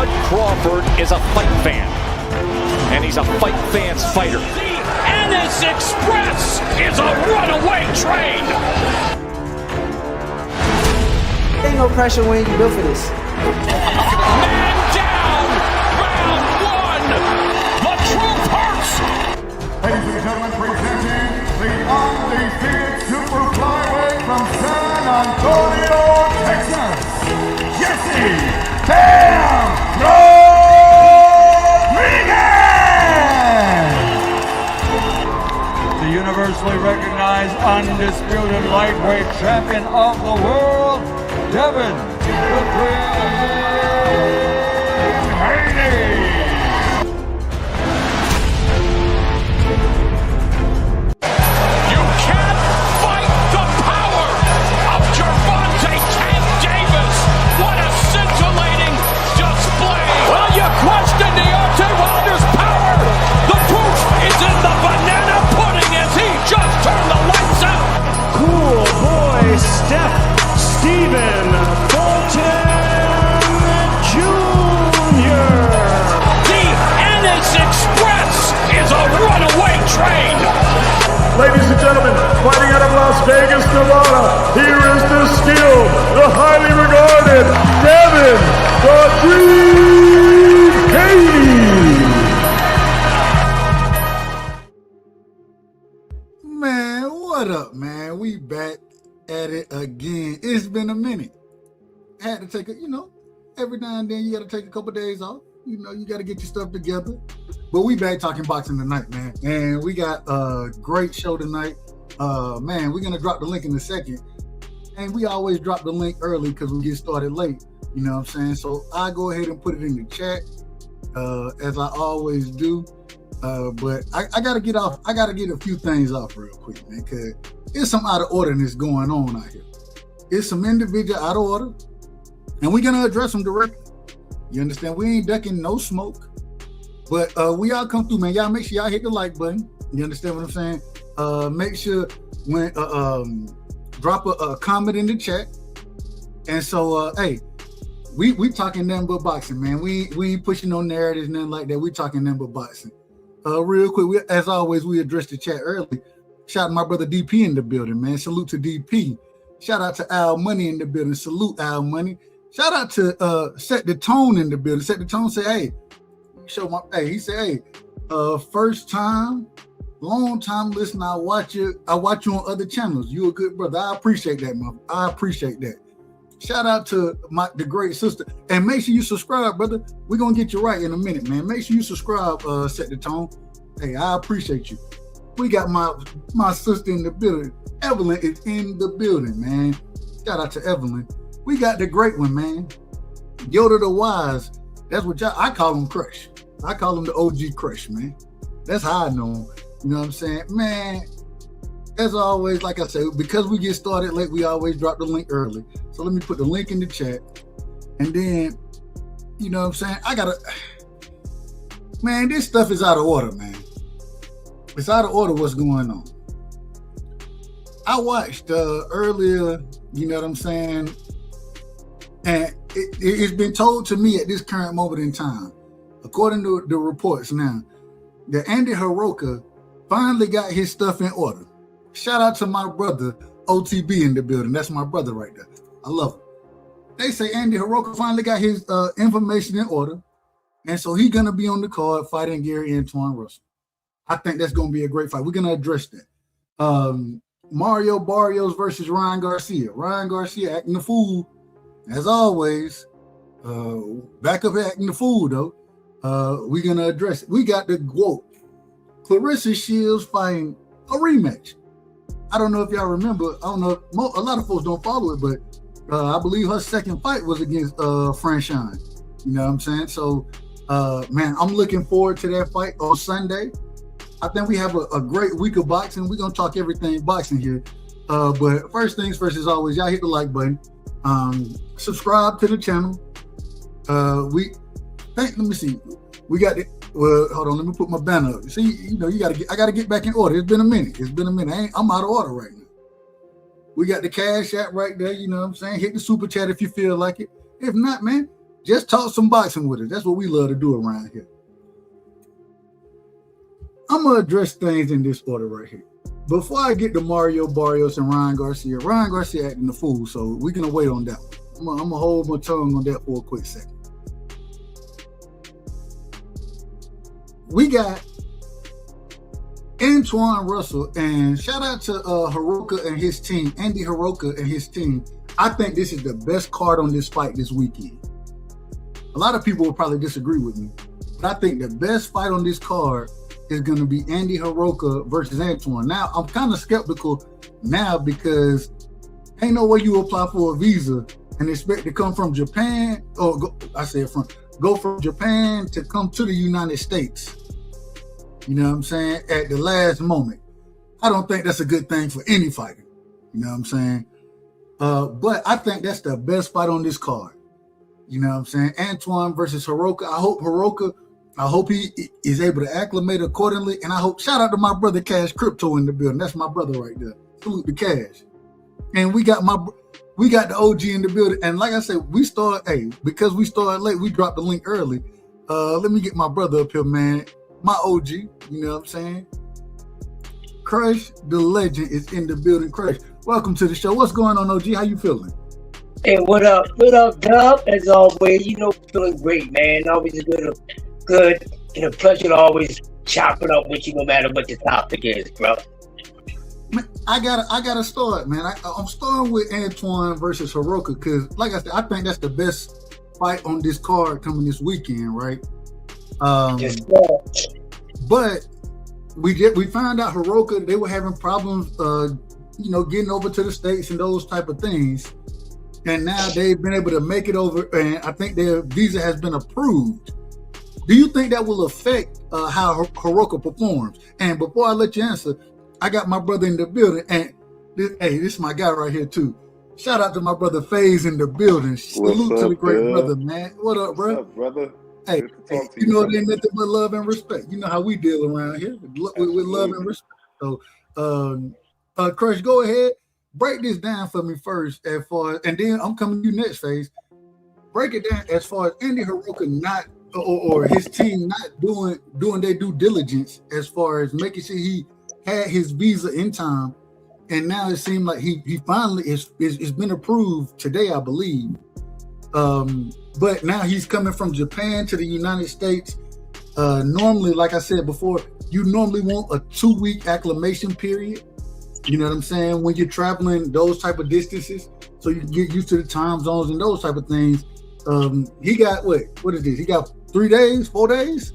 Bud Crawford is a fight fan, and he's a fight fan's fighter. The Ennis Express is a runaway train. Ain't no pressure when you built for this. Man down, round one. The truth hurts. Ladies and gentlemen, presenting the undefeated super flyweight from San Antonio, Texas, Jesse Bam Rodriguez! The universally recognized undisputed lightweight champion of the world, Devin the Dream Haney! Question Deontay Wilder's power. The proof is in the banana pudding as he just turned the lights out. Cool boy Steph Stephen Fulton Jr. The Ennis Express is a runaway train. Ladies and gentlemen, fighting out of Las Vegas, Nevada, here is the skill, the highly regarded Devin the Dream Haney! Man, what up, man? We back at it again. It's been a minute. Had to take every now and then you got to take a couple days off. You got to get your stuff together. But we back talking boxing tonight, man. And we got a great show tonight. Man, we're going to drop the link in a second. And we always drop the link early because we get started late. You know what I'm saying? So I go ahead and put it in the chat, as I always do. But I got to get off. I got to get a few things off real quick, man, because there's some out of orderness going on out here. It's some individual out of order. And we're going to address them directly. You understand? We ain't ducking no smoke. But we all come through, man. Y'all make sure y'all hit the like button. You understand what I'm saying? Make sure when drop a comment in the chat. And so, hey, we talking nothing but boxing, man. We ain't pushing no narratives, nothing like that. We talking nothing but boxing. Real quick, as always, we addressed the chat early. Shout out to my brother DP in the building, man. Salute to DP. Shout out to Al Money in the building. Salute Al Money. Shout out to Set the Tone in the building. Set the Tone say, hey, he said, hey, first time, long time listener. I watch you on other channels. You a good brother. I appreciate that, man. I appreciate that. Shout out to the great sister. And make sure you subscribe, brother. We're gonna get you right in a minute, man. Make sure you subscribe, Set the Tone. Hey, I appreciate you. We got my sister in the building. Evelyn is in the building, man. Shout out to Evelyn. We got the great one, man. Yoda the Wise. That's what I call him Crush. I call him the OG Crush, man. That's how I know him. You know what I'm saying? Man, as always, like I said, because we get started late, we always drop the link early. So let me put the link in the chat. And then, you know what I'm saying? Man, this stuff is out of order, man. It's out of order what's going on. I watched earlier, you know what I'm saying? And it's been told to me at this current moment in time, according to the reports now, that Andy Hiraoka finally got his stuff in order. Shout out to my brother, OTB in the building. That's my brother right there. I love him. They say Andy Hiraoka finally got his information in order. And so he's going to be on the card fighting Gary Antuanne Russell. I think that's going to be a great fight. We're going to address that. Mario Barrios versus Ryan Garcia. Ryan Garcia acting the fool, as always. Back up acting the fool, though. We're going to address it. We got the Gwoat. Clarissa Shields fighting a rematch. I don't know if y'all remember. I don't know. A lot of folks don't follow it, but I believe her second fight was against Franchon. You know what I'm saying? So, man, I'm looking forward to that fight on Sunday. I think we have a great week of boxing. We're going to talk everything boxing here. But first things first, as always, y'all hit the like button. Subscribe to the channel. Let me see. We got it. Well, hold on. Let me put my banner up. See, you know, I got to get back in order. It's been a minute. I'm out of order right now. We got the Cash App right there. You know what I'm saying? Hit the super chat if you feel like it. If not, man, Just talk some boxing with us. That's what we love to do around here. I'm going to address things in this order right here. Before I get to Mario Barrios and Ryan Garcia acting the fool, so we're going to wait on that one. I'm going to hold my tongue on that for a quick second. We got Antuanne Russell, and shout out to Hiraoka and his team, Andy Hiraoka and his team. I think this is the best card on this fight this weekend. A lot of people will probably disagree with me, but I think the best fight on this card is going to be Andy Hiraoka versus Antuanne. Now, I'm kind of skeptical now because ain't no way you apply for a visa and expect to come from Japan, or go from Japan to come to the United States. You know what I'm saying? At the last moment. I don't think that's a good thing for any fighter. You know what I'm saying? But I think that's the best fight on this card. You know what I'm saying? Antuanne versus Hiraoka. I hope he is able to acclimate accordingly. And I hope, shout out to my brother Cash Crypto in the building. That's my brother right there. Salute to Cash. And we got the OG in the building. And like I said, because we started late, we dropped the link early. Let me get my brother up here, man. My OG, you know what I'm saying? Crush the legend is in the building. Crush, welcome to the show. What's going on, OG? How you feeling? Hey, what up? What up, Dub? As always, feeling great, man. Always good, and a pleasure to always chop it up with you, no matter what the topic is, bro. Man, I gotta start, man. I'm starting with Antuanne versus Hiraoka because, like I said, I think that's the best fight on this card coming this weekend, right? But we found out Hiraoka, they were having problems, getting over to the States and those type of things. And now they've been able to make it over, and I think their visa has been approved. Do you think that will affect how Hiraoka performs? And before I let you answer, I got my brother in the building, and this is my guy right here too. Shout out to my brother FaZe in the building. Salute to the great brother, man. What up, bro? What's up, brother? Hey, you know, there's nothing but love and respect. You know how we deal around here with love and respect. So, Crush, go ahead, break this down for me first, and then I'm coming to you next, FaZe. Break it down as far as Andy Hiraoka not or his team not doing their due diligence as far as making sure he had his visa in time, and now it seemed like he finally it's been approved today, I believe. But now he's coming from Japan to the United States. Normally, like I said before, you normally want a 2-week acclimation period. You know what I'm saying? When you're traveling those type of distances, so you can get used to the time zones and those type of things. He got what is this? He got 3 days, 4 days?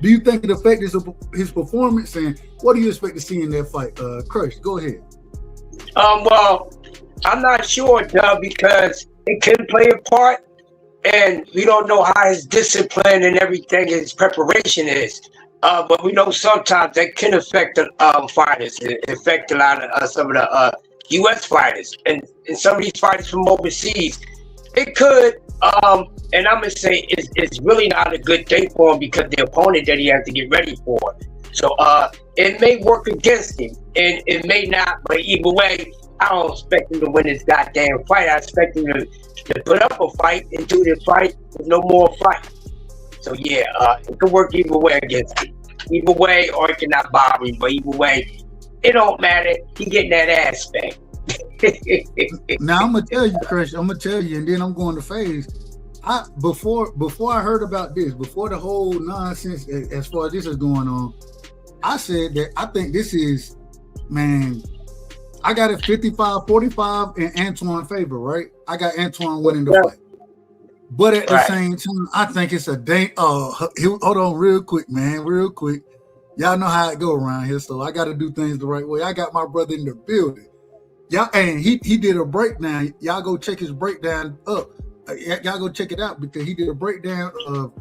Do you think it affected his performance? And what do you expect to see in that fight? Crush, go ahead. Well, I'm not sure, Doug, because it can play a part, and we don't know how his discipline and everything, his preparation is. But we know sometimes that can affect the fighters. It affect a lot of some of the U.S. fighters and some of these fighters from overseas. It could, and I'm gonna say it's really not a good thing for him because the opponent that he has to get ready for. So it may work against him, and it may not. But either way, I don't expect him to win this goddamn fight. I expect him to put up a fight and do the fight with no more fight. So yeah, it could work either way against him. Either way, or it cannot bother him. But either way, it don't matter. He getting that ass back. Now I'm gonna tell you, Crush. I'm gonna tell you, and then I'm going to FaZe. Before I heard about this, before the whole nonsense as far as this is going on, I said that I think this is, man, I got it 55-45 in Antuanne's favor, right? I got Antuanne winning the fight. But at the same time, I think it's a hold on real quick, man, real quick. Y'all know how it go around here, so I got to do things the right way. I got my brother in the building. Y'all, and he did a breakdown. Y'all go check his breakdown up. Y'all go check it out because he did a breakdown of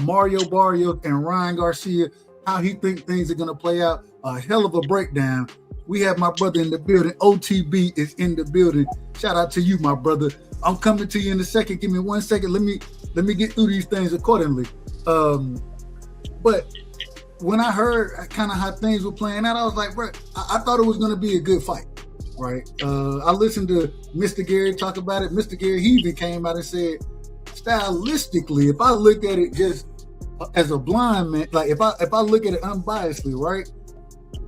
Mario Barrios and Ryan Garcia, how he think things are going to play out. A hell of a breakdown. We have my brother in the building. OTB is in the building. Shout out to you, my brother. I'm coming to you in a second. Give me 1 second. Let me get through these things accordingly. But when I heard kind of how things were playing out, I was like, bro, I thought it was going to be a good fight, right? I listened to Mr. Gary talk about it. Mr. Gary, he even came out and said stylistically, if I look at it just as a blind man, like if I look at it unbiasedly, right,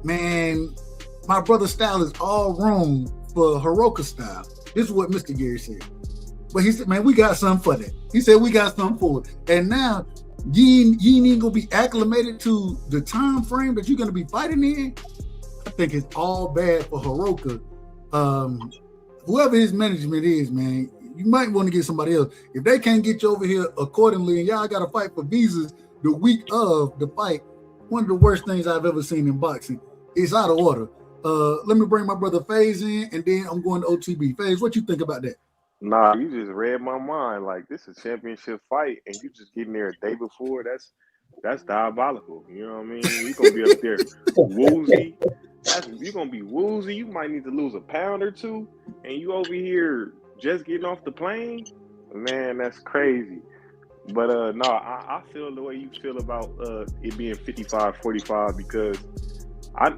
man, my brother's style is all wrong for Hiraoka style. This is what Mr. Gary said. But he said, man, we got something for that. He said we got something for it. And now you ain't gonna be acclimated to the time frame that you're gonna be fighting in. I think it's all bad for Hiraoka. Whoever his management is, man, you might want to get somebody else. If they can't get you over here accordingly, and y'all got to fight for visas the week of the fight, one of the worst things I've ever seen in boxing. It's out of order. Let me bring my brother FaZe in, and then I'm going to OTB. FaZe, what you think about that? Nah, you just read my mind. Like, this is a championship fight, and you just getting there a day before. That's diabolical. You know what I mean? You're gonna be up there woozy. You're gonna be woozy. You might need to lose a pound or two, and you over here just getting off the plane. Man, that's crazy. But no, I feel the way you feel about it being 55-45 because I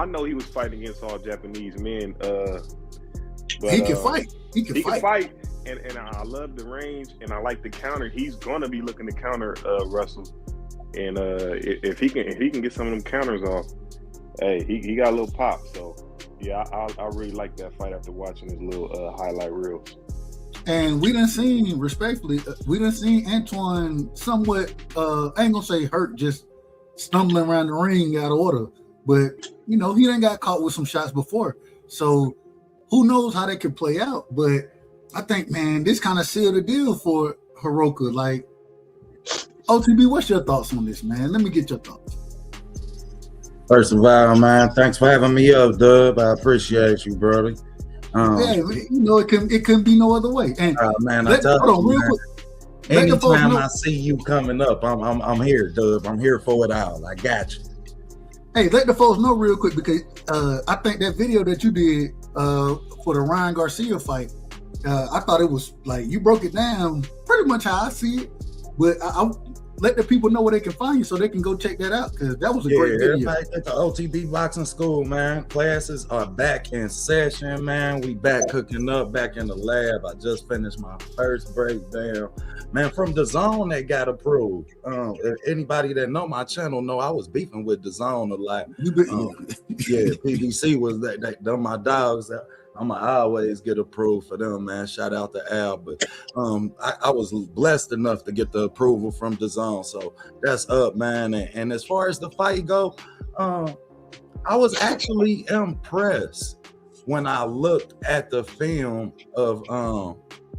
know he was fighting against all Japanese men. But he can fight. He can fight. And I love the range, and I like the counter. He's gonna be looking to counter Russell, and if he can get some of them counters off, hey, he got a little pop. So yeah, I really like that fight after watching his little highlight reels. And we done seen, respectfully, we done seen Antuanne somewhat, I ain't gonna say hurt, just stumbling around the ring out of order. But he done got caught with some shots before, so who knows how that could play out. But I think, man, this kind of sealed the deal for Hiraoka. Like, OTB, what's your thoughts on this, man? Let me get your thoughts. First of all, man, thanks for having me up, Dub. I appreciate you, brother. It couldn't be no other way. And man, I tell you, real man, quick. anytime I see you coming up, I'm here, Dub. I'm here for it all. I got you. Hey, let the folks know real quick because I think that video that you did for the Ryan Garcia fight, I thought it was like you broke it down pretty much how I see it. But I let the people know where they can find you so they can go check that out because that was a great video. Everybody at the OTB Boxing School, man. Classes are back in session, man. We back cooking up, back in the lab. I just finished my first breakdown. Man, from the zone that got approved. If anybody that know my channel know I was beefing with the zone a lot. Yeah, PBC was them my dogs. I'ma always get approved for them, man. Shout out to Al. But I was blessed enough to get the approval from the zone. So that's up, man. And as far as the fight go, I was actually impressed when I looked at the film of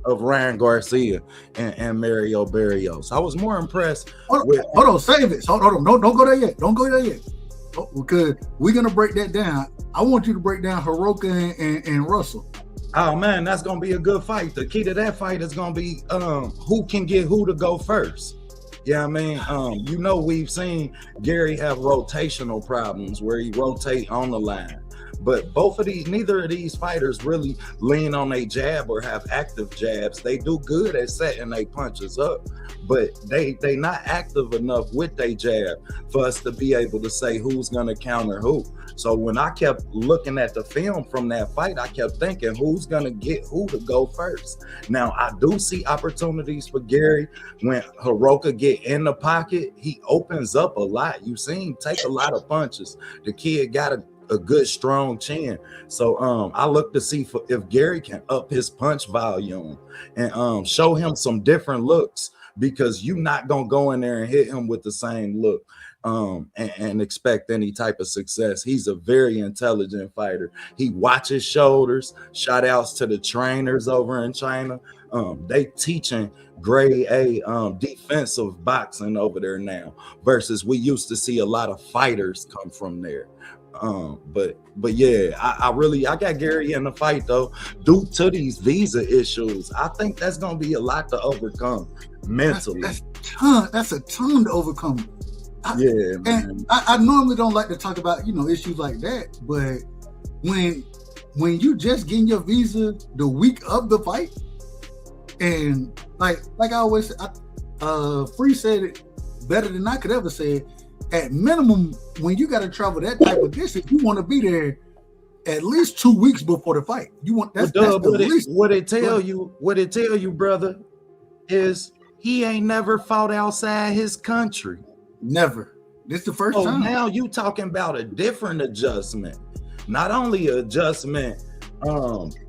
Ryan Garcia and Mario Barrios. I was more impressed. Hold on, save it. Hold on, don't go there yet. Don't go there yet. Because we're gonna break that down. I want you to break down Hiraoka and Russell. Oh man, that's gonna be a good fight. The key to that fight is gonna be who can get who to go first. Yeah, I mean, we've seen Gary have rotational problems where he rotate on the line. But neither of these fighters really lean on a jab or have active jabs. They do good at setting their punches up, but they not active enough with their jab for us to be able to say who's gonna counter who. So when I kept looking at the film from that fight, I kept thinking who's gonna get who to go first. Now I do see opportunities for Gary when Hiraoka get in the pocket. He opens up a lot. You see him take a lot of punches. The kid got a good strong chin. So I look to see if Gary can up his punch volume and show him some different looks, because you're not gonna go in there and hit him with the same look and expect any type of success. He's a very intelligent fighter. He watches shoulders. Shout outs to the trainers over in China. They teaching grade A defensive boxing over there now, versus we used to see a lot of fighters come from there. But yeah, I got Gary in the fight though. Due to these visa issues, I think that's gonna be a lot to overcome mentally. That's a ton to overcome. I normally don't like to talk about issues like that, but when you just getting your visa the week of the fight, and like I always Free said it better than I could ever say it. At minimum, when you got to travel that type of distance, you want to be there at least 2 weeks before the fight. You want that's what it tell you, brother, is he ain't never fought outside his country. Never. This the first So time. now you talking about a different adjustment. Not only adjustment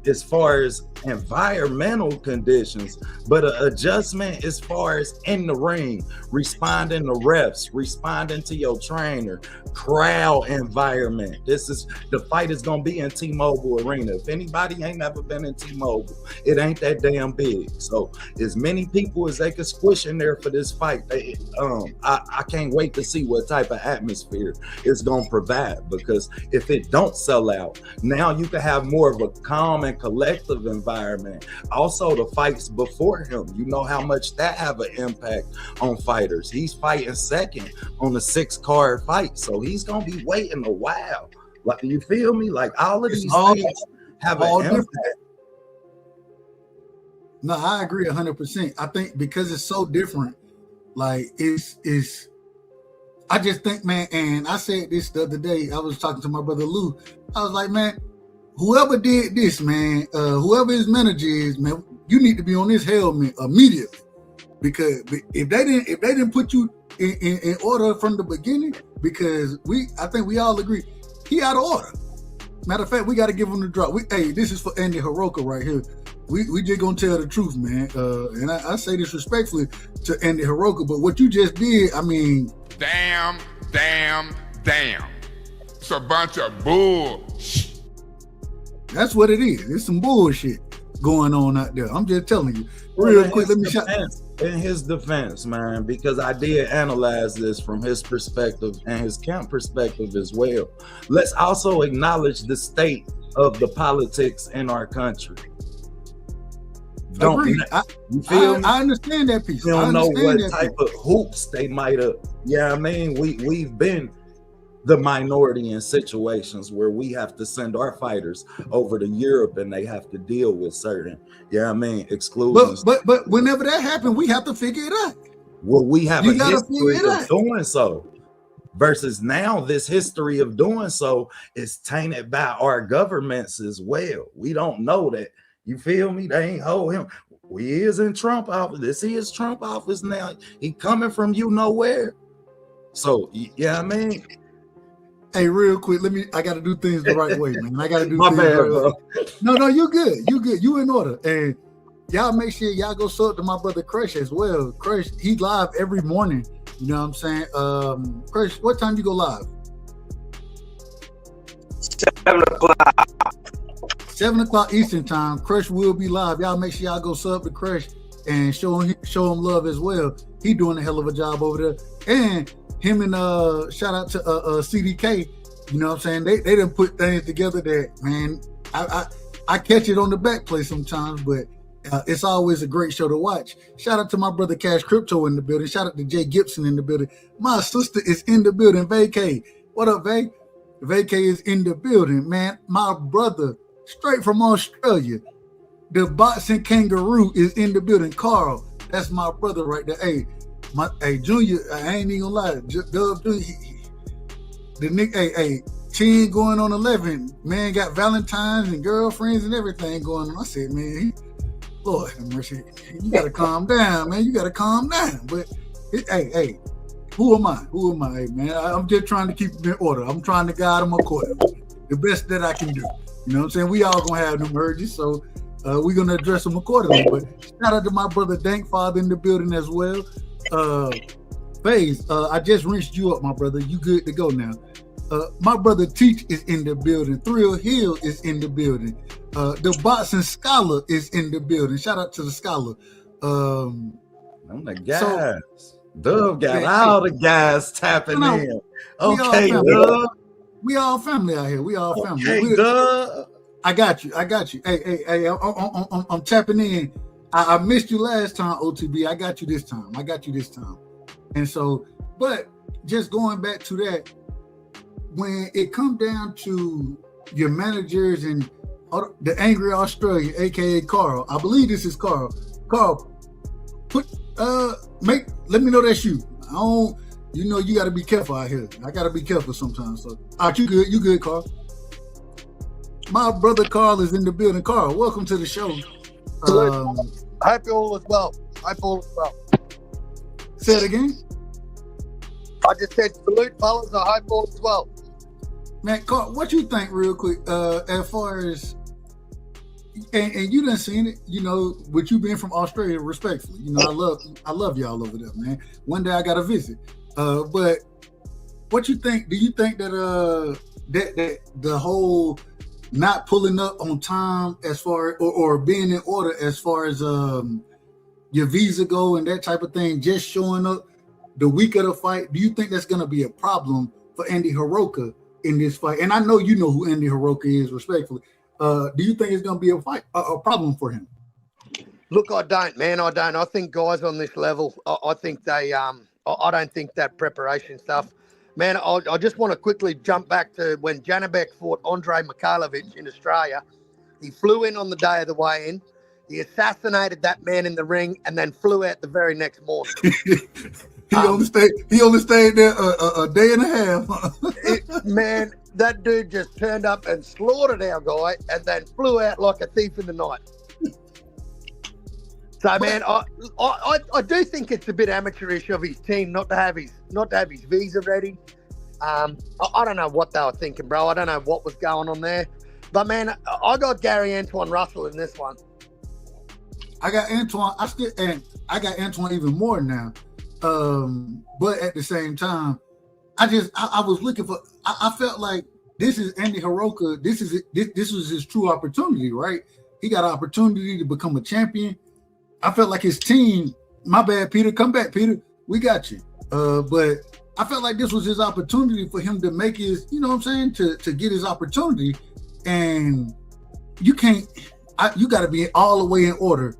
as far as environmental conditions, but an adjustment as far as in the ring, responding to reps, responding to your trainer, crowd environment. The fight is gonna be in T-Mobile Arena. If anybody ain't never been in T-Mobile, it ain't that damn big. So as many people as they can squish in there for this fight, I can't wait to see what type of atmosphere it's gonna provide, because if it don't sell out, now you can have more of a calm and collective environment. Also, the fights before him, you know how much that have an impact on fighters. He's fighting second on the 6-card fight, so he's gonna be waiting a while. Like, you feel me? Like, all of these things have an impact. No, I agree 100%. I think because it's so different, like it's. I just think, man, and I said this the other day. I was talking to my brother Lou. I was like, man, whoever did this, man, whoever his manager is, man, you need to be on this helmet immediately, because if they didn't put you in order from the beginning, because I think we all agree he out of order. Matter of fact, we got to give him the drop. Hey, this is for Andy Hiraoka right here. We just gonna tell the truth, man. And I say this respectfully to Andy Hiraoka, but what you just did, I mean, damn. It's a bunch of bullshit. That's what it is. It's some bullshit going on out there. I'm just telling you. Real quick, let me shout. In his defense, man, because I did analyze this from his perspective and his camp perspective as well. Let's also acknowledge the state of the politics in our country. You feel me? I understand that piece. You don't know what type of hoops they might have. Yeah, I mean, we've been the minority in situations where we have to send our fighters over to Europe and they have to deal with certain, exclusions. But whenever that happens, we have to figure it out. Well, we have a history of doing so. Versus now, this history of doing so is tainted by our governments as well. We don't know that. You feel me? They ain't hold him. We is in Trump office. This is Trump office now. He coming from you nowhere. So, yeah, I mean. Hey, real quick, I got to do things the right way, man. I got to do My things bad, right. bro. No, you good. You good. You in order. And y'all make sure y'all go sub to my brother Crush as well. Crush, he live every morning. You know what I'm saying? Crush, what time you go live? 7 o'clock. 7 o'clock Eastern time. Crush will be live. Y'all make sure y'all go sub to Crush and show him love as well. He doing a hell of a job over there. And him and shout out to CDK. You know what I'm saying? They done put things together that, man, I catch it on the back play sometimes, but it's always a great show to watch. Shout out to my brother Cash Crypto in the building. Shout out to Jay Gibson in the building. My sister is in the building. Vacay. What up, Vay? Vacay is in the building, man. My brother, straight from Australia, the boxing kangaroo is in the building. Carl, that's my brother right there. Hey, Junior, I ain't even gonna lie. Dub, the Nick, hey, 10 going on 11. Man got Valentine's and girlfriends and everything going on. I said, man, Lord have mercy. You gotta calm down, man. You gotta calm down. But hey, who am I? Hey, man, I'm just trying to keep them in order. I'm trying to guide them accordingly. The best that I can do. You know what I'm saying? We all gonna have them urges, so we're gonna address them accordingly. But shout out to my brother Dank Father in the building as well. FaZe, I just rinsed you up, my brother. You good to go now. My brother Teach is in the building. Thrill Hill is in the building. The Boxing Scholar is in the building. Shout out to the Scholar. I'm the guys. Dub got all the guys tapping in. Okay, Dub. We all family out here. We all family. Okay, Dub. I got you. Hey, I'm tapping in. I missed you last time, OTB. I got you this time. And so, but just going back to that, when it comes down to your managers and the angry Australian, aka Carl, I believe this is Carl. Carl, let me know that's you. You got to be careful out here. I got to be careful sometimes. So, you good, Carl? My brother Carl is in the building. Carl, welcome to the show. I feel as well. Say it again. I just said salute, fellas. I hope all is well. Man, Carl, what you think real quick, as far as, and you done seen it, you know, with you being from Australia, respectfully, you know, I love y'all over there, man. One day I got to visit. But what you think, do you think that, that the whole not pulling up on time as far, or being in order as far as, your visa go and that type of thing, just showing up the week of the fight, do you think that's going to be a problem for Andy Hiraoka in this fight? And I know you know who Andy Hiraoka is, respectfully. Do you think it's going to be a problem for him? Look, I don't, man. I don't. I think guys on this level, I think they, I don't think that preparation stuff. Man, I just want to quickly jump back to when Janibek fought Andre Mikhailovich in Australia. He flew in on the day of the weigh-in. He assassinated that man in the ring and then flew out the very next morning. He only stayed there a day and a half. Man, that dude just turned up and slaughtered our guy and then flew out like a thief in the night. So, man, I do think it's a bit amateurish of his team not to have his visa ready. I don't know what they were thinking, bro. I don't know what was going on there. But, man, I got Antuanne Russell in this one. I got Antuanne. I got Antuanne even more now. But at the same time, I was looking for. I felt like this is Andy Hiraoka. This was his true opportunity, right? He got an opportunity to become a champion. I felt like his team. My bad, Peter. Come back, Peter. We got you. But I felt like this was his opportunity for him to make his. You know what I'm saying? To get his opportunity, and you can't. You got to be all the way in order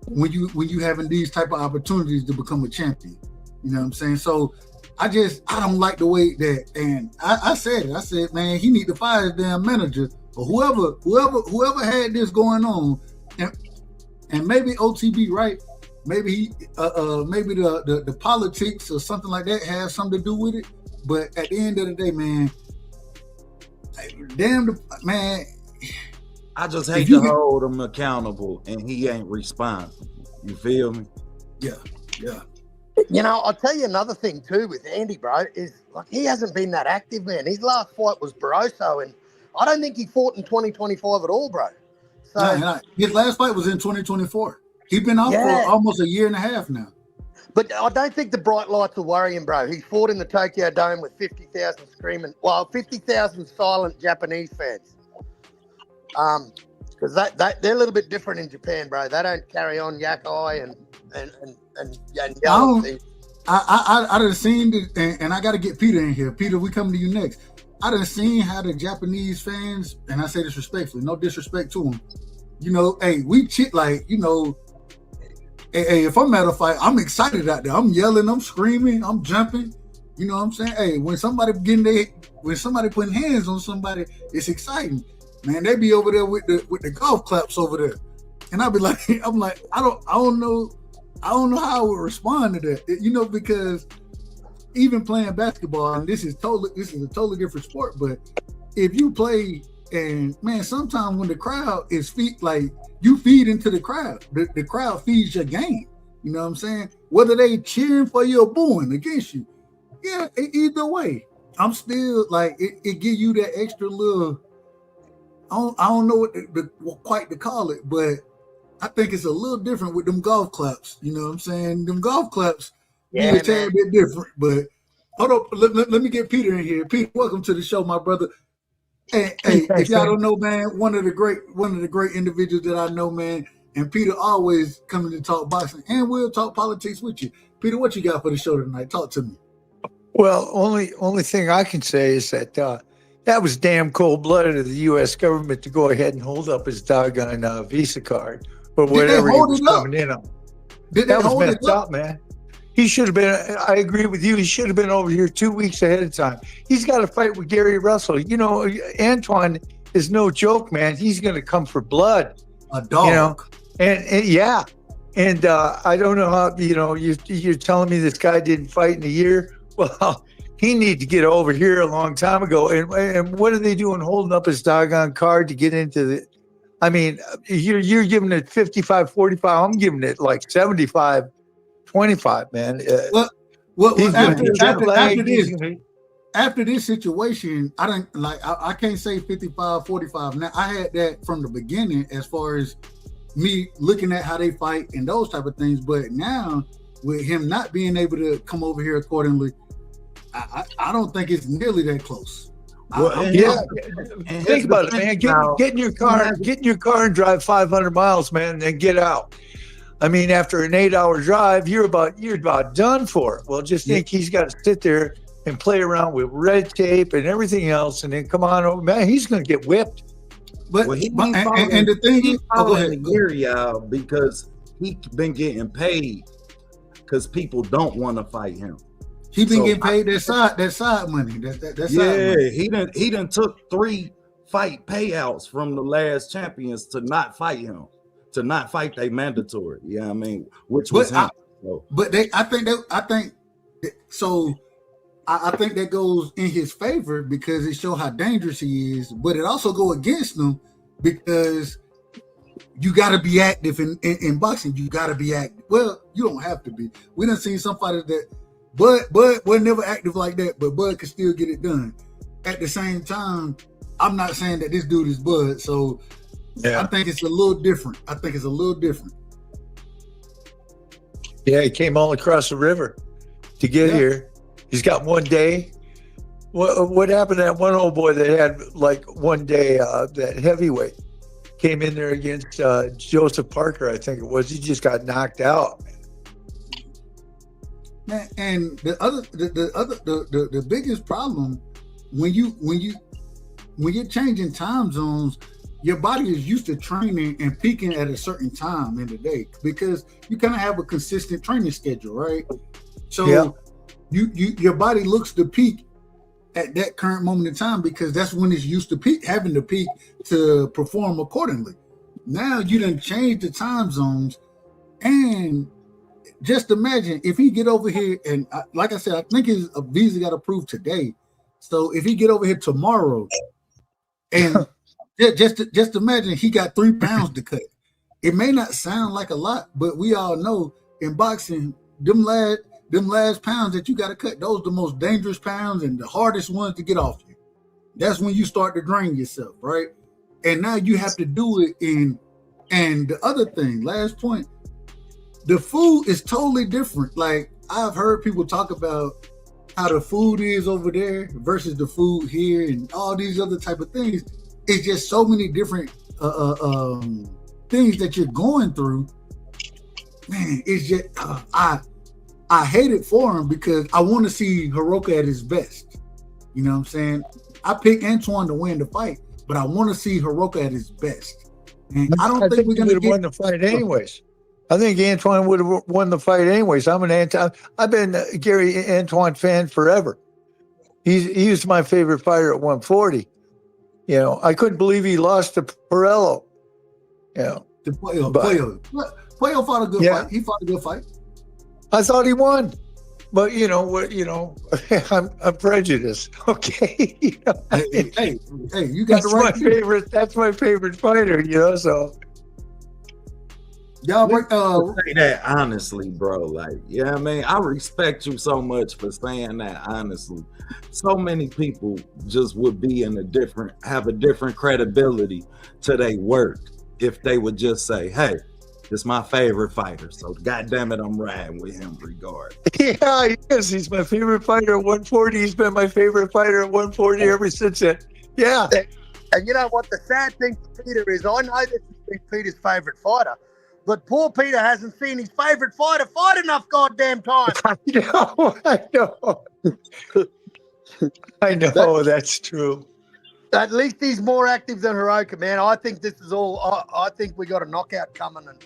when you having these type of opportunities to become a champion. You know what I'm saying? So I don't like the way that, and I said, man, he need to fire his damn manager or whoever had this going on, and maybe OTB, right? Maybe he, maybe the politics or something like that has something to do with it. But at the end of the day, man, man. I just hate to hold him accountable and he ain't responsible. You feel me? Yeah. You know, I'll tell you another thing too with Andy, bro, is like he hasn't been that active, man. His last fight was Barrios, and I don't think he fought in 2025 at all, bro. So his last fight was in 2024. He's been off for almost a year and a half now. But I don't think the bright lights are worrying, bro. He fought in the Tokyo Dome with 50,000 screaming, 50,000 silent Japanese fans. Because they're a little bit different in Japan, bro. They don't carry on yakai and yelling things. I done seen it, and I got to get Peter in here. Peter, we coming to you next. I done seen how the Japanese fans, and I say this respectfully, no disrespect to them. You know, hey, we chit like, you know, hey, if I'm at a fight, I'm excited out there. I'm yelling, I'm screaming, I'm jumping. You know what I'm saying? Hey, when somebody putting hands on somebody, it's exciting. Man, they be over there with the golf claps over there, and I'll be like, I don't know how I would respond to that, you know, because even playing basketball, and this is a totally different sport, but if you play, and man, sometimes when the crowd is you feed into the crowd, the crowd feeds your game. You know what I'm saying? Whether they cheering for you or booing against you, yeah, either way, I'm still like it give you that extra little. I don't know what quite to call it, but I think it's a little different with them golf claps. You know what I'm saying? Them golf claps be a tad bit different. But hold on, let me get Peter in here. Peter, welcome to the show, my brother. Hey, if y'all don't know, man, one of the great individuals that I know, man, and Peter always coming to talk boxing, and we'll talk politics with you. Peter, what you got for the show tonight? Talk to me. Well, only thing I can say is that that was damn cold-blooded of the U.S. government to go ahead and hold up his doggone Visa card or whatever he was coming in on. That was messed up, man. He should have been, I agree with you, he should have been over here 2 weeks ahead of time. He's got to fight with Gary Russell. You know, Antuanne is no joke, man. He's going to come for blood. A dog. You know? And yeah. And I don't know how, you know, you're telling me this guy didn't fight in a year. Well, he needed to get over here a long time ago. And what are they doing holding up his doggone card to get into the – I mean, you're giving it 55-45. I'm giving it like 75 25, man. Well, He's after gonna jet lag, after this situation, I can't say 55, 45. Now I had that from the beginning as far as me looking at how they fight and those type of things. But now with him not being able to come over here accordingly, I don't think it's nearly that close. Think about it, man. Get in your car and drive 500 miles, man, and then get out. I mean, after an 8-hour drive, you're about done for. Well, just think he's got to sit there and play around with red tape and everything else, and then come on over, man. He's going to get whipped. But and the thing is, go ahead, Gary, because he's been getting paid because people don't want to fight him. He been getting paid that side money. That's money. He done took 3 fight payouts from the last champions to not fight him, to not fight they mandatory. Yeah, I mean, which was him. I think that goes in his favor because it shows how dangerous he is. But it also go against him because you got to be active in boxing. You got to be active. Well, you don't have to be. We done seen some fighters that. Bud was never active like that, but Bud can still get it done. At the same time, I'm not saying that this dude is Bud, so I think it's a little different. Yeah, he came all across the river to get here. He's got 1 day. What happened to that one old boy that had like 1 day, that heavyweight? Came in there against Joseph Parker, I think it was. He just got knocked out. Man, and the biggest problem when you're changing time zones, your body is used to training and peaking at a certain time in the day because you kind of have a consistent training schedule, right? So your body looks to peak at that current moment in time because that's when it's used to having to peak to perform accordingly. Now you done change the time zones, and just imagine if he get over here and like I said, I think his visa got approved today. So if he get over here tomorrow, and just imagine he got 3 pounds to cut. It may not sound like a lot, but we all know in boxing, them last pounds that you got to cut, those are the most dangerous pounds and the hardest ones to get off you. That's when you start to drain yourself, right? And now you have to do it and the other thing, last point, the food is totally different. Like I've heard people talk about how the food is over there versus the food here and all these other type of things. It's just so many different things that you're going through. Man, it's just I hate it for him because I want to see Hiraoka at his best. You know what I'm saying? I picked Antuanne to win the fight, but I want to see Hiraoka at his best. And I don't think we're going to win the fight anyways. I think Antuanne would have won the fight anyways. I've been a Gary Antuanne fan forever. He was my favorite fighter at 140. You know, I couldn't believe he lost to Perello. You know, to Puello fought a good fight. He fought a good fight. I thought he won, but you know what? You know, I'm prejudiced. Okay, you know, hey, you got the right. That's my favorite fighter. You know, so. Y'all say that honestly, bro. Like, I mean, I respect you so much for saying that honestly. So many people just would be have a different credibility to their work if they would just say, "Hey, this is my favorite fighter, so goddamn it, I'm riding with him regardless." Yeah, he is. He's my favorite fighter at 140. He's been my favorite fighter at 140 ever since then. Yeah. And you know what? The sad thing for Peter is, I know this is Peter's favorite fighter. But poor Peter hasn't seen his favorite fighter fight enough goddamn time. I know, that's true. At least he's more active than Hiraoka, man. I think this is all. I think we got a knockout coming, and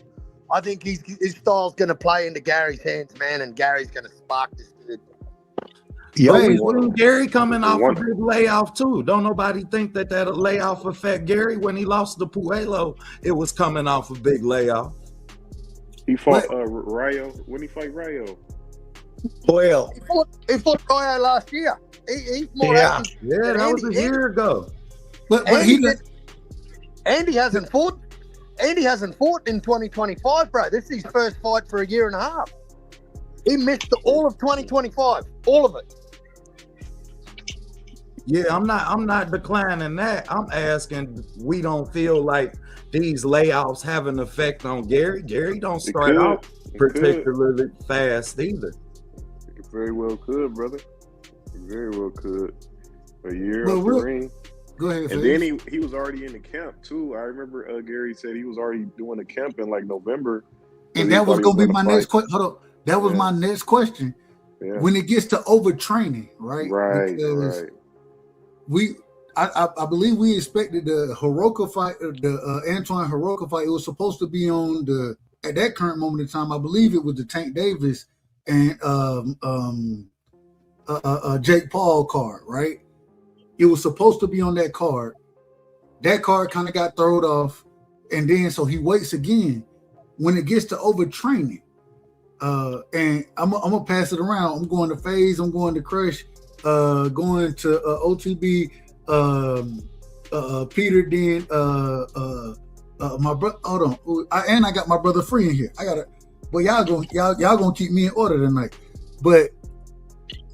I think his style's going to play into Gary's hands, man. And Gary's going to spark this dude. Yeah, Gary coming off a big layoff too. Don't nobody think that layoff affect Gary when he lost to Puello. It was coming off a big layoff. He fought Rayo. When he fight Rayo? Puello. He fought Rayo last year. He's more active. Yeah, that was a year ago. But Andy hasn't fought. Andy hasn't fought in 2025, bro. This is his first fight for a year and a half. He missed all of 2025, all of it. Yeah, I'm not declining that. I'm asking, we don't feel like these layoffs have an effect on Gary. Gary don't start out particularly fast either. It very well could, brother. It very well could. A year Well, off the ring. Go ahead. And then he was already in the camp too. I remember Gary said he was already doing the camp in like November. And that was going to be my next question. Hold up. That was my next question. Yeah. When it gets to overtraining, right? Right, because right. I believe we expected the Hiraoka fight, the Antuanne Hiraoka fight. It was supposed to be on at that current moment in time. I believe it was the Tank Davis and Jake Paul card, right? It was supposed to be on that card. That card kind of got thrown off, and then so he waits again. When it gets to overtraining, and I'm gonna pass it around. I'm going to Phase. I'm going to Crush. Going to OTB. Peter. Then my brother. Hold on. I got my brother Free in here. I got it. Well, y'all gonna keep me in order tonight. But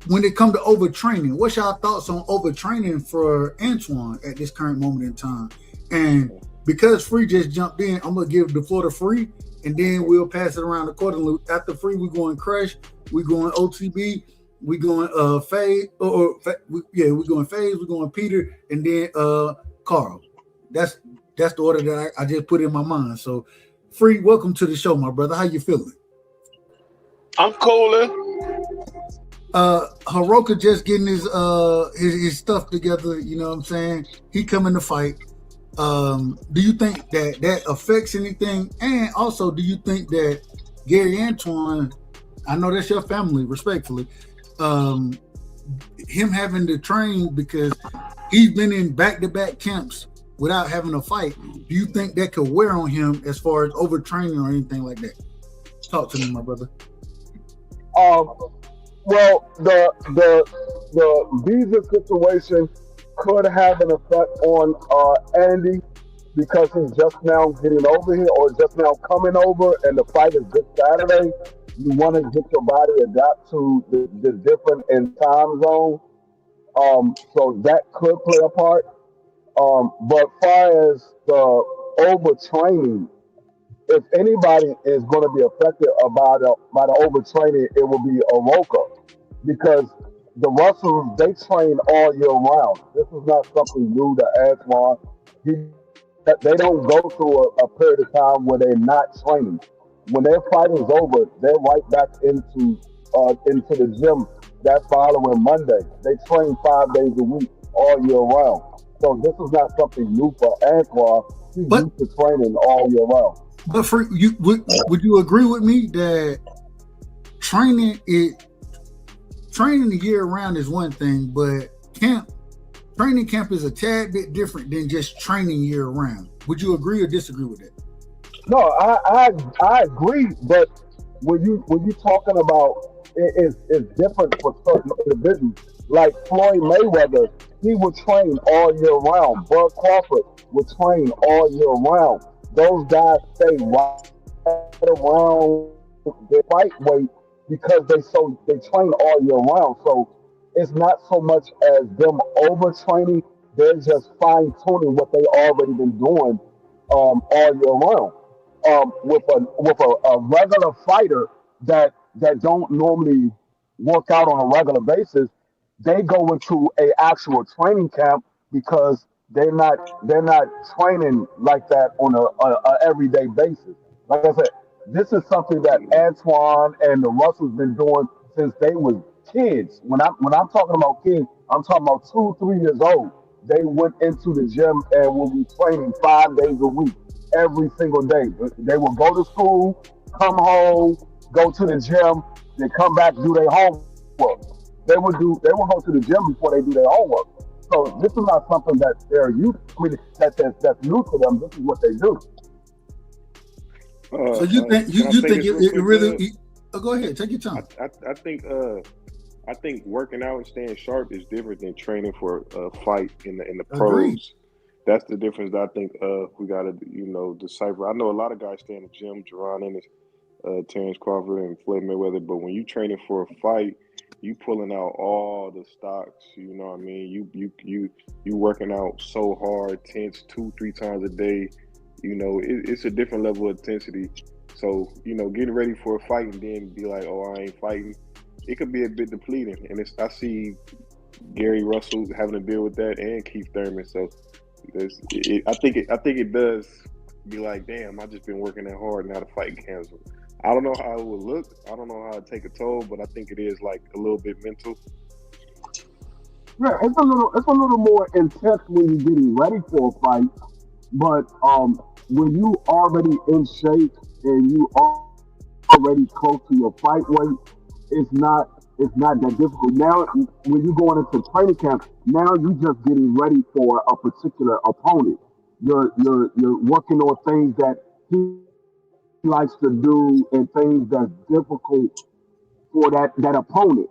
when it comes to overtraining, what's y'all thoughts on overtraining for Antuanne at this current moment in time? And because Free just jumped in, I'm gonna give the floor to Free, and then we'll pass it around accordingly. After Free, we're going Crush, we're going OTB, we're going Phase, we're going Phase, we're going Peter, and then Carl. That's the order that I just put in my mind. So, Free, welcome to the show, my brother. How you feeling? I'm cooling. Hiraoka just getting his stuff together, you know what I'm saying? He coming to fight. Do you think that affects anything? And also, do you think that Gary Antuanne, I know that's your family, respectfully, him having to train because he's been in back-to-back camps without having a fight, do you think that could wear on him as far as overtraining or anything like that? Talk to me, my brother. Well, the visa situation could have an effect on Andy because he's just now getting over here or just now coming over, and the fight is this Saturday. You want to get your body adapt to the different in time zone, so that could play a part. But far as the overtraining, if anybody is going to be affected by the overtraining, it will be Hiraoka, because the Russells, they train all year round. This is not something new to Antuanne. They don't go through a period of time where they're not training. When their fight is over, they're right back into the gym that following Monday. They train 5 days a week all year round. So this is not something new for Antuanne. He's used to training all year round. But for you, would you agree with me that training year round is one thing, but training camp is a tad bit different than just training year round? Would you agree or disagree with that? No, I agree, but when you talking about it's different for certain individuals. Like Floyd Mayweather, he would train all year round. Bud Crawford would train all year round. Those guys stay right around their fight weight because they train all year round. So it's not so much as them overtraining; they're just fine tuning what they already been doing all year round. With a regular fighter that don't normally work out on a regular basis, they go into a actual training camp because they're not training like that on a everyday basis. Like I said, this is something that Antuanne and the Russells been doing since they was kids. When I'm talking about kids, I'm talking about 2-3 years old. They went into the gym and will be training 5 days a week, every single day. They will go to school, come home, go to the gym, then come back, do their homework. They will go to the gym before they do their homework. So this is not something that they're used. I mean, that's new to them. This is what they do. So you think it really? Go ahead, take your time. I think working out and staying sharp is different than training for a fight in the pros. Agreed. That's the difference that I think we got to decipher. I know a lot of guys stay in the gym. Jerron Ennis Terrence Crawford and Floyd Mayweather. But when you training for a fight, you pulling out all the stocks. You know what I mean? You working out so hard, tense 2-3 times a day. You know, it's a different level of intensity. So, you know, getting ready for a fight and then be like, oh, I ain't fighting, it could be a bit depleting. And I see Gary Russell having to deal with that and Keith Thurman. So I think it does be like, damn, I just been working that hard, now the fight canceled. I don't know how it would look. I don't know how it take a toll, but I think it is like a little bit mental. Yeah, it's a little more intense when you're getting ready for a fight. But when you already in shape and you are already close to your fight weight, it's not that difficult. Now, when you going into training camp, now you just getting ready for a particular opponent. You're working on things that he likes to do and things that's difficult for that opponent.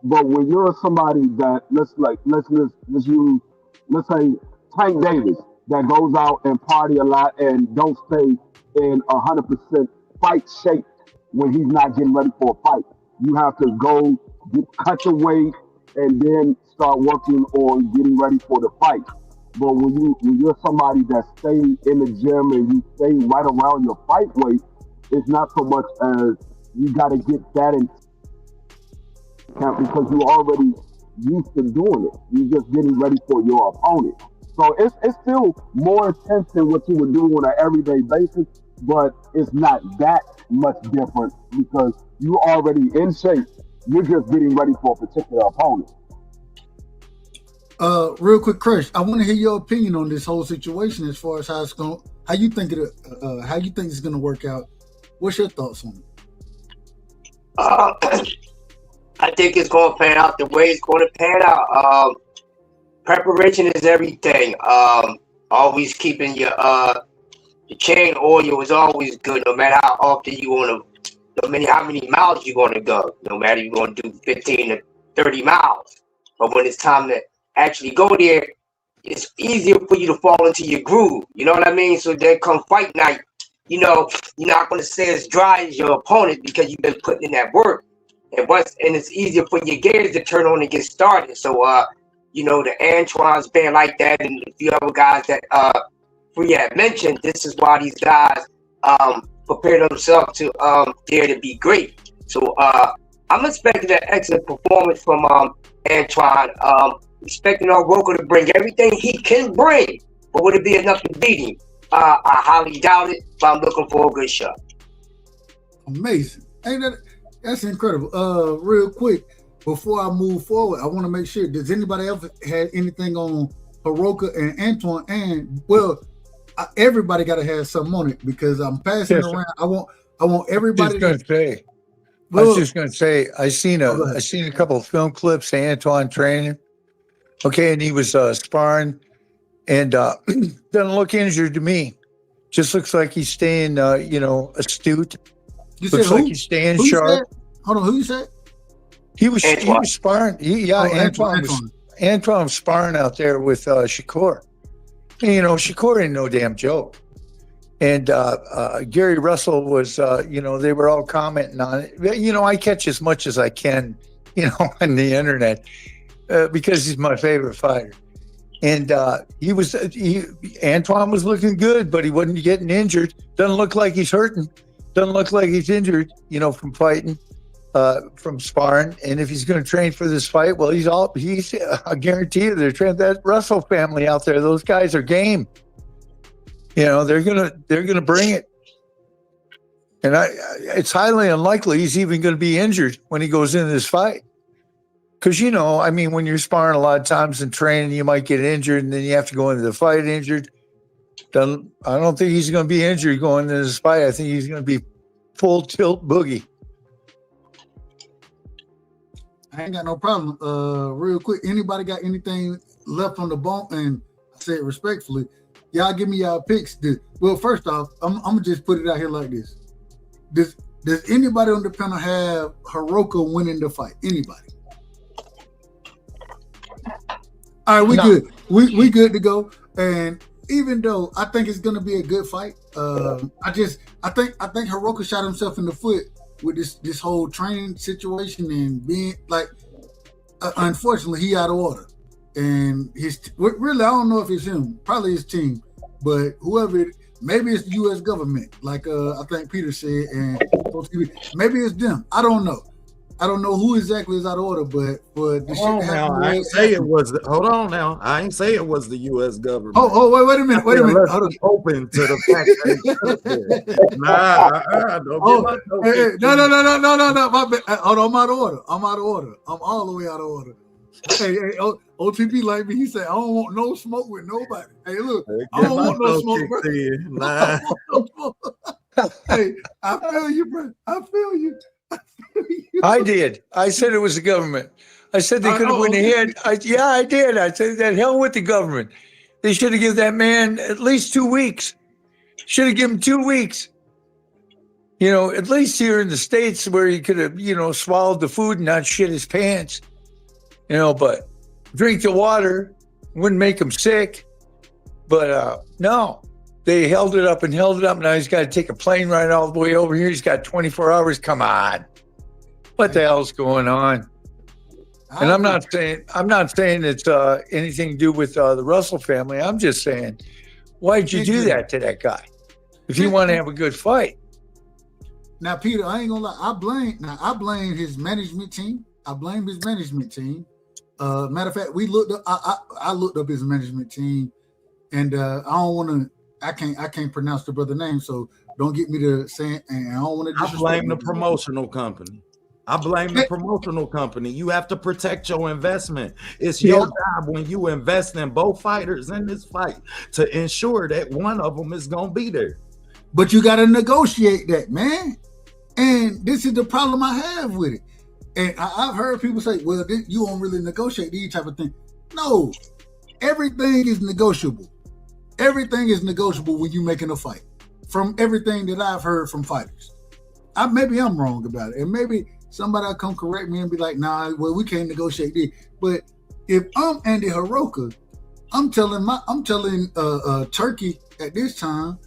But when you're somebody that let's say Tank Davis that goes out and party a lot and don't stay in 100% fight shape when he's not getting ready for a fight. You have to go cut the weight and then start working on getting ready for the fight. But when you're somebody that stay in the gym and you stay right around your fight weight, it's not so much as you got to get that in camp because you're already used to doing it. You're just getting ready for your opponent. So it's still more intense than what you would do on an everyday basis, but it's not that much different because you're already in shape. You're just getting ready for a particular opponent. Real quick, Crush, I want to hear your opinion on this whole situation as far as how you think it's going to work out. What's your thoughts on it? I think it's going to pan out the way it's going to pan out. Preparation is everything. Always keeping your chain oil is always good, no matter how often you want to, no matter how many miles you're going to go, no matter you're going to do 15 to 30 miles. But when it's time to actually go there, it's easier for you to fall into your groove. You know what I mean? So then come fight night, you know, you're not going to stay as dry as your opponent because you've been putting in that work. And it's easier for your gears to turn on and get started. So, you know, the Antuanne's been like that, and a few other guys that we had mentioned. This is why these guys prepare themselves to dare to be great. So I'm expecting an excellent performance from Antuanne. Expecting Hiraoka to bring everything he can bring, but would it be enough to beat him? I highly doubt it, but I'm looking for a good show. Amazing. That's incredible. Real quick, before I move forward, I want to make sure, does anybody else have anything on Hiraoka and Antuanne? And everybody got to have something on it because I'm passing it around. I want everybody. I was just going to say, I seen a couple of film clips of Antuanne training. Okay, and he was sparring, and doesn't look injured to me. Just looks like he's staying, astute. Looks like he's staying sharp. Hold on, who you said? He was sparring. Antuanne was sparring out there with Shakur. And, Shakur ain't no damn joke. And Gary Russell was, they were all commenting on it. I catch as much as I can, on the internet because he's my favorite fighter. And Antuanne was looking good, but he wasn't getting injured. Doesn't look like he's hurting. Doesn't look like he's injured, from fighting, from sparring. And if he's going to train for this fight, well, I guarantee you, that Russell family out there, those guys are game. They're gonna bring it. And it's highly unlikely he's even going to be injured when he goes into this fight. Because, when you're sparring a lot of times in training, you might get injured and then you have to go into the fight injured. I don't think he's going to be injured going into this fight. I think he's going to be full tilt boogie. I ain't got no problem. Real quick, anybody got anything left on the bone? And I say it respectfully, y'all give me y'all picks. Well, first off, I'm going to just put it out here like this. Does anybody on the panel have Hiraoka winning the fight? Anybody? All right, we good. We good to go. And even though I think it's gonna be a good fight, I think Hiraoka shot himself in the foot with this whole training situation and being like, unfortunately, he out of order, and really I don't know if it's him, probably his team, but whoever maybe it's the U.S. government, like I think Peter said, and maybe it's them. I don't know. I don't know who exactly is out of order, but the Hold shit on now. happened. I ain't say it was. Hold on now. I ain't say it was the U.S. government. Wait a minute. Let's be open to the fact that it could have been. Nah, don't get my no. My bad. Hold on, I'm out of order. I'm all the way out of order. Hey, OTP like me. He said, I don't want no smoke with nobody. Hey, look, I don't want no smoke, bro. I don't want no smoke. Hey, I feel you, bro. I feel you. I did. I said it was the government. I said they could have went ahead. I did. I said that hell with the government. They should have given that man at least 2 weeks. Should have given him 2 weeks. You know, at least here in the States where he could have, swallowed the food and not shit his pants. But drink the water, wouldn't make him sick. But no, they held it up. Now he's got to take a plane ride all the way over here. He's got 24 hours. Come on. What the hell's going on? And I'm not saying it's anything to do with the Russell family. I'm just saying, why'd you do that to that guy? If you want to have a good fight. Now, Peter, I ain't gonna lie. I blame his management team. Matter of fact, we looked up. I looked up his management team, and I can't pronounce the brother name, so don't get me to saying. And I don't want to. I blame the promotional company. You have to protect your investment. It's your job when you invest in both fighters in this fight to ensure that one of them is gonna be there. But you got to negotiate that, man. And this is the problem I have with it. And I've heard people say, well, you don't really negotiate these type of things. No, everything is negotiable. Everything is negotiable when you're making a fight. From everything that I've heard from fighters. Maybe I'm wrong about it. And maybe somebody will come correct me and be like, nah, well, we can't negotiate this. But if I'm Andy Hiraoka, I'm telling Turkey at this time,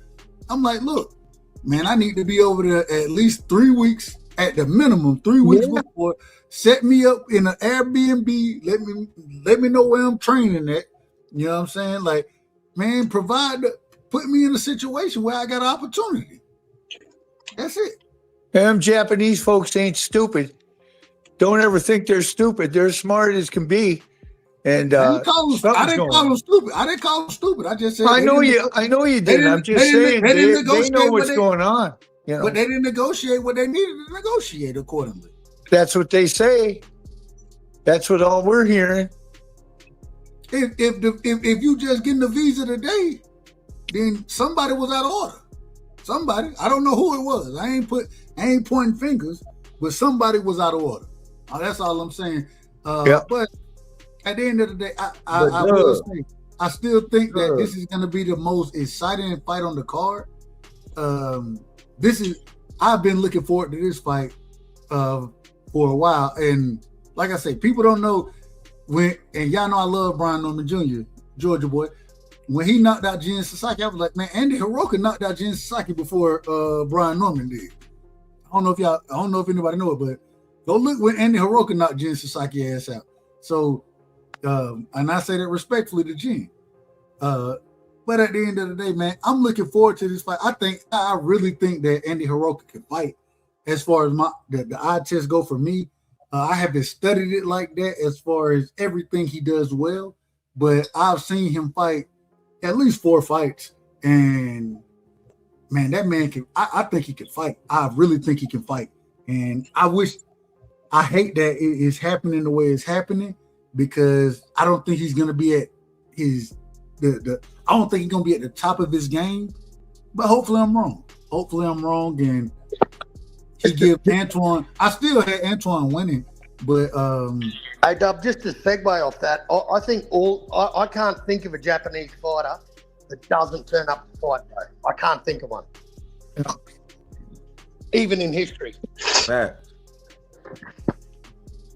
I'm like, look, man, I need to be over there at least 3 weeks, at the minimum, 3 weeks before. Set me up in an Airbnb. Let me know where I'm training at. You know what I'm saying? Like, man, put me in a situation where I got an opportunity. That's it. Them Japanese folks ain't stupid. Don't ever think they're stupid. They're smart as can be. And I didn't call them stupid. I just said I know you did. I'm just saying they know what's going on. But they didn't negotiate what they needed to negotiate accordingly. That's what they say. That's what all we're hearing. If you just getting the visa today, then somebody was out of order. Somebody, I don't know who it was. I ain't pointing fingers, but somebody was out of order. That's all I'm saying. But at the end of the day, I still think that this is going to be the most exciting fight on the card. I've been looking forward to this fight for a while, and like I say, people don't know and y'all know I love Brian Norman Jr., Georgia boy. When he knocked out Jin Sasaki, I was like, man, Andy Hiraoka knocked out Jin Sasaki before Brian Norman did. I don't know if anybody know it, but go look when Andy Hiraoka knocked Jin Sasaki ass out. So, and I say that respectfully to Jin. But at the end of the day, man, I'm looking forward to this fight. I really think that Andy Hiraoka can fight. As far as the eye test go for me, I haven't studied it like that as far as everything he does well, but I've seen him fight at least 4 fights, and man, that man can. I think he can fight. I really think he can fight, and I hate that it is happening the way it's happening, because I don't think he's gonna be at his I don't think he's gonna be at the top of his game, but hopefully I'm wrong. And he give Antuanne. I still had Antuanne winning, but hey Dub, just to segue off that, I think I can't think of a Japanese fighter that doesn't turn up to fight, bro. I can't think of one, even in history.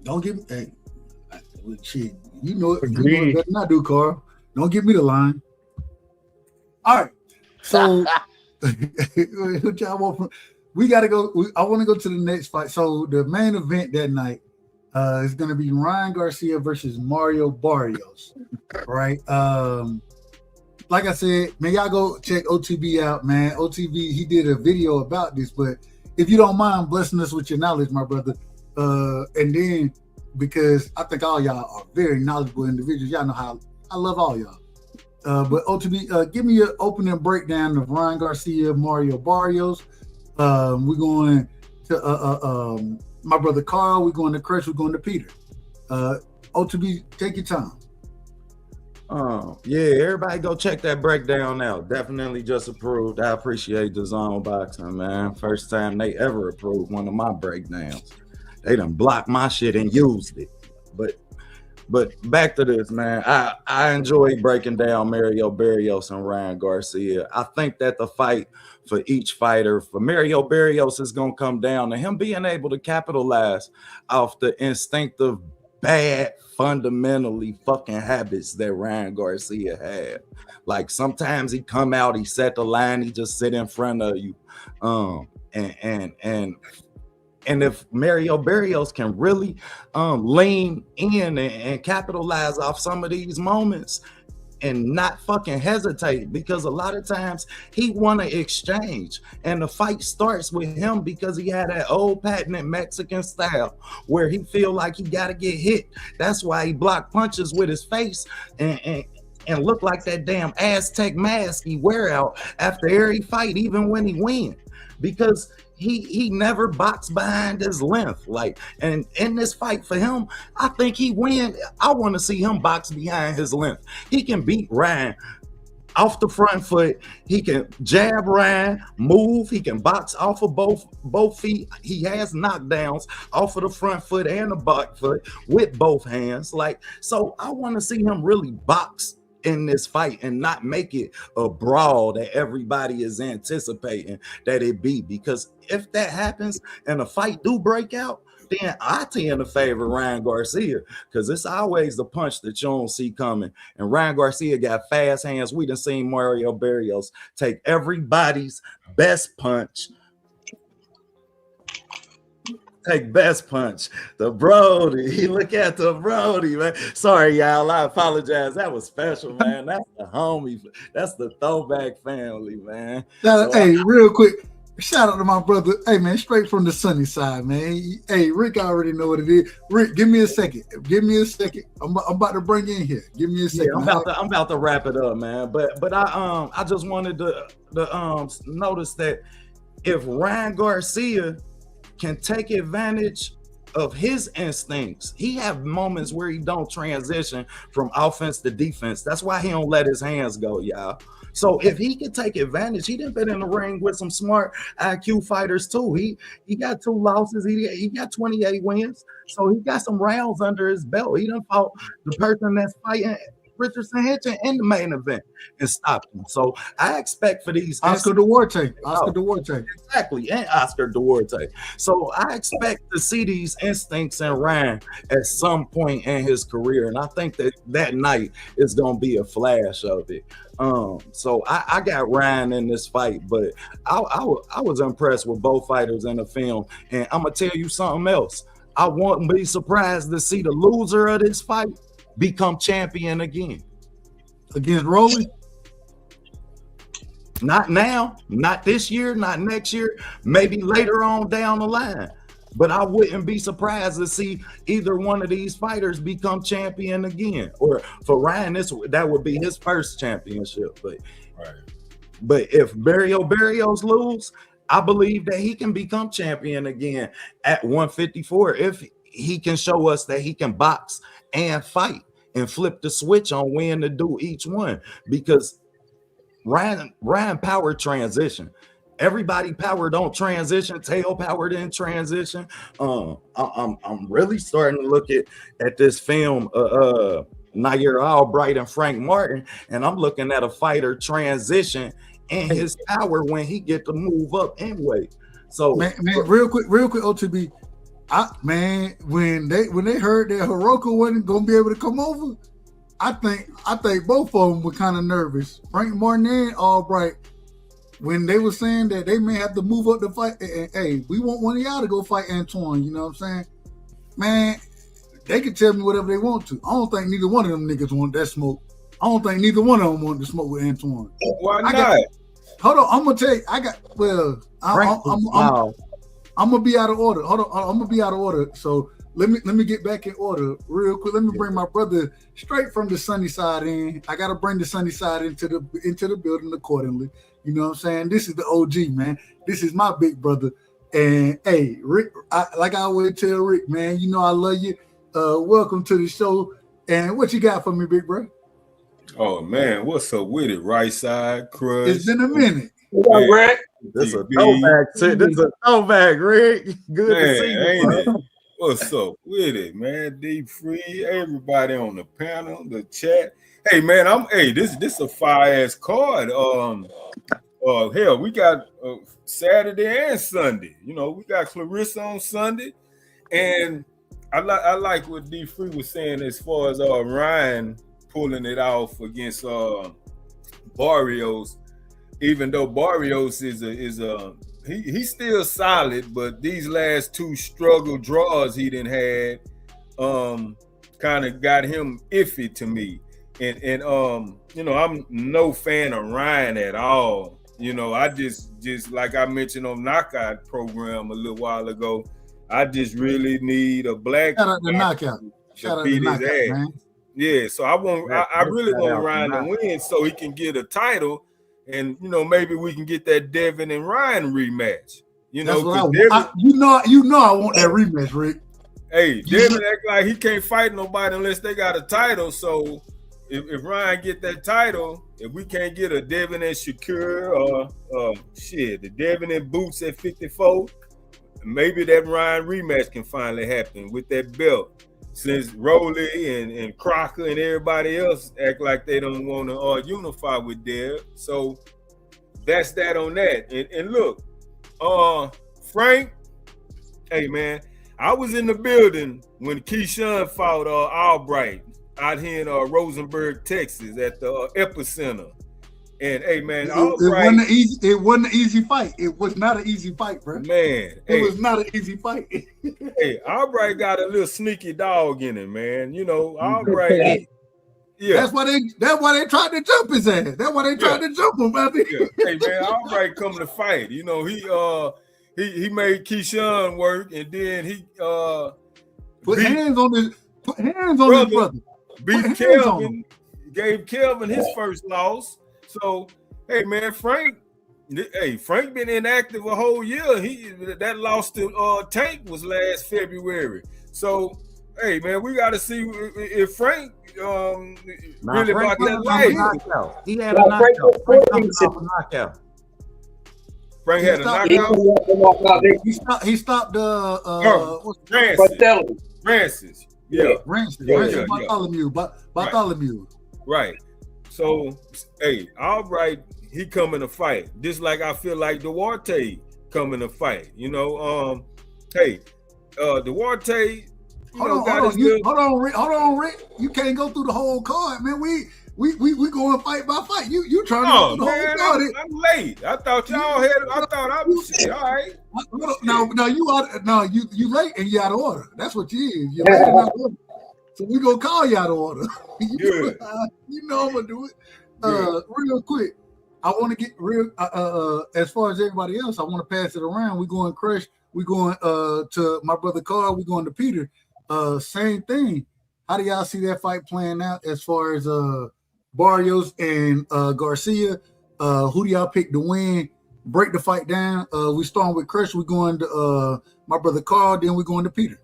Don't give me. Hey, shit, you know it better not do, Carl. Don't give me the line. All right. So what y'all want from, we gotta go. I want to go to the next fight. So the main event that night is gonna be Ryan Garcia versus Mario Barrios. Right. Like I said, man, y'all go check OTB out, man. OTB, he did a video about this, but if you don't mind blessing us with your knowledge, my brother, and then because I think all y'all are very knowledgeable individuals, y'all know how I love all y'all. But OTB, give me an opening breakdown of Ryan Garcia, Mario Barrios. We're going to my brother Carl. We're going to Chris. We're going to Peter. OTB, take your time. Yeah, everybody go check that breakdown out. Definitely just approved. I appreciate the Zone Boxing, man. First time they ever approved one of my breakdowns. They done blocked my shit and used it. But back to this, man. I enjoy breaking down Mario Barrios and Ryan Garcia. I think that the fight for each fighter, for Mario Barrios, is going to come down to him being able to capitalize off the instinctive, bad, fundamentally fucking habits that Ryan Garcia had. Like sometimes he come out, he set the line, he just sit in front of you. And if Mario Barrios can really lean in and capitalize off some of these moments and not fucking hesitate, because a lot of times he want to exchange, and the fight starts with him because he had that old patented Mexican style where he feel like he got to get hit. That's why he block punches with his face and look like that damn Aztec mask he wear out after every fight, even when he win, because he never boxed behind his length. Like, and in this fight for him, I think he win. I want to see him box behind his length. He can beat Ryan off the front foot. He can jab Ryan, move. He can box off of both feet. He has knockdowns off of the front foot and the back foot with both hands. Like, so I want to see him really box in this fight and not make it a brawl that everybody is anticipating that it be, because if that happens and a fight do break out, then I tend to favor Ryan Garcia, because it's always the punch that you don't see coming, and Ryan Garcia got fast hands. We done seen Mario Barrios take everybody's best punch. Take best punch. The Brody. He look at the Brody, man. Sorry, y'all. I apologize. That was special, man. That's the homie. That's the throwback family, man. Hey, real quick, shout out to my brother. Hey, man, straight from the sunny side, man. Hey, Rick, I already know what it is. Rick, give me a second. Give me a second. I'm about to bring you in here. Give me a second. Yeah, I'm about to wrap it up, man. But I just wanted to notice that if Ryan Garcia can take advantage of his instincts, he have moments where he don't transition from offense to defense. That's why he don't let his hands go, y'all. So if he can take advantage, he done been in the ring with some smart IQ fighters too. He got 2 losses. He got 28 wins. So he got some rounds under his belt. He done fought the person that's fighting Richardson Hitchin in the main event and stopped him. So I expect for these Oscar Duarte. Exactly, and Oscar Duarte. So I expect to see these instincts in Ryan at some point in his career, and I think that night is gonna be a flash of it. So I got Ryan in this fight, but I was impressed with both fighters in the film, and I'm gonna tell you something else. I won't be surprised to see the loser of this fight become champion again. Against Rolly? Not now, not this year, not next year, maybe later on down the line. But I wouldn't be surprised to see either one of these fighters become champion again. Or for Ryan, that would be his first championship. But if Barrios lose, I believe that he can become champion again at 154 if he can show us that he can box and fight and flip the switch on when to do each one, because Ryan power transition. Everybody power don't transition. Tail power didn't transition. I'm really starting to look at this film, Nair Albright and Frank Martin, and I'm looking at a fighter transition in his power when he get to move up anyway. So man, real quick, OTB. When they heard that Hiraoka wasn't gonna be able to come over, I think both of them were kind of nervous. Frank Martin and Albright, when they were saying that they may have to move up the fight. And, hey, we want one of y'all to go fight Antuanne. You know what I'm saying? Man, they can tell me whatever they want to. I don't think neither one of them niggas want that smoke. I don't think neither one of them want to smoke with Antuanne. Why not? Hold on, I'm gonna tell you. I'm gonna be out of order. Hold on, I'm gonna be out of order. So let me get back in order real quick. Let me bring my brother straight from the sunny side in. I gotta bring the sunny side into the building accordingly. You know what I'm saying? This is the OG, man. This is my big brother. And hey, Rick, like I always tell Rick, man, you know I love you. Welcome to the show. And what you got for me, big bro? Oh man, what's up with it? Right side, Crush. It's been a minute. Yeah, Rick. This is a throwback. This is a throwback, Rick. Good to see you, ain't it? bro. What's up with it, man? Deep Free, everybody on the panel, the chat. Hey man, this a fire ass card. Hell, we got Saturday and Sunday. You know, we got Clarissa on Sunday, and I like what D Free was saying as far as Ryan pulling it off against Barrios. Even though Barrios is he's still solid, but these last two struggle draws he done had kind of got him iffy to me. And you know, I'm no fan of Ryan at all. You know, I just like I mentioned on Knockout program a little while ago, I just really need a black Shout out to Knockout. Shout out to Knockout, man. Yeah, so I really want Ryan to win so he can get a title. And you know, maybe we can get that Devin and Ryan rematch. You know, you know I want that rematch, Rick. Hey, Devin act like he can't fight nobody unless they got a title. So if Ryan get that title, if we can't get a Devin and Shakur or the Devin and Boots at 54, maybe that Ryan rematch can finally happen with that belt. Since Rowley and Crocker and everybody else act like they don't want to unify with Dev. So that's that on that. And look, Frank, hey man, I was in the building when Keyshawn fought Albright out here in Rosenberg, Texas at the Epicenter. And hey man, it wasn't an easy fight. It was not an easy fight, bro. Man, it was not an easy fight. Hey, Albright got a little sneaky dog in him, man. You know, Albright. Yeah, that's why they tried to jump his ass. That's why they tried to jump him. Yeah. Hey man, Albright come to fight. You know, he made Keyshawn work, and then he put hands on his brother. Beat Kelvin, gave Kelvin his first loss. So, hey man, Frank been inactive a whole year. That loss to Tank was last February. So, hey man, we got to see if Frank really about that life. He had a knockout. Frank had a knockout. He stopped Francis. Yeah. Bartholomew. Right. So, hey, Albright, he coming to fight. Just like I feel like Duarte coming to fight. You know, Duarte. Hold on, Rick. You can't go through the whole card, man. We going fight by fight. You trying to go through the whole card. I'm late. I thought y'all had. I thought I was shit. All right. No, you late and you out of order. That's what you is. You're late and out of order. So we gonna call you out of order. You know I'm gonna do it. Real quick, I want to get real. As far as everybody else, I want to pass it around. We going Crush. We going to my brother Carl. We going to Peter. Same thing. How do y'all see that fight playing out as far as Barrios and Garcia? Who do y'all pick to win? Break the fight down. We starting with Crush. We going to my brother Carl. Then we going to Peter.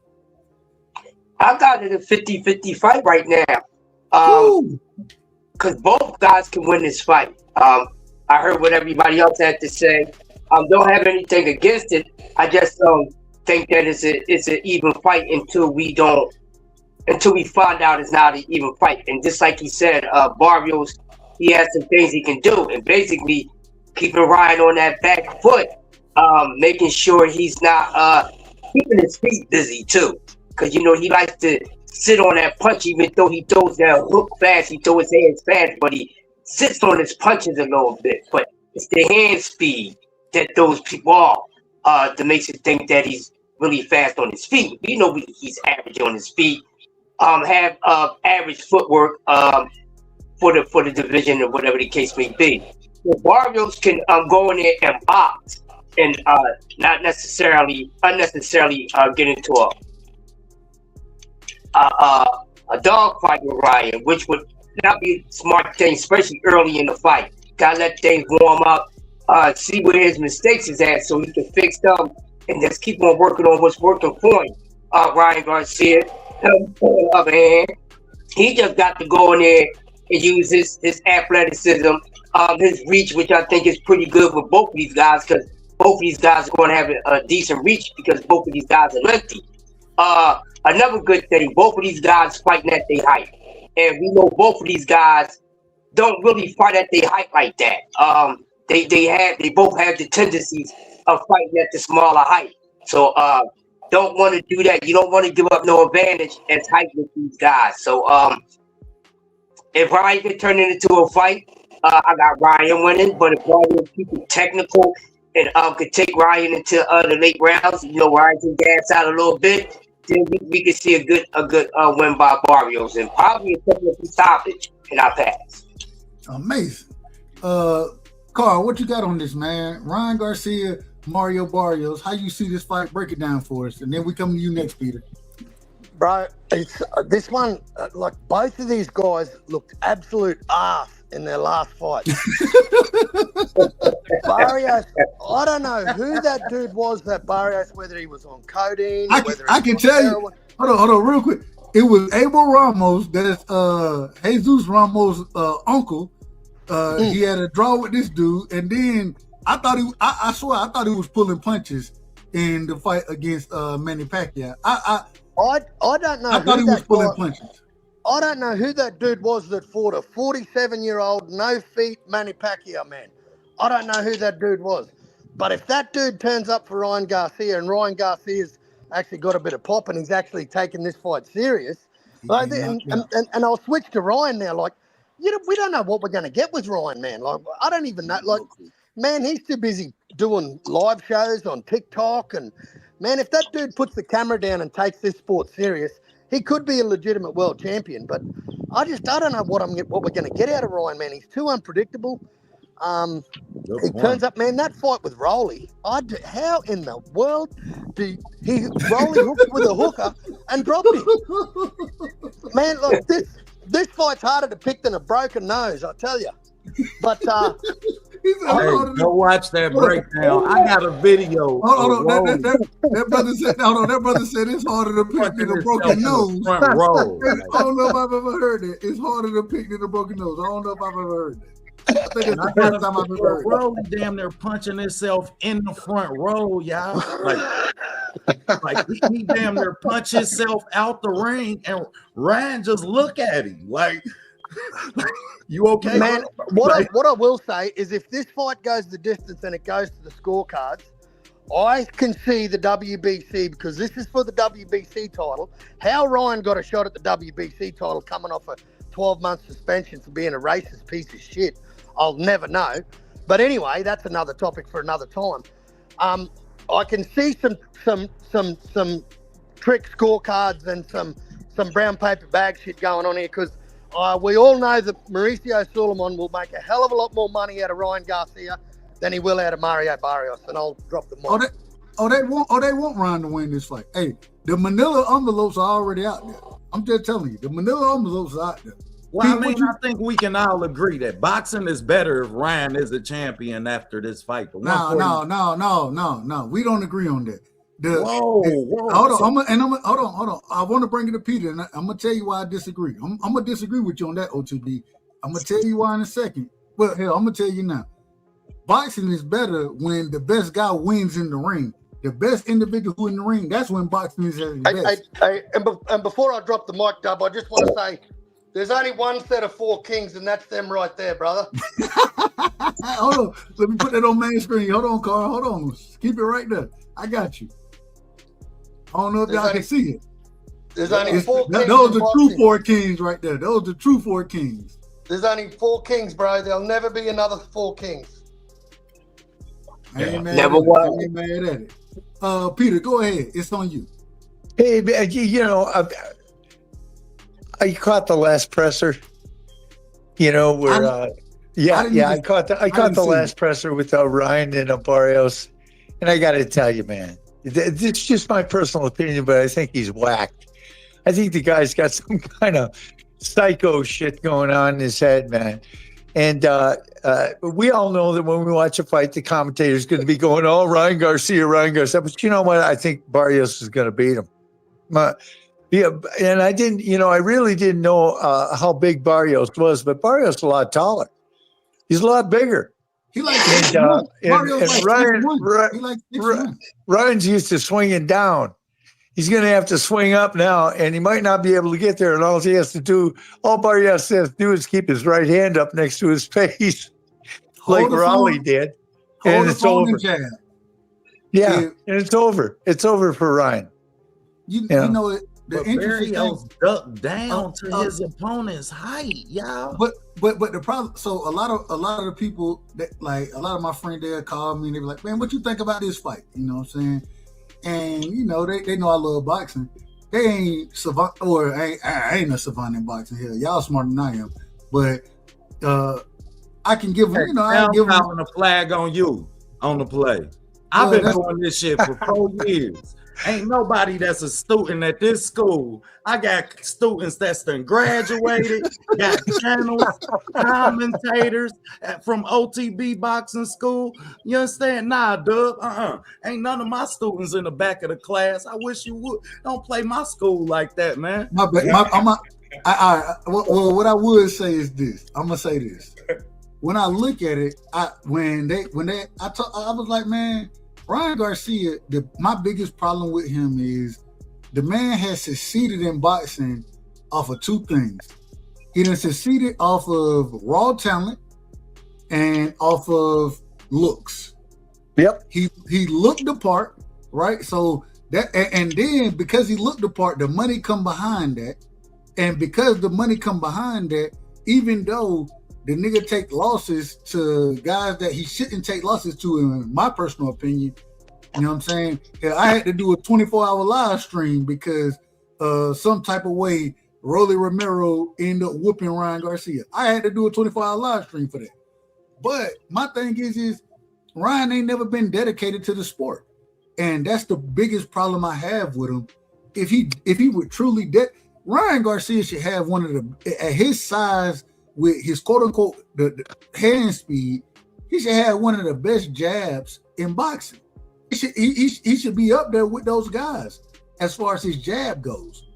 I got it a 50-50 fight right now. Because both guys can win this fight. I heard what everybody else had to say. Don't have anything against it. I just don't think that it's an even fight until we find out it's not an even fight. And just like he said, Barrios, he has some things he can do. And basically keeping Ryan on that back foot, making sure he's not keeping his feet busy too. Because, you know, he likes to sit on that punch, even though he throws that hook fast, he throws his hands fast, but he sits on his punches a little bit. But it's the hand speed that throws people off that makes it think that he's really fast on his feet. You know, he's average on his feet. Have average footwork for the division or whatever the case may be. So Barrios can go in there and box and not unnecessarily get into a dog fight with Ryan, which would not be a smart thing, especially early in the fight. Gotta let things warm up, see where his mistakes is at so he can fix them and just keep on working on what's working for him. Ryan Garcia, on the other hand, he just got to go in there and use his athleticism, his reach, which I think is pretty good with both of these guys, because both of these guys are going to have a decent reach because both of these guys are lefty. Another good thing, both of these guys fighting at their height. And we know both of these guys don't really fight at their height like that. They both have the tendencies of fighting at the smaller height. So don't want to do that. You don't want to give up no advantage as height with these guys. So if Ryan can turn it into a fight, I got Ryan winning. But if Ryan keep it technical and could take Ryan into the late rounds, you know, Ryan can gas out a little bit, then we can see a good win by Barrios and probably a technical stoppage in our pass. Amazing. Carl, what you got on this, man? Ryan Garcia, Mario Barrios, how you see this fight? Break it down for us, and then we come to you next, Peter. Bro, it's this one, like both of these guys looked absolute ass in their last fight. Barrios, I don't know who that dude was, that Barrios, whether he was on codeine, I can tell you. Hold on, real quick. It was Abel Ramos, that's Jesus Ramos' uncle. He had a draw with this dude, and then I swear I thought he was pulling punches in the fight against Manny Pacquiao. I don't know. I thought he was pulling punches. I don't know who that dude was that fought a 47-year-old, no feet Manny Pacquiao, man. I don't know who that dude was. But if that dude turns up for Ryan Garcia, and Ryan Garcia's actually got a bit of pop and he's actually taking this fight serious, and I'll switch to Ryan now. Like, we don't know what we're going to get with Ryan, man. Like, I don't even know. Like, man, he's too busy doing live shows on TikTok. And, man, if that dude puts the camera down and takes this sport serious, he could be a legitimate world champion. But I don't know what we're going to get out of Ryan, man. He's too unpredictable. He turns up, man, that fight with Rolly. How in the world Rolly hooked with a hooker and dropped him? Man, look, this fight's harder to pick than a broken nose, I tell you. But go watch that breakdown. I got a video. Hold on. That brother said it's harder to pick than a broken nose. Front row. I don't know if I've ever heard that. It's harder to pick than a broken nose. I don't know if I've ever heard that. I think it's the first time I've ever heard that. Damn near punching himself in the front row, y'all. Like he damn near punch himself out the ring, and Ryan just look at him like, you okay, man? What I will say is, if this fight goes the distance and it goes to the scorecards, I can see the WBC, because this is for the WBC title. How Ryan got a shot at the WBC title coming off a 12-month suspension for being a racist piece of shit, I'll never know. But anyway, that's another topic for another time. I can see some trick scorecards and some brown paper bag shit going on here, because we all know that Mauricio Sulaiman will make a hell of a lot more money out of Ryan Garcia than he will out of Mario Barrios, and I'll drop the mic. They want Ryan to win this fight. Hey, the Manila envelopes are already out there. I'm just telling you, the Manila envelopes are out there. Well, I think we can all agree that boxing is better if Ryan is the champion after this fight. No. We don't agree on that. Whoa. Hold on. I want to bring it to Peter, and I'm gonna tell you why I disagree. I'm gonna disagree with you on that, OTB. I'm gonna tell you why in a second. Well, hell, I'm gonna tell you now. Boxing is better when the best guy wins in the ring. The best individual who in the ring, that's when boxing is at its best. And before I drop the mic, Dub, I just want to say, there's only one set of 4 kings, and that's them right there, brother. Hold on. Let me put that on main screen. Hold on, Carl. Hold on. Keep it right there. I got you. I don't know if y'all can see it. There's only 4 kings. Those in are true boxing. 4 kings right there. Those are true 4 kings. There's only 4 kings, bro. There'll never be another 4 kings. I ain't mad Never at it. I was. ain't mad at it. Peter, go ahead. It's on you. Hey, you know, I caught the last presser. You know, where I caught the last presser with Ryan and Barrios, and I got to tell you, man, it's just my personal opinion, but I think he's whacked. I think the guy's got some kind of psycho shit going on in his head, man. And we all know that when we watch a fight, the commentator's going to be going, "Oh, Ryan Garcia." But you know what? I think Barrios is going to beat him. Yeah, and I didn't, you know, I really didn't know how big Barrios was, but Barrios is a lot taller. He's a lot bigger. He like Ryan's used to swinging down. He's going to have to swing up now, and he might not be able to get there. And all Barrios has to do is keep his right hand up next to his face, like Raleigh did, and it's over. Yeah, and it's over. It's over for Ryan. You know it. But Barrios ducked down to his opponent's height, y'all. But the problem, so a lot of the people that, like, a lot of my friends there call me and they be like, "Man, what you think about this fight?" You know what I'm saying? And you know they know I love boxing. They ain't savant, or I ain't a savant in boxing here. Y'all smarter than I am, but I can give them. You know, I give them a flag on you on the play. I've been doing this shit for 4 years. Ain't nobody that's a student at this school. I got students that's done graduated, got channels, commentators from OTB boxing school. You understand? Nah, Dub. Ain't none of my students in the back of the class. I wish you would. Don't play my school like that, man. What I would say is this. I'm gonna say this. When I look at it, I was like, man, Ryan Garcia, my biggest problem with him is the man has succeeded in boxing off of 2 things. He done succeeded off of raw talent and off of looks. Yep. He looked the part, right? So that, and then because he looked the part, the money come behind that. And because the money come behind that, even though the nigga take losses to guys that he shouldn't take losses to, in my personal opinion. You know what I'm saying? I had to do a 24-hour live stream because some type of way Rolly Romero ended up whooping Ryan Garcia. I had to do a 24-hour live stream for that. But my thing is Ryan ain't never been dedicated to the sport. And that's the biggest problem I have with him. If he would truly Ryan Garcia should have one of the, at his size, with his quote-unquote the hand speed, he should have one of the best jabs in boxing. He should be up there with those guys as far as his jab goes.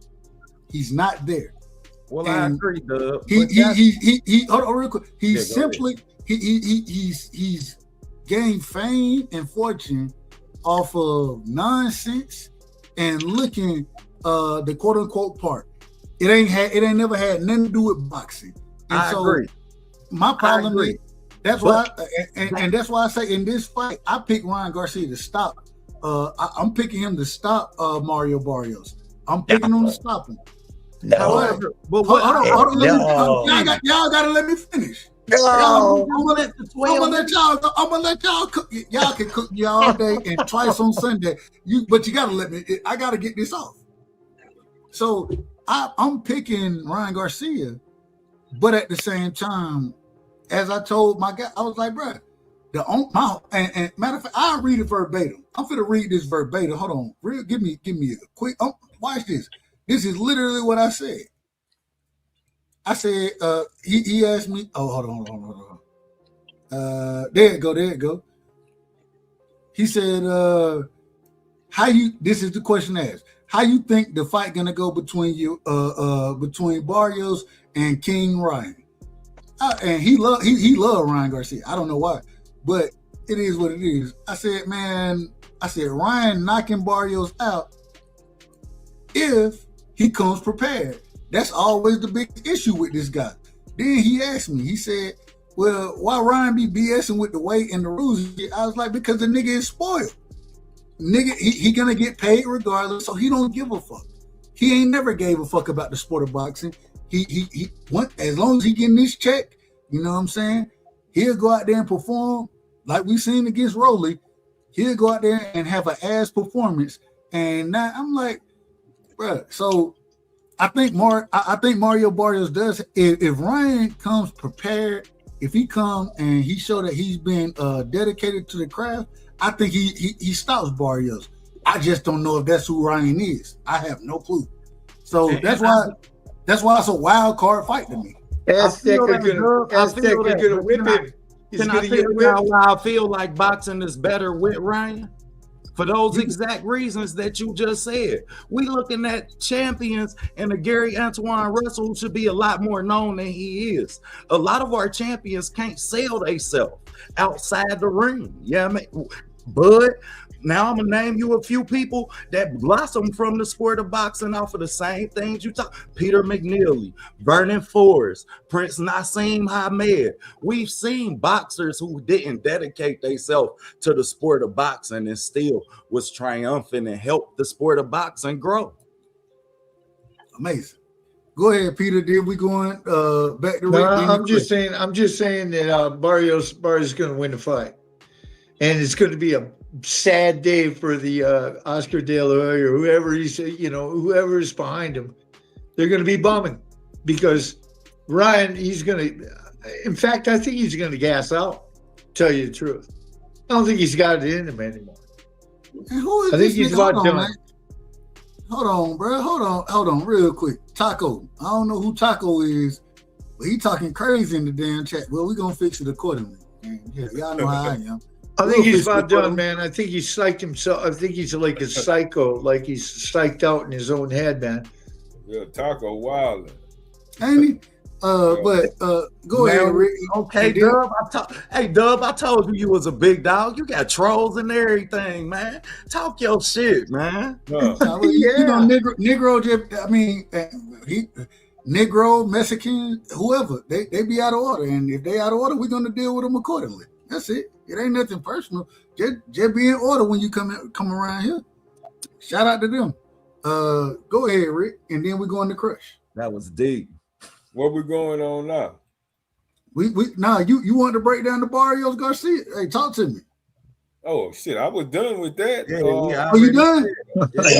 He's not there. Well, I agree, Dub. He hold on real quick. He's gained fame and fortune off of nonsense and looking the quote-unquote part. It ain't never had nothing to do with boxing. And I agree. My problem is that's why I say in this fight I picked Ryan Garcia to stop. I'm picking him to stop Mario Barrios. I'm picking him to stop him. No. However, hold on. Y'all gotta let me finish. No. I'm gonna let y'all cook. Y'all can cook me all day and twice on Sunday. But you gotta let me. I gotta get this off. So I'm picking Ryan Garcia. But at the same time, as I told my guy, I was like, bro, and matter of fact, I'll read it verbatim. I'm finna read this verbatim. Hold on. Give me a quick, watch this. This is literally what I said. I said, he asked me, hold on. There it go. He said, this is the question asked. How you think the fight gonna go between Barrios and King Ryan? And he loved Ryan Garcia. I don't know why, but it is what it is. I said, Ryan knocking Barrios out if he comes prepared. That's always the big issue with this guy. Then he asked me, he said, well, why Ryan be BSing with the weight and the rules? I was like, because the nigga is spoiled. Nigga, he gonna get paid regardless, so he don't give a fuck. He ain't never gave a fuck about the sport of boxing. He went, as long as he getting this check, you know what I'm saying? He'll go out there and perform like we seen against Rolly. He'll go out there and have an ass performance. And now I'm like, bro. So I think Mario Barrios does. If Ryan comes prepared, if he come and he show that he's been dedicated to the craft, I think he stops Barrios. I just don't know if that's who Ryan is. I have no clue. So that's why it's a wild card fight to me. Aztec are gonna whip him. Can I tell y'all why I feel like boxing is better with Ryan? For those exact reasons that you just said. We looking at champions, and the Gary Antuanne Russell should be a lot more known than he is. A lot of our champions can't sell themselves outside the ring. Yeah, I mean, Bud. Now I'm gonna name you a few people that blossom from the sport of boxing off of the same things you talk. Peter McNeely, Vernon Forrest, Prince Nassim Hamed. We've seen boxers who didn't dedicate themselves to the sport of boxing and still was triumphant and helped the sport of boxing grow. Amazing. Go ahead, Peter. Did we going back to Rick? I'm just saying that Barrios is going to win the fight, and it's going to be a sad day for the Oscar De La Hoya or whoever whoever is behind him. They're going to be bumming because Ryan, in fact, I think he's going to gas out, tell you the truth. I don't think he's got it in him anymore. And who is I think he's about done. Man. Hold on, bro. Hold on, real quick. Taco. I don't know who Taco is, but he talking crazy in the damn chat. Well, we're going to fix it accordingly. Yeah, y'all know how I am. I think he's about done, man. I think he's psyched himself. I think he's like a psycho, like he's psyched out in his own head, man. Yeah, Taco Wilder. Ain't he? But go ahead, Rick. Okay, Dub. Dub, I told you was a big dog. You got trolls and everything, man. Talk your shit, man. You know, Negro. I mean, Negro, Mexican, whoever, they be out of order, and if they out of order, we're gonna deal with them accordingly. That's it. It ain't nothing personal. Just be in order when you come around here. Shout out to them. Go ahead, Rick, and then we go into Crush. That was deep. What we going on now? You want to break down the Barrios Garcia? Hey, talk to me. Oh shit, I was done with that. Are you done?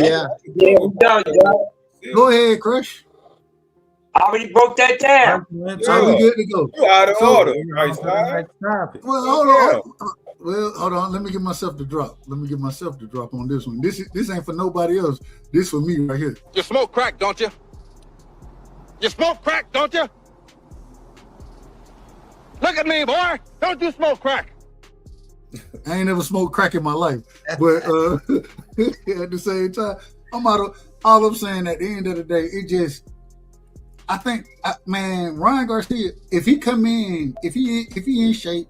Yeah, I'm done, y'all. Go ahead, Crush. I already broke that down. So we good to go. You out of order. Well, hold on. Let me get myself to drop. On this one. This ain't for nobody else. This for me right here. You smoke crack, don't you? You smoke crack, don't you? Look at me, boy. Don't you smoke crack? I ain't never smoked crack in my life. But at the same time, all I'm saying at the end of the day, I think, man, Ryan Garcia, if he come in, if he in shape,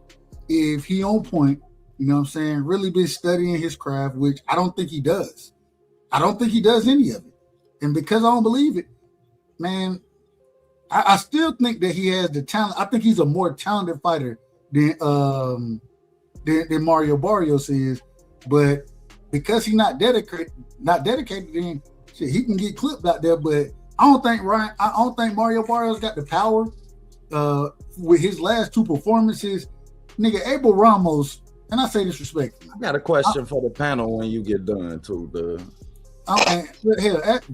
if he on point, you know what I'm saying, really been studying his craft, which I don't think he does. I don't think he does any of it. And because I don't believe it, man, I still think that he has the talent. I think he's a more talented fighter than Mario Barrios is. But because he's not dedicated, then shit, he can get clipped out there. But I don't think Mario Barrios got the power with his last two performances. Nigga, Abel Ramos, and I say this respectfully. I got a question for the panel when you get done too,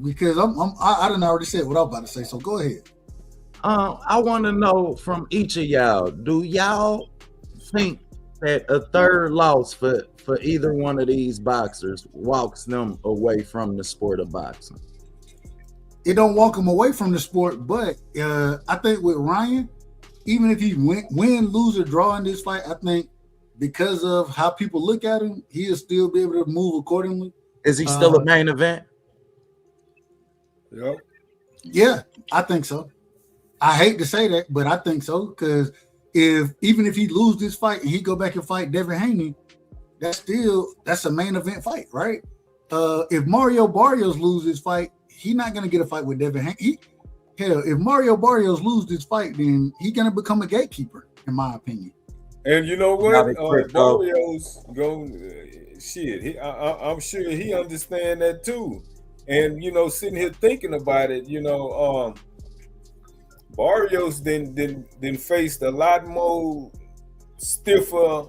because I done already said what I was about to say, so go ahead. I want to know from each of y'all, do y'all think that a third loss for either one of these boxers walks them away from the sport of boxing? It don't walk him away from the sport, but I think with Ryan, even if he win, lose, or draw in this fight, I think because of how people look at him, he'll still be able to move accordingly. Is he still a main event? Yep. Yeah, I think so. I hate to say that, but I think so, because even if he lose this fight and he go back and fight Devin Haney, that's a main event fight, right? If Mario Barrios lose this fight, he's not gonna get a fight with Devin Haney. If Mario Barrios lose this fight, then he's gonna become a gatekeeper, in my opinion. And you know what? Barrios go shit. I'm sure he understand that too. And you know, sitting here thinking about it, you know, Barrios then faced a lot more stiffer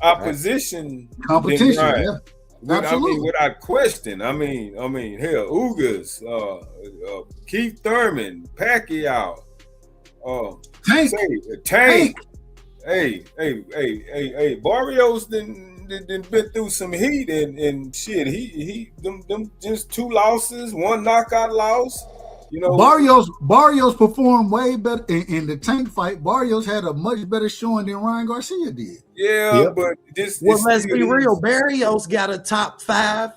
opposition competition. than Ryan. Yeah. I mean, without question. I mean, hell, Ugas, Keith Thurman, Pacquiao, Tank. Hey, Barrios then been through some heat and shit. He them just 2 losses, 1 knockout loss. You know, Barrios performed way better in the Tank fight. Barrios had a much better showing than Ryan Garcia did. Yeah, but well, let's be real. Barrios got a top 5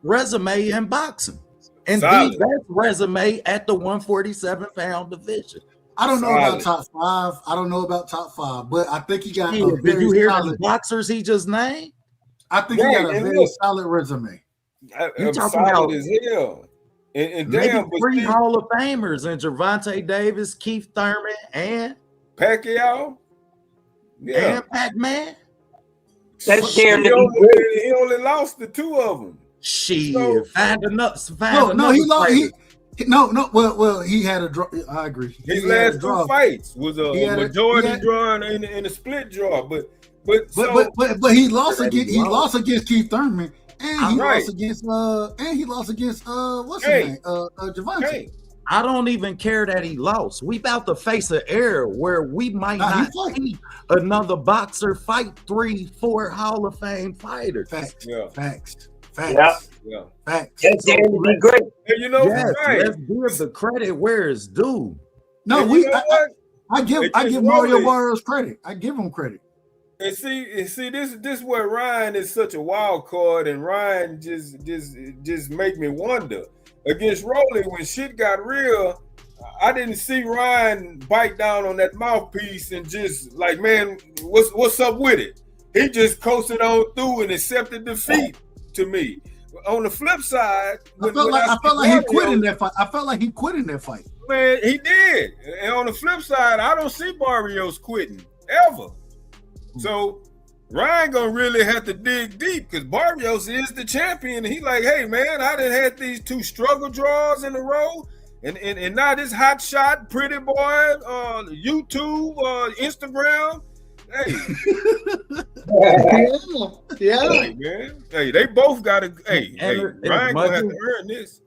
resume in boxing, and the best resume at the 147-pound division. I don't know about top 5. I don't know about top 5, but I think he got a Did very you hear solid the boxers he just named? I think he got a very solid resume. You talking solid about as hell. And maybe damn, 3 Hall of Famers and Gervonta Davis, Keith Thurman, and Pacquiao, and Pac-Man. That's damn he only lost the 2 of them. Shit, So, find another. He lost. Well, he had a draw. I agree. His last 2 fights was a majority draw and a split draw, but he lost against Keith Thurman, and lost against what's his name? Gervonta. I don't even care that he lost. We about to face an era where we might not see another boxer fight 3-4 Hall of Fame fighters. Facts. Yeah. Facts. Yeah. Facts. That's be great. And you know, let's give the credit where it's due. No, I give Mario Barrios credit. I give him credit. And see, this where Ryan is such a wild card, and Ryan just make me wonder. Against Rolly, when shit got real, I didn't see Ryan bite down on that mouthpiece and just like, man, what's up with it? He just coasted on through and accepted defeat. To me, on the flip side, I felt like he quit in that fight. I felt like he quit in that fight. Man, he did. And on the flip side, I don't see Barrios quitting ever. So Ryan gonna really have to dig deep because Barrios is the champion. And he like, hey man, I done had these 2 struggle draws in a row, and now this hot shot, pretty boy, YouTube, Instagram. Hey, yeah, man. Hey, they both got to. Hey, Ryan gonna have to earn this.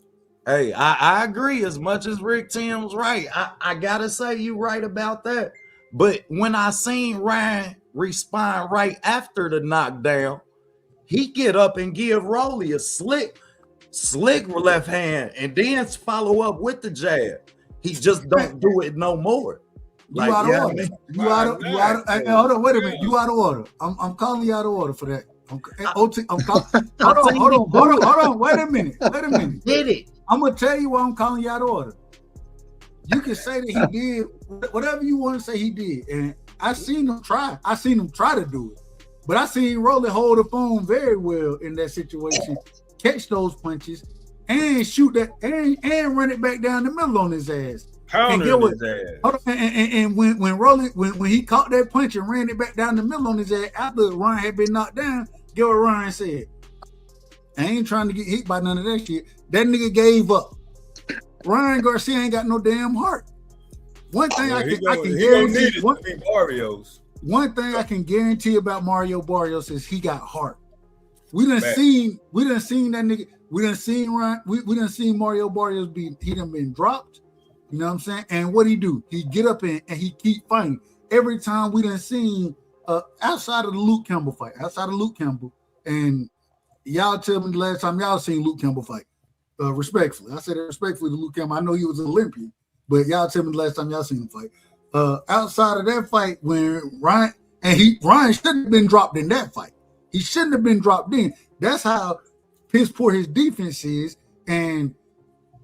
Hey, I agree. As much as Rick Tim's right, I gotta say you right about that. But when I seen Ryan respond right after the knockdown, he get up and give Rolly a slick left hand, and then follow up with the jab. He just don't do it no more. Like, you out of order. You out of hold on, wait a minute. You out of order. I'm calling you out of order for that. Hold on. Wait a minute. Did it? I'm gonna tell you why I'm calling you out of order. You can say that he did whatever you want to say he did, and I seen him try. I seen him try to do it, but I seen Rolly hold the phone very well in that situation, catch those punches, and shoot that, and run it back down the middle on his ass. And when Rolly when he caught that punch and ran it back down the middle on his ass after Ryan had been knocked down, get what Ryan said? I ain't trying to get hit by none of that shit. That nigga gave up. Ryan Garcia ain't got no damn heart. One thing I can guarantee. One thing I can guarantee about Mario Barrios is he got heart. We done seen that nigga. We done seen Ryan. We done seen Mario Barrios he done been dropped. You know what I'm saying? And what he do? He get up and he keep fighting. Every time we done seen outside of the Luke Campbell fight, and y'all tell me the last time y'all seen Luke Campbell fight. Respectfully, I said it respectfully to Luke Campbell. I know he was an Olympian, but y'all tell me the last time y'all seen him fight. Outside of that fight, when Ryan shouldn't have been dropped in that fight. He shouldn't have been dropped in. That's how piss poor his defense is. And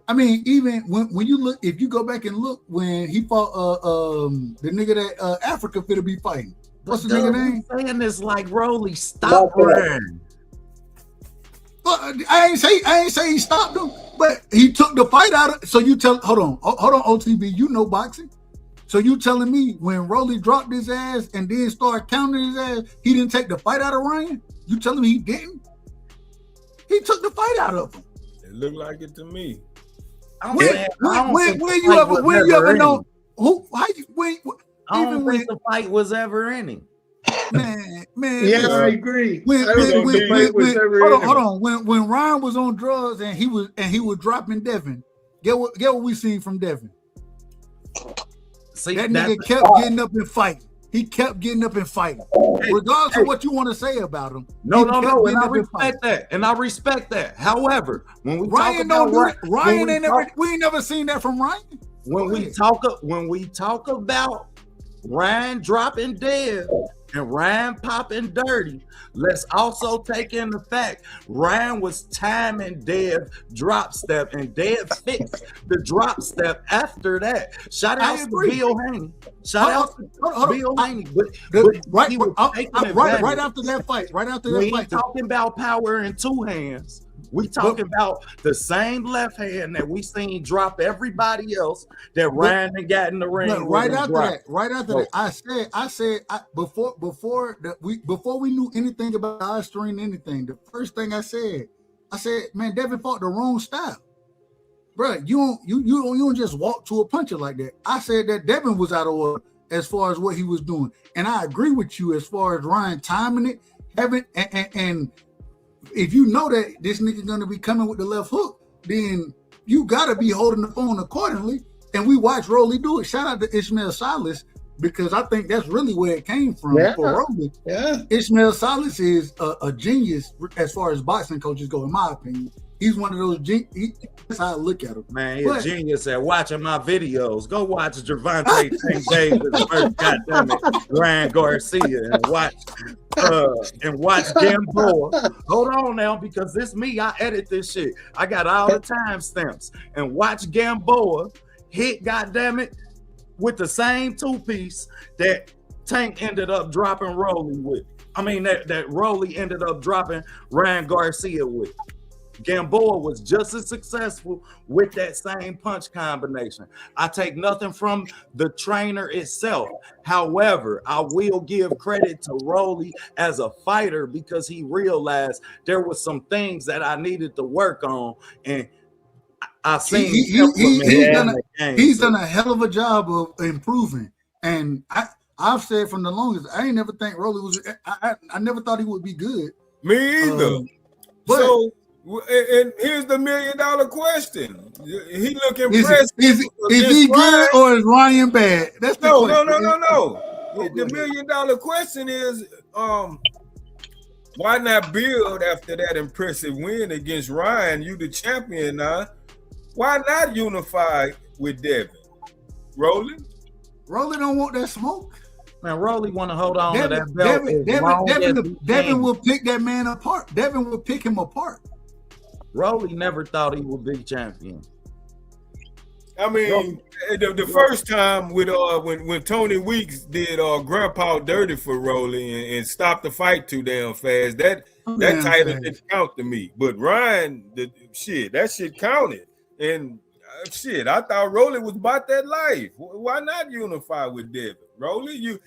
I mean, even when you look, if you go back and look when he fought the nigga that Africa fit to be fighting. What's the nigga name? Saying this like Rolly, stop Ryan. I ain't say he stopped him, but he took the fight out of. So you hold on, OTB, you know boxing. So you telling me when Rolly dropped his ass and then started counting his ass, he didn't take the fight out of Ryan? You telling me he didn't? He took the fight out of him. It looked like it to me. When you ever know who? How you when? I don't think the fight was ever in him. Man. Yeah, I agree. Hold on. When Ryan was on drugs and he was dropping Devin, get what we seen from Devin. See, that nigga kept getting up and fighting. He kept getting up and fighting, regardless of what you want to say about him. No, and I respect that. However, when we Ryan talk about Ryan we ain't never seen that from Ryan. When we talk about Ryan dropping dead and Ryan popping dirty, let's also take in the fact Ryan was timing Dev drop step and Dev fixed the drop step after that. Shout out to Bill Haney. Shout out to Bill Haney. Right after that fight. We ain't talking about power in two hands. We talking about the same left hand that we seen drop everybody else that Ryan had got in the ring. Right after that, I said before we knew anything about eye strain, anything, the first thing I said, man, Devin fought the wrong style. Bro, you don't just walk to a puncher like that. I said that Devin was out of order as far as what he was doing. And I agree with you as far as Ryan timing it, and if you know that this nigga gonna be coming with the left hook, then you gotta be holding the phone accordingly. And we watched Rolly do it. Shout out to Ishmael Salas, because I think that's really where it came from for Rolly. Yeah. Ishmael Salas is a genius as far as boxing coaches go, in my opinion. He's one of those that's how I look at him. Man, he's a genius at watching my videos. Go watch Gervonta Tank Davis versus goddammit Ryan Garcia and watch Gamboa. Hold on now, because this me, I edit this shit. I got all the timestamps. And watch Gamboa hit goddammit with the same two-piece that Tank ended up dropping Rolly with. I mean that Rolly ended up dropping Ryan Garcia with. Gamboa was just as successful with that same punch combination. I take nothing from the trainer itself. However, I will give credit to Rolly as a fighter because he realized there was some things that I needed to work on, and I seen he's done a hell of a job of improving. And I've said from the longest, I ain't never think Rolly was. I never thought he would be good. Me either. So. And here's the $1 million question. He look impressed. Is he good or is Ryan bad? That's the question. No. The $1 million question is, why not build after that impressive win against Ryan? You the champion now. Why not unify with Devin? Rolly don't want that smoke. Man, Rolly want to hold on to that belt. Devin will pick that man apart. Devin will pick him apart. Rolly never thought he would be champion. I mean, the first time with when Tony Weeks did Grandpa dirty for Rolly and stopped the fight too damn fast, that title didn't count to me. But Ryan, that shit counted. And I thought Rolly was about that life. Why not unify with Devin? Rolly, you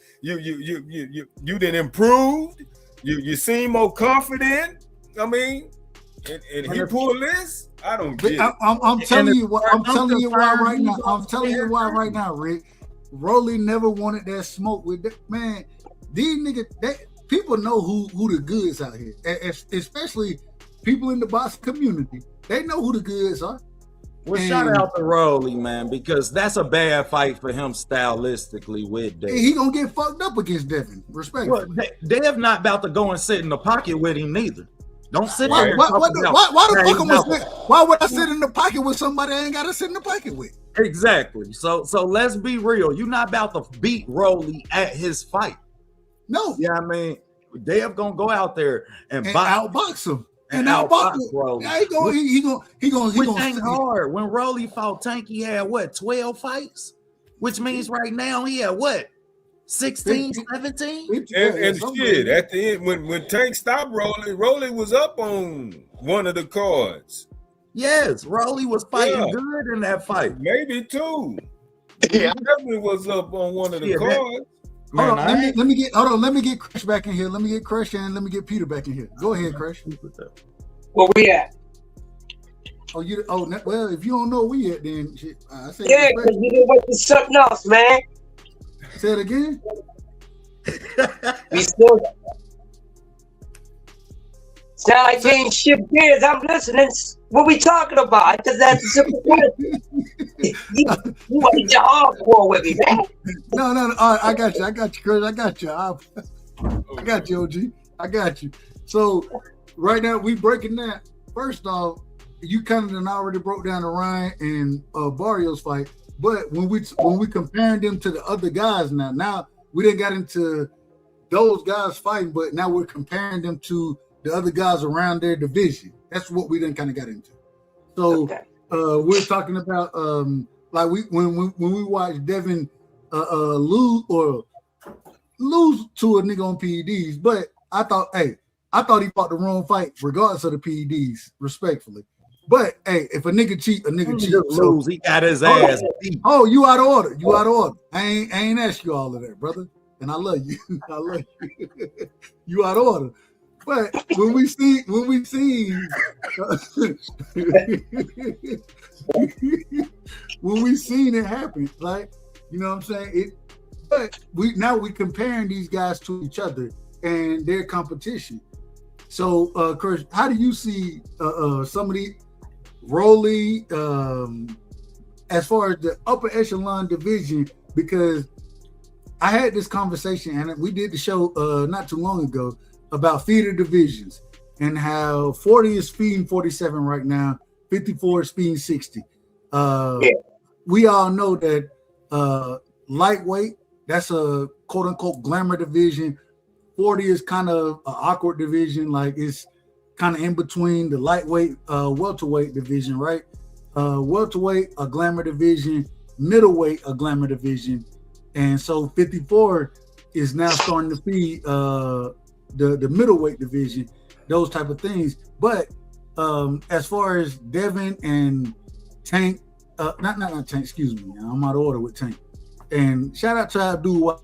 done improved. You seem more confident. I mean. And he pulled this. I don't get it. I'm telling you why right now, Rick. Rolly never wanted that smoke with that man. These niggas, people know who the goods out here, especially people in the boxing community. They know who the goods are. Well, shout out to Rolly, man, because that's a bad fight for him stylistically with Dev. He gonna get fucked up against Devin. Respectfully. Well, Dev not about to go and sit in the pocket with him neither. Don't sit there. Why would I sit in the pocket with somebody I ain't got to sit in the pocket with? Exactly. So let's be real. You're not about to beat Rolly at his fight. No. Yeah, I mean, Dev gonna go out there and outbox him. And outbox Rolly. He gonna hard. When Rolly fought Tank, he had what, 12 fights? Which means right now he had what? 16, 17? And shit, at the end, when Tank stopped Rolly was up on one of the cards. Yes, Rolly was fighting good in that fight. Maybe two. Yeah, definitely was up on one of the cards. Let me get Crush back in here. Let me get Crush and let me get Peter back in here. Go ahead, Crush. Where we at? Well, if you don't know we yet, then shit, I say Yeah, because we didn't went to something else, man. Say it again. We still sound like you ain't shift gears. I'm listening. What we talking about? I just asked a simple question. You wanted your hardcore with me, man. No. All right, I got you, Chris. I got you. I got you, OG. I got you. So right now we breaking that. First off, you kind of done already broke down the Ryan and Barrios fight, but when we comparing them to the other guys now we didn't got into those guys fighting, but now we're comparing them to the other guys around their division. That's what we then kind of got into. So we're talking about like when we watched Devin lose to a nigga on PEDs, but I thought he fought the wrong fight regardless of the PEDs, respectfully. But hey, if a nigga cheat, a nigga cheat. Lose, he got his ass beat. Oh, you out of order. You out of order. I ain't asked you all of that, brother. And I love you. I love you. You out of order. But when we seen when we seen it happen, like, you know what I'm saying? But we comparing these guys to each other and their competition. So, Chris, how do you see somebody Rolly as far as the upper echelon division? Because I had this conversation and we did the show not too long ago about feeder divisions and how 40 is feeding 47 right now, 54 is feeding 60. We all know that lightweight, that's a quote unquote glamour division. 40 is kind of an awkward division, like it's kind of in between the lightweight, welterweight division, right? Welterweight, a glamour division, middleweight, a glamour division. And so 54 is now starting to feed the middleweight division, those type of things. But as far as Devin and Tank, not Tank, excuse me, I'm out of order with Tank. And shout out to Abdul,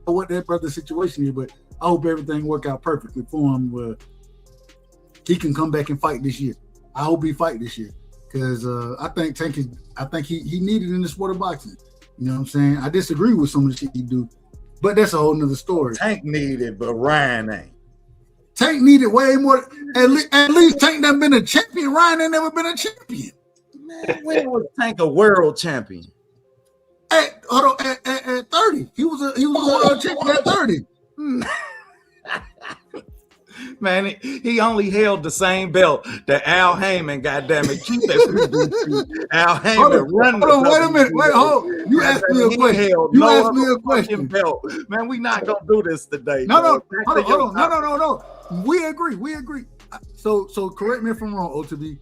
what that brother's situation is, but I hope everything work out perfectly for him where he can come back and fight this year. I hope he fight this year because I think Tank is. I think he needed in the sport of boxing. You know what I'm saying? I disagree with some of the shit he do, but that's a whole nother story. Tank needed, but Ryan ain't. Tank needed way more. At least Tank done been a champion. Ryan ain't never been a champion. Man, when was Tank a world champion? At 30, he was a world champion at 30. Man, he only held the same belt that Al Heyman, goddammit, keep it. Al Heyman run. Hold on, wait a minute. Wait, hold. You asked me a question. You asked me a question. Belt. Man, we not gonna do this today. No. Hold on. No. We agree. So correct me if I'm wrong, OTB.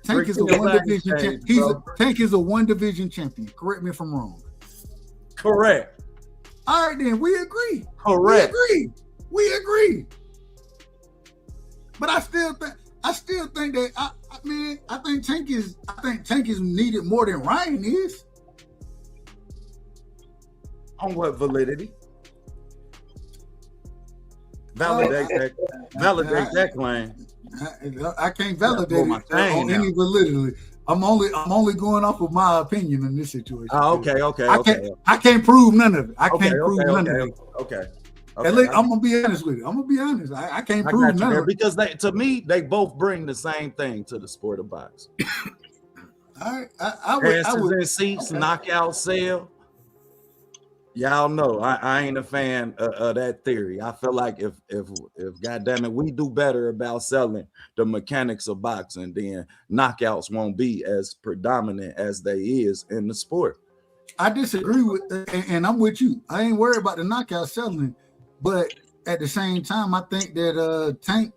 Tank is a one division champion. Tank is a one division champion. Correct me if I'm wrong. Correct. All right, then we agree. Correct. We agree. But I still think that I think Tank is needed more than Ryan is. On what validity? Validate that claim. I can't validate it on any validity. I'm only going off of my opinion in this situation. Oh, okay. I can't prove none of it. I can't prove none of it. Okay. At least I'm gonna be honest with you. I'm gonna be honest. I can't prove none of it because to me they both bring the same thing to the sport of boxing. All right, I would seats, knockout sale. Y'all know I ain't a fan of that theory. I feel like if goddamn it, we do better about selling the mechanics of boxing, then knockouts won't be as predominant as they is in the sport. I disagree with, and I'm with you. I ain't worried about the knockout selling, but at the same time, I think that Tank,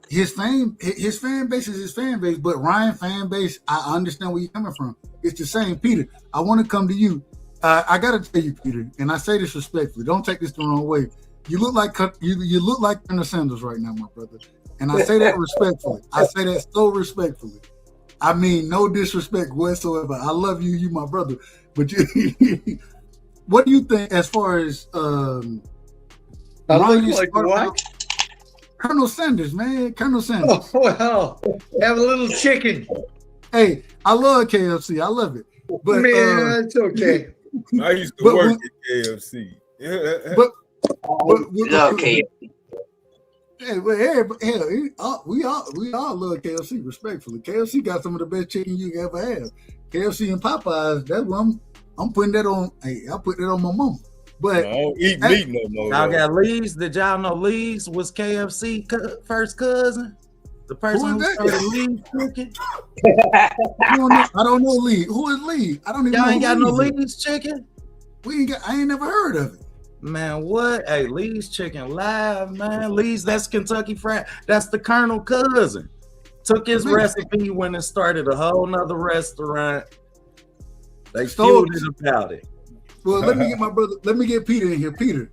his fan base is his fan base, but Ryan fan base, I understand where you're coming from. It's the same, Peter. I want to come to you. I gotta tell you, Peter, and I say this respectfully. Don't take this the wrong way. You look like Colonel Sanders right now, my brother, and I say that respectfully. I say that so respectfully. I mean, no disrespect whatsoever. I love you, my brother. But what do you think as far as? I look like what? Colonel Sanders, man. Colonel Sanders. Oh, well, have a little chicken. Hey, I love KFC. I love it. But man, it's okay. I used to work at KFC. But love KFC. Hey, but hell, we all love KFC, respectfully. KFC got some of the best chicken you can ever have. KFC and Popeyes, that's what I'm putting that on. Hey, I put that on my mama. But I don't eat meat no more. Y'all got Lee's. Did y'all know Lee's was KFC first cousin? The person who started Lee's chicken. I don't know Lee. Who is Lee? I don't even know. Y'all ain't got no Lee Lee's chicken? I ain't never heard of it. Man, what? Hey, Lee's Chicken Live, man. Lee's, that's Kentucky Fried. That's the Colonel cousin. Took his recipe when it started a whole nother restaurant. They feuded about it. Well, let me get Peter in here. Peter,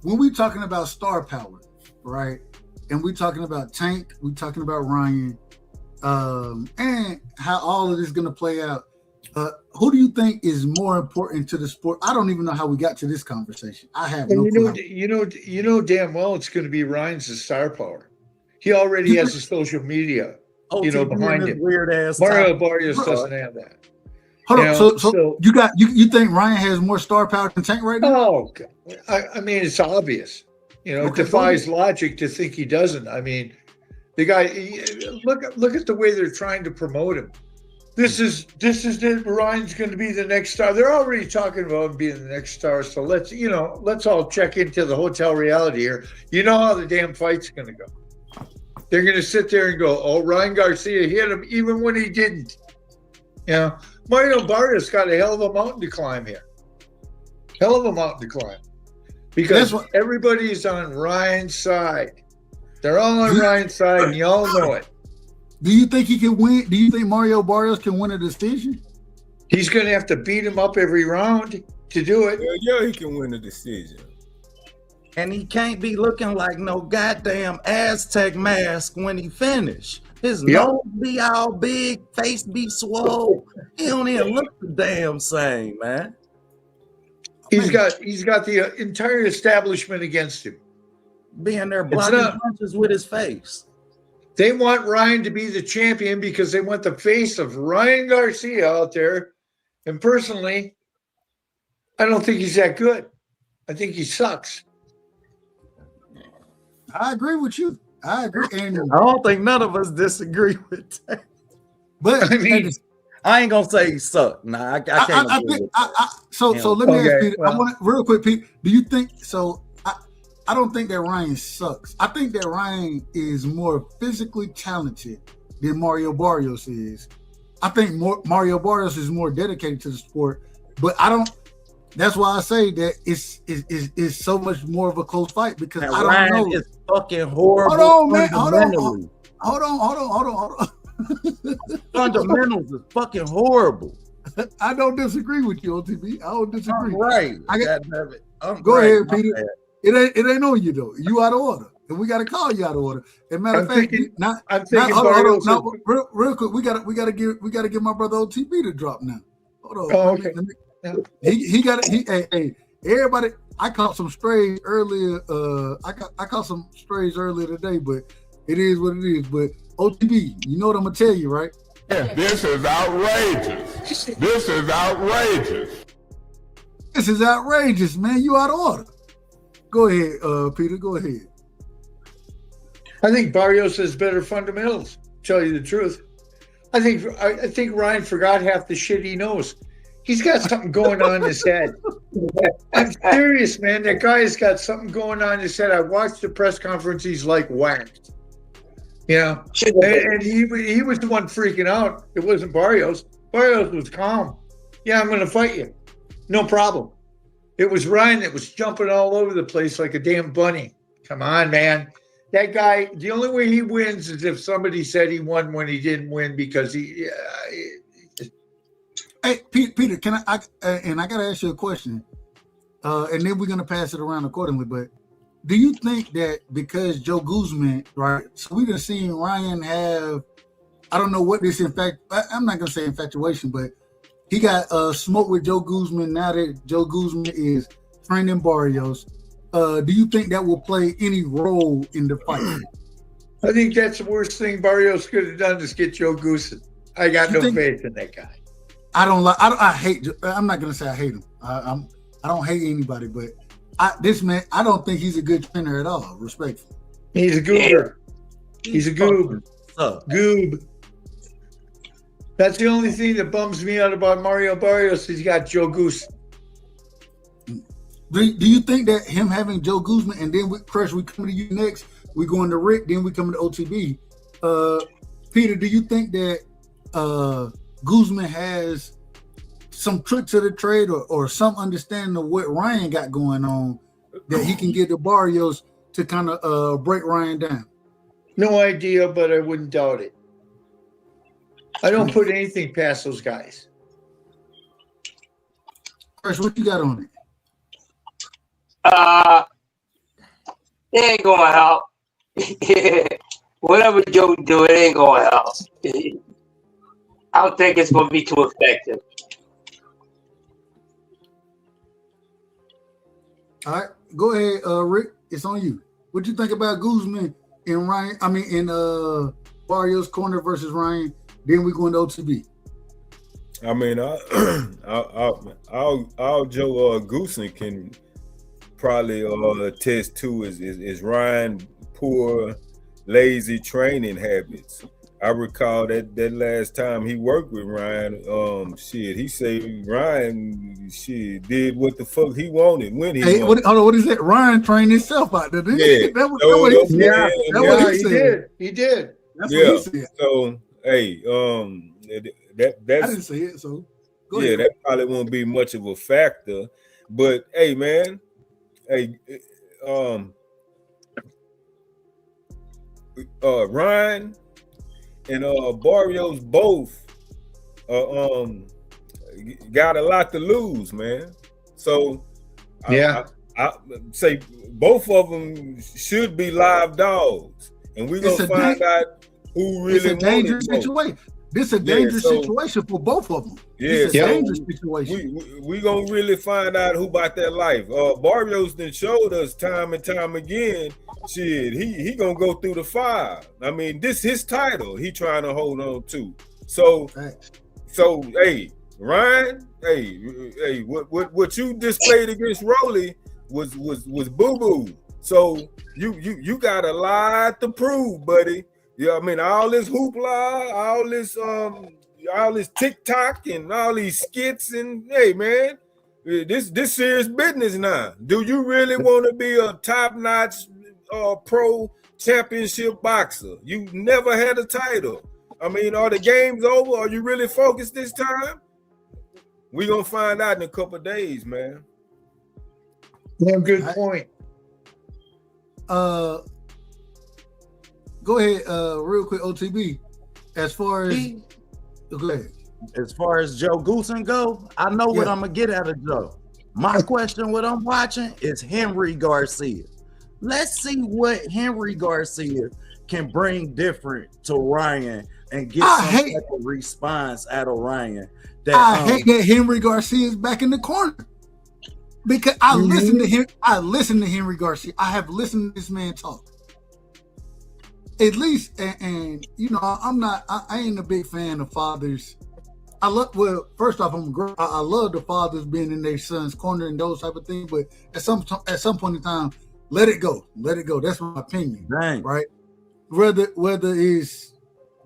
when we talking about star power, right? And we talking about Tank, we talking about Ryan, and how all of this is gonna play out. Who do you think is more important to the sport? I don't even know how we got to this conversation. I have no clue. You know damn well it's going to be Ryan's the star power. He already has the social media, behind him. Weird ass. Mario Barrios doesn't have that. Hold on. So you think Ryan has more star power than Tank right now? Oh, I mean it's obvious. It defies logic to think he doesn't. I mean, the guy. Look at the way they're trying to promote him. This is it. Ryan's going to be the next star. They're already talking about him being the next star. So let's all check into the hotel reality here. You know how the damn fight's going to go. They're going to sit there and go, "Oh, Ryan Garcia hit him even when he didn't." Mario Barrios got a hell of a mountain to climb here. Hell of a mountain to climb, because everybody's on Ryan's side. They're all on Ryan's side, and you all know it. Do you think he can win? Do you think Mario Barrios can win a decision? He's going to have to beat him up every round to do it. Yeah, he can win a decision. And he can't be looking like no goddamn Aztec mask when he finish. His nose be all big, face be swole. He don't even look the damn same, man. He's got the entire establishment against him. Being there blocking punches with his face. They want Ryan to be the champion because they want the face of Ryan Garcia out there. And personally, I don't think he's that good. I think he sucks. I agree with you. I agree. And I don't think none of us disagree with that. But I mean, I ain't gonna say he sucked. Nah, I can't. So let me ask Peter. I want real quick, Pete. Do you think so? I don't think that Ryan sucks. I think that Ryan is more physically talented than Mario Barrios is. I think Mario Barrios is more dedicated to the sport, but I don't. That's why I say that it's so much more of a close fight because I don't Ryan know. Is fucking horrible. Hold on, man. Hold on. Fundamentals is fucking horrible. I don't disagree with you, OTB. I don't disagree. Right. Go ahead, Peter. It ain't on you though. You out of order, and we got to call you out of order. As a matter of fact, hold on. Real quick, we gotta give my brother OTB to drop now. Hold on. Oh, okay. He got it. Hey, everybody. I caught some strays earlier. I caught some strays earlier today, but it is what it is. But OTB, you know what I'm gonna tell you, right? Yeah. This is outrageous. This is outrageous. This is outrageous, man. You out of order. Go ahead, Peter. Go ahead. I think Barrios has better fundamentals. Tell you the truth, I think Ryan forgot half the shit he knows. He's got something going on in his head. I'm serious, man. That guy has got something going on in his head. I watched the press conference. He's like whacked. And he was the one freaking out. It wasn't Barrios. Barrios was calm. Yeah, I'm going to fight you. No problem. It was Ryan that was jumping all over the place like a damn bunny. Come on, man. That guy, the only way he wins is if somebody said he won when he didn't win because he. Hey, Peter, can I got to ask you a question, and then we're going to pass it around accordingly. But do you think that because Joe Guzman, right? So we've been seeing Ryan have, I don't know what this I'm not going to say infatuation, but he got smoke with Joe Guzman now that Joe Guzman is training Barrios. Do you think that will play any role in the fight? I think that's the worst thing Barrios could have done is get Joe Goosen. I got no faith in that guy. I hate. I'm not gonna say I hate him. I don't hate anybody, but this man, I don't think he's a good trainer at all. Respectfully, he's a goober. He's a goob. Goob. That's the only thing that bums me out about Mario Barrios. He's got Joe Goosen. Do you think that him having Joe Guzman and then Crush, we come to you next, we going to Rick, then we come to OTB. Peter, do you think that Guzman has some tricks of the trade or some understanding of what Ryan got going on that he can get the Barrios to kind of break Ryan down? No idea, but I wouldn't doubt it. I don't put anything past those guys. Crush, what you got on it? It ain't gonna help. Whatever Joe do, it ain't gonna help. I don't think it's gonna be too effective. All right, go ahead, Rick. It's on you. What you think about Guzman and Ryan? I mean, in Barrios corner versus Ryan. Then we go into OTB. I mean, our Joe Goosen can probably attest to is Ryan poor, lazy training habits. I recall that last time he worked with Ryan, he said Ryan did what the fuck he wanted when he wanted. What is that? Ryan trained himself out there. Yeah, That's what he said. He did. That's what he said. So hey, that's I didn't say it, so go ahead. That probably won't be much of a factor. But hey, man, Ryan and Barrios both got a lot to lose, man. So I say both of them should be live dogs, and we're gonna find out who really. It's a dangerous situation. This is a dangerous situation for both of them. It's a dangerous situation. We gonna really find out who about that life. Barrios then showed us time and time again. Shit, he gonna go through the fire. I mean, this his title. He trying to hold on to. So hey, Ryan, hey, what you displayed against Rolly was boo boo. So you got a lot to prove, buddy. Yeah, I mean, all this hoopla, all this TikTok and all these skits, and hey, man, this serious business now. Do you really want to be a top-notch pro championship boxer? You never had a title. I mean, are the games over? Are you really focused this time? We're gonna find out in a couple of days, man. Yeah, good point. Go ahead, real quick, OTB. As far as go ahead. As far as Joe Goosen go, I know what I'm gonna get out of Joe. My question, what I'm watching, is Henry Garcia. Let's see what Henry Garcia can bring different to Ryan and get some type of response out of Ryan. I hate that Henry Garcia is back in the corner. Because I listen to him. I listen to Henry Garcia. I have listened to this man talk. At least, and you know, I ain't a big fan of fathers. First off, I love the fathers being in their son's corner and those type of things. But at some point in time, let it go. Let it go. That's my opinion. Dang. Right? Whether it's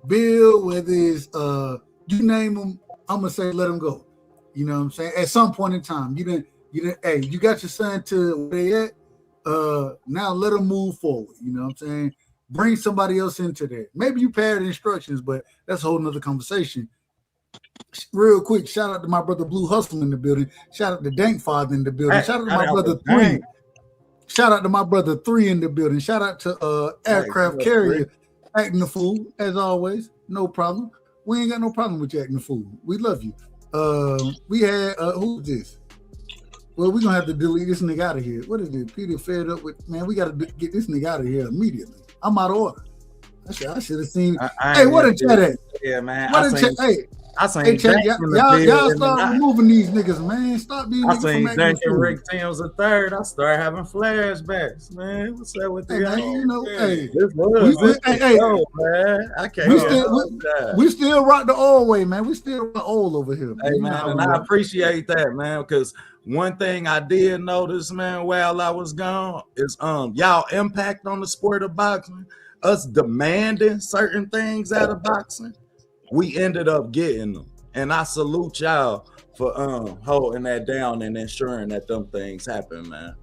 Bill, whether it's you name them, I'm gonna say let them go. You know what I'm saying? At some point in time, hey, you got your son to where they at. Now let them move forward. You know what I'm saying? Bring somebody else into there. Maybe you paired instructions, but that's a whole nother conversation. Real quick, shout out to my brother Blue Hustle in the building. Shout out to Dank Father in the building. Shout out to my brother Three. Shout out to my brother Three in the building. Shout out to Aircraft Carrier acting the fool, as always. No problem. We ain't got no problem with you acting the fool. We love you. We had who's this? Well, we're gonna have to delete this nigga out of here. What is it? Peter fed up with, man, we gotta get this nigga out of here immediately. I'm out of order. I should have seen. Hey, what a chat at? Yeah, man. What a chat. Hey, I seen Hey, check, Dank in the y'all building, start and removing these niggas, man. Stop being I niggas from seen acting Dank and fool. Rick Timms the third. I started having flashbacks, man. What's up with Hey, man, you know, hey, this was show, man. I can't we still rock the old way, man. We still rock old over here, man. Hey, You know man, how and we I rock. appreciate that, man, because one thing I did notice, man, while I was gone is y'all impact on the sport of boxing, us demanding certain things out of boxing, we ended up getting them. And I salute y'all for holding that down and ensuring that them things happen, man.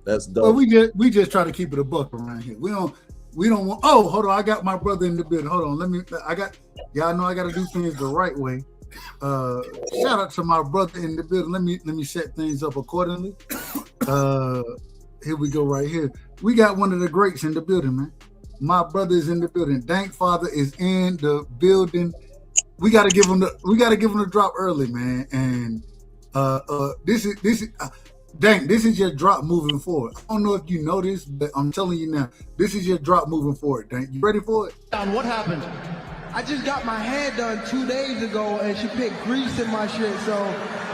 That's dope. Well, we just try to keep it a buck around here. We don't want. Oh, hold on, I got my brother in the building. Hold on, y'all know I got to do things the right way. Shout out to my brother in the building. Let me set things up accordingly. Here we go right here. We got one of the greats in the building, man. My brother is in the building. Dank Father is in the building. We gotta give him the drop early, man. And this is Dank, this is your drop moving forward. I don't know if you know this, but I'm telling you now, this is your drop moving forward, Dank. You ready for it? What happened? I just got my hair done 2 days ago and she picked grease in my shit, so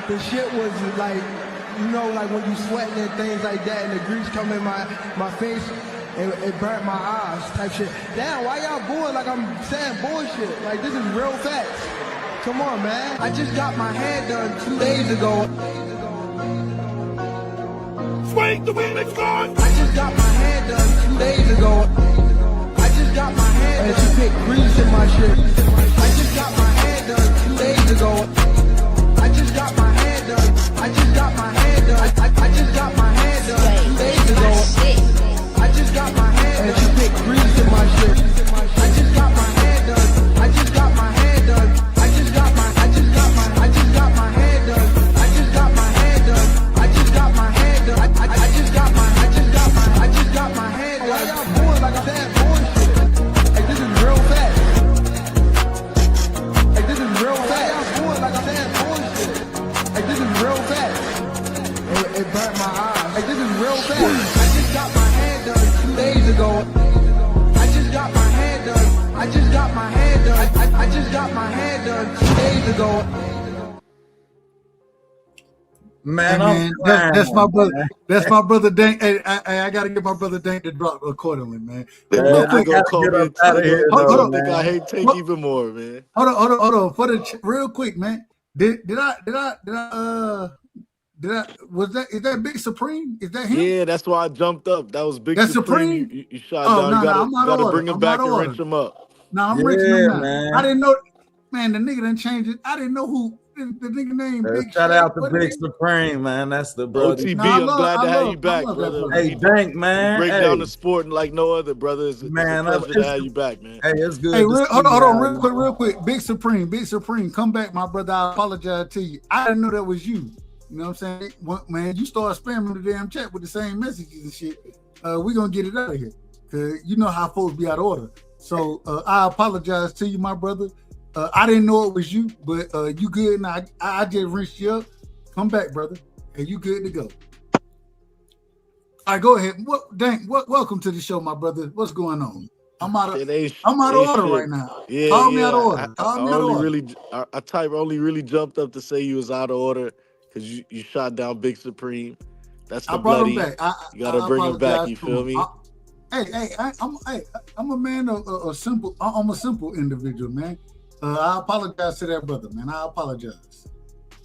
the shit was like, you know, like when you sweating and things like that and the grease come in my face, it burnt my eyes type shit. Damn, why y'all booing like I'm saying bullshit? Like, this is real facts. Come on, man. I just got my hair done 2 days ago. Swing the wheel, it's gone. I just got my hair done 2 days ago. I just got my hair done. And she picked grease in my shit. I just got my hair done 2 days ago. I just got my hair done. I just got my hair done. I just got my hair done 2 days ago. I just got my hair done. And she picked grease in my shit. I just got my hair done. I just got my hair done. I just got my hair done. I just got my hair done. I just got my hair done. I just got my hair done. Why y'all booing like I'm saying bullshit? Like, this is real fast. Like, this is real fast. Why y'all booing like I'm saying bullshit? Like, this is real fast. It burnt my eyes. Like, this is real fast. I just got my hair done 2 days ago. I just got my hair done. I just got my hair done. I just got my hair done 2 days ago. Man, hey, man, that's my brother. Man. That's my brother Dank. Hey, I gotta get my brother Dank to drop accordingly, man. Real quick, gonna call me out of here. Hold on, think I hate Tank even more, man. Hold on. For the real quick, man. Is that Big Supreme? Is that him? Yeah, that's why I jumped up. That was Big Supreme. You shot down. You gotta bring him back and wrench him up. No, I'm wrenching him now. Man. I didn't know. Man, the nigga done changed it. I didn't know who. The nigga name Big shout out to Big Supreme, man. That's the brother. OTB, I'm glad to have you back, brother. Hey, Dank, man. Break down the sport like no other, brothers. Man, it's a pleasure to have you back, man. Hey, it's good. Hey, hold on, real quick. Big Supreme, come back, my brother. I apologize to you. I didn't know that was you. You know what I'm saying? Man, you start spamming the damn chat with the same messages and shit. We're gonna get it out of here. Cause you know how folks be out of order. So I apologize to you, my brother. I didn't know it was you, but you good now. I just rinsed you up. Come back, brother, and you good to go. All right, go ahead. Welcome to the show, my brother. What's going on? I'm out of order right now. Yeah, Call me out of order. I type only really jumped up to say you was out of order because you shot down Big Supreme. That's the bloody. Him back. You gotta bring him back. You feel me? I'm a man of simple. I'm a simple individual, man. I apologize to that brother, man. I apologize.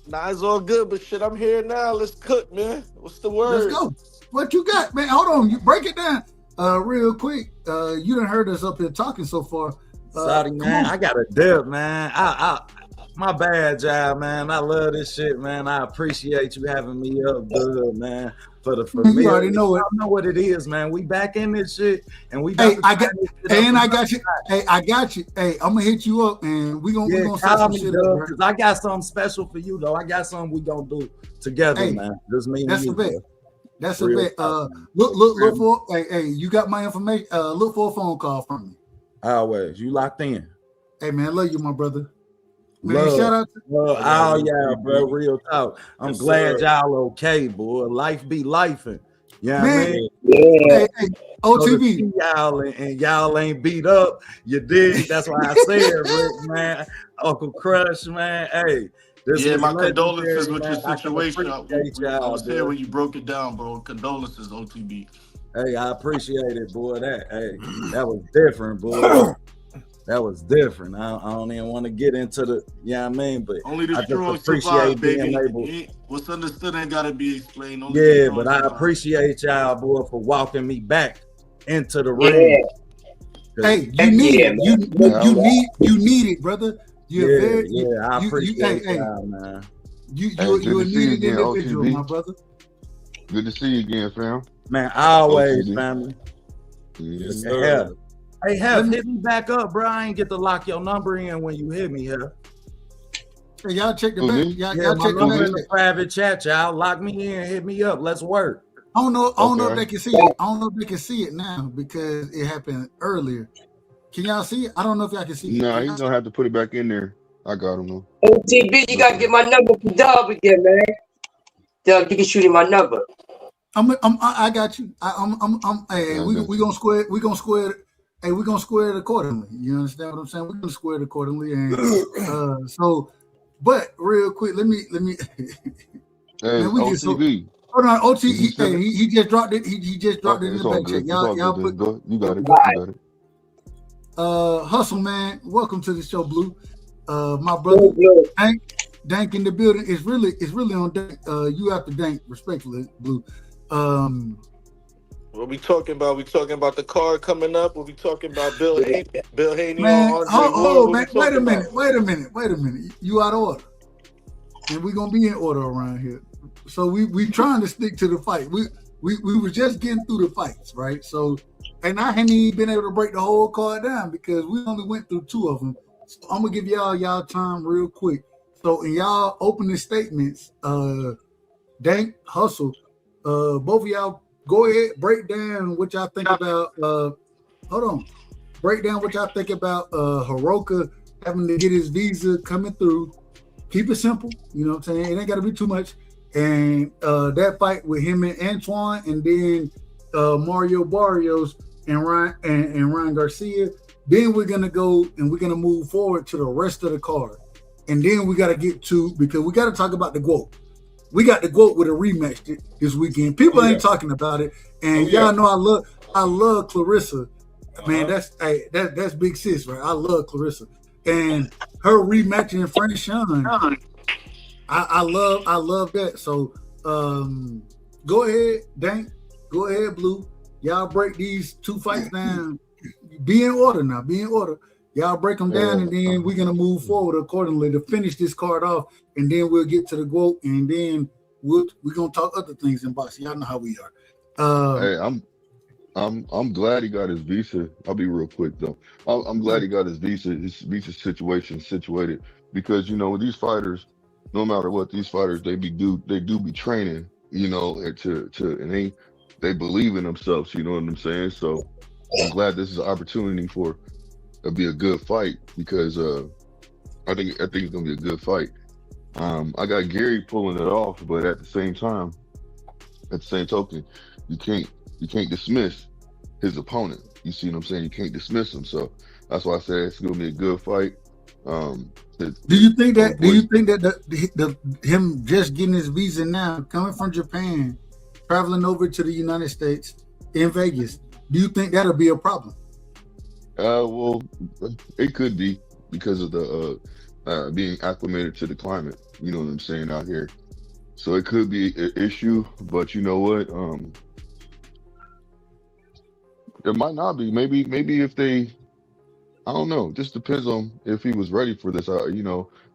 Nah, it's all good, but shit, I'm here now. Let's cook, man. What's the word? Let's go. What you got, man? Hold on. You break it down real quick. You done heard us up here talking so far. Sorry, man. I got a dip, man. My bad, job, man. I love this shit, man. I appreciate you having me up good, man. For me, you already know it. I know what it is, man. We back in this shit, and we. I got you. Hey, I got you. Hey, I'm gonna hit you up, and we gonna set some shit up, because I got something special for you, though. I got something we gonna do together, man. Just me and you. That's a bet. Look for. Hey, you got my information. Look for a phone call from me. Always. You locked in. Hey, man, love you, my brother. Man, shout out to all y'all, bro. Real talk. I'm glad y'all okay, boy. Life be lifing. Yeah, Man, man. hey, So to OTB. see y'all and y'all ain't beat up, you dig? That's why I said, Rick, man, Uncle Crush, man. Hey, this Yeah, was my legendary, condolences with your man. I can situation. appreciate I y'all, was here dude. when you broke it down, bro. Condolences, OTB. Hey, I appreciate it, boy. That was different, boy. That was different. I don't even want to get into the, I mean, but Only the I just strong survive, appreciate being baby. able. What's understood ain't gotta be explained. Only the Yeah, strong but I survive. appreciate y'all, boy, for walking me back into the Yeah. ring. Hey, you need it. You need it, brother. You're very I appreciate hey, y'all, man. You're a needed individual, my brother. Good to see you again, fam. Man, always, OTB. family. Yes, Hey, sir. Hef, hit me back up, bro. I ain't get to lock your number in when you hit me, Hef. Hey, y'all check the Who, back. me? Y'all My check the number back. in the private chat, y'all. Lock me in, hit me up. Let's work. I don't know if Okay. they can see it. I don't know if they can see it now because it happened earlier. Can y'all see it? I don't know if y'all can see it. Nah, he's gonna have to put it back in there. I got him though. OTB, you gotta get my number from Dub again, man. Dub, you can shoot him my number. I got you. Hey, Yeah, I we got gonna square. Hey, we gonna square it accordingly. You understand what I'm saying? We're gonna square it accordingly, and so. But real quick, let me. Hey, Man, we get so. OTB. Hold on, OT. Did you send it? He just dropped it. He just dropped it Okay, in it's the all back check. good. It's all Y'all good put. then. Go. You got it. Bye. You got it. Hustle, man. Welcome to the show, Blue. My brother, Dank in the building. It's really on Dank. You have to Dank respectfully, Blue. What we talking about? We talking about the card coming up. What we talking about? Bill Haney Man, on Andre Ward. hold What we man. Wait a talking minute. about? Wait a minute. You out of order, and we're gonna be in order around here. So we trying to stick to the fight. We were just getting through the fights, right? So, and I hadn't even been able to break the whole card down because we only went through 2 of them. So I'm gonna give y'all time real quick. So in y'all opening statements, Dank, Hustle, both of y'all go ahead, break down what y'all think about hold on. Break down what y'all think about Hiraoka having to get his visa coming through. Keep it simple, you know what I'm saying? It ain't gotta be too much. And that fight with him and Antuanne, and then Mario Barrios and Ryan Garcia. Then we're gonna go and we're gonna move forward to the rest of the card. And then we gotta get to, because we gotta talk about the Gwoat. We got the Gwoat with a rematch this weekend. People ain't talking about it, and y'all know I love Clarissa. Man, that's big sis, right? I love Clarissa, and her rematching Franchon. I love that. So go ahead, Dank. Go ahead, Blue. Y'all break these 2 fights down. Be in order now. Be in order. Y'all break them down, and then we're gonna move forward accordingly to finish this card off, and then we'll get to the Gwoat, and then we're gonna talk other things in boxing. Y'all know how we are. Hey, I'm glad he got his visa. I'll be real quick though. I'm glad he got his visa situation situated because these fighters, no matter what, these fighters they do be training, and they believe in themselves. You know what I'm saying? So I'm glad this is an opportunity for it'll be a good fight because I think it's gonna be a good fight. I got Gary pulling it off, but at the same token, you can't dismiss his opponent. You see what I'm saying? You can't dismiss him. So that's why I said it's gonna be a good fight. Do you think that the him just getting his visa now, coming from Japan, traveling over to the United States in Vegas, do you think that'll be a problem? Well, it could be because of the being acclimated to the climate. You know what I'm saying out here. So it could be an issue, but you know what? It might not be. Maybe if they, I don't know. Just depends on if he was ready for this.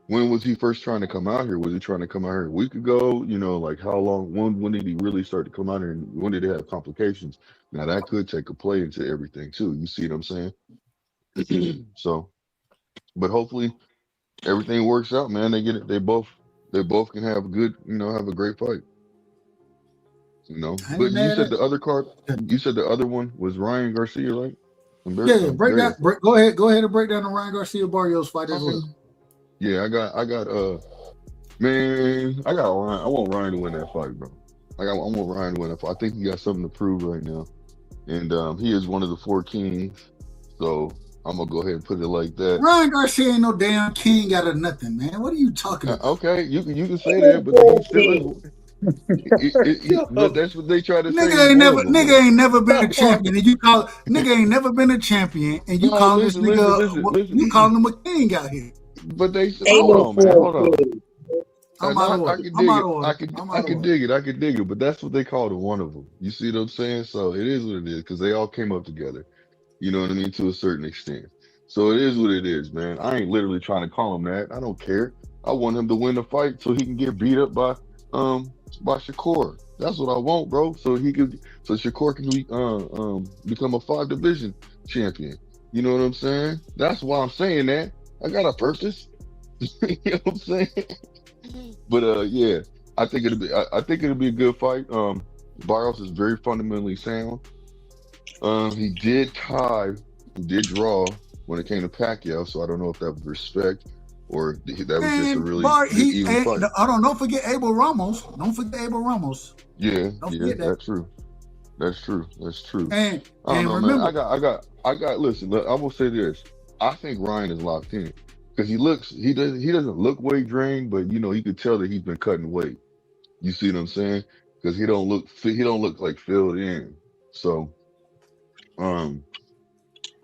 When was he first trying to come out here? Was he trying to come out here a week ago? Like how long? When did he really start to come out here, and when did he have complications? Now that could take a play into everything too. You see what I'm saying? So, but hopefully everything works out, man. They get it. They both can have a good, have a great fight. I ain't But you mad said at the it. other card. You said the other one was Ryan Garcia, right? Yeah, Barrios. go ahead and break down the Ryan Garcia Barrios fight as well. Yeah, I got man, I got Ryan. I want Ryan to win that fight, bro. I want Ryan to win. I think he got something to prove right now, and he is one of the four kings. So I'm gonna go ahead and put it like that. Ryan Garcia ain't no damn king out of nothing, man. What are you talking about? Okay, you can say that, but he still is. That's what they try to say. He's one of them, though. Nigga ain't never been a champion, and you call nigga ain't never been a champion, and you No, call this nigga you calling him a king out here. But they Ain't hold no on, man, hold four on. kings. I'm out of I order. can I'm dig out it. of order. I'm I out of can order. dig it. I can dig it. But that's what they call the one of them. You see what I'm saying? So it is what it is because they all came up together. You know what I mean? To a certain extent. So it is what it is, man. I ain't literally trying to call him that. I don't care. I want him to win the fight so he can get beat up by Shakur. That's what I want, bro. So Shakur can become a 5 division champion. You know what I'm saying? That's why I'm saying that. I got a purpose. You know what I'm saying? But yeah, I think it'll be a good fight. Barrios is very fundamentally sound. He did tie, he did draw when it came to Pacquiao, so I don't know if that was respect or that was just a And really Bart, good even fight. don't forget Abel Ramos. Don't forget Abel Ramos. Yeah, Don't yeah, forget that. that's true. That's true. That's true. I don't And know, man. remember, I got. Listen, look, I will say this. I think Ryan is locked in because he doesn't look weight drained, but you know, you could tell that he's been cutting weight. You see what I'm saying? Because he don't look like filled in. So, um,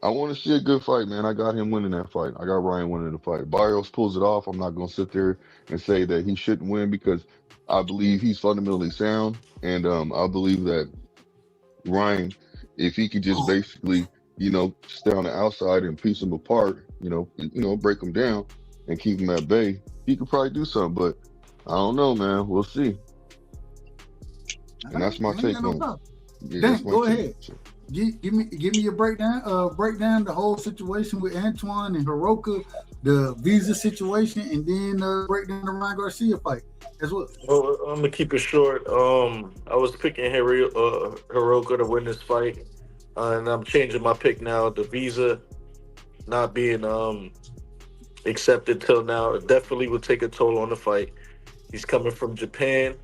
I want to see a good fight, man. I got him winning that fight. I got Ryan winning the fight. Barrios pulls it off. I'm not gonna sit there and say that he shouldn't win because I believe he's fundamentally sound, and I believe that Ryan, if he could just basically, stay on the outside and piece them apart, break them down and keep them at bay, he could probably do something. But I don't know, man. We'll see. And that's my I ain't got take no on it. problem. Yeah, that's Dan, my go take. ahead. So, Give me your breakdown. Break down the whole situation with Antuanne and Hiraoka, the visa situation, and then break down the Ryan Garcia fight as well. Well, I'm gonna keep it short. I was picking Hiroka to win this fight, and I'm changing my pick now. The visa not being accepted till now, it definitely will take a toll on the fight. He's coming from Japan.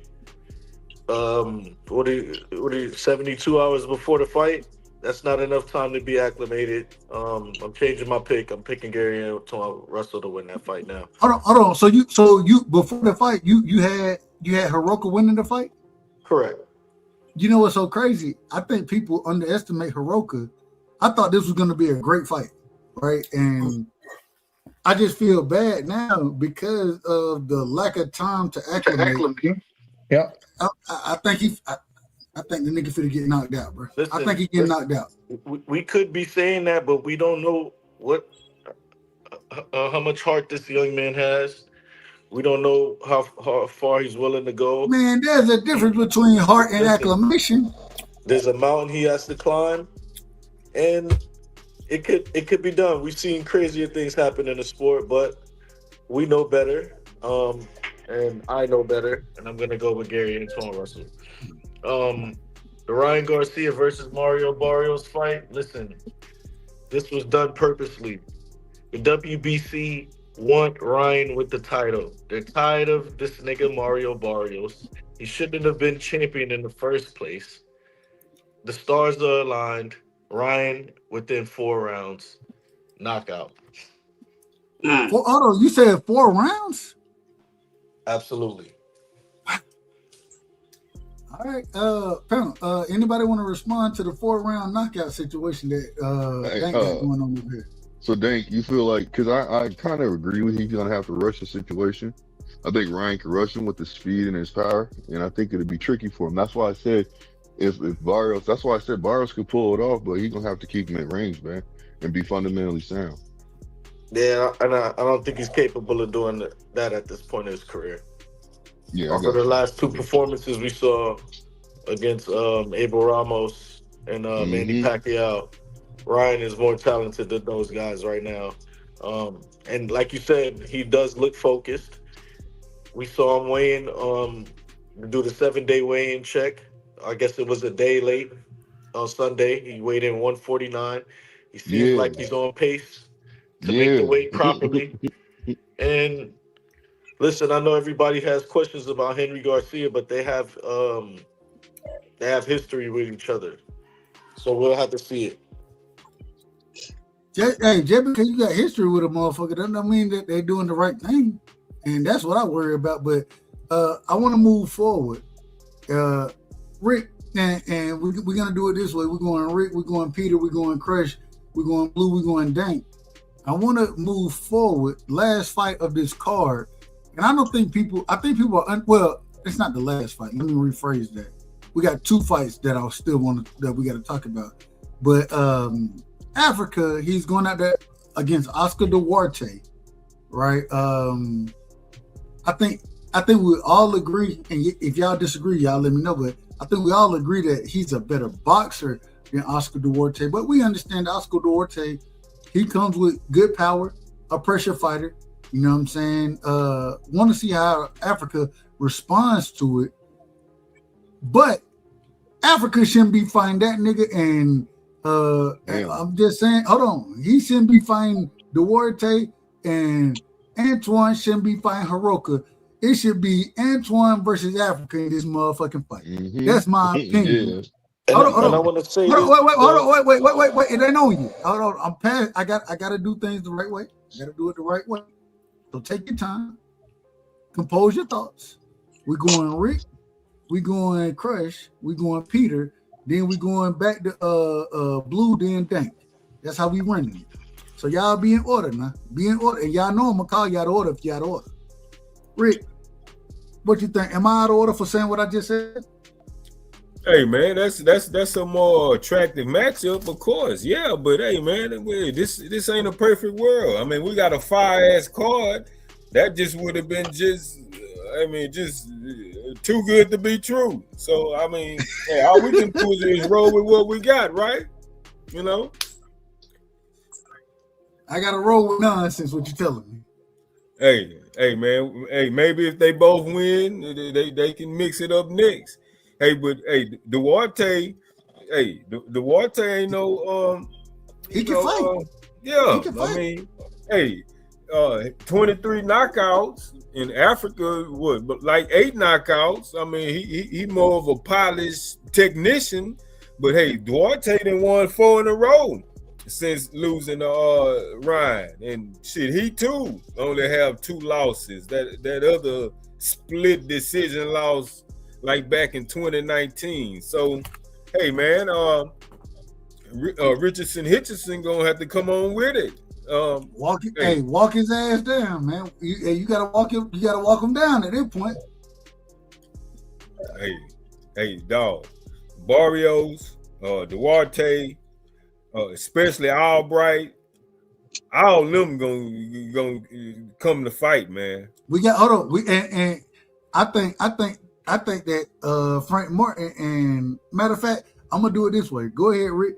What are you 72 hours before the fight? That's not enough time to be acclimated. I'm changing my pick. I'm picking Gary Antuanne Russell to win that fight now. Hold on. So you before the fight, you had Hiraoka winning the fight. Correct. You know what's so crazy? I think people underestimate Hiraoka. I thought this was going to be a great fight, right? And I just feel bad now because of the lack of time to acclimate. Yeah. I think I think the nigga finna get knocked out, bro. I think he getting Listen. knocked out. We could be saying that, but we don't know how much heart this young man has. We don't know how far he's willing to go. Man, there's a difference between heart and Listen, acclamation. there's a mountain he has to climb, and it could be done. We've seen crazier things happen in the sport, but we know better. And I know better, and I'm gonna go with Gary Antuanne Russell. The Ryan Garcia versus Mario Barrios fight. Listen, this was done purposely. The WBC want Ryan with the title. They're tired of this nigga Mario Barrios. He shouldn't have been champion in the first place. The stars are aligned. Ryan within 4 rounds, knockout. Hold on, you said 4 rounds? Absolutely. All right, panel. Anybody want to respond to the 4 round knockout situation that Dank got going on over here? So Dank, you feel like because I kind of agree with he's gonna have to rush the situation. I think Ryan can rush him with his speed and his power, and I think it'd be tricky for him. That's why I said if Barrios, that's why I said Barrios could pull it off, but he's gonna have to keep him at range, man, and be fundamentally sound. Yeah, and I don't think he's capable of doing that at this point in his career. Yeah, I Over got the you. last two performances we saw against Abel Ramos and Manny Mm-hmm. Pacquiao, Ryan is more talented than those guys right now. And like you said, he does look focused. We saw him weighing, do the 7-day weigh-in check. I guess it was a day late on Sunday. He weighed in 149. He seems Yeah, like he's on pace to make the yeah. weight properly. And listen, I know everybody has questions about Henry Garcia, but they have They have history with each other. So we'll have to see it. Just because you got history with a motherfucker, that don't mean that they're doing the right thing. And that's what I worry about. But I want to move forward. Rick, and we're going to do it this way. We're going Rick, we're going Peter, we're going Crush, we're going Blue, we're going Dank. I want to move forward. Last fight of this card. And I think people are, well, it's not the last fight. Let me rephrase that. We got 2 fights that I still that we got to talk about. But Africa, he's going out there against Oscar Duarte, right? I think we all agree, and if y'all disagree, y'all let me know. But I think we all agree that he's a better boxer than Oscar Duarte. But we understand Oscar Duarte, he comes with good power, a pressure fighter. You know what I'm saying? Want to see how Africa responds to it. But Africa shouldn't be fighting that nigga, and I'm just saying, hold on. He shouldn't be fighting Duarte, and Antuanne shouldn't be fighting Hiraoka. It should be Antuanne versus Africa in this motherfucking fight. Mm-hmm. That's my opinion. And I want to say, wait. It ain't on you. Hold on. I'm past. I got to do things the right way. I got to do it the right way. So take your time. Compose your thoughts. We're going Rick. We going Crush. We going Peter. Then we going back to Blue. Then Dank. That's how we running it. So y'all be in order now. Be in order. And y'all know I'm gonna call you out of order if you out of order. Rick, what you think? Am I out of order for saying what I just said? Hey man, that's a more attractive matchup, of course. Yeah, but hey man, this ain't a perfect world. I mean, we got a fire-ass card. That just would have been just too good to be true. So I mean, hey, all we can do is roll with what we got, right? You know. I gotta roll with nonsense. What you telling me? Hey, man. Hey, maybe if they both win, they can mix it up next. Hey, but hey, Duarte. Hey, Duarte ain't no He can fight. Yeah, He can fight. I mean, hey, 23 knockouts in Africa. What? But like 8 knockouts. I mean, he more of a polished technician. But hey, Duarte done won 4 in a row since losing to Ryan, and shit, he too only have 2 losses. That other split decision loss, like back in 2019. So, hey man, Richardson Hitchison gonna have to come on with it. Walk his ass down, man. You gotta walk him. You gotta walk him down at that point. Hey, dog, Barrios, Duarte. Especially Albright, all of them gonna come to fight, man. We got and I think that Frank Martin, and matter of fact, I'm gonna do it this way. Go ahead, Rick.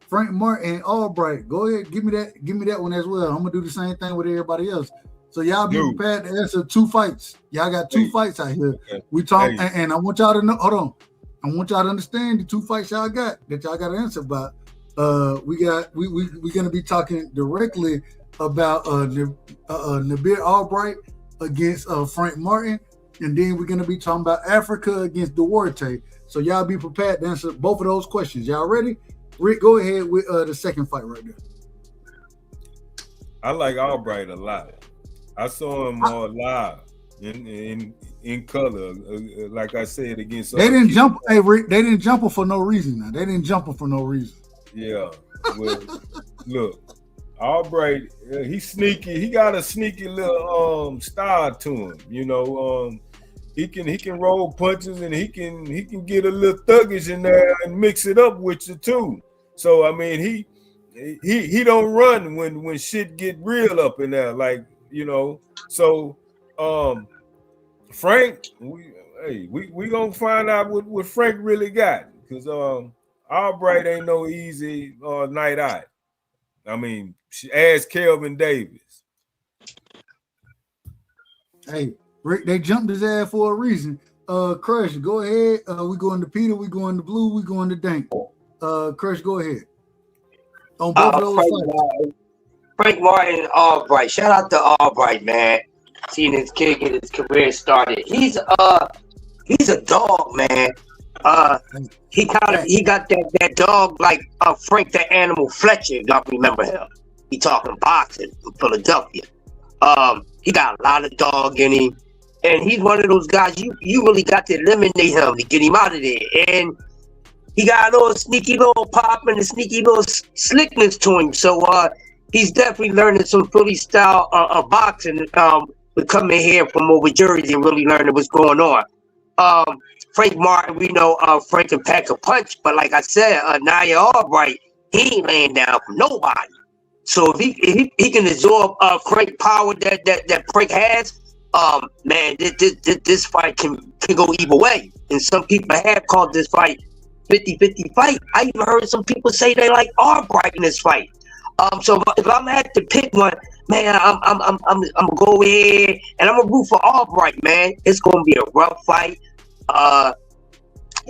Frank Martin and Albright. Go ahead, give me that one as well. I'm gonna do the same thing with everybody else. So y'all be prepared to answer 2 fights. Y'all got 2 fights out here. We talk, and I want y'all to know. Hold on, I want y'all to understand the 2 fights y'all got that y'all got to answer about. We're gonna be talking directly about Nabir Albright against Frank Martin, and then we're gonna be talking about Africa against Duarte. So y'all be prepared to answer both of those questions. Y'all ready? Rick, go ahead with the second fight right there. I like Albright a lot. I saw him live in color, like I said, against. They didn't jump. Hey, Rick, they didn't jump him for no reason. Now they didn't jump him for no reason. Yeah, well, look, Albright, he's sneaky. He got a sneaky little style to him. You know, he can roll punches, and he can get a little thuggish in there and mix it up with you too. So I mean, he don't run when shit get real up in there, like, you know. So Frank, we gonna find out what Frank really got, because Albright ain't no easy night out. I mean, ask Kelvin Davis. Hey, Rick, they jumped his ass for a reason. Crush, go ahead. We going to Peter, we going to Blue, we going to Dank. Crush, go ahead. On both of those fights. Frank Martin, Albright. Shout out to Albright, man. Seeing his kid get his career started. He's a dog, man. He got that dog like Frank the Animal Fletcher. Y'all remember him? He talking boxing from Philadelphia. He got a lot of dog in him, and he's one of those guys you really got to eliminate him to get him out of there. And he got a little sneaky little pop and a sneaky little slickness to him. So he's definitely learning some Philly style boxing. With coming here from over Jersey and really learning what's going on. Frank Martin, we know Frank can pack a punch, but like I said, Nia Albright, he ain't laying down for nobody. So if he can absorb Frank power that Frank has, man, this fight can go either way. And some people have called this fight 50-50 fight. I even heard some people say they like Albright in this fight. So if I'm gonna have to pick one, man, I'm gonna go ahead and I'm gonna root for Albright, man. It's gonna be a rough fight.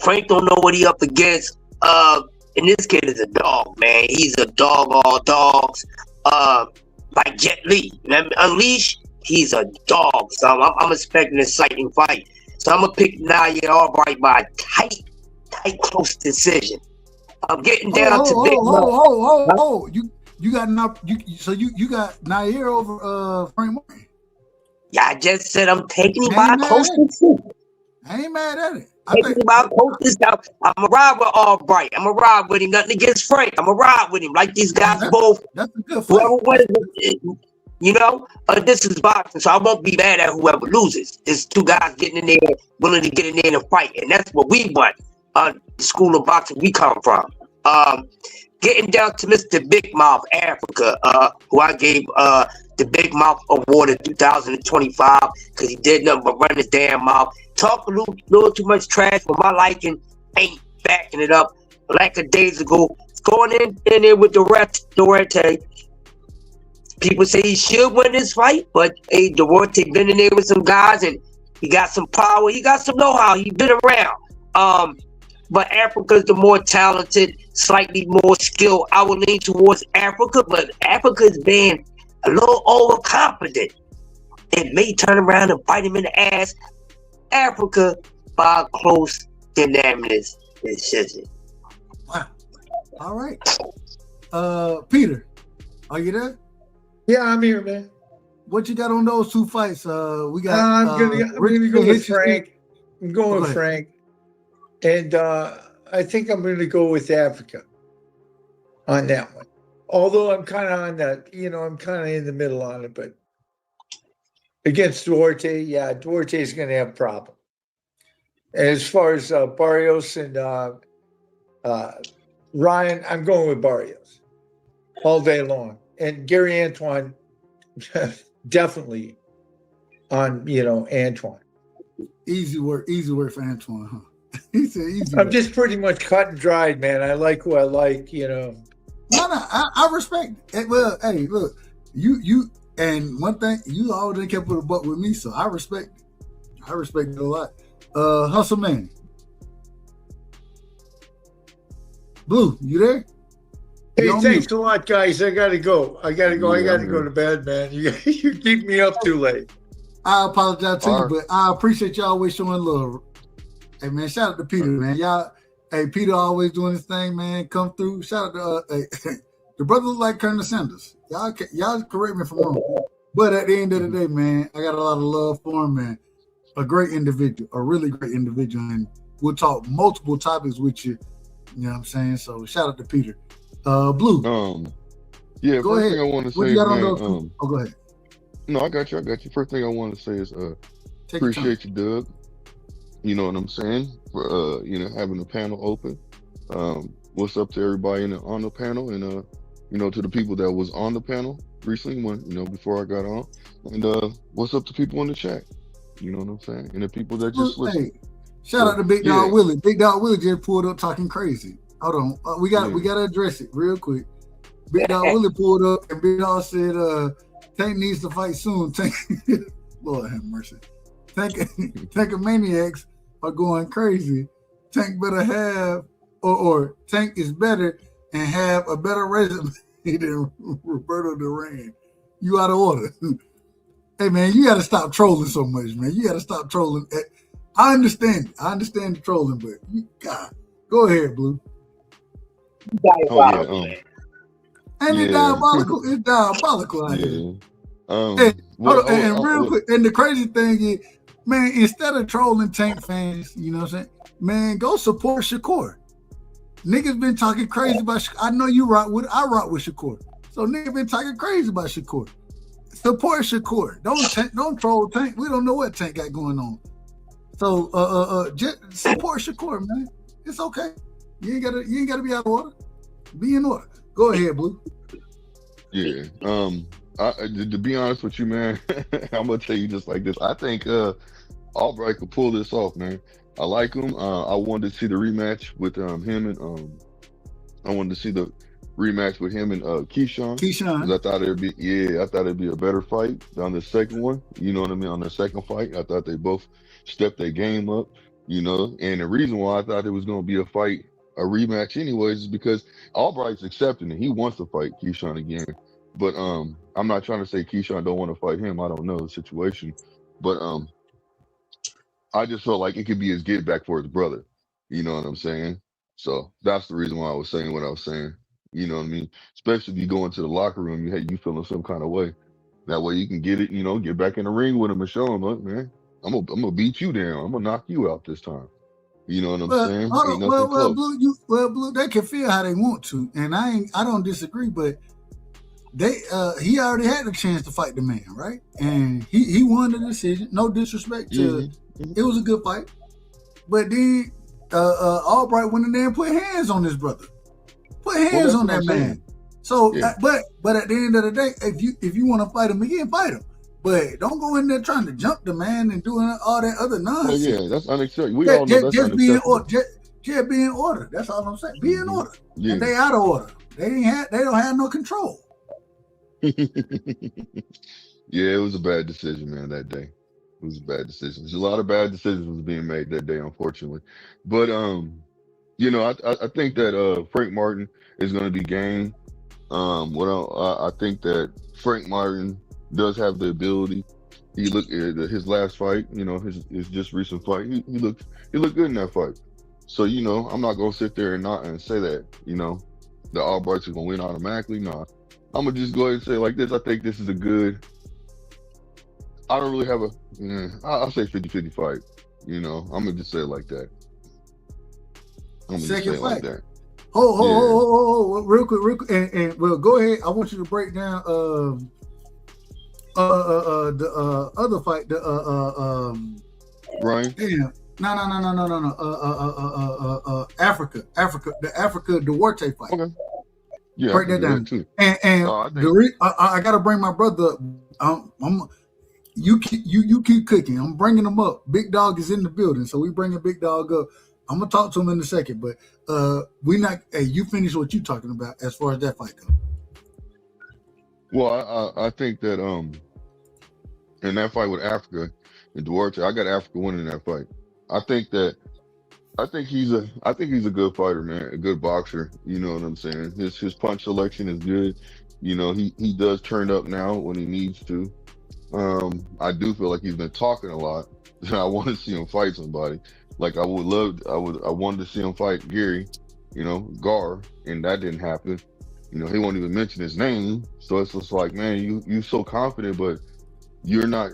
Frank don't know what he up against. And this kid is a dog, man. He's a dog, all dogs. Like Jet Li. Unleash, he's a dog. So I'm expecting an exciting fight. So I'm gonna pick Nia Albright by a tight, close decision. I'm getting down to big. You got enough. You got Nair over Frank Martin. Yeah, I just said I'm taking him by close decision. I ain't mad at it. Taking him by close decision. I'm gonna ride with Albright. I'm gonna ride with him. Nothing against Frank. I'm gonna ride with him. Like these guys both. That's a good fight. Whoever wins, you know, this is boxing, so I won't be mad at whoever loses. It's two guys getting in there, willing to get in there and fight, and that's what we want. The school of boxing we come from. Getting down to Mr. Big Mouth Africa, who I gave the Big Mouth Award in 2025 because he did nothing but run his damn mouth. Talk a little too much trash for my liking, ain't backing it up. Like a days ago, going in there with Duarte. People say he should win this fight, but hey, Duarte been in there with some guys and he got some power, he got some know-how, he been around. But Africa's the more talented, slightly more skilled. I would lean towards Africa, but Africa's being a little overconfident. It may turn around and bite him in the ass. Africa by a close, unanimous decision. Wow. All right. Peter, are you there? Yeah, I'm here, man. What you got on those two fights? We got. I'm gonna go with Frank. I'm going with Frank. And I think I'm going to go with Africa on that one. Although I'm kind of on that, I'm kind of in the middle on it. But against Duarte, yeah, Duarte's going to have a problem. As far as Barrios and Ryan, I'm going with Barrios all day long. And Gary Antuanne, definitely on, Antuanne. Easy work for Antuanne, huh? He said easy. I'm just pretty much cut and dried, man. I like who I like, No, I respect it. Well, hey, look, you and one thing, you always kept with a buck with me, so I respect it. I respect it a lot. Hustle Man. Blue, you there? Hey, thanks a lot, guys. I gotta go. I gotta go to bed, man. You keep me up too late. I apologize to you, but I appreciate y'all always showing love. Hey man, shout out to Peter, man. Y'all, hey, Peter always doing his thing, man. Come through. Shout out to the brother look like Colonel Sanders. Y'all correct me if I'm wrong. But at the end of the day, man, I got a lot of love for him, man. A great individual, a really great individual, and we'll talk multiple topics with you. You know what I'm saying? So shout out to Peter. Blue. Yeah. Go first ahead. thing I want to What say, you got man. on those two? Go ahead. No, I got you. First thing I want to say is appreciate you, Doug. You know what I'm saying? For having the panel open. What's up to everybody on the panel, and to the people that was on the panel recently when before I got on, and what's up to people in the chat? You know what I'm saying? And the people that just listen. Hey, shout out to Big Dog Willie. Big Dog Willie just pulled up talking crazy. Hold on, we got to address it real quick. Big Dog Willie pulled up, and Big Dog said, "Tank needs to fight soon." Tank, Lord have mercy. Tank Maniacs are going crazy. Tank better have, or Tank is better and have a better resume than Roberto Duran. You out of order. Hey man, you got to stop trolling so much, man. You got to stop trolling. I understand the trolling, but God, go ahead, Blue. Oh yeah, And it's yeah, diabolical. It's diabolical out here. yeah. And, hold on, and real What? quick, and the crazy thing is, man, instead of trolling Tank fans, you know what I'm saying? Man, go support Shakur. Niggas been talking crazy about. I know you rock with. I rock with Shakur. So niggas been talking crazy about Shakur. Support Shakur. Don't troll Tank. We don't know what Tank got going on. So just support Shakur, man. It's okay. You ain't gotta be out of order. Be in order. Go ahead, Blue. Yeah. To be honest with you, man, I'm gonna tell you just like this. I think Albright could pull this off, man. I like him. I wanted to see the rematch with him and I wanted to see the rematch with him and Keyshawn. Keyshawn. 'Cause I thought it'd be a better fight on the second one. You know what I mean? On the second fight, I thought they both stepped their game up. You know, and the reason why I thought it was gonna be a rematch anyways, is because Albright's accepting it. He wants to fight Keyshawn again. But I'm not trying to say Keyshawn don't want to fight him. I don't know the situation. But I just felt like it could be his get back for his brother. You know what I'm saying? So that's the reason why I was saying what I was saying. You know what I mean? Especially if you go into the locker room, you feeling some kind of way. That way you can get it, get back in the ring with him and show him, look, man, I'm gonna beat you down. I'm gonna knock you out this time. You know what I'm saying? Hold Ain't on. nothing Well, close. Blue, they can feel how they want to, and I don't disagree, but he already had the chance to fight the man, right? And he won the decision. No disrespect to it was a good fight. But then Albright went in there and put hands on his brother. Put hands on that man. So but at the end of the day, if you want to fight him again, fight him. But don't go in there trying to jump the man and doing all that other nonsense. Well, yeah, that's unacceptable. We all know that's just be in unacceptable. order. Just be in order. That's all I'm saying. Be in order. Yeah. And they out of order. They don't have no control. Yeah, it was a bad decision, man, that day. It was a bad decision. There's a lot of bad decisions was being made that day, unfortunately. But I think that Frank Martin is going to be game. I think that Frank Martin does have the ability. He looked at his last fight, his just recent fight. He looked good in that fight. So I'm not gonna sit there and say that the Albrights are gonna win automatically. Nah, I'm gonna just go ahead and say it like this. I think this is a good. I don't really have I'll say 50-50 fight. I'm gonna just say it like that. I'm gonna Second just say it fight. like that. Oh, real quick, and well, go ahead. I want you to break down the other fight. Ryan. Damn. No. Africa Duarte fight. Okay. Yeah, break that down. Too. And I gotta bring my brother up. You keep cooking. I'm bringing him up. Big Dog is in the building, so we bringing Big Dog up. I'm gonna talk to him in a second, but we not. Hey, you finish what you talking about as far as that fight goes. Well, I think that in that fight with Africa and Duarte, I got Africa winning that fight. I think he's a good fighter, man, a good boxer. You know what I'm saying? His punch selection is good. He does turn up now when he needs to. I do feel like he's been talking a lot. I want to see him fight somebody. Like I wanted to see him fight Gary, Gar, and that didn't happen. He won't even mention his name. So it's just like, man, you so confident, but you're not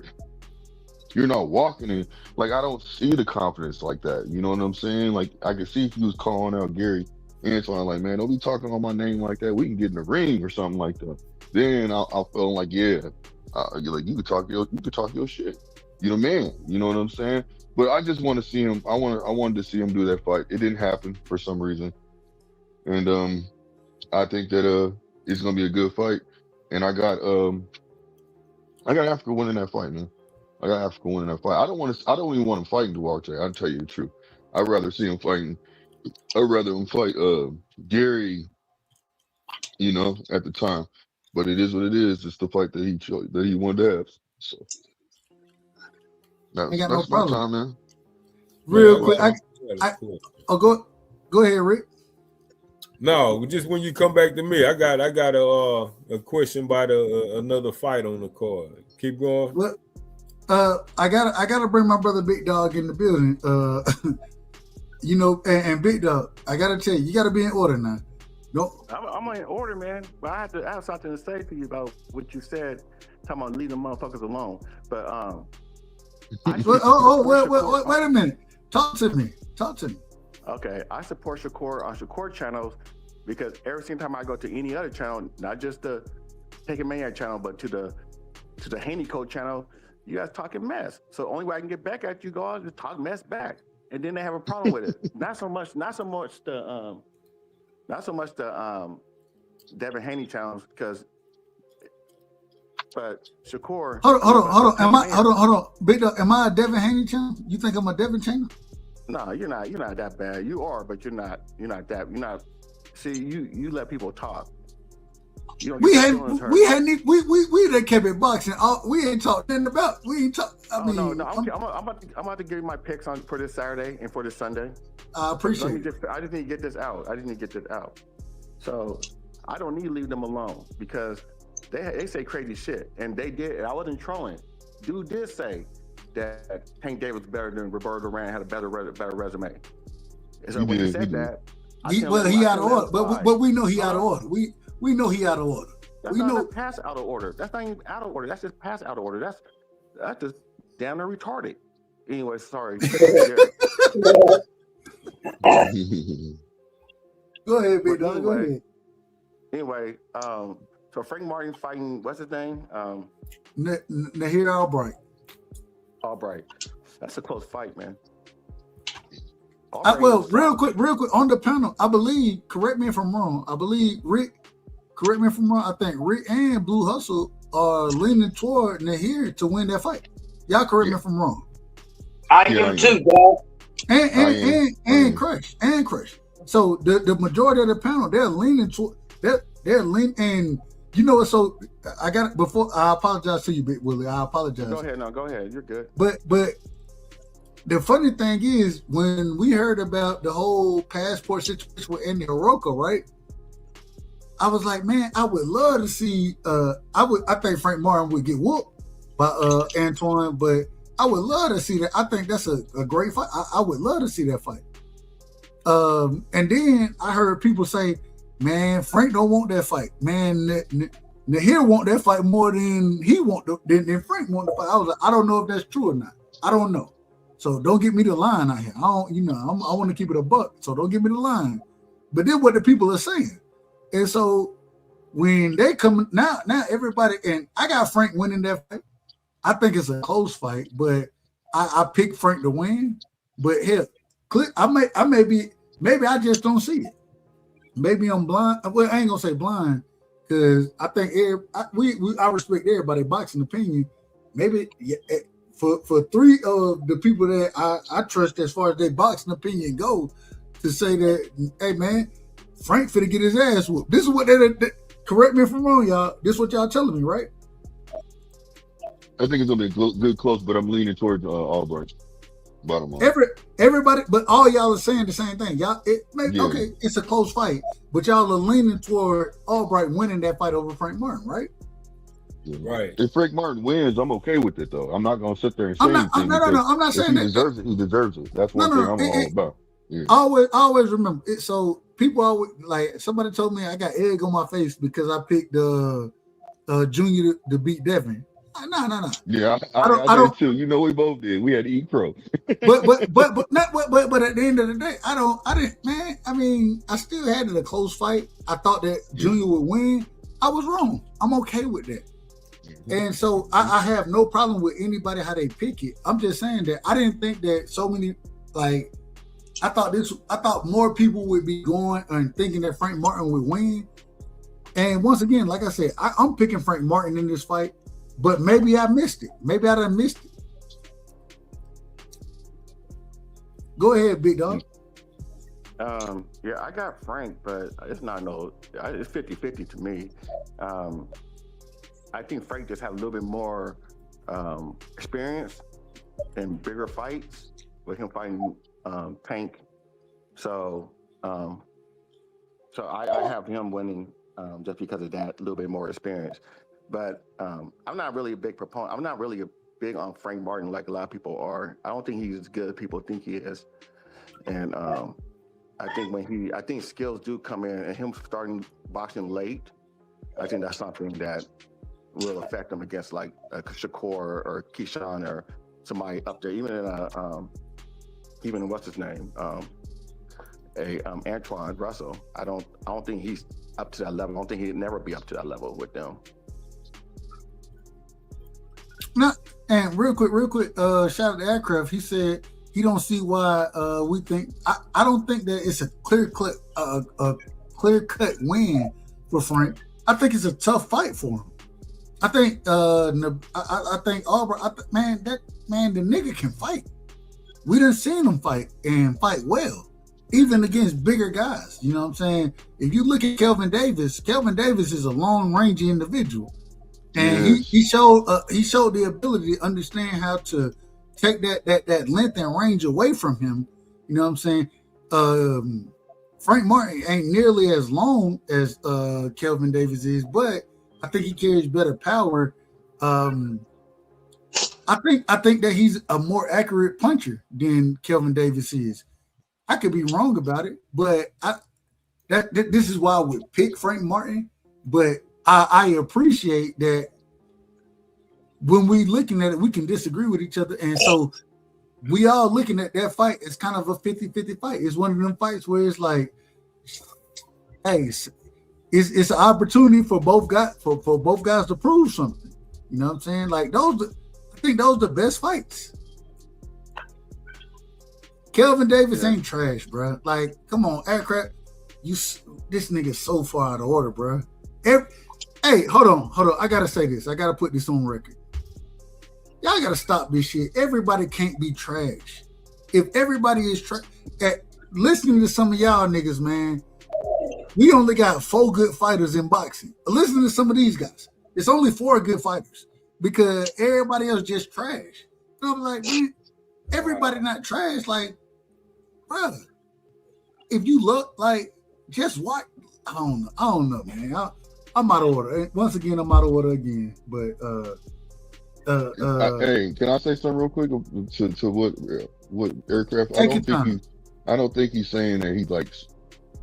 walking in. Like, I don't see the confidence like that. You know what I'm saying? Like, I could see if he was calling out Gary Antuanne, like, man, don't be talking on my name like that. We can get in the ring or something like that. Then I'll feel like, yeah, you could talk your shit. Man. You know what I'm saying? But I just want to see him. I wanted to see him do that fight. It didn't happen for some reason, and I think that it's gonna be a good fight. And I got Africa winning that fight, man. I got Africa winning that fight. I don't even want him fighting Duarte. I'll tell you the truth. I'd rather see him fighting. I'd rather him fight Gary. At the time. But it is what it is. It's the fight that he wanted to have. So that's my time, man. Real quick, go ahead, Rick. No, just when you come back to me, I got a question about another fight on the card. Keep going. I gotta bring my brother Big Dog in the building. You know, and Big Dog, I gotta tell you, you gotta be in order now. No, I'm in order, man. But I have something to say to you about what you said, talking about leaving motherfuckers alone. But wait a minute. Talk to me. Okay, I support Shakur on Shakur channels because every single time I go to any other channel, not just the Take a Maniac channel, but to the Haney Code channel, you guys talking mess. So the only way I can get back at you guys is talk mess back, and then they have a problem with it. Not so much the Devin Haney channels but Shakur. Hold on. Big Dog, am I a Devin Haney channel? You think I'm a Devin channel? No, you're not. You're not that bad. You are, but you're not. You're not that. You're not. See, you let people talk. We done kept it boxing. We ain't talked nothing about. We ain't talk. I'm about to give you my picks for this Saturday and for this Sunday. I appreciate it. I just need to get this out. So I don't need to leave them alone because they say crazy shit, and they did. I wasn't trolling. Dude did say that Tank Davis was better than Roberto Duran, had a better resume. And so when he said that, he out of order. But we know he out of order. We know he out of order. That's pass out of order. That's not even out of order. That's just pass out of order. That's just damn near retarded. Anyway, sorry. Go ahead, Big Dog. Go ahead. Anyway, so Frank Martin's fighting, what's his name? Nahir Albright. Albright. That's a close fight, man. Real quick, on the panel, I believe, correct me if I'm wrong, I think Rick and Blue Hustle are leaning toward Nahir to win that fight. Y'all correct me if I'm wrong. I do too, dog. And Crush. So the majority of the panel, they're leaning toward and you know what? So I got it before. I apologize to you, Big Willie. I apologize. Go ahead. You're good. But the funny thing is, when we heard about the whole passport situation with Andy Hiraoka, right? I was like, man, I would love to see. I think Frank Martin would get whooped by Antuanne, but I would love to see that. I think that's a great fight. I would love to see that fight. And then I heard people say, man, Frank don't want that fight. Man, Nahir want that fight more than than Frank want the fight. I was like, I don't know if that's true or not. I don't know. So don't get me the line out here. I want to keep it a buck. So don't give me the line. But then what the people are saying. And so when they come now everybody, and I got Frank winning that fight. I think it's a close fight, but I picked Frank to win. But hell, maybe I just don't see it. Maybe I'm blind. Well, I ain't gonna say blind because I think I respect everybody's boxing opinion. Maybe for three of the people that I trust as far as their boxing opinion goes, to say that, hey man, Frank finna get his ass whooped. This is what they correct me if I'm wrong, y'all. This is what y'all telling me, right? I think it's gonna be good close, but I'm leaning towards Albright. Bottom line. Everybody, but all y'all are saying the same thing. Y'all, okay, it's a close fight, but y'all are leaning toward Albright winning that fight over Frank Martin, right? Yeah. Right. If Frank Martin wins, I'm okay with it though. I'm not gonna sit there and say anything. No, I'm not saying he deserves it. He deserves it. That's one thing I'm all about. Yeah. Always remember it. So people always like somebody told me I got egg on my face because I picked Junior to beat Devin. No. Yeah, I did too. You know, we both did. We had to eat crow. but at the end of the day, I didn't, man. I mean, I still had it a close fight. I thought that Junior would win. I was wrong. I'm okay with that. Mm-hmm. And so I have no problem with anybody how they pick it. I'm just saying that I didn't think that so many I thought more people would be going and thinking that Frank Martin would win. And once again, like I said, I'm picking Frank Martin in this fight. But maybe I missed it. Maybe I done missed it. Go ahead, Big Dog. Yeah, I got Frank, but it's not it's 50-50 to me. I think Frank just had a little bit more experience and bigger fights with him fighting Tank. So I have him winning just because of that little bit more experience. But I'm not really a big proponent. I'm not really big on Frank Martin like a lot of people are. I don't think he's as good as people think he is. And I think skills do come in, and him starting boxing late, I think that's something that will affect him against like Shakur or Keyshawn or somebody up there, even what's his name, Antuanne Russell. I don't think he's up to that level. I don't think he'd never be up to that level with them. No, and real quick, shout out to Aircraft. He said he don't see why we think. I don't think that it's a clear cut win for Frank. I think it's a tough fight for him. I think I think Auburn. The nigga can fight. We done seen him fight and fight well, even against bigger guys. You know what I'm saying? If you look at Kelvin Davis is a long range individual. And he showed the ability to understand how to take that length and range away from him. You know what I'm saying? Frank Martin ain't nearly as long as Kelvin Davis is, but I think he carries better power. I think that he's a more accurate puncher than Kelvin Davis is. I could be wrong about it, but this is why I would pick Frank Martin. But I appreciate that when we looking at it, we can disagree with each other. And so we all looking at that fight as kind of a 50-50 fight. It's one of them fights where it's like, hey, it's an opportunity for both guys to prove something. You know what I'm saying? Like I think those are the best fights. Kelvin Davis ain't trash, bro. Like, come on, Aircraft. This nigga's so far out of order, bro. Hey, hold on. I gotta say this. I gotta put this on record. Y'all gotta stop this shit. Everybody can't be trash. If everybody is trash, listening to some of y'all niggas, man, we only got 4 good fighters in boxing. Listen to some of these guys. It's only 4 good fighters because everybody else just trash. So I'm like, man, everybody not trash. Like, brother, if you look like, just watch. I don't know, man. I'm out of order. Once again, I'm out of order again. But hey, can I say something real quick to what Aircraft? I don't think he's saying that he likes.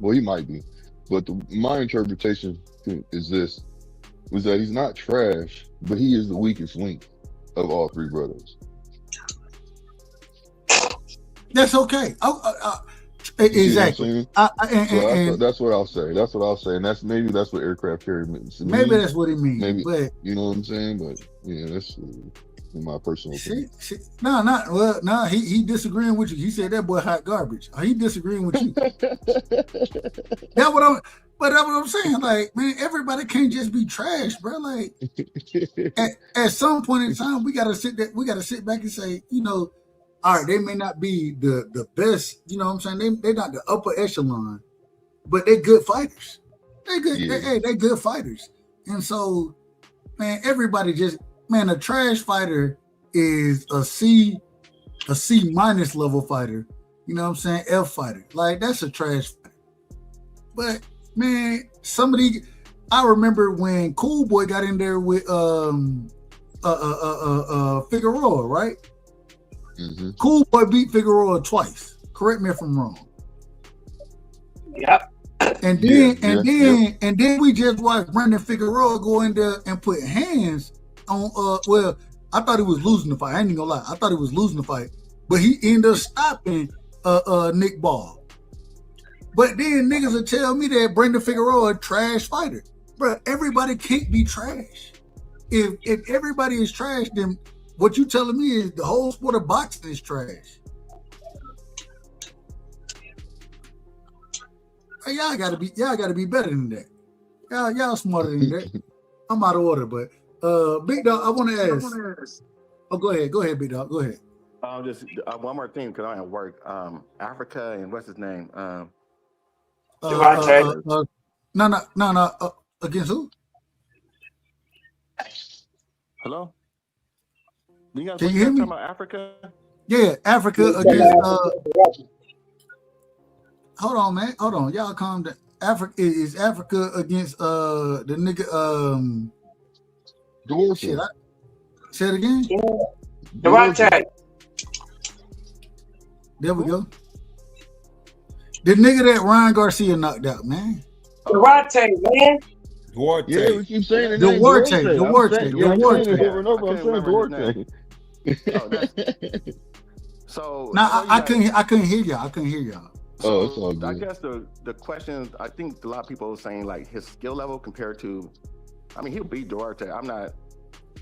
Well, he might be, but my interpretation is was that he's not trash, but he is the weakest link of all 3 brothers. That's okay. Exactly. That's what I'll say. That's what I'll say, and that's what Aircraft carry means. Maybe that's what he means. Maybe, but you know what I'm saying. But yeah, that's in my personal opinion. He disagreeing with you. He said that boy hot garbage. He disagreeing with you. That's what I'm saying. Like, man, everybody can't just be trash, bro. Like, at some point in time, we gotta sit back and say, you know, all right, they may not be the best, you know what I'm saying? They're not the upper echelon, but they're good fighters. They're good. Yeah. They're good fighters. And so, man, everybody a trash fighter is a C minus level fighter. You know what I'm saying? F fighter. Like, that's a trash fighter. But, man, I remember when Cool Boy got in there with Figueroa, right? Mm-hmm. Cool Boy beat Figueroa twice. Correct me if I'm wrong. Yep. And then we just watched Brandon Figueroa go in there and put hands on. Well, I thought he was losing the fight. I ain't even gonna lie. I thought he was losing the fight, but he ended up stopping Nick Ball. But then niggas will tell me that Brandon Figueroa a trash fighter, bro. Everybody can't be trash. If everybody is trash, then what you telling me is the whole sport of boxing is trash. Hey, y'all gotta be better than that. Y'all smarter than that. I'm out of order, but Big Dog, I want to ask. Oh, go ahead, Big Dog. Go ahead. Just one more thing because I'm at work. Africa and what's his name? No. Against who? Hello. You guys Can you hear me? talking about Africa? Yeah, Africa against. Hold on, man. Hold on. Y'all calm down. Is Africa against the nigga Garcia. Shit, say it again. Devontae. There we go. The nigga that Ryan Garcia knocked out, man. Duarte, man. Duarte. Yeah, we keep saying the name Duarte. Duarte. I'm saying it over and over. I'm saying Duarte. Oh, that's so. Now I couldn't hear y'all. I couldn't hear y'all. Oh, it's all I good. guess the question, I think a lot of people are saying like his skill level compared to, I mean, he'll beat Duarte.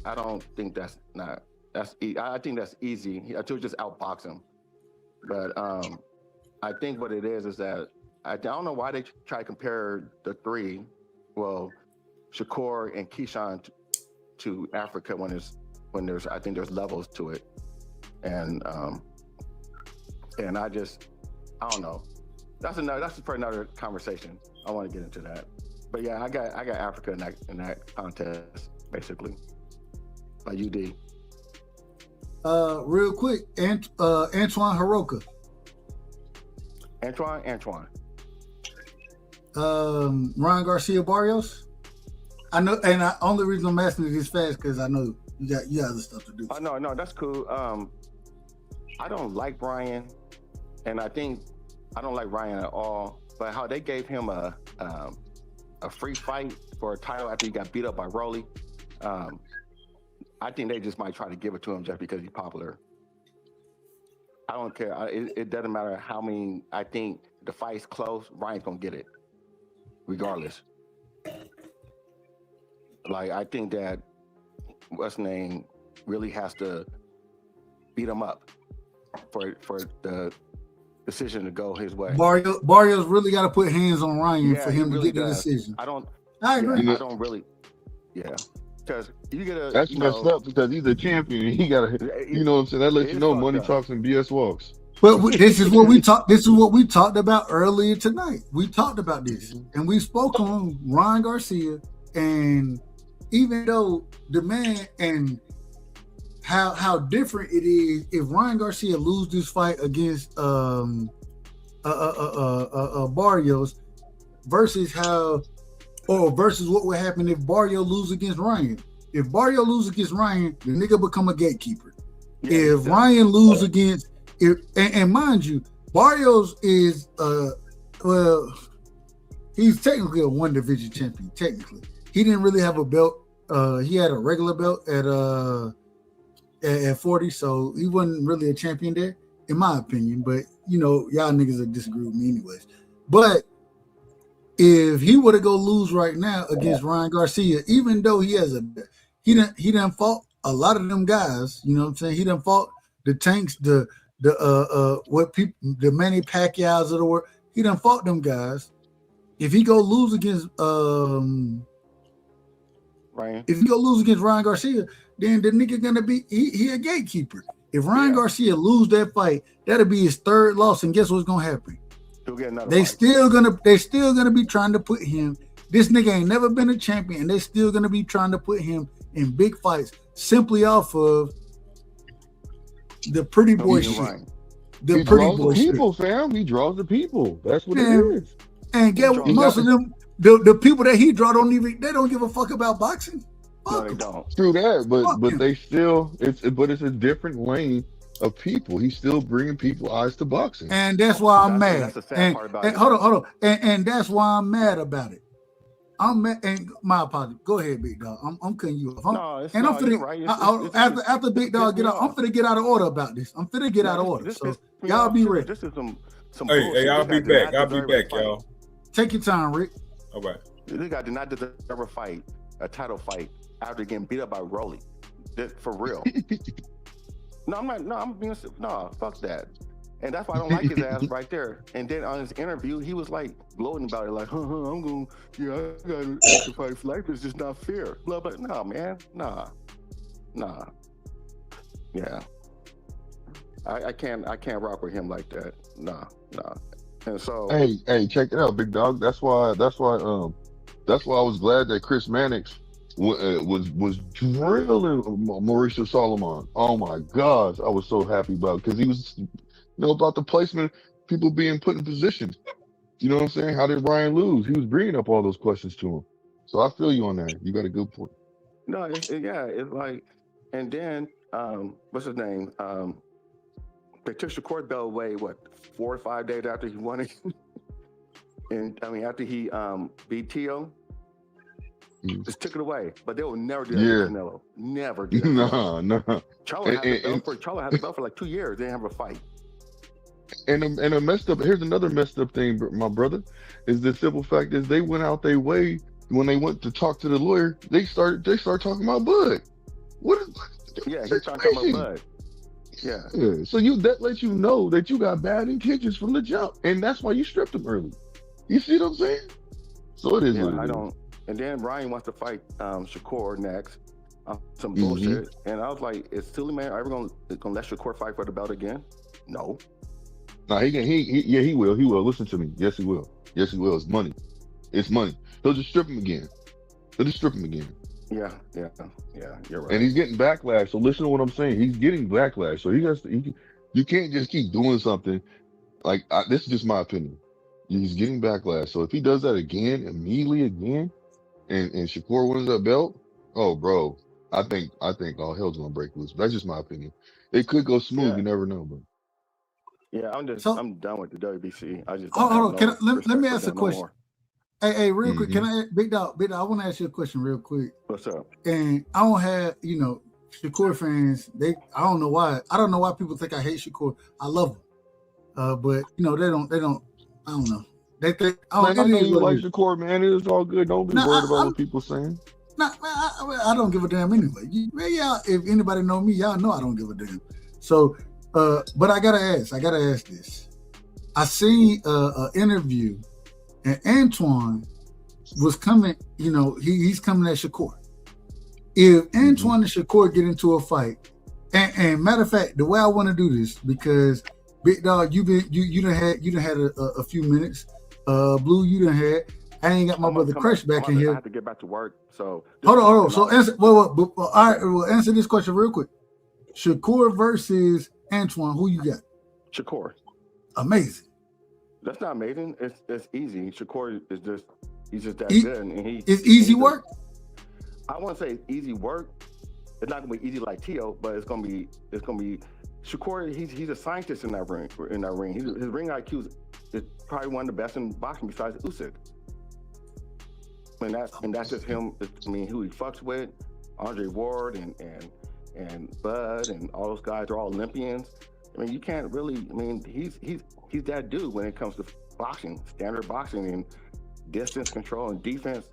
I don't think that's I think that's easy. He'll just outbox him. But I think what it is that I don't know why they try to compare the three, well, Shakur and Keyshawn to Africa when there's I think there's levels to it, and I don't know. That's for another conversation. I want to get into that. But yeah, I got Africa in that contest basically. By UD. Real quick, Antuanne Hiraoka. Antoine. Ryan Garcia Barrios. I know, and the only reason I'm asking it this fast because I know you got other stuff to do. Oh no, that's cool. I don't like Ryan, and I think I don't like Ryan at all. But how they gave him a free fight for a title after he got beat up by Rolly, I think they just might try to give it to him just because he's popular. I don't care. It doesn't matter how many. I think the fight's close. Ryan's gonna get it, regardless. Like I think that what's his name really has to beat him up for the decision to go his way. Barrios really got to put hands on Ryan for him to get the decision. I agree. I don't really. Yeah. Because you get that's messed up because he's a champion. He gotta, you know what I'm saying? That lets you know money talks and BS walks. But this is what we talked. This is what we talked about earlier tonight. We talked about this, and we spoke on Ryan Garcia, and even though the man and how different it is if Ryan Garcia lose this fight against Barrios versus versus what would happen if Barrios lose against Ryan. If Barrios lose against Ryan, the nigga become a gatekeeper. Yeah, if Ryan lose against and mind you, Barrios is he's technically a one division champion. Technically, he didn't really have a belt. He had a regular belt at 40, so he wasn't really a champion there, in my opinion. But you know, y'all niggas will disagree with me anyways. But if he were to go lose right now against Ryan Garcia, even though he done fought a lot of them guys, you know what I'm saying? He done fought the Tanks, the Manny Pacquiao's of the world. He done fought them guys. If he go lose against Ryan, if he go lose against Ryan Garcia, then the nigga gonna be he a gatekeeper. If Ryan Garcia lose that fight, that'll be his third loss, and guess what's gonna happen? He'll get another They fight. still gonna be trying to put him. This nigga ain't never been a champion, and they still gonna be trying to put him in big fights simply off of the pretty boy shit. Ryan. The He pretty draws boy the people, shit. fam. He draws the people. That's what Man, it is. And get He most got of them, the people that he draw don't give a fuck about boxing. No, they don't. True that, but Fuck him. they still it's a different lane of people. He's still bringing people eyes to boxing. And that's why I'm mad. That's the sad part about it. Hold on. And that's why I'm mad about it. I'm mad, and my apology. Go ahead, big dog. I'm cutting you off. I'm you're right. After big dog get out, I'm finna get out of order about this. I'm finna get out of order. So y'all be ready. This is some Hey, I'll be back. I'll be back, y'all. Take your time, Rick. All right. This guy did not deserve a title fight after getting beat up by Rolly. For real. No, I'm not. No, I'm being. No, fuck that. And that's why I don't like his ass right there. And then on his interview, he was like gloating about it, like, I'm going, I got to fight for life. It's just not fair. Blah, blah. Nah, man. Nah. Yeah. I can't rock with him like that. Nah. And so. Hey, check it out, big dog. That's why I was glad that Chris Mannix was drilling Mauricio Solomon. Oh my gosh, I was so happy about it because he was, about the placement, people being put in position. You know what I'm saying? How did Ryan lose? He was bringing up all those questions to him. So I feel you on that. You got a good point. No, it's like, and then what's his name? They took Shakur belt away, what, 4 or 5 days after he won it? And I mean, after he beat Tio, just took it away. But they will never do that to Canelo. Never do that. No. Charlo had the belt for like 2 years. They didn't have a fight. And a messed up. Here's another messed up thing, my brother. Is the simple fact is they went out their way when they went to talk to the lawyer. They start talking about Bud. What is? Yeah, he's talking about Bud. Yeah. So that lets you know that you got bad intentions from the jump, and that's why you stripped him early. You see what I'm saying? So it is. Yeah, what it I is. don't. And then Ryan wants to fight Shakur next. Some bullshit. And I was like, is Suleiman ever gonna let Shakur fight for the belt again? No. No, he will. He will. Listen to me. Yes, he will. Yes, he will. It's money. It's money. He'll just strip him again. Yeah, you're right. And he's getting backlash. So listen to what I'm saying. He's getting backlash. So you can't just keep doing something. Like, this is just my opinion. He's getting backlash. So if he does that immediately again, and Shakur wins that belt, oh, bro, I think all hell's gonna break loose. But that's just my opinion. It could go smooth. Yeah. You never know, but. Yeah, I'm done with the WBC. I just hold on. Let me ask a question. Hey, real quick. Mm-hmm. Can I, Big Dog? I want to ask you a question real quick. What's up? And I don't have, Shakur fans. I don't know why. I don't know why people think I hate Shakur. I love him. But they don't. I don't know. They think. I know you like Shakur, man. It's all good. Don't be worried about what people saying. Nah, man, I don't give a damn anyway. If anybody know me, y'all know I don't give a damn. So. But I gotta ask this. I seen an interview, and Antuanne was coming. He's coming at Shakur. If Antuanne and Shakur get into a fight, and matter of fact, the way I want to do this, because Big Dog, you done had a few minutes. Blue, you done had. I ain't got my brother Crush back in here. I have to get back to work. So hold on. So answer. All right. We'll answer this question real quick. Shakur versus Antuanne, who you got? Shakur. Amazing. That's not amazing. It's easy. Shakur is he's just that good, and it's easy work. I won't say it's easy work. It's not gonna be easy like Tio, but it's gonna be Shakur. He's a scientist in that ring. His ring IQ is probably one of the best in boxing besides Usyk. And that's just him. Who he fucks with, Andre Ward and Bud and all those guys are all Olympians. You can't really. He's that dude when it comes to boxing, standard boxing, and distance control and defense.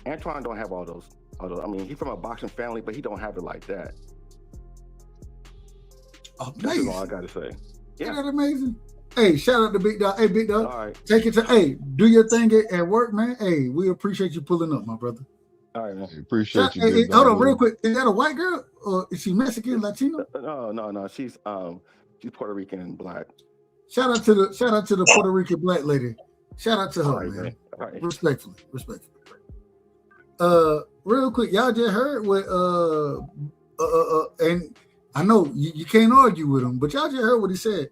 Antuanne don't have all those. He's from a boxing family, but he don't have it like that. Amazing. That's all I got to say. Yeah. Isn't that amazing? Hey, shout out to Big Dog. Hey, Big Dog. All right. Take it to. Hey, do your thing at work, man. Hey, we appreciate you pulling up, my brother. All right, man. Appreciate you. Hey, hold on, real quick. Is that a white girl or is she Mexican, Latino? No. She's Puerto Rican and black. Shout out to the Puerto Rican black lady. Shout out to her, man. All right. Respectfully. Real quick, y'all just heard what and I know you can't argue with him, but y'all just heard what he said.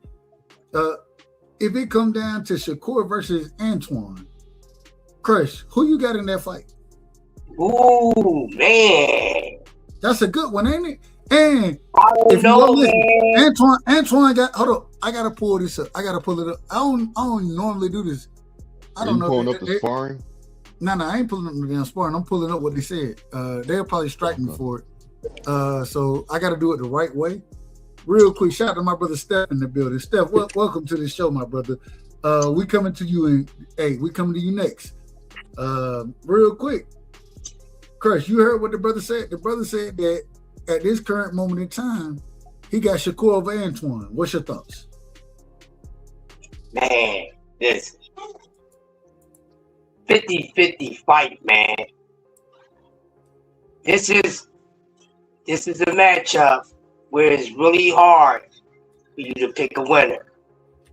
If it come down to Shakur versus Antuanne, Crush, who you got in that fight? Ooh, man. That's a good one, ain't it? And if you don't listen, Antuanne got, hold up, I gotta pull this up. I gotta pull it up. I don't normally do this. I don't know. Pulling up the sparring? No, I ain't pulling up the damn sparring. I'm pulling up what they said. They'll probably strike me for it. So I gotta do it the right way. Real quick, shout out to my brother Steph in the building. Steph, welcome to the show, my brother. We coming to you we coming to you next. Real quick. Crush, you heard what the brother said. The brother said that at this current moment in time, he got Shakur over Antuanne. What's your thoughts? Man, this 50-50 fight, man. This is a matchup where it's really hard for you to pick a winner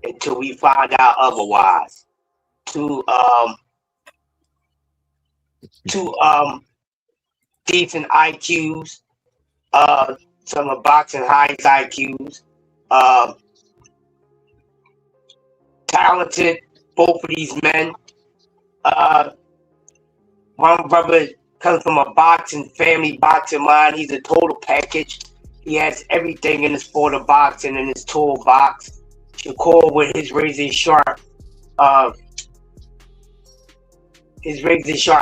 until we find out otherwise. Two decent IQs, some of boxing highest IQs, talented, both of these men. One brother comes from a boxing family, boxing mind. He's a total package. He has everything in the sport of boxing in his toolbox. Shakur with his razor sharp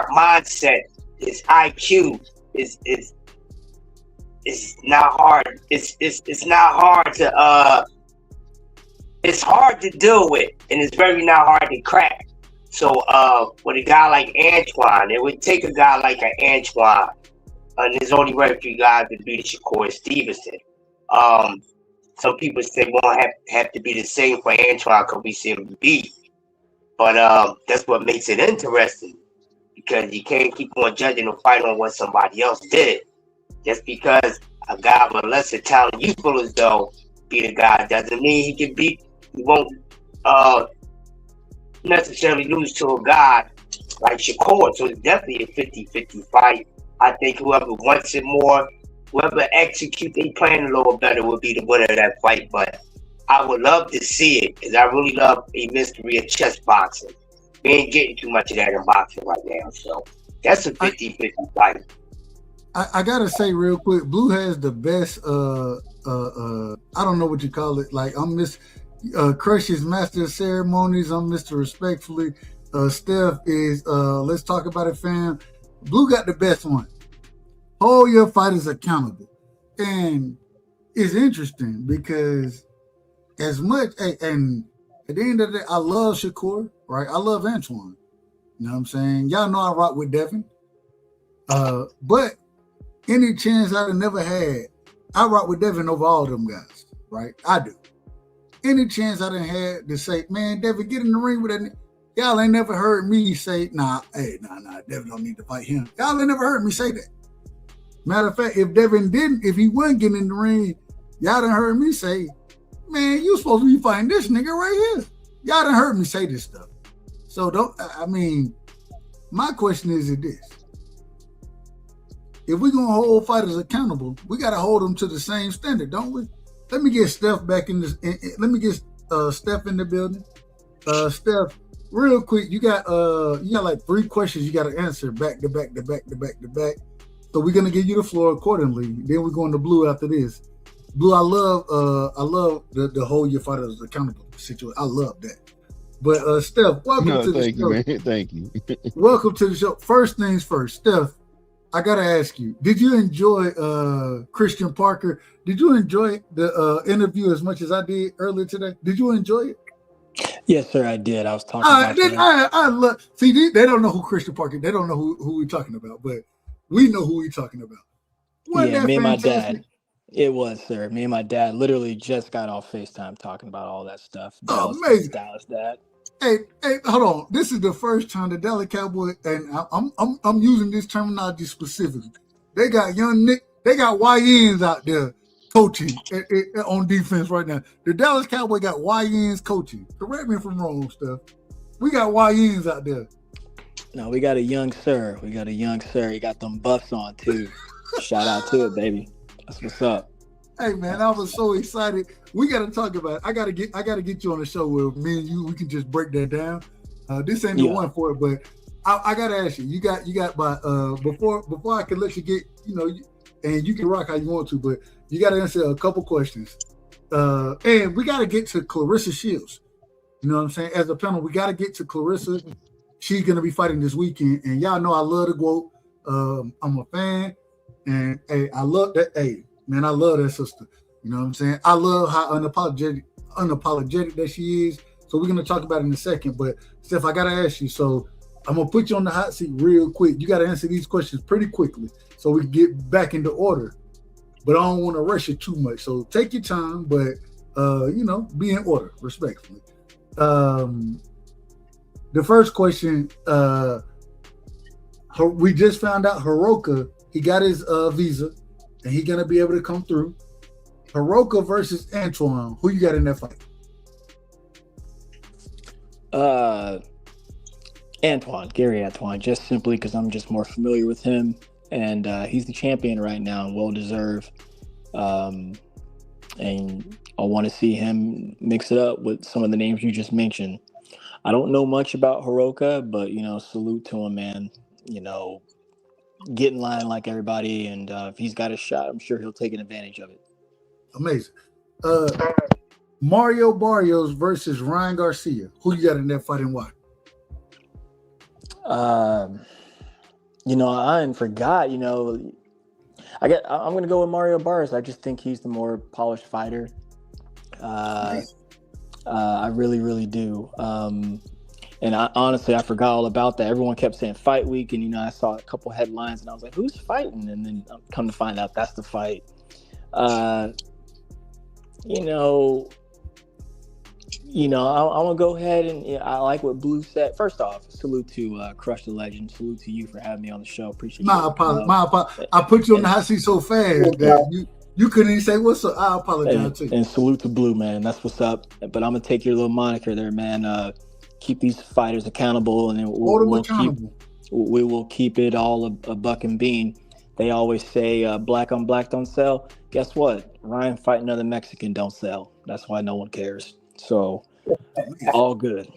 mindset, his IQ is not hard. It's not hard to it's hard to deal with, and it's very not hard to crack. So with a guy like Antuanne, it would take a guy like an Antuanne, and there's only very few guys that beat Shakur Stevenson. Some people say won't have to be the same for Antuanne because we see him beat. But that's what makes it interesting, because you can't keep on judging a fight on what somebody else did. Just because a guy with lesser talent, useful as though, beat a guy doesn't mean he can beat. He won't necessarily lose to a guy like Shakur. So it's definitely a 50-50 fight. I think whoever wants it more, whoever executes their plan a little better will be the winner of that fight. But I would love to see it, because I really love a mystery of chess boxing. We ain't getting too much of that in boxing right now. So that's a 50-50 fight. I gotta say real quick, Blue has the best I don't know what you call it. Like, I'm Miss Crush is Master of Ceremonies, I'm Mr. Respectfully. Steph is let's talk about it, fam. Blue got the best one. Hold your fighters accountable. And it's interesting because as much and at the end of the day, I love Shakur, right? I love Antoine. You know what I'm saying? Y'all know I rock with Devin. But any chance I'd have never had, I rock with Devin over all them guys, right? I do. Any chance I done had to say, man, Devin, get in the ring with that. Y'all ain't never heard me say, nah, Devin don't need to fight him. Y'all ain't never heard me say that. Matter of fact, if he wasn't getting in the ring, y'all done heard me say, man, you supposed to be fighting this nigga right here. Y'all done heard me say this stuff. So my question is this. If we're going to hold fighters accountable, we got to hold them to the same standard, don't we? Let me get Steph back in this. Let me get Steph in the building. Steph, real quick, you got like 3 questions you got to answer back to back. So we're going to give you the floor accordingly. Then we're going to Blue after this. Blue, I love the hold your fighters accountable situation. I love that. But Steph, welcome to the show. Thank you, man. Thank you. Welcome to the show. First things first, Steph, I gotta ask you, did you enjoy Christian Parker? Did you enjoy the interview as much as I did earlier today? Did you enjoy it? Yes, sir, I did. I was talking about that. I love. See, they don't know who Christian Parker. They don't know who we're talking about, but we know who we're talking about. Wasn't that me and my dad. It was, sir. Me and my dad literally just got off FaceTime talking about all that stuff. Amazing. Dallas dad. Hey, hold on. This is the first time the Dallas Cowboys, and I'm using this terminology specifically. They got they got YNs out there coaching on defense right now. The Dallas Cowboys got YNs coaching. Correct me if I'm wrong, Steph. We got YNs out there. No, we got a young sir. He got them buffs on too. Shout out to it, baby. That's what's up. Hey man, I was so excited. We got to talk about it. I gotta get you on the show where me and you we can just break that down. This ain't the one for it, but I gotta ask you. You got by before I can let you get and you can rock how you want to, but you got to answer a couple questions. And we got to get to Clarissa Shields. You know what I'm saying? As a panel, we got to get to Clarissa. She's gonna be fighting this weekend, and y'all know I love the Gwoat. I'm a fan, and hey, I love that. Hey. Man, I love that sister. You know what I'm saying? I love how unapologetic that she is. So we're going to talk about it in a second. But, Steph, I got to ask you. So I'm going to put you on the hot seat real quick. You got to answer these questions pretty quickly so we can get back into order. But I don't want to rush it too much. So take your time, but, be in order, respectfully. The first question, we just found out Hiraoka, he got his visa. And he's going to be able to come through. Hiraoka versus Antuanne. Who you got in that fight? Gary Antuanne, just simply because I'm just more familiar with him. And he's the champion right now and well-deserved. And I want to see him mix it up with some of the names you just mentioned. I don't know much about Hiraoka, but, salute to him, man. Get in line like everybody, and if he's got a shot, I'm sure he'll take an advantage of it. Amazing. Mario Barrios versus Ryan Garcia. Who you got in that fight and why? I forgot. I'm gonna go with Mario Barrios. I just think he's the more polished fighter. I really, really do. And honestly, I forgot all about that. Everyone kept saying fight week, and I saw a couple headlines, and I was like, "Who's fighting?" And then come to find out that's the fight. I'm gonna go ahead and I like what Blue said. First off, salute to Crush the Legend. Salute to you for having me on the show. Appreciate My apologies. I put you on the hot seat so fast that you couldn't even say what's up. I apologize too. And salute to Blue, man. That's what's up. But I'm gonna take your little moniker there, man. Keep these fighters accountable, and then we will keep it all a buck and bean. They always say black on black don't sell. Guess what? Ryan fighting another Mexican don't sell. That's why no one cares. So all good.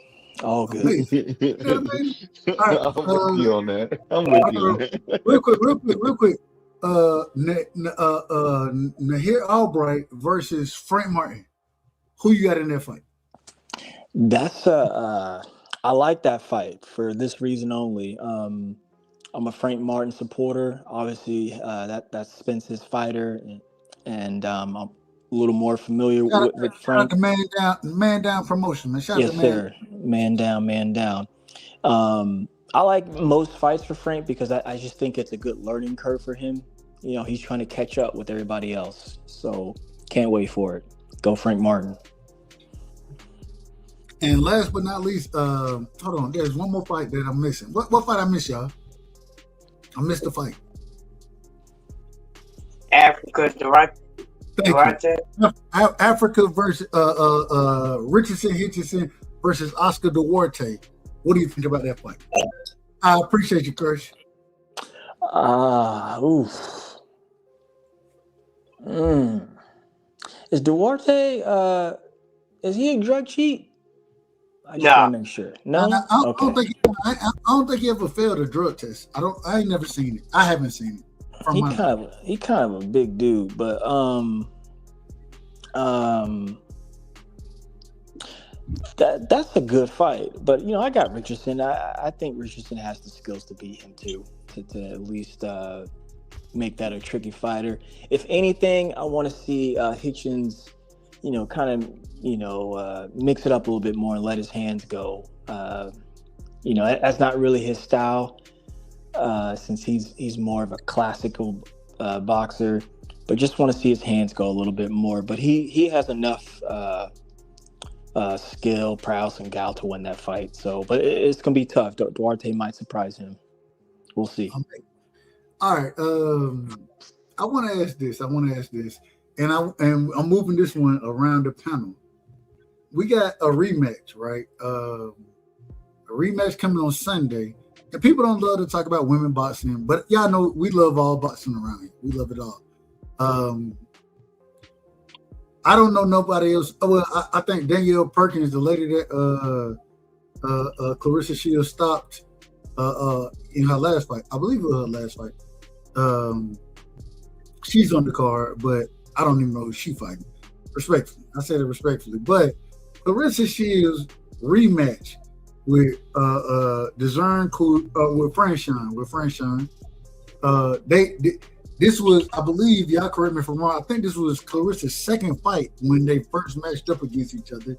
All good. I'm with you on that. I'm with you on that. Real quick. Nahir Albright versus Frank Martin. Who you got in that fight? That's I like that fight for this reason only. I'm a Frank Martin supporter. Obviously, that's Spence's fighter, and I'm a little more familiar with Frank. Shout out to Man Down promotion, man. Yes, sir. Man down. I like most fights for Frank because I just think it's a good learning curve for him. He's trying to catch up with everybody else. So can't wait for it. Go Frank Martin. And last but not least, hold on. There's one more fight that I'm missing. What fight I missed, y'all? I missed the fight. Africa, Africa versus Richardson Hitchison versus Oscar Duarte. What do you think about that fight? I appreciate you, Kirsch. Is Duarte? Is he a drug cheat? I just want to make sure. No, I don't think he ever failed a drug test. I ain't never seen it. I haven't seen it. He kind of a big dude, but that's a good fight. But I got Richardson. I think Richardson has the skills to beat him too. To at least make that a tricky fighter. If anything, I want to see Hitchens, kind of, mix it up a little bit more and let his hands go. That's not really his style, since he's more of a classical boxer. But just want to see his hands go a little bit more. But he has enough skill, prowess, and gal to win that fight. So, but it's gonna be tough. Duarte might surprise him. We'll see. All right. I want to ask this. And I'm moving this one around the panel. We got a rematch, right? A rematch coming on Sunday. And people don't love to talk about women boxing, but y'all know we love all boxing around here. We love it all. I don't know nobody else. Well, I think Danielle Perkins, the lady that Clarissa Shields stopped in her last fight. I believe it was her last fight. She's on the card, but I don't even know who she's fighting. Respectfully. I said it respectfully. But Clarissa Shields rematch with with Franchon. This was, I believe, y'all correct me if I'm wrong, I think this was Clarissa's second fight when they first matched up against each other.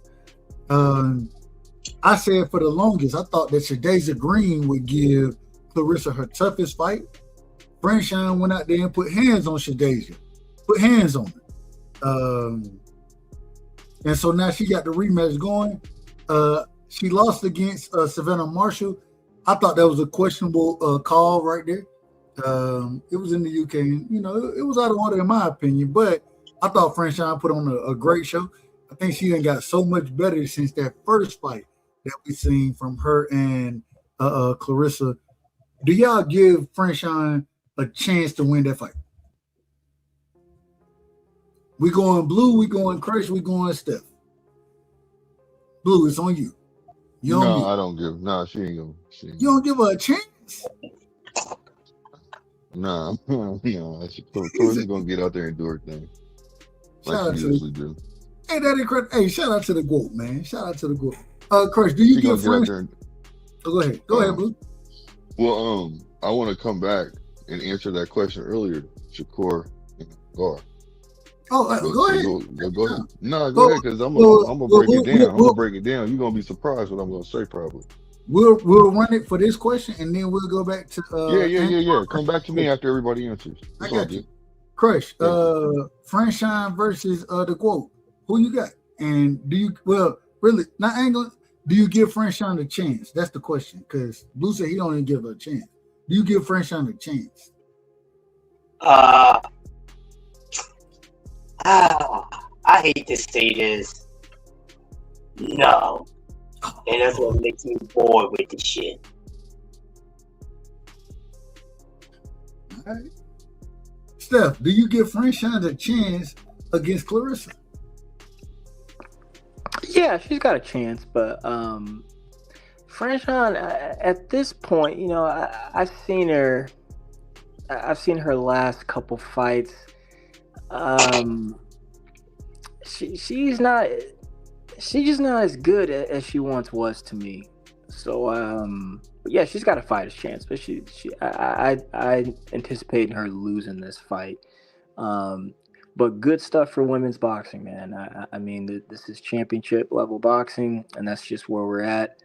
I said for the longest, I thought that Shadasia Green would give Clarissa her toughest fight. Franchon went out there and put hands on Shadasia. Put hands on her. And so now she got the rematch going. She lost against Savannah Marshall. I thought that was a questionable call right there. It was in the UK, and it was out of order in my opinion. But I thought Franchon put on a great show. I think she done got so much better since that first fight that we seen from her and Clarissa. Do y'all give Franchon a chance to win that fight? We going Blue, we going Crush, we going Steph. Blue, it's on you. I don't give. She ain't gonna. You don't give her a chance? Clarissa's gonna get out there and do her thing. like Shout she out to usually do. Hey, that incredible. Hey, shout out to the Gwoat, man. Shout out to the Gwoat. Crush, do you She gonna give get out French? there. And, Oh, go ahead. Go ahead, Blue. well, I want to come back and answer that question earlier, Shakur and Gar. Oh, go ahead. Go ahead. No, go ahead, because I'm gonna break it down. I'm gonna break it down. You're gonna be surprised what I'm gonna say probably. We'll run it for this question, and then we'll go back to Yeah. Come back to me after everybody answers. I got you. Crush. Franchon versus the Gwoat. Who you got? And do you really not England? Do you give Franchon a chance? That's the question. Because Blue said he don't even give her a chance. Do you give Franchon a chance? I hate to say this. No. And that's what makes me bored with the shit. All right. Steph, do you give Franchon a chance against Clarissa? Yeah, she's got a chance, but Franchon, at this point, you know, I've seen her last couple fights. She's just not as good as she once was to me. So yeah, she's got a fighter's chance, but I anticipate her losing this fight. But good stuff for women's boxing, man. I mean, this is championship level boxing, and that's just where we're at.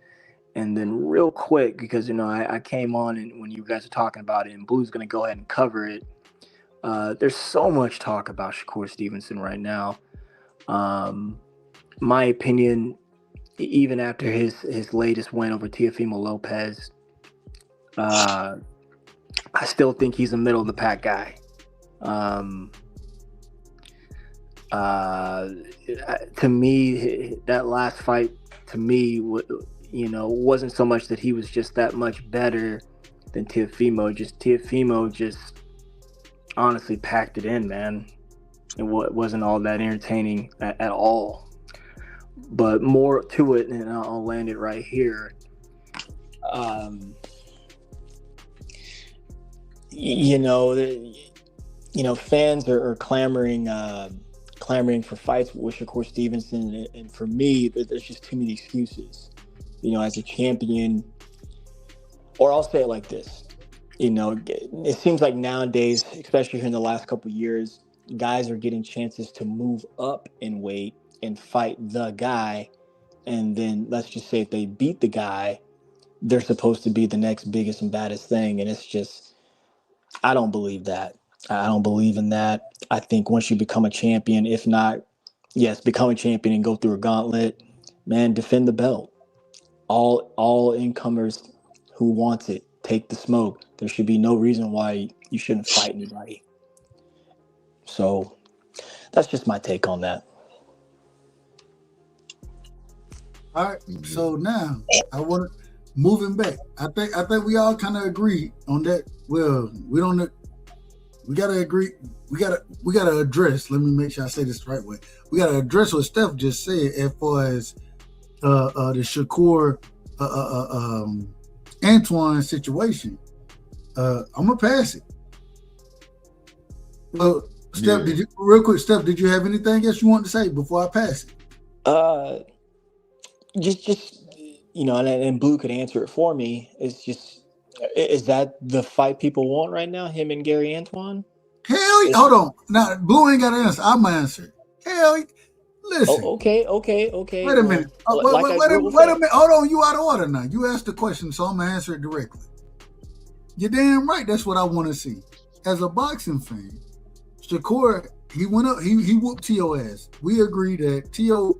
And then real quick, because, you know, I came on and when you guys are talking about it, and Blue's going to go ahead and cover it. There's so much talk about Shakur Stevenson right now. My opinion, even after his latest win over Teofimo Lopez, I still think he's a middle of the pack guy. To me, that last fight, to me, you know, wasn't so much that he was just that much better than Teofimo. Teofimo just honestly packed it in, man. It wasn't all that entertaining at all. But more to it, and I'll land it right here. You know, fans are clamoring for fights with Shakur Stevenson, and for me, there's just too many excuses. You know, as a champion, or I'll say it like this. You know, it seems like nowadays, especially here in the last couple of years, guys are getting chances to move up in weight and fight the guy, and then let's just say if they beat the guy, they're supposed to be the next biggest and baddest thing, and it's just, I don't believe that. I don't believe in that. I think once you become a champion, if not, yes, become a champion and go through a gauntlet, man, defend the belt. All incomers who wants it, take the smoke. There should be no reason why you shouldn't fight anybody. So that's just my take on that. All right. So now I want moving back. I think we all kind of agree on that. Well, we gotta agree. We gotta address. Let me make sure I say this the right way. We gotta address what Steph just said as far as the Shakur Antuanne situation. I'm gonna pass it. Well, Steph, Steph, did you have anything else you want to say before I pass it? Just you know, and Blue could answer it for me. Is that the fight people want right now? Him and Gary Antuanne? Hold on. Now Blue ain't got to answer. I'm gonna answer. Listen. Okay. Wait a minute. Wait a minute. Hold on. You out of order now. You asked the question, so I'm gonna answer it directly. You're damn right. That's what I want to see. As a boxing fan, Shakur, he went up. He whooped T.O. ass. We agree that T.O.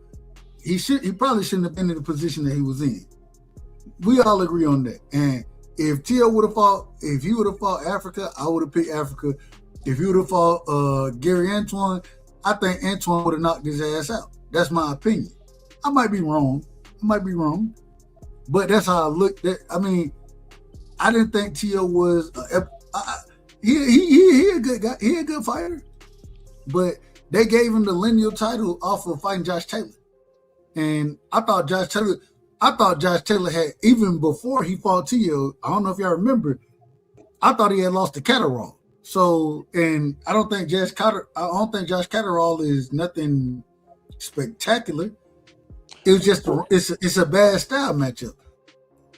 He probably shouldn't have been in the position that he was in. We all agree on that. And if T.O. would have fought, if he would have fought Africa, I would have picked Africa. If he would have fought Gary Antuanne, I think Antuanne would have knocked his ass out. That's my opinion. I might be wrong. But that's how I looked at. I mean, I didn't think T.O. was he a good guy. He a good fighter. But they gave him the lineal title off of fighting Josh Taylor. And I thought Josh Taylor had, even before he fought T.O., I don't know if y'all remember, I thought he had lost to Catterall. So, and I don't think Josh Catterall is nothing spectacular. It was just it's a bad style matchup.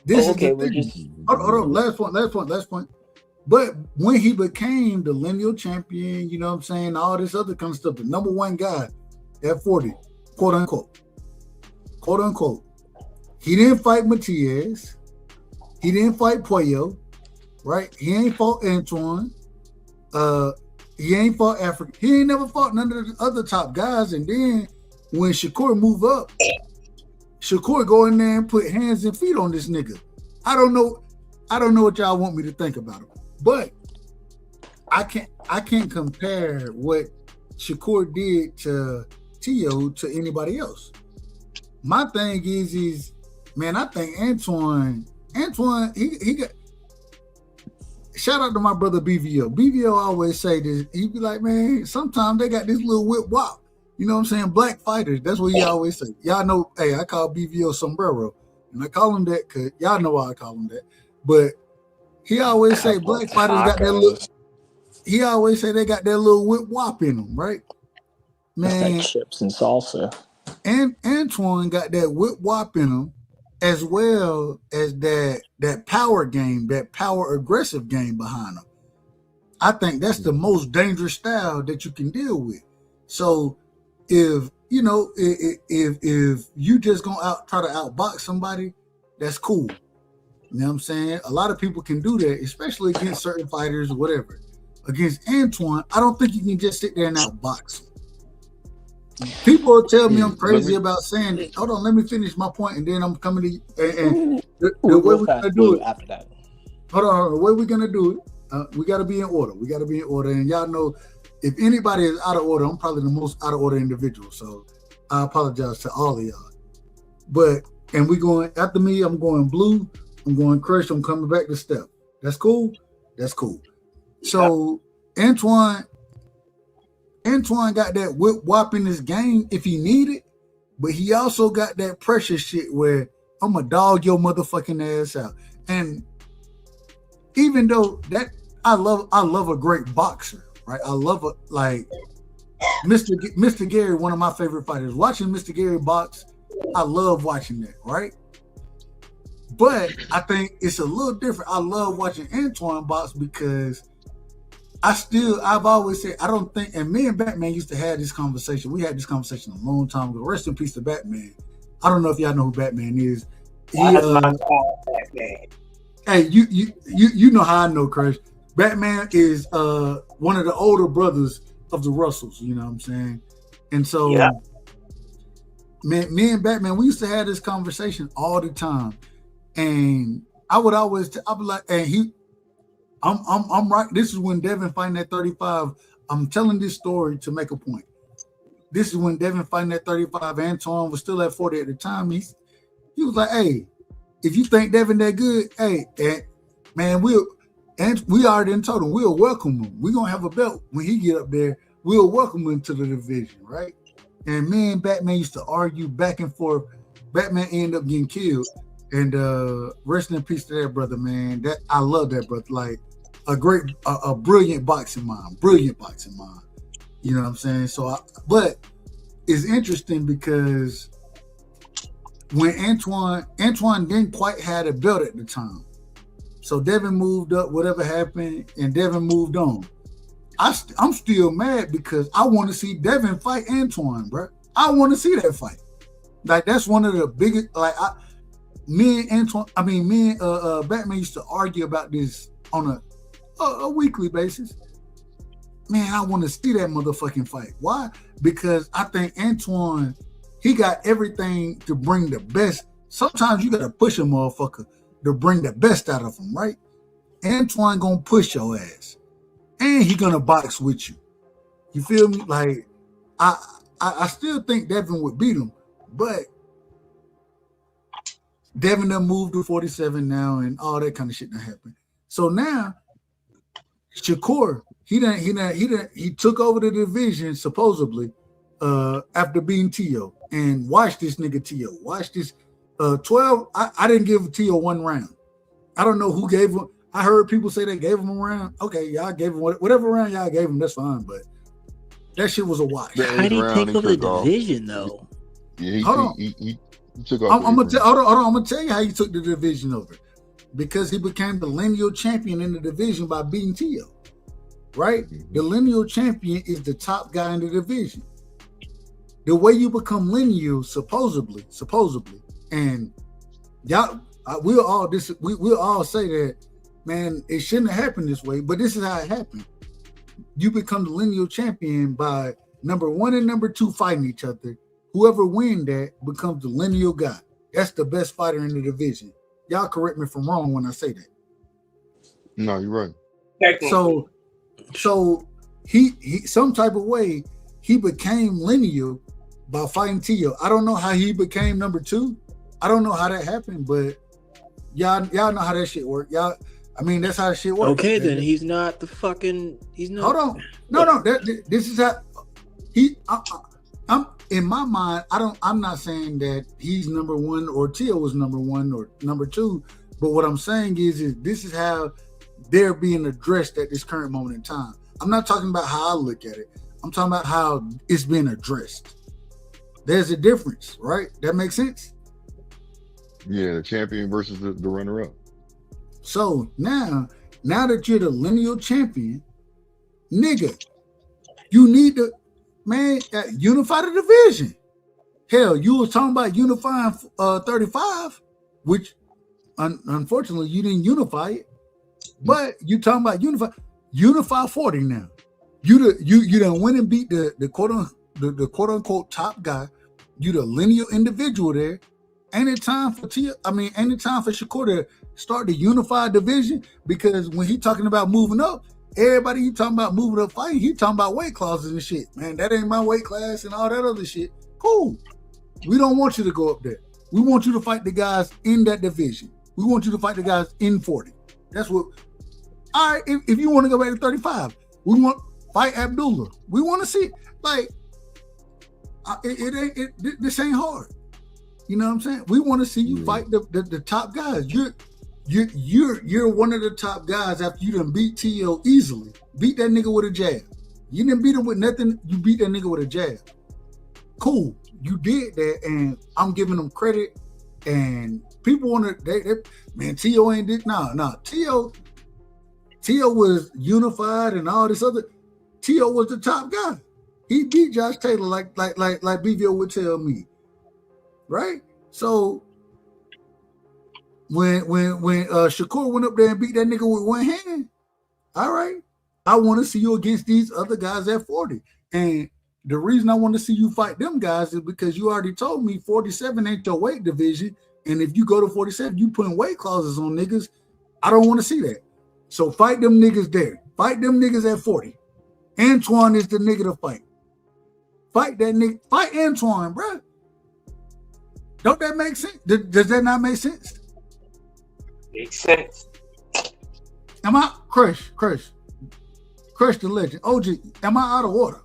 This is the thing. Hold on. Last point. But when he became the lineal champion, you know what I'm saying, all this other kind of stuff, the number one guy at 40, quote unquote, he didn't fight Matias. He didn't fight Puello, right? He ain't fought Antuanne. He ain't fought Africa. He ain't never fought none of the other top guys. And then when Shakur move up, Shakur go in there and put hands and feet on this nigga. I don't know what y'all want me to think about him. But I can't compare what Shakur did to Tio to anybody else. My thing is man, I think Antuanne, he got. Shout out to my brother BVO. BVO always say this. He be like, man, sometimes they got this little whip wop. You know what I'm saying? Black fighters. That's what he always say. Y'all know, hey, I call BVO sombrero. And I call him that because y'all know why I call him that. But he always say black fighters got that little. He always say they got that little whip wop in them, right? Man, that's like chips and salsa. And Antuanne got that whip wop in him, as well as that power game, that power aggressive game behind him. I think that's the most dangerous style that you can deal with. So if you know if you just gonna try to outbox somebody, that's cool. You know what I'm saying? A lot of people can do that, especially against certain fighters or whatever. Against Antuanne, I don't think you can just sit there and outbox him. People will tell me I'm crazy about saying it. Hold on, let me finish my point, and then I'm coming to you. And the way we're gonna do it after that. Hold on. The way we're gonna do it, we got to be in order. We got to be in order, and y'all know if anybody is out of order, I'm probably the most out of order individual. So I apologize to all of y'all. But and we going after me. I'm going blue. I'm going Crush. I'm coming back to Steph. That's cool. That's cool. So Antuanne got that whip whop in his game if he needed, but he also got that pressure shit where I'm gonna dog your motherfucking ass out. And even though that I love a great boxer, right? I love like Mr. Gary, one of my favorite fighters. Watching Mr. Gary box, I love watching that, right? But I think it's a little different. I love watching Antuanne box because I've always said, I don't think, and me and Batman used to have this conversation. We had this conversation a long time ago. Rest in peace to Batman. I don't know if y'all know who Batman is. That's my Batman. Hey, you know how I know, Crush. Batman is one of the older brothers of the Russells, you know what I'm saying? And so me and Batman, we used to have this conversation all the time. And I'd be like, and I'm right. This is when Devin fighting at 35. I'm telling this story to make a point. This is when Devin fighting at 35. Antuanne was still at 40 at the time. He was like, hey, if you think Devin that good, hey, man, we already told him we'll welcome him. We're gonna have a belt when he get up there. We'll welcome him to the division, right? And me and Batman used to argue back and forth. Batman ended up getting killed. And rest in peace to that brother, man. That I love that brother. Like a brilliant boxing mind. Brilliant boxing mind. You know what I'm saying? So, but it's interesting because when Antuanne didn't quite have a belt at the time. So Devin moved up, whatever happened, and Devin moved on. I'm still mad because I want to see Devin fight Antuanne, bro. I want to see that fight. Like that's one of the biggest. Like me and Batman used to argue about this on a weekly basis. Man, I want to see that motherfucking fight. Why? Because I think Antuanne, he got everything to bring the best. Sometimes you got to push a motherfucker to bring the best out of him, right? Antuanne gonna push your ass. And he gonna box with you. You feel me? Like, I still think Devin would beat him, but Devin done moved to 47 now and all that kind of shit done happened. So now, Shakur, he took over the division supposedly after beating Tio. And watch this nigga Tio. Watch this 12. I didn't give Tio one round. I don't know who gave him. I heard people say they gave him a round. Okay, y'all gave him whatever round y'all gave him. That's fine, but that shit was a wash. How'd he take over the division though? Yeah, Hold he took off. I'm gonna tell you how he took the division over. Because he became the lineal champion in the division by beating Tio. Right? The lineal champion is the top guy in the division. The way you become lineal, supposedly, and y'all, we'll all say that, man, it shouldn't have happened this way, but this is how it happened. You become the lineal champion by number 1 and number 2 fighting each other. Whoever wins that becomes the lineal guy. That's the best fighter in the division. Y'all correct me if I'm wrong when I say that. No, you're right. So he some type of way he became lineal by fighting Tio. I don't know how he became number 2. I don't know how that happened, but y'all know how that shit work. Y'all, I mean, that's how that shit works. Okay, then he's not. Hold on. No. This is how he. I'm in my mind. I'm not saying that he's number 1 or Tio was number 1 or number 2. But what I'm saying is this is how they're being addressed at this current moment in time. I'm not talking about how I look at it. I'm talking about how it's being addressed. There's a difference, right? That makes sense? Yeah, the champion versus the runner-up. So now that you're the lineal champion, nigga, you need to, man, unify the division. Hell, you was talking about unifying 35, which unfortunately you didn't unify it. But you talking about unify 40 now. You done went and beat the quote unquote top guy. You the lineal individual there. Ain't it time for Shakur to start the unified division? Because when he talking about moving up, everybody he talking about moving up fighting, he talking about weight clauses and shit. Man, that ain't my weight class and all that other shit. Cool. We don't want you to go up there. We want you to fight the guys in that division. We want you to fight the guys in 40. That's what. All right, if you want to go back to 35, we want fight Abdullah. We want to see like this ain't hard. You know what I'm saying? We want to see you fight the top guys. You're one of the top guys after you done beat T.O. easily. Beat that nigga with a jab. You didn't beat him with nothing. You beat that nigga with a jab. Cool. You did that, and I'm giving them credit. And people want to, man, T.O. ain't did. No. T.O. was unified and all this other. T.O. was the top guy. He beat Josh Taylor like BVO would tell me. Right? So when Shakur went up there and beat that nigga with one hand, all right, I want to see you against these other guys at 40. And the reason I want to see you fight them guys is because you already told me 47 ain't your weight division. And if you go to 47, you putting weight clauses on niggas. I don't want to see that. So fight them niggas there. Fight them niggas at 40. Antuanne is the nigga to fight. Fight that nigga. Fight Antuanne, bro. Don't that make sense? Does that not make sense? Makes sense. Am I Crush the legend? OG, am I out of order?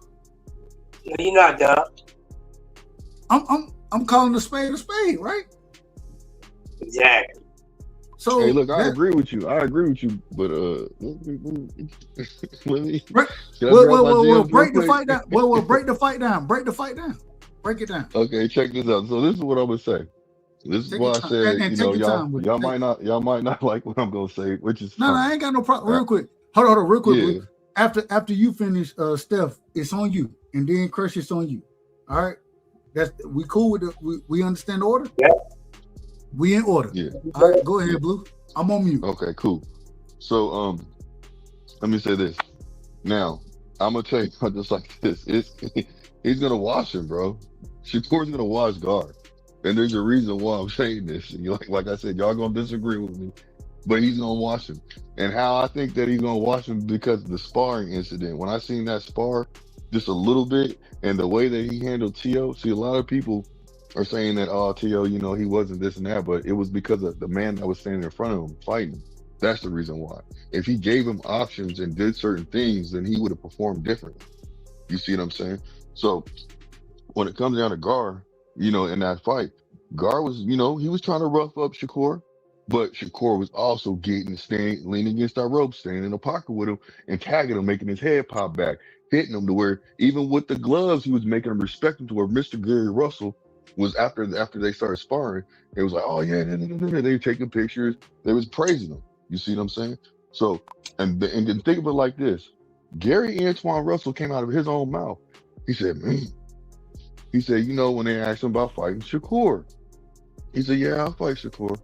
No, you're not, dog. I'm calling a spade, right? Exactly. So hey, look, I agree with you, but let me. Well, break the fight down. Well, break the fight down. Break it down. Okay, check this out. So this is what I'm gonna say. This is why I said, y'all might not like what I'm gonna say, which is no, I ain't got no problem. Real quick, hold on, real quick. Yeah. After you finish, Steph, it's on you, and then Crush, it's on you. All right, we cool with we understand the order. Yeah, we in order. Yeah. All right, go ahead, Blue. I'm on mute. Okay, cool. So let me say this. Now I'm gonna tell you just like this. He's gonna wash him, bro. Shakur's gonna wash guard. And there's a reason why I'm saying this. Like I said, y'all gonna disagree with me, but he's gonna wash him. And how I think that he's gonna wash him because of the sparring incident. When I seen that spar just a little bit and the way that he handled T.O., see, a lot of people are saying that, oh, T.O., he wasn't this and that, but it was because of the man that was standing in front of him fighting. That's the reason why. If he gave him options and did certain things, then he would have performed differently. You see what I'm saying? So when it comes down to Gar, in that fight, Gar was, he was trying to rough up Shakur. But Shakur was also leaning against that rope, staying in the pocket with him and tagging him, making his head pop back, hitting him to where even with the gloves, he was making him respect him to where Mr. Gary Russell was after they started sparring. It was like, oh yeah, they were taking pictures. They was praising him. You see what I'm saying? So, and then think of it like this. Gary Antuanne Russell came out of his own mouth. He said, he said, when they asked him about fighting Shakur, he said, yeah, I'll fight Shakur.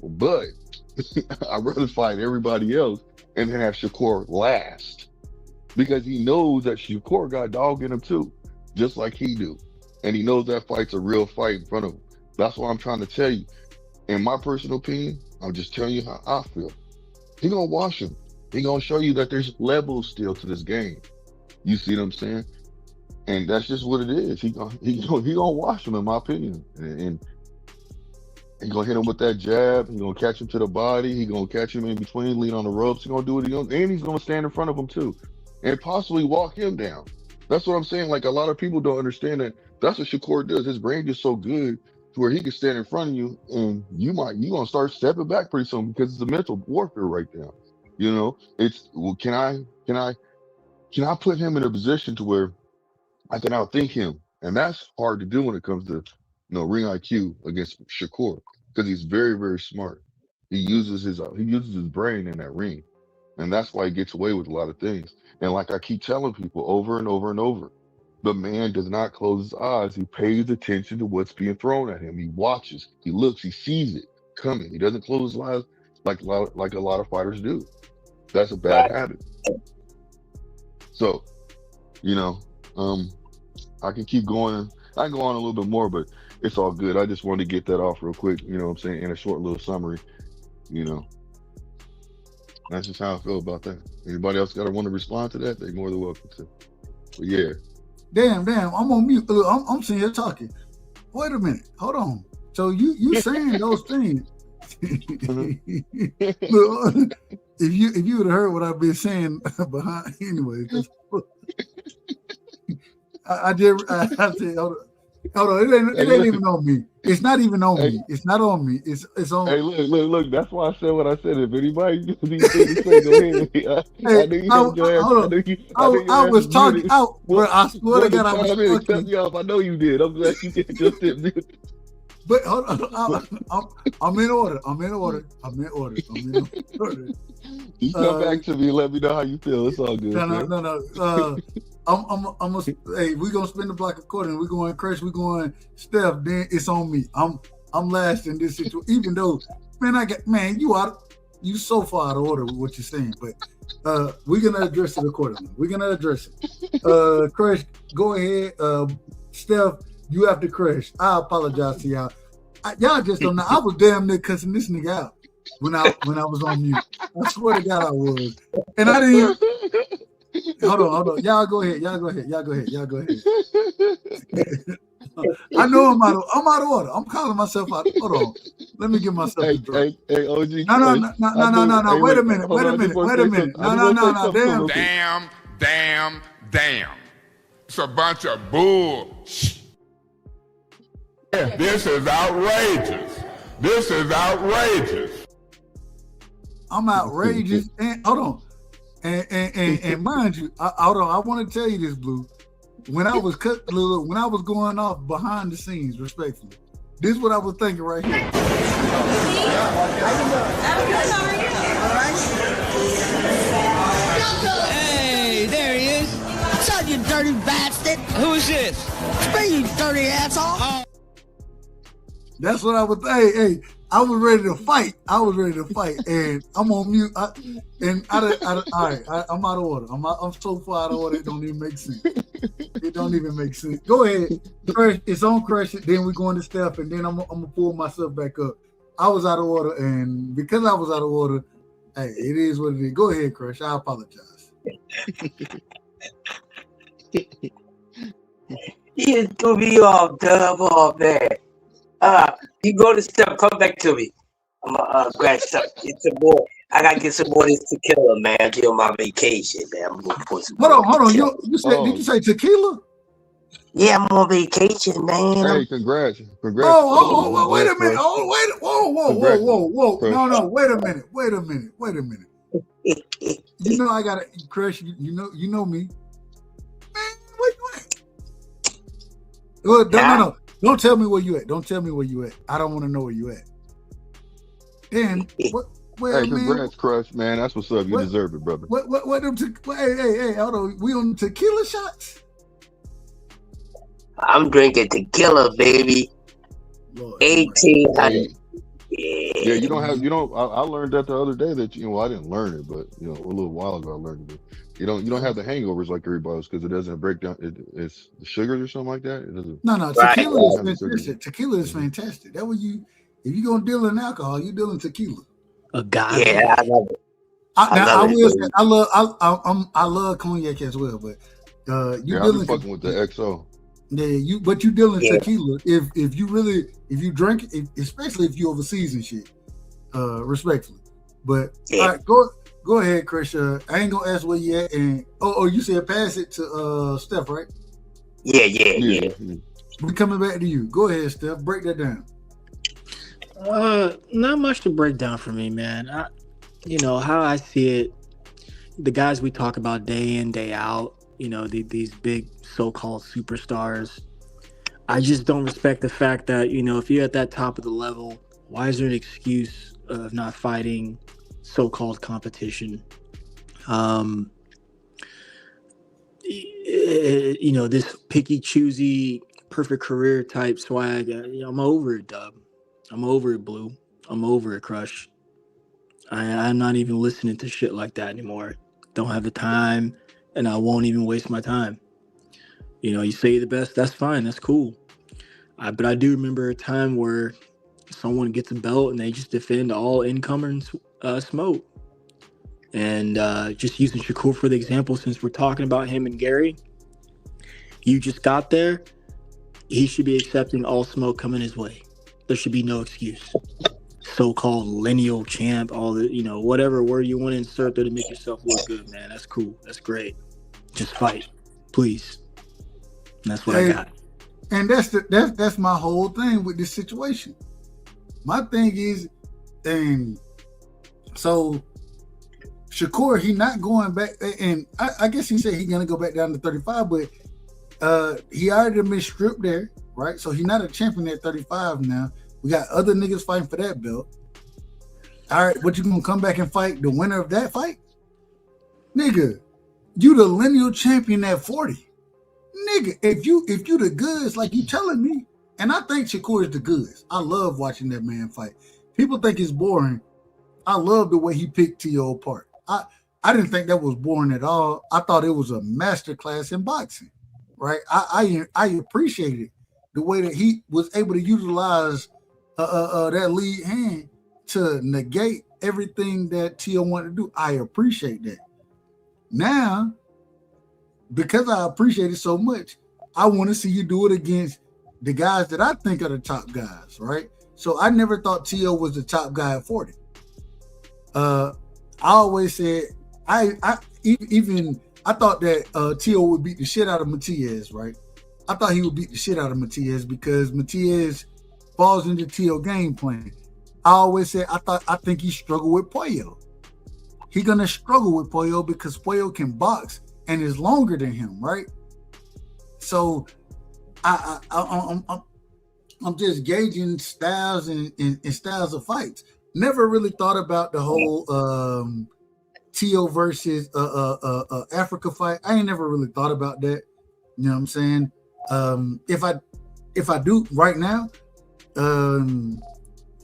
But I'd rather fight everybody else and then have Shakur last. Because he knows that Shakur got dog in him too, just like he do. And he knows that fight's a real fight in front of him. That's what I'm trying to tell you. In my personal opinion, I'm just telling you how I feel. He gonna wash him. He gonna show you that there's levels still to this game. You see what I'm saying? And that's just what it is. He gonna wash him, in my opinion. And he gonna hit him with that jab. He gonna catch him to the body. He gonna catch him in between, lean on the ropes. He gonna do it. And he's gonna stand in front of him too, and possibly walk him down. That's what I'm saying. Like, a lot of people don't understand that. That's what Shakur does. His range is so good to where he can stand in front of you, and you gonna start stepping back pretty soon because it's a mental warfare right now. It's can I put him in a position to where I can outthink him, and that's hard to do when it comes to ring IQ against Shakur, because he's very, very smart. He uses his brain in that ring, and that's why he gets away with a lot of things. And like I keep telling people over and over and over, the man does not close his eyes. He pays attention to what's being thrown at him. He watches, he looks, he sees it coming. He doesn't close his eyes like a lot of fighters do. That's a bad habit. So, I can keep going. I can go on a little bit more, but it's all good. I just wanted to get that off real quick, what I'm saying, in a short little summary. That's just how I feel about that. Anybody else got to want to respond to that? They're more than welcome to. But yeah. Damn, I'm on mute. I'm sitting here talking. Wait a minute. Hold on. So you saying those things. Look, if you would have heard what I've been saying behind, anyway. I said, hold on. It ain't even on me. It's not even on me. It's not on me. It's on. Hey, look. That's why I said what I said. If anybody do these things to say, go ahead. I knew you had your ass. I was talking out, but I swear to God, I was talking. Cut me off. I know you did. I'm glad you did just it. But hold on, I'm in order. You come back to me and let me know how you feel. It's all good. No. Hey, we're gonna spin the block accordingly. We're going Chris, we're going Steph, then it's on me. I'm last in this situation. Even though, you so far out of order with what you're saying, but we're gonna address it accordingly. Chris, go ahead. Steph, you have to crash. I apologize to y'all. Y'all just don't know. I was damn near cussing this nigga out when I was on mute. I swear to God I was. And I didn't. Hold on. Y'all go ahead. I know I'm out of order. I'm calling myself out. Hold on. Let me get myself a drink. Hey, OG. No. Wait a minute. No. Damn. It's a bunch of bull. This is outrageous. I'm outrageous. And hold on. And mind you, hold on. I want to tell you this, Blue. When I was going off behind the scenes, respectfully, this is what I was thinking right here. Hey, there he is. What's up, you dirty bastard? Who's this? It's me, you dirty asshole. That's what I was. Hey, I was ready to fight. And I'm on mute. All right, I'm out of order. I'm so far out of order. It don't even make sense. Go ahead. It's on Crush It. Then we go into Steph, and then I'm gonna pull myself back up. I was out of order, and because I was out of order, hey, it is what it is. Go ahead, Crush. I apologize. He threw me off, Dub, all bad. You go to Steph, come back to me. I'm gonna grab stuff. It's a boy. I gotta get some more of this tequila, man. I'm on my vacation, man. I'm gonna put some. Hold on. You said? Did you say tequila? Yeah, I'm on vacation, man. Hey, congrats. Oh, wait a minute. Whoa. Crush. No, wait a minute. You know I gotta Crush. You know me. Man, where you at? Well, no. Don't tell me where you at. I don't want to know where you at. And what? Well, Hey, man, congrats, Crush, man. That's what's up. You deserve it, brother. what them? Hey, hold on. We on tequila shots? I'm drinking tequila, baby. Lord, 1800. Yeah, you don't. I learned that the other day that I didn't learn it, but a little while ago I learned it. You don't have the hangovers like everybody else because it doesn't break down. It's the sugars or something like that. It doesn't. No. Right. Tequila is have the sugars. fantastic. Tequila is fantastic. That if you gonna deal in alcohol, you deal in tequila. Agave. Yeah, I love it. I love will it, say I love cognac as well, but you I've been fucking with the XO. Yeah, you dealing tequila if you drink it, especially if you overseas and shit. Respectfully, but all right, go ahead, Chris. I ain't gonna ask where you at, and you said pass it to Steph, right? Yeah. We coming back to you. Go ahead, Steph. Break that down. Not much to break down for me, man. How I see it, the guys we talk about day in, day out, these big so-called superstars, I just don't respect the fact that, if you're at that top of the level, why is there an excuse of not fighting so-called competition? This picky, choosy, perfect career type swag, I'm over it, Dub. I'm over it, Blue. I'm over it, Crush. I'm not even listening to shit like that anymore. Don't have the time, and I won't even waste my time. You say the best, that's fine, that's cool. But I do remember a time where someone gets a belt and they just defend all incoming smoke. And just using Shakur for the example, since we're talking about him and Gary, you just got there, he should be accepting all smoke coming his way. There should be no excuse. So-called lineal champ, all the, whatever word you want to insert there to make yourself look good, man. That's cool. That's great. Just fight, please. And that's what I got. And that's my whole thing with this situation. My thing is, and so Shakur, he not going back, and I guess he said he's gonna go back down to 35, but he already been stripped there, right? So he's not a champion at 35 now. We got other niggas fighting for that belt. All right, what you gonna come back and fight the winner of that fight? Nigga, you the lineal champion at 40. Nigga, if you the goods, like you telling me, and I think Shakur is the goods. I love watching that man fight. People think it's boring. I love the way he picked T.O. apart. I didn't think that was boring at all. I thought it was a masterclass in boxing, right? I appreciated the way that he was able to utilize that lead hand to negate everything that T.O. wanted to do. I appreciate that. Now, because I appreciate it so much, I want to see you do it against the guys that I think are the top guys, right? So I never thought T.O. was the top guy at 40. I always said I thought that T.O. would beat the shit out of Matias, right? I thought he would beat the shit out of Matias because Matias falls into T.O. game plan. I always said I think he struggled with Pollo. He's gonna struggle with Pollo because Pollo can box and is longer than him, right? So I'm just gauging styles and styles of fights. Never really thought about the whole T.O. versus Africa fight. I ain't never really thought about that. You know what I'm saying? If I do right now, I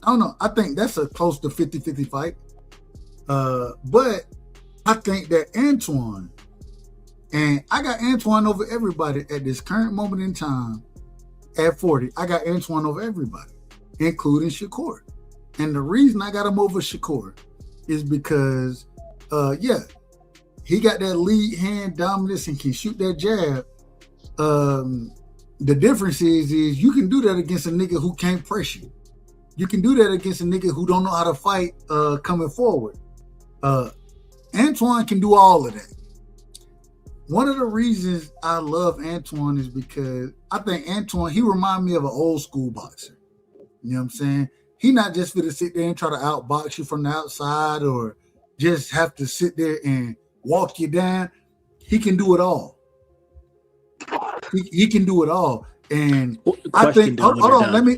don't know. I think that's a close to 50-50 fight. But I think that Antuanne, and I got Antuanne over everybody at this current moment in time at 40. I got Antuanne over everybody, including Shakur. And the reason I got him over Shakur is because, he got that lead hand dominance and can shoot that jab. The difference is you can do that against a nigga who can't press you. You can do that against a nigga who don't know how to fight coming forward. Antuanne can do all of that. One of the reasons I love Antuanne is because I think Antuanne, he reminds me of an old school boxer. You know what I'm saying? He not just going to sit there and try to outbox you from the outside or just have to sit there and walk you down. He can do it all. He can do it all. And I think hold on, let me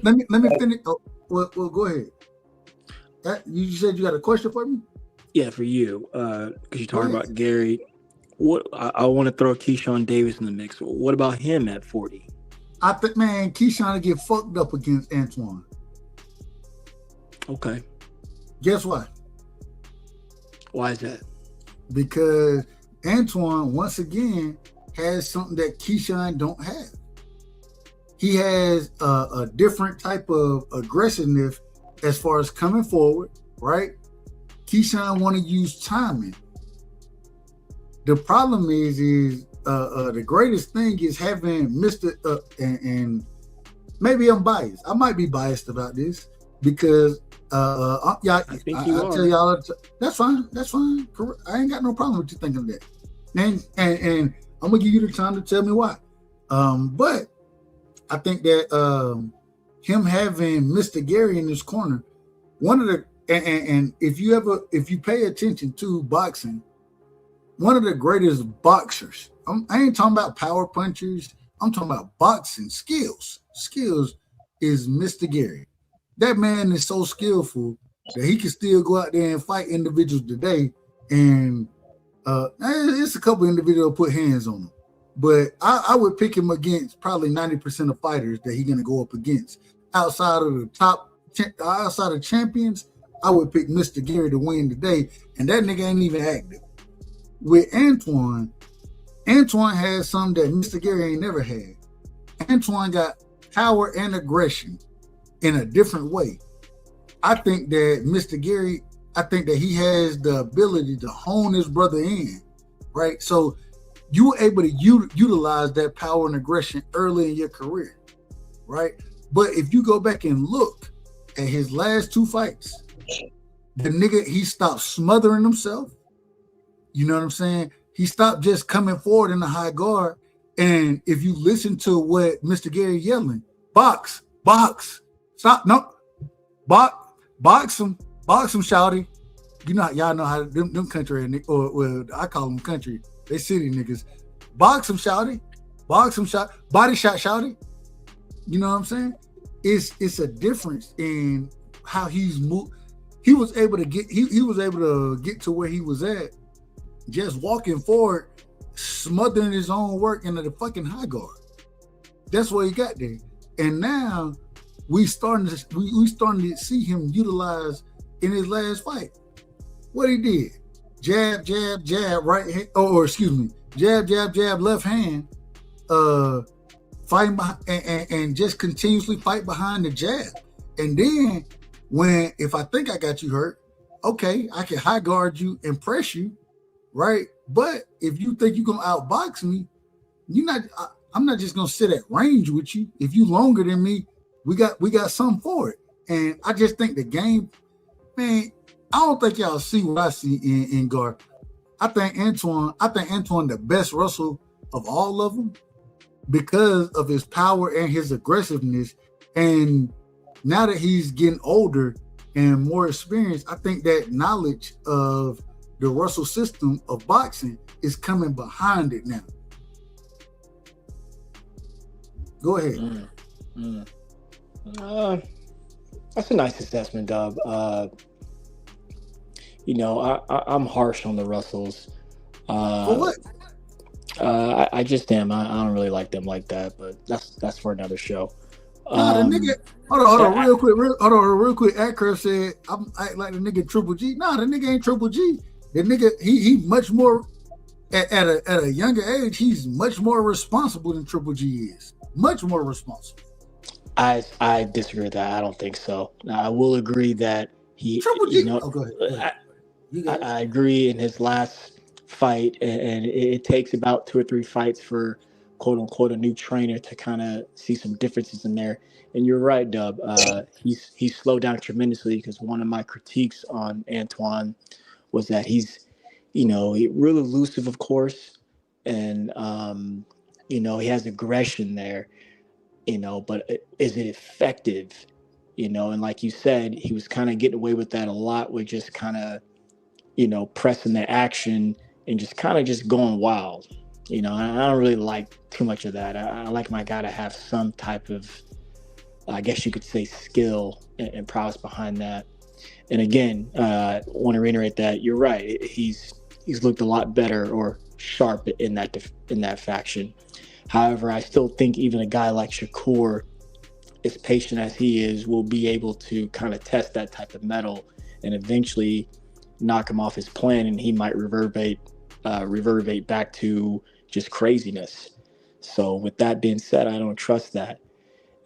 finish. Oh, well, go ahead. You said you got a question for me? Yeah, for you. Because you talking about Gary. What I want to throw Keyshawn Davis in the mix. What about him at 40? I think, man, Keyshawn will get fucked up against Antuanne. Okay. Guess why? Why is that? Because Antuanne, once again, has something that Keyshawn don't have. He has a different type of aggressiveness as far as coming forward, right? Keyshawn want to use timing. The problem is the greatest thing is having Mr. And maybe I'm biased. I might be biased about this because I tell y'all that's fine. That's fine. I ain't got no problem with you thinking that. And I'm gonna give you the time to tell me why. But I think that him having Mr. Gary in his corner, one of the and if you pay attention to boxing, one of the greatest boxers. I ain't talking about power punchers. I'm talking about boxing skills. Skills is Mr. Gary. That man is so skillful that he can still go out there and fight individuals today. And it's a couple individuals put hands on him. But I would pick him against probably 90% of fighters that he's going to go up against. Outside of the outside of champions, I would pick Mr. Gary to win today. And that nigga ain't even active. With Antuanne has something that Mr. Gary ain't never had. Antuanne got power and aggression in a different way. I think that Mr. Gary, he has the ability to hone his brother in, right? So you were able to utilize that power and aggression early in your career, right? But if you go back and look at his last two fights, the nigga, he stopped smothering himself. You know what I'm saying? He stopped just coming forward in the high guard. And if you listen to what Mr. Gary yelling, box, stop, no, box him, shouty. You know, y'all know how them country, or well, I call them country. They city niggas. Box him, shouty. Body shot, shouty. You know what I'm saying? It's a difference in how he's moved. He was able to get to where he was at, just walking forward, smothering his own work into the fucking high guard. That's where he got there. And now we starting to see him utilize in his last fight. What he did. Jab, right hand, jab, left hand, fighting behind, and just continuously fight behind the jab. And then if I think I got you hurt, okay, I can high guard you and press you, right? But if you think you're gonna outbox me, I'm not just gonna sit at range with you. If you longer than me, we got something for it. And I just think the game, man, I don't think y'all see what I see in Gar. I think Antuanne the best wrestler of all of them because of his power and his aggressiveness. And now that he's getting older and more experienced, I think that knowledge of the Russell system of boxing is coming behind it now. Go ahead. That's a nice assessment, Dub. I'm harsh on the Russells. For what? I just am. I don't really like them like that, but that's for another show. The nigga, hold on, real quick. Akra said, I'm act like the nigga Triple G. Nah, the nigga ain't Triple G. The nigga, he much more at a younger age. He's much more responsible than Triple G is. Much more responsible. I disagree with that. I don't think so. Now, I will agree that he. Triple G. Go ahead. I agree in his last fight, and it takes about 2 or 3 fights for quote unquote a new trainer to kind of see some differences in there. And you're right, Dub. He's slowed down tremendously because one of my critiques on Antuanne was that he's real elusive, of course, and he has aggression there, but is it effective? and like you said, he was kind of getting away with that a lot with just kind of, pressing the action and just kind of just going wild. I don't really like too much of that. I like my guy to have some type of, I guess you could say, skill and prowess behind that. And again, want to reiterate that you're right. He's looked a lot better or sharp in that faction. However, I still think even a guy like Shakur, as patient as he is, will be able to kind of test that type of metal and eventually knock him off his plan, and he might reverberate back to just craziness. So with that being said, I don't trust that.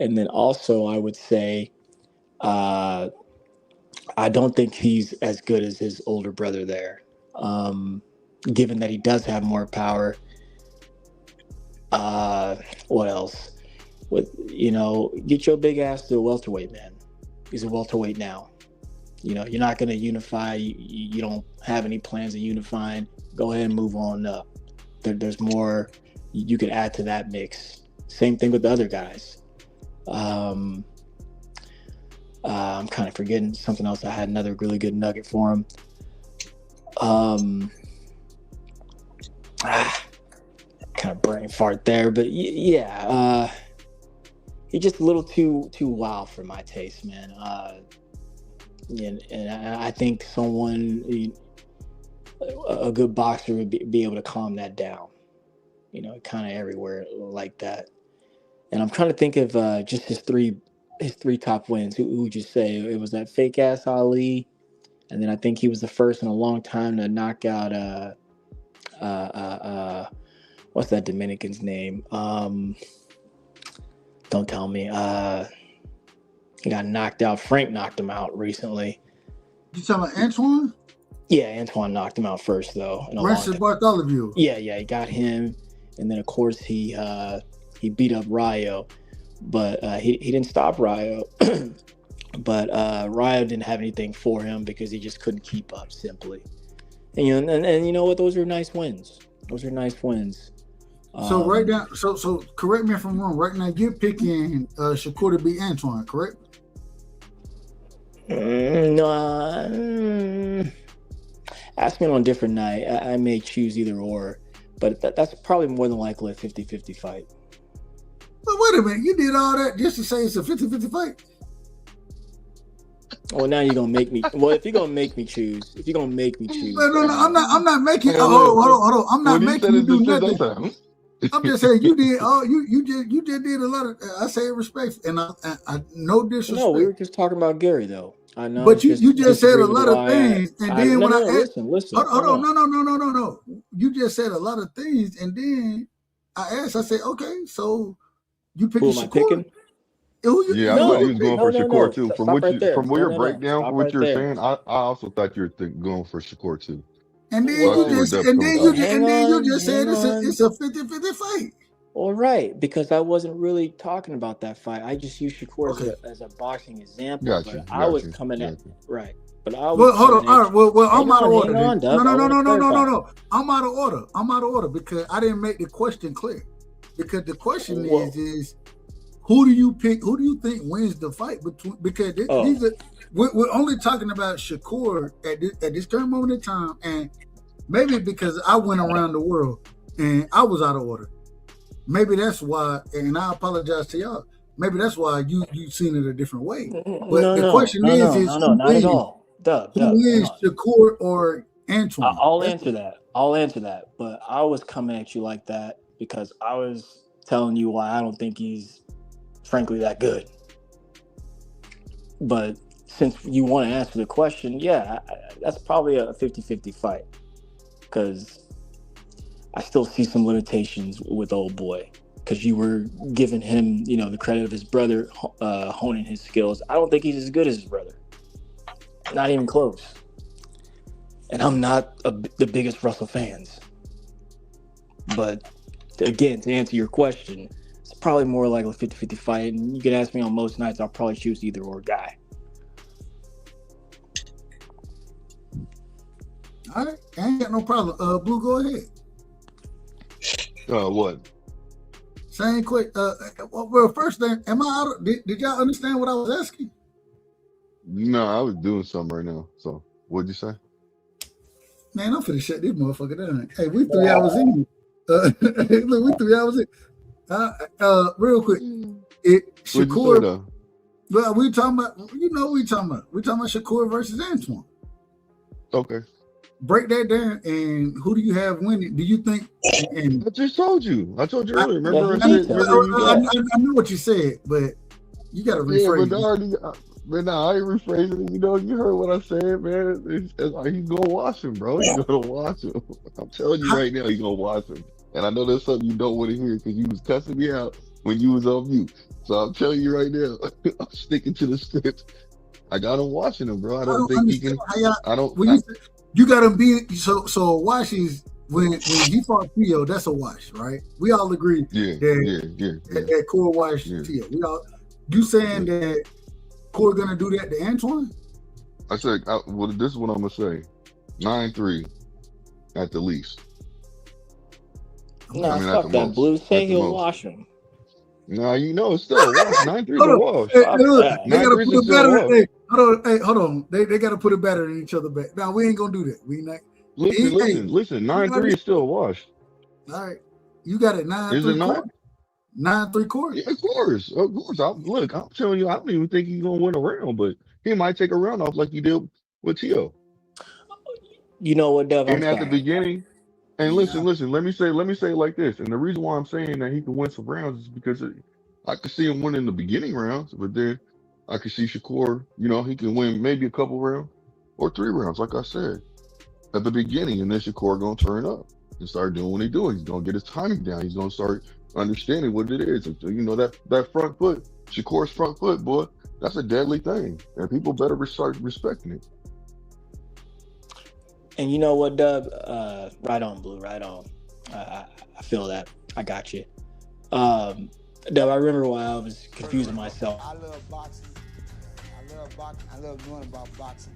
And then also I would say I don't think he's as good as his older brother there. Given that he does have more power. What else? Get your big ass to a welterweight, man. He's a welterweight now. You're not going to unify. You don't have any plans of unifying. Go ahead and move on up. There's more you could add to that mix. Same thing with the other guys. I'm kind of forgetting something else. I had another really good nugget for him. Kind of brain fart there, but yeah, he's just a little too wild for my taste, man. And I think a good boxer would be able to calm that down. Kind of everywhere like that. And I'm trying to think of just his three top wins. Who would you say? It was that fake ass Ali, and then I think he was the first in a long time to knock out what's that Dominican's name? Don't tell me. He got knocked out. Frank knocked him out recently. You talking about Antuanne? Yeah, Antuanne knocked him out first though. Ransom Bartholomew. Yeah, he got him, and then of course he beat up Rayo, but he didn't stop Rayo. But Rayo didn't have anything for him because he just couldn't keep up simply. And you know what? Those are nice wins. So right now, so correct me if I'm wrong. Right now, you're picking Shakur to beat Antuanne, correct? No. Ask me on a different night. I may choose either or, but that's probably more than likely a 50-50 fight. But wait a minute, you did all that just to say it's a 50-50 fight? Well, now you're gonna make me. Well, if you're gonna make me choose, No, I'm not making. Hold on. I'm not making you do nothing. I'm just saying you did. You just did a lot of. I say it respectfully, and I no disrespect. No, we were just talking about Gary though. I know. But you just said a lot of things, and then when I asked, listen. Hold on, no. You just said a lot of things, and then I asked. I said, okay, so you picking Shakur? I thought he was going for Shakur too. From what your breakdown, from what you were saying, I also thought you were going for Shakur too. And then you just said it's a 50-50 fight. All right, because I wasn't really talking about that fight. I just used Shakur as a boxing example. But I was coming at right. But I was hold on. All right. Well, I'm out of order. No. I'm out of order because I didn't make the question clear. Because the question is who do you pick? Who do you think wins the fight between? Because we're only talking about Shakur at this current moment in time, and maybe because I went around the world and I was out of order. Maybe that's why, and I apologize to y'all. Maybe that's why you seen it a different way. But the question is not at all. Who wins, Shakur or Antuanne? I'll answer that. But I was coming at you like that because I was telling you why I don't think he's frankly that good. But since you want to answer the question, that's probably a 50-50 fight because I still see some limitations with old boy because you were giving him, the credit of his brother honing his skills. I don't think he's as good as his brother. Not even close. And I'm not the biggest Russell fans. But again, to answer your question, it's probably more like a 50-50 fight. And you can ask me on most nights, I'll probably choose either or guy. All right. I ain't got no problem. Blue, go ahead. What? Same quick. Well, first thing, am I out? Did y'all understand what I was asking? No, I was doing something right now. So what'd you say? Man, I'm finna shut this motherfucker down. Hey, we 3 hours in. Hey, look, we 3 hours in. Real quick, What'd you say Shakur. though? Well, we talking about. You know, we talking about Shakur versus Antuanne. Okay. Break that down, and who do you have winning? Do you think? And I just told you. I told you earlier. Yeah, Remember he I did said. tell Remember you. you I got. know what you said, but you got to Yeah, rephrase but I it. already. But nah, I ain't rephrasing it. You know, you heard what I said, man. It's like he's gonna watch him, bro. He's gonna watch him. I'm telling you right now, he's gonna watch him. And I know that's something you don't want to hear because you was cussing me out when you was on mute. So I'm telling you right now, I'm sticking to the script. I got him watching him, bro. I I don't don't think he understand can. how y'all. I don't. When you got him being so wash is when he fought Tio, that's a wash, right? We all agree Yeah, that that Core wash Tio. We all. You saying that Core gonna do that to Antuanne? I said, well, this is what I'm gonna say: 9-3 at the least. Nah, I mean, at fuck the that. most. Blue say At the he'll most. wash him. Nah, you know, it's still a wash. 9-3 is Hold a on. wash. Hey, Fuck look, that. they gotta 9-3 put is it still a better. wash. Hey, hold on. They gotta put it better than each other back. Now we ain't gonna do that. We not. Listen, Hey, listen. you 9-3 is still a wash. all right. You got it Is it 9-3 not? Core. 9-3 Core. Yeah, of course. Look, I'm telling you, I don't even think he's gonna win a round, but he might take a round off like he did with Tio. You know what, Dev? I'm And at the sorry. beginning, and listen, let me say it like this. And the reason why I'm saying that he can win some rounds is because I could see him winning the beginning rounds, but then I could see Shakur, he can win maybe a couple rounds or 3 rounds, like I said, at the beginning, and then Shakur gonna turn up and start doing what he's doing. He's gonna get his timing down. He's gonna start understanding what it is. That front foot, Shakur's front foot, boy, that's a deadly thing, and people better start respecting it. And you know what, Dub? Right on, Blue. Right on. I feel that. I got you. Dub, I remember when I was confusing myself. I love boxing. I love knowing about boxing.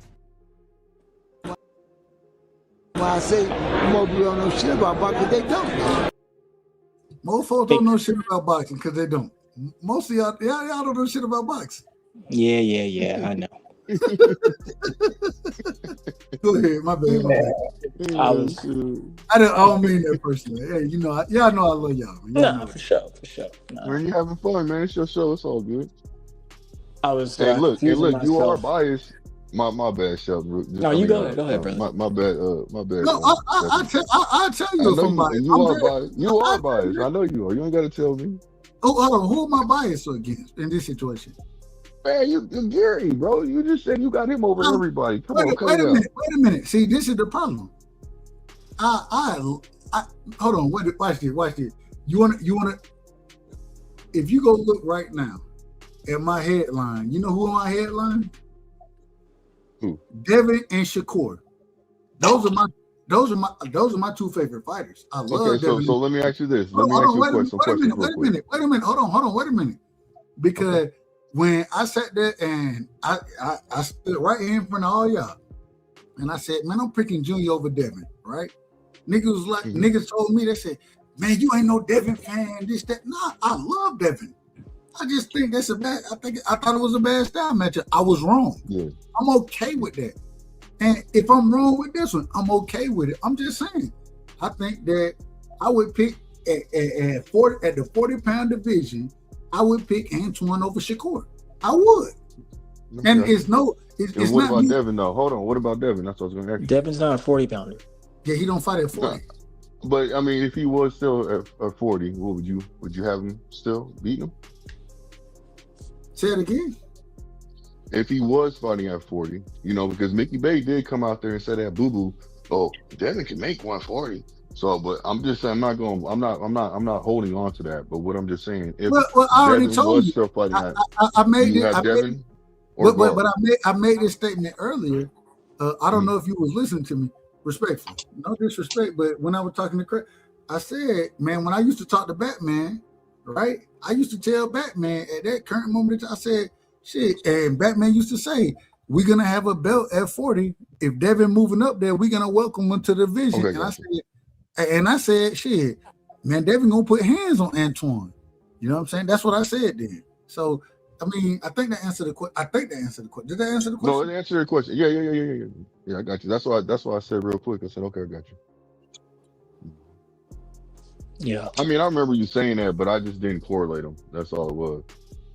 When I say most people don't know shit about boxing, they don't. Most folks don't know shit about boxing because they don't. Most of y'all don't know shit about boxing. Yeah. I know. Go ahead, my bad. I don't mean that personally. Hey, y'all know I love y'all. No, for sure. No. Man, you having fun, man. It's your show. It's all good. I was Hey, look, confusing you are myself. biased. My bad, Sheldon. No, you go ahead. Go ahead, brother. My bad. My bad. No, I'll tell you I if know I'm you, biased. and you are biased. You are biased. I know you are. You ain't got to tell me. Oh, hold on. Who am I biased against in this situation? Man, you're Gary, bro. You just said you got him over everybody. Come on, cut wait it a out. minute. See, this is the problem. I hold on. Watch this. You wanna. If you go look right now at my headline, you know who on my headline? Who? Devin and Shakur. Those are my 2 favorite fighters. I love Okay, Devin. so let me ask you this. Hold on, wait a minute. Hold on, wait a minute. Because when I sat there and I stood right here in front of all y'all, and I said, man, I'm picking Junior over Devin, right? Niggas told me, they said, man, you ain't no Devin fan, this, that. Nah, I love Devin. I just think I thought it was a bad style matchup. I was wrong. Yeah. I'm okay with that. And if I'm wrong with this one, I'm okay with it. I'm just saying. I think that I would pick at the 40-pound division, I would pick Antuanne over Shakur. I would. And Okay. it's not about me. Devin though? Hold on. What about Devin? That's what I was gonna ask you. Devin's not a 40-pounder. Yeah, he don't fight at 40. No. But I mean, if he was still at 40, what would you have him still beating him? Say it again. If he was fighting at 40, because Mickey Bay did come out there and say that boo-boo, oh, Devin can make 140. So, but I'm just saying, I'm not holding on to that. But what I'm just saying, if well I already Devin told was you. still fighting I made you it. have Devin or But I made this statement earlier. I don't know if you was listening to me. Respectful, no disrespect, but when I was talking to Craig, I said, man, when I used to talk to Batman, right? I used to tell Batman at that current moment, I said, shit, and Batman used to say, we're gonna have a belt at 40. If Devin moving up there, we're gonna welcome him to the division. Okay, and I said, shit, man, Devin gonna put hands on Antuanne. You know what I'm saying? That's what I said then. So I mean, I think that answered the question. Did that answer the No, question? it answered your question. Yeah. Yeah, I got you. That's why I said real quick. I said, okay, I got you. Yeah. I mean, I remember you saying that, but I just didn't correlate them. That's all it was.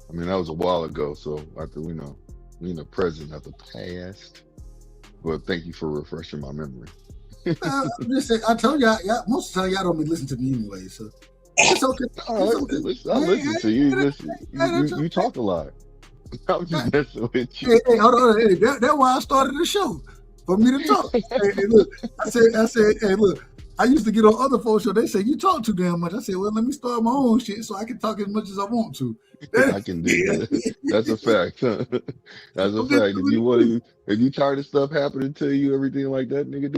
I mean, that was a while ago, so after we in the present, not the past. But thank you for refreshing my memory. Listen, I told y'all, most of the time y'all don't be listening to me anyway, so it's okay. It's okay. I listen to you. You talk a lot. I'm just messing with you. Hey, hold on. Hey, that's why I started the show, for me to talk. Hey, look, I said, hey, look, I used to get on other folks' show. They say you talk too damn much. I said, well, let me start my own shit so I can talk as much as I want to. I can dig that. That's a fact. That's a fact. If you tired of stuff happening to you, everything like that, nigga,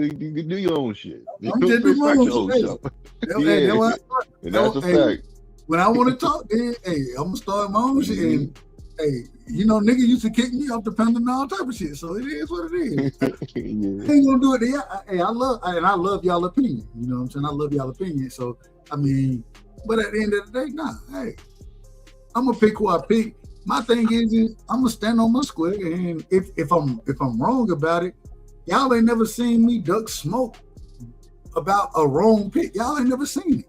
do your own shit. You I'm know just doing my start own your own shit. show. Hey, Yeah, and that's a fact. When I want to talk, then hey, I'm gonna start my own shit. And hey, nigga used to kick me off the pen and all type of shit. So it is what it is. I ain't gonna do it. Hey, I love y'all opinion. You know what I'm saying? I love y'all opinion. So I mean, but at the end of the day, nah. Hey, I'm gonna pick who I pick. My thing is I'm gonna stand on my square. And if I'm wrong about it, y'all ain't never seen me duck smoke about a wrong pick. Y'all ain't never seen it.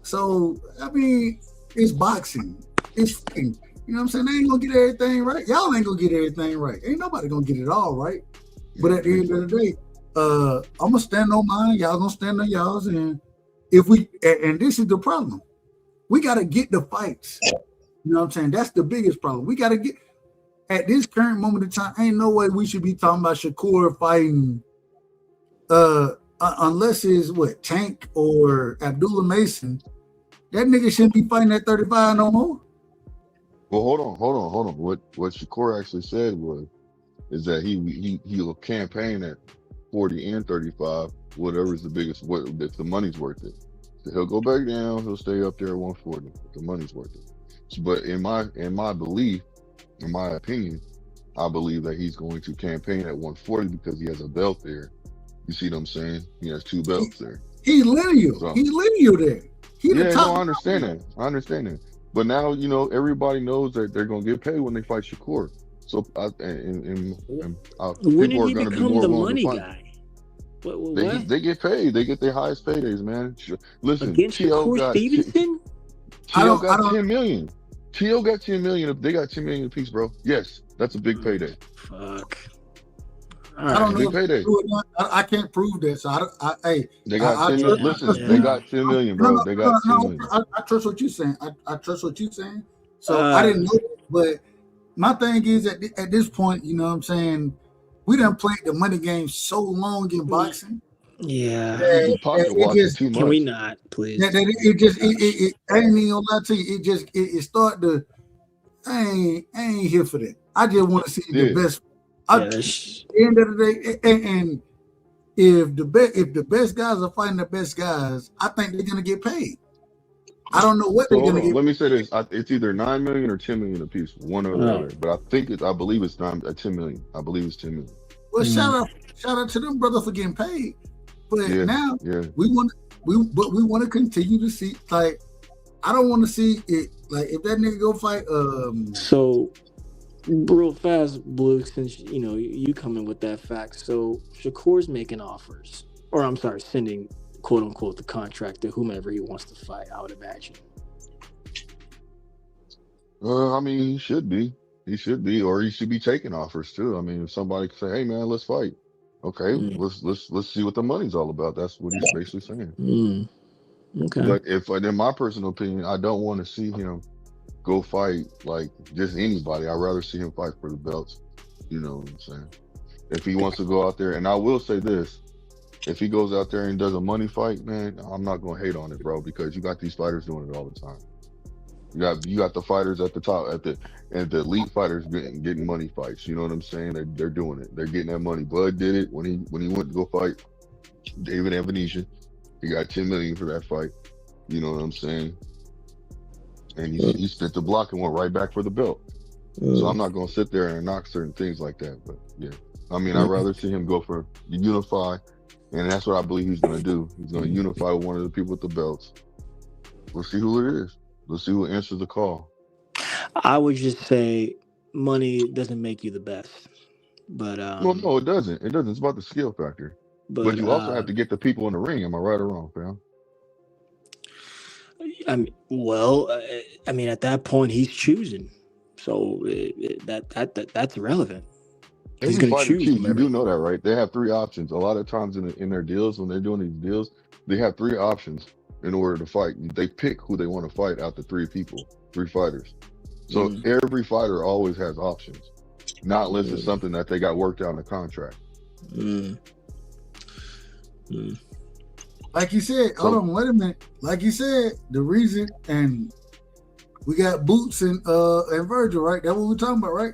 So, I mean, it's boxing. It's fighting. You know what I'm saying? They ain't gonna get everything right. Y'all ain't gonna get everything right. Ain't nobody gonna get it all right. But at the end of the day, I'm gonna stand on mine. Y'all gonna stand on y'all's. And and this is the problem. We gotta get the fights. You know what I'm saying? That's the biggest problem. We gotta get, at this current moment in time, ain't no way we should be talking about Shakur fighting unless it's Tank or Abdullah Mason. That nigga shouldn't be fighting at 35 no more. Well, hold on. What Shakur actually said is that he'll campaign at 40 and 35, whatever is the biggest, if the money's worth it. So he'll go back down, he'll stay up there at 140 if the money's worth it. But in my belief, in my opinion, I believe that he's going to campaign at 140 because he has a belt there. You see what I'm saying? He has 2 belts there. He's lineal. So, he's lineal there. I understand that. But now, everybody knows that they're going to get paid when they fight Shakur. So, When people did are he going to be become more the willing to money fight. guy? What? They get paid. They get their highest paydays, man. Listen, Against Shakur Stevenson? T.O. got 10 million. T.O. got 10 million. They got 10 million apiece, bro. Yes, that's a big payday. Fuck. I don't know big if payday. I can't prove that. So They got 10 million. Listen, they got 10 million, bro. They got 10 million. I trust what you're saying. I trust what you're saying. So I didn't know that, but my thing is at this point, you know what I'm saying, we done played the money game so long in boxing. Yeah. You pocket watching too much. Can we not, please? It I ain't even gonna lie to you. It started to. I ain't here for that. I just want to see the best. At the end of the day, and if the best guys are fighting the best guys, I think they're gonna get paid. I don't know what they're gonna get. Let me say this: it's either 9 million or 10 million apiece, one or the other. But I believe it's 10 million. I believe it's 10 million. Well, shout out to them brothers for getting paid. But now we want to continue to see. Like, I don't want to see it. Like, if that nigga go fight. So, real fast, Blue, since you come in with that fact. So Shakur's making offers, or I'm sorry, sending quote unquote the contract to whomever he wants to fight, I would imagine. I mean, he should be, or he should be taking offers too. I mean, if somebody can say, "Hey, man, let's fight," okay, let's see what the money's all about. That's what he's basically saying. Okay. But in my personal opinion, I don't want to see him go fight like just anybody. I'd rather see him fight for the belts. You know what I'm saying? If he wants to go out there, and I will say this. If he goes out there and does a money fight, man, I'm not gonna hate on it, bro, because you got these fighters doing it all the time. You got the fighters at the top, and the elite fighters getting money fights. You know what I'm saying? They're doing it. They're getting that money. Bud did it when he went to go fight David Avanesyan. He got 10 million for that fight. You know what I'm saying? And he spent the block and went right back for the belt. So I'm not gonna sit there and knock certain things like that. But yeah, I mean, I'd rather see him go for unify. And that's what I believe he's going to do. He's going to unify with one of the people with the belts. We'll see who it is. We'll see who answers the call. I would just say money doesn't make you the best, but Well, no, it doesn't. It doesn't. It's about the skill factor. But but you also have to get the people in the ring. Am I right or wrong, fam? I mean, at that point, he's choosing, so that's irrelevant. He's Every gonna fighter choose chooses. You whomever. do know that, right? They have three options. A lot of times in their deals, when they're doing these deals, they have three options in order to fight. They pick who they want to fight out the three people, three fighters. So Mm, every fighter always has options, not unless it's mm, something that they got worked out in the contract. mm, mm. Like you said, hold So on, wait a minute. Like you said, the reason, and we got Boots and Virgil, right? That's what we're talking about, right?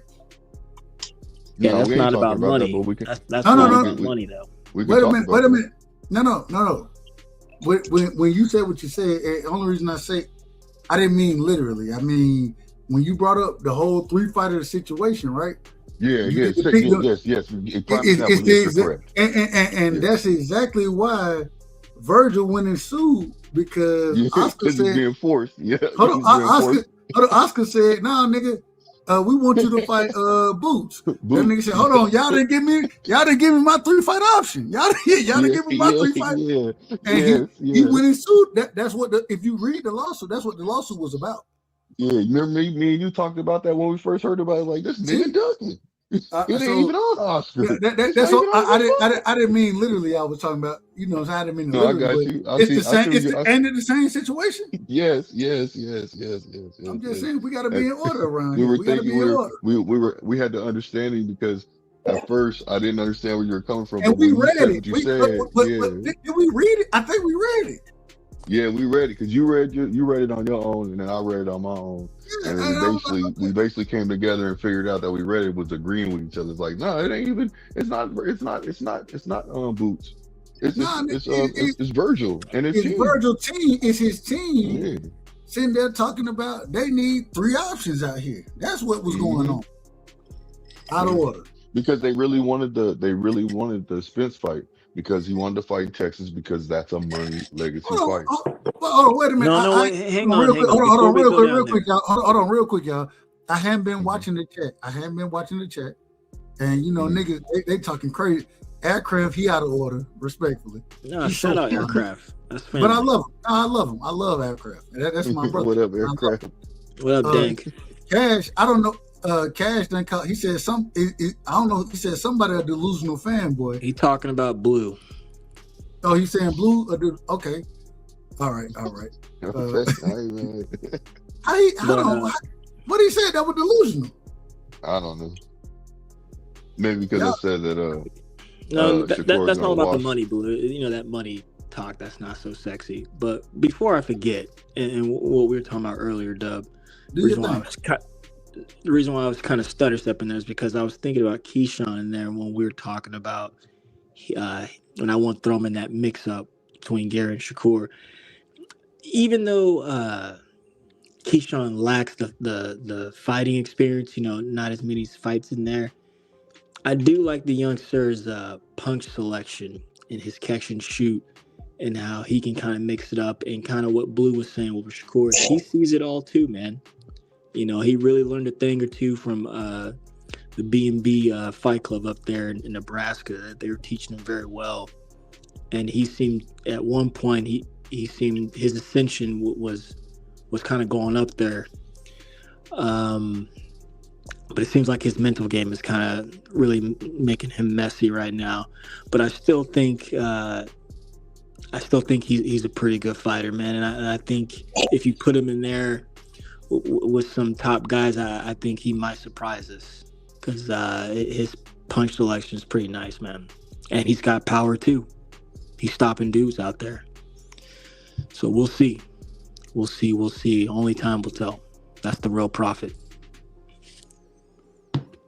Yeah, no, that's we ain't not talking about about that, but money. we can. That's No, no, Well, not we no. about can. money though. We can Wait a talk minute. about Wait a that. minute. No. When you said what you said, the only reason I say, I didn't mean literally. I mean, when you brought up the whole three-fighter situation, right? Yeah, You yes, get to pick them. yes. Prime example. It's the Yes, you're exact, correct. and Yeah, that's exactly why Virgil went and sued, because yeah, Oscar because he's said, being forced. Yeah, hold because on, he's being forced. Oscar said, "Nah, nigga, we want you to fight Boots." That nigga Boots. said, "Hold on, y'all didn't give me my 3-fight option. Y'all didn't Yeah, give me my yeah, 3-fight." yeah, And yes, he yes. went and sued. That's what if you read the lawsuit, that's what the lawsuit was about. Yeah, you remember me and you talked about that when we first heard about it. Like, this nigga See, Dustin. It ain't so even on Oscar. It's that's not what even on his phone. I didn't mean literally. I was talking about, so I didn't mean it No, I literally, got but you. it's the I same. see It's you. the end of the same situation. Yes. I'm just saying we got to be And in order around we here. were We got to thinking be in order. we had the understanding because at first I didn't understand where you were coming from, And but we when you read said it. what you said, But did we read it? I think we read it. yeah, we read it because you read it on your own, and then I read it on my own, Yeah, and then and I was like, we okay. basically came together and figured out that we read it was agreeing with each other. It's like, no, it ain't even. It's not Boots. Nah, It's Virgil and his it's team. Virgil team. It's his team Yeah. sitting there talking about they need 3 options out here. That's what was going Hmm. on. Out of Yeah. order. Because they really wanted the Spence fight because he wanted to fight in Texas because that's a money legacy Hold on, fight. wait a minute. No, no, I wait. Hang hold on on, real hang quick. on. Hold Before on, we go down real quick, there, y'all. Hold on, real quick, y'all. I haven't been Hmm. watching the chat. And Hmm. niggas, they talking crazy. Aircraft, he out of order, respectfully. no, He's so shout out fun. aircraft. That's But I family. love him. I love him. I love Aircraft. That's my brother. What up, I love aircraft? him. What up, Dank? Cash, I don't know. Cash done call. He said I don't know. He said somebody a delusional fanboy. He talking about Blue. Oh, he's saying Blue. Okay. All right. Okay, I ain't mad. What he said that was delusional. I don't know. Maybe because Yeah. I said that No, Shakur is that's gonna all about the wash. money, Blue. That money talk, that's not so sexy. But before I forget, and what we were talking about earlier, Dub, Do the your reason why thing. the reason why I was kind of stutter stepping there is because I was thinking about Keyshawn in there when we were talking about, and I want to throw him in that mix up between Gary and Shakur. Even though Keyshawn lacks the fighting experience, not as many fights in there, I do like the youngster's punch selection and his catch and shoot, and how he can kind of mix it up, and kind of what Blue was saying with Shakur. He sees it all too, man. He really learned a thing or two from the B&B Fight Club up there in Nebraska. They were teaching him very well, and he seemed at one point he seemed his ascension was kind of going up there. But it seems like his mental game is kind of really making him messy right now. But I still think he's a pretty good fighter, man. And I think if you put him in there with some top guys, I think he might surprise us, because his punch selection is pretty nice, man. And he's got power too. He's stopping dudes out there. So we'll see. We'll see. Only time will tell. That's the real prophet.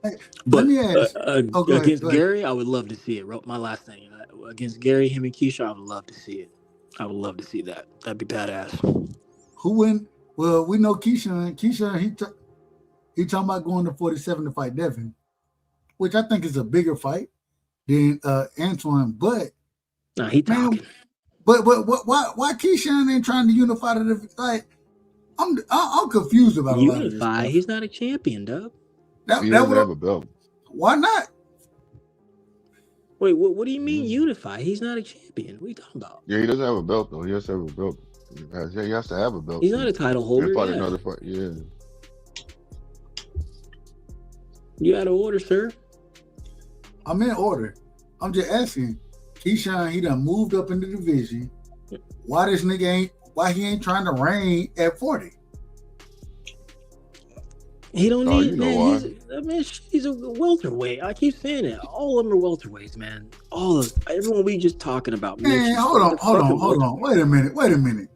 Let But me ask. Go against ahead. Gary, I would love to see it. My last thing. Against Gary, him and Keisha, I would love to see it. I would love to see that. That'd be badass. Who win? Well, we know Keyshawn. He talking about going to 47 to fight Devin, which I think is a bigger fight than Antuanne. But nah, he talking. But why Keyshawn ain't trying to unify the fight? I'm confused about a lot of this Unify. stuff. He's not a champion, Dub. He doesn't have a belt. Why not? Wait, what do you mean unify? He's not a champion. What are you talking about? Yeah, he doesn't have a belt though. He has to have a belt. He has to have a belt. He's not a title holder. Fight Yeah. another fight. Yeah. You out of order, sir. I'm in order. I'm just asking. Keyshawn, he done moved up in the division. Why this nigga he ain't trying to reign at 40? He don't need. You know Man, he's a welterweight. I keep saying it. All of them are welterweights, man. All of everyone we just talking about. Man, hold on. Wait a minute.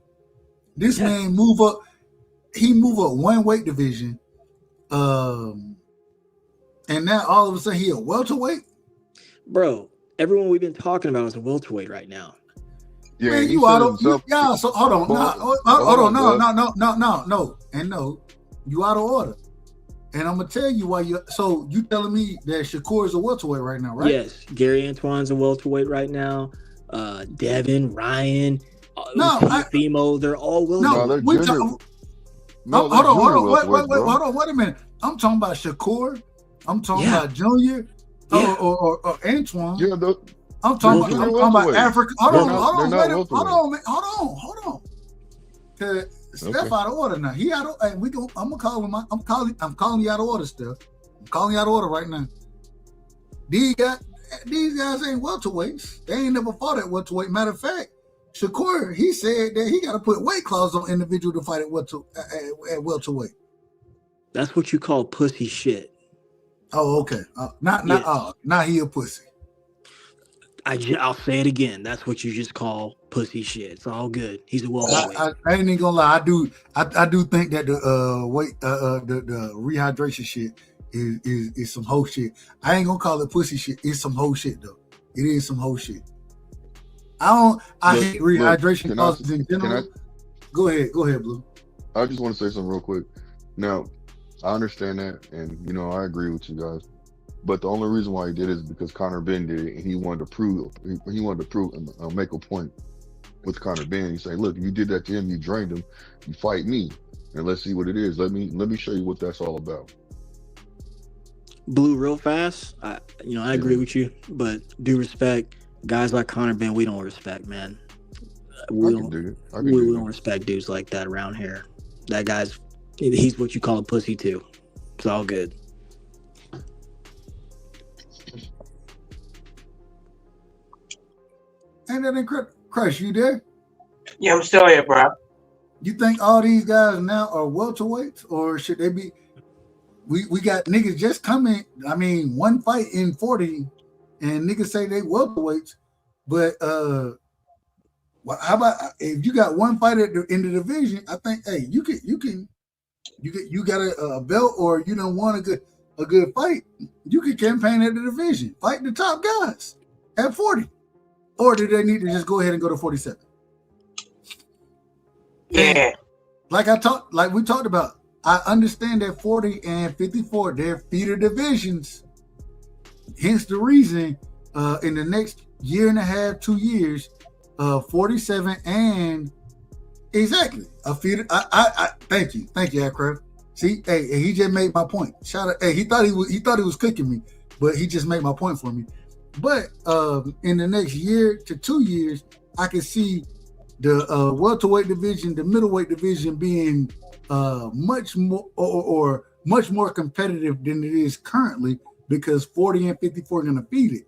This man move up. He move up one weight division. And now all of a sudden he a welterweight? Bro, everyone we've been talking about is a welterweight right now. Yeah, man, you out of so hold on. No. You out of order. And I'm gonna tell you why you telling me that Shakur is a welterweight right now, right? Yes, Gary Antoine's a welterweight right now. Devin, Ryan, Fimo, they're all welterweight. Hold on, wait a minute. I'm talking about Shakur. I'm talking about Junior or Antuanne. Yeah, I'm talking about Africa. Hold on. Cause Steph out of order now. He out of. Hey, I'm gonna call him. I'm calling you out of order, Steph. I'm calling you out of order right now. These guys ain't welterweights. They ain't never fought at welterweight. Matter of fact, Shakur, he said that he got to put weight clause on individual to fight at welterweight. That's what you call pussy shit. Oh, okay. Not he a pussy. I'll say it again. That's what you just call pussy shit. It's all good. He's a welterweight. I ain't even gonna lie. I do think that the rehydration shit is some whole shit. I ain't gonna call it pussy shit. It's some whole shit though. It is some whole shit. I hate rehydration clauses in general. Go ahead, Blue. I just want to say something real quick. Now, I understand that, and I agree with you guys. But the only reason why he did it is because Conor Benn did it, and he wanted to prove and make a point with Conor Benn. He said, "Look, if you did that to him, you drained him. You fight me, and let's see what it is. Let me show you what that's all about." Blue, real fast. I agree with you, but due respect, guys like Conor Benn, we don't respect, man. We don't respect dudes like that around here. That he's what you call a pussy too. It's all good. Ain't that incredible? Crush, you there? Yeah, I'm still here, bro. You think all these guys now are welterweights, or should they be? We got niggas just coming. I mean, one fight in 40, and niggas say they welterweights. But how about if you got one fight in the division? I think you got a belt, or you don't want a good fight. You can campaign at the division, fight the top guys at 40. Or do they need to just go ahead and go to 47? Yeah. And like we talked about, I understand that 40 and 54, they're feeder divisions. Hence the reason in the next year and a half, 2 years, 47 and exactly a feeder. I thank you, Aircraft. See, he just made my point. Shout out. He thought he was cooking me, but he just made my point for me. But in the next year to 2 years, I can see the welterweight division, the middleweight division being much more or much more competitive than it is currently, because 40 and 54 are going to feed it.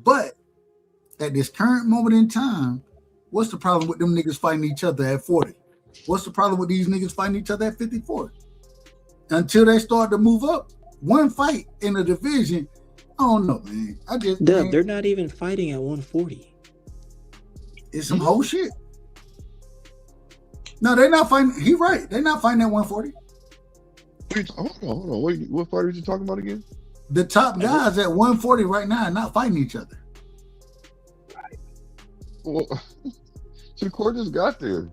But at this current moment in time, what's the problem with them niggas fighting each other at 40? What's the problem with these niggas fighting each other at 54? Until they start to move up, one fight in a division. I don't know, man. They're not even fighting at 140. It's some whole shit. No, they're not fighting. He right. They're not fighting at 140. Hold on. Wait, what fight are you talking about again? The top guys at 140 right now are not fighting each other. Well, Shakur just got there.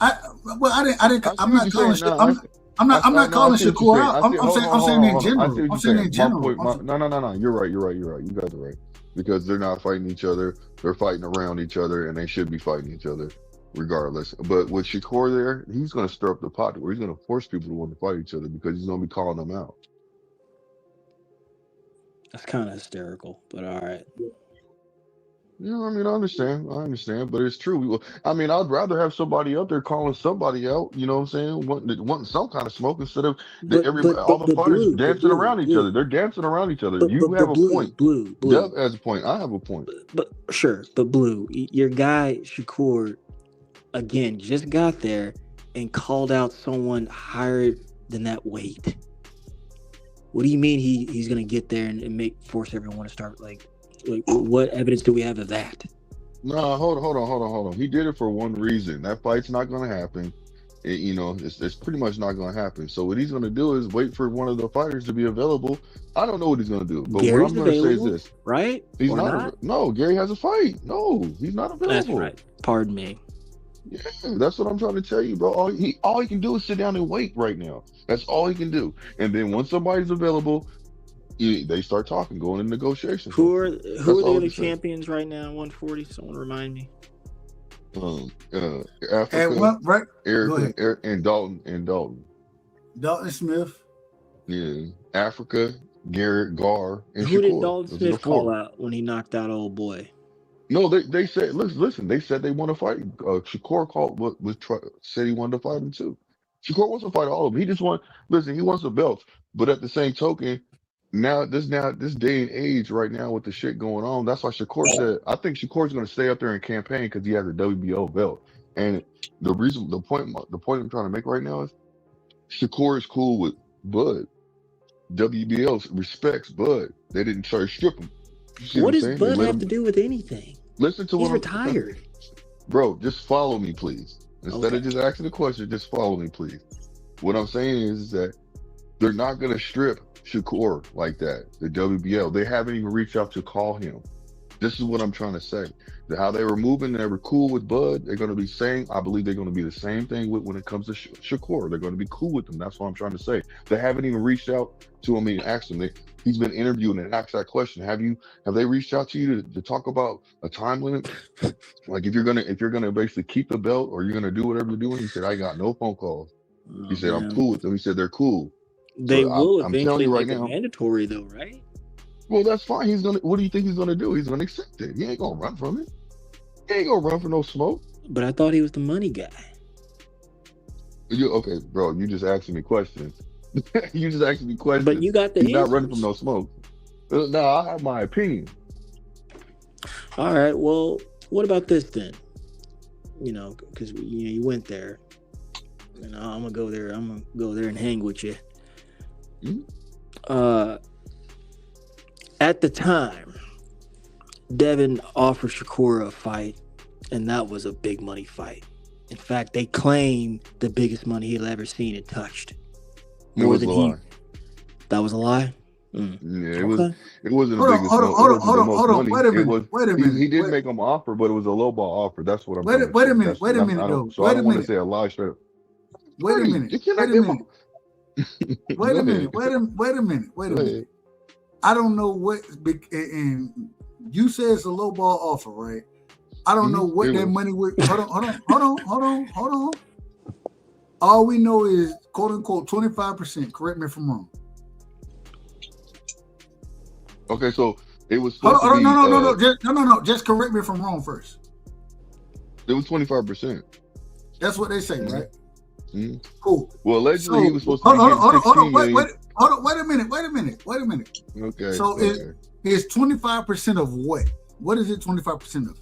I'm not calling Shakur out. I'm saying in general. I'm saying in general. No. You're right. You guys are right. Because they're not fighting each other. They're fighting around each other, and they should be fighting each other. regardless. But with Shakur there, he's going to stir up the pot where he's going to force people to want to fight each other because he's going to be calling them out. That's kind of hysterical, but all right. You know, I mean, I understand, but it's true. I mean, I'd rather have somebody out there calling somebody out, you know what I'm saying, wanting some kind of smoke instead of all the fighters dancing around each other. They're dancing around each other. You have a point. Blue. Dev has a point. I have a point. But sure, but Blue, your guy Shakur, again, just got there and called out someone higher than that weight. What do you mean he's gonna get there and force everyone to start like what evidence do we have of that? No, hold on. He did it for one reason. That fight's not going to happen. It's pretty much not going to happen. So what he's going to do is wait for one of the fighters to be available. I don't know what he's going to do, but Gary's what I'm going to say is this: right? He's or not. No, Gary has a fight. No, he's not available. That's right. Pardon me. Yeah, that's what I'm trying to tell you, bro. All he can do is sit down and wait right now. That's all he can do. And then once somebody's available, they start talking, going in negotiations. Who are the other champions right now? 140. Someone remind me. Africa, Eric and Dalton. Dalton Smith. Yeah, Africa, Garrett, Gar, and Who Shakur. did Dalton Smith call out when he knocked out old boy? No, they said, listen, they said they want to fight. Shakur said he wanted to fight him too. Shakur wants to fight all of them. He just he wants the belts. But at the same token, this day and age right now with the shit going on, that's why Shakur said, I think Shakur's going to stay up there and campaign because he has a WBO belt. And the point I'm trying to make right now is Shakur is cool with Bud. WBO respects Bud. They didn't try to strip him. What does Bud have to do with anything? Listen to He's what retired. Bro, just follow me, please. Instead of just asking the question, just follow me, please. What I'm saying is that they're not going to strip Shakur like that, the WBL. They haven't even reached out to call him. This is what I'm trying to say. How they were moving, they were cool with Bud. They're going to be saying, I believe they're going to be the same thing when it comes to Shakur. They're going to be cool with them. That's what I'm trying to say. They haven't even reached out to him and asked him. He's been interviewed and asked that question. Have they reached out to you to talk about a time limit? Like if you're gonna basically keep the belt or you're gonna do whatever you're doing? He said, I got no phone calls. He said, I'm cool with them. He said they're cool. They will I'm eventually telling you right make it now, mandatory though, right? Well, that's fine. What do you think he's gonna do? He's gonna accept it. He ain't gonna run from it. He ain't gonna run for no smoke. But I thought he was the money guy. Okay, bro, you just asking me questions. You just asking me questions. But you got the He's answers. not running from no smoke. No, I have my opinion. All right. Well, what about this then? Because you went there, and I'm gonna go there. I'm gonna go there and hang with you. Mm-hmm. At the time, Devin offered Shakur a fight, and that was a big money fight. In fact, they claim the biggest money he'd ever seen and touched. It was a lie. That was a lie? Yeah, it Okay. wasn't the biggest. Hold on. Wait a minute. He did make him an offer, but it was a low ball offer. That's what I'm Wait a saying. minute. Wait a minute, though. So I don't want to say a lie straight up. Wait a minute. Wait a minute. I don't know what, and you said it's a low ball offer, right? I don't know what that money would. Hold on. All we know is quote unquote 25%. Correct me if I'm wrong. Okay, so it was. No. Just correct me if I'm wrong first. It was 25%. That's what they say, right? Mm-hmm. Cool. Well, allegedly he was supposed to be getting 16 million. Wait a minute. Okay. So it's 25% of what? What is it 25% of?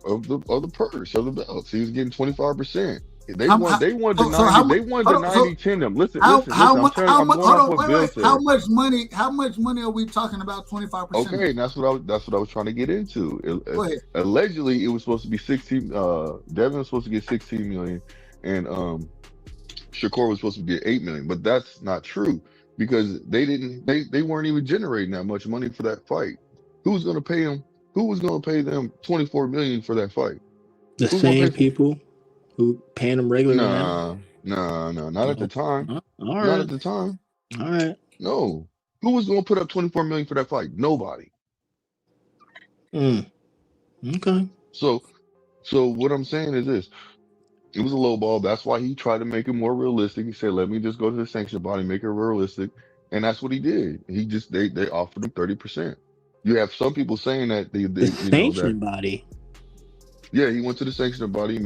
Of the purse, of the belts. He was getting 25%. They wanted the 90-10 them. Listen. How much money are we talking about? 25%. Okay, and that's what I was trying to get into. Allegedly, it was supposed to be 16. Devin was supposed to get 16 million, and Shakur was supposed to get 8 million. But that's not true because they weren't even generating that much money for that fight. Who was going to pay them? Who was going to pay them 24 million for that fight? The same people who paying them regularly now? No, not at the time. All right. Not at the time. All right. No. Who was going to put up 24 million for that fight? Nobody. Okay. So So what I'm saying is this. It was a low ball. That's why he tried to make it more realistic. He said, let me just go to the sanction body, make it realistic. And that's what he did. They offered him 30%. You have some people saying that The you know, that sanctioning body. yeah, he went to the sanctioning body, he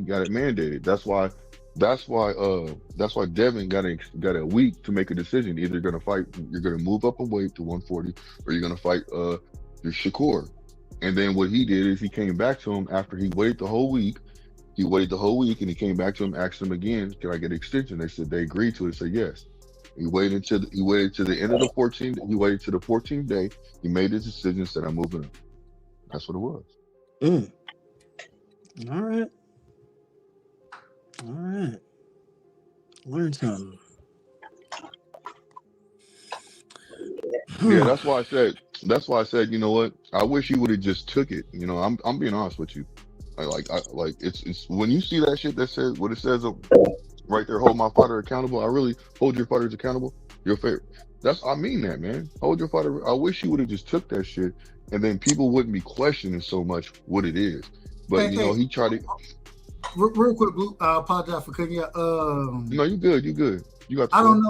got it mandated. That's why Devin got a week to make a decision. Either you're gonna move up a weight to 140, or you're gonna fight your Shakur. And then what he did is he came back to him after he waited the whole week. He waited the whole week, and he came back to him, asked him again, "Can I get an extension?" They said they agreed to it. Said yes. He waited to the end of the 14th. He waited to the 14th day. He made his decision. Said, "I'm moving up." That's what it was. All right. All right. Learn something. Yeah, that's why I said. That's why I said. You know what? I wish he would have just took it. You know, I'm being honest with you. It's when you see that shit that says what it says right there, hold my fighter accountable. I really hold your fighters accountable. Your favorite. I mean that, man. Hold your fighter. I wish you would have just took that shit, and then people wouldn't be questioning so much what it is. But he tried to. Real quick, Blue. I apologize for cutting you. No, you good. You good. You got. I don't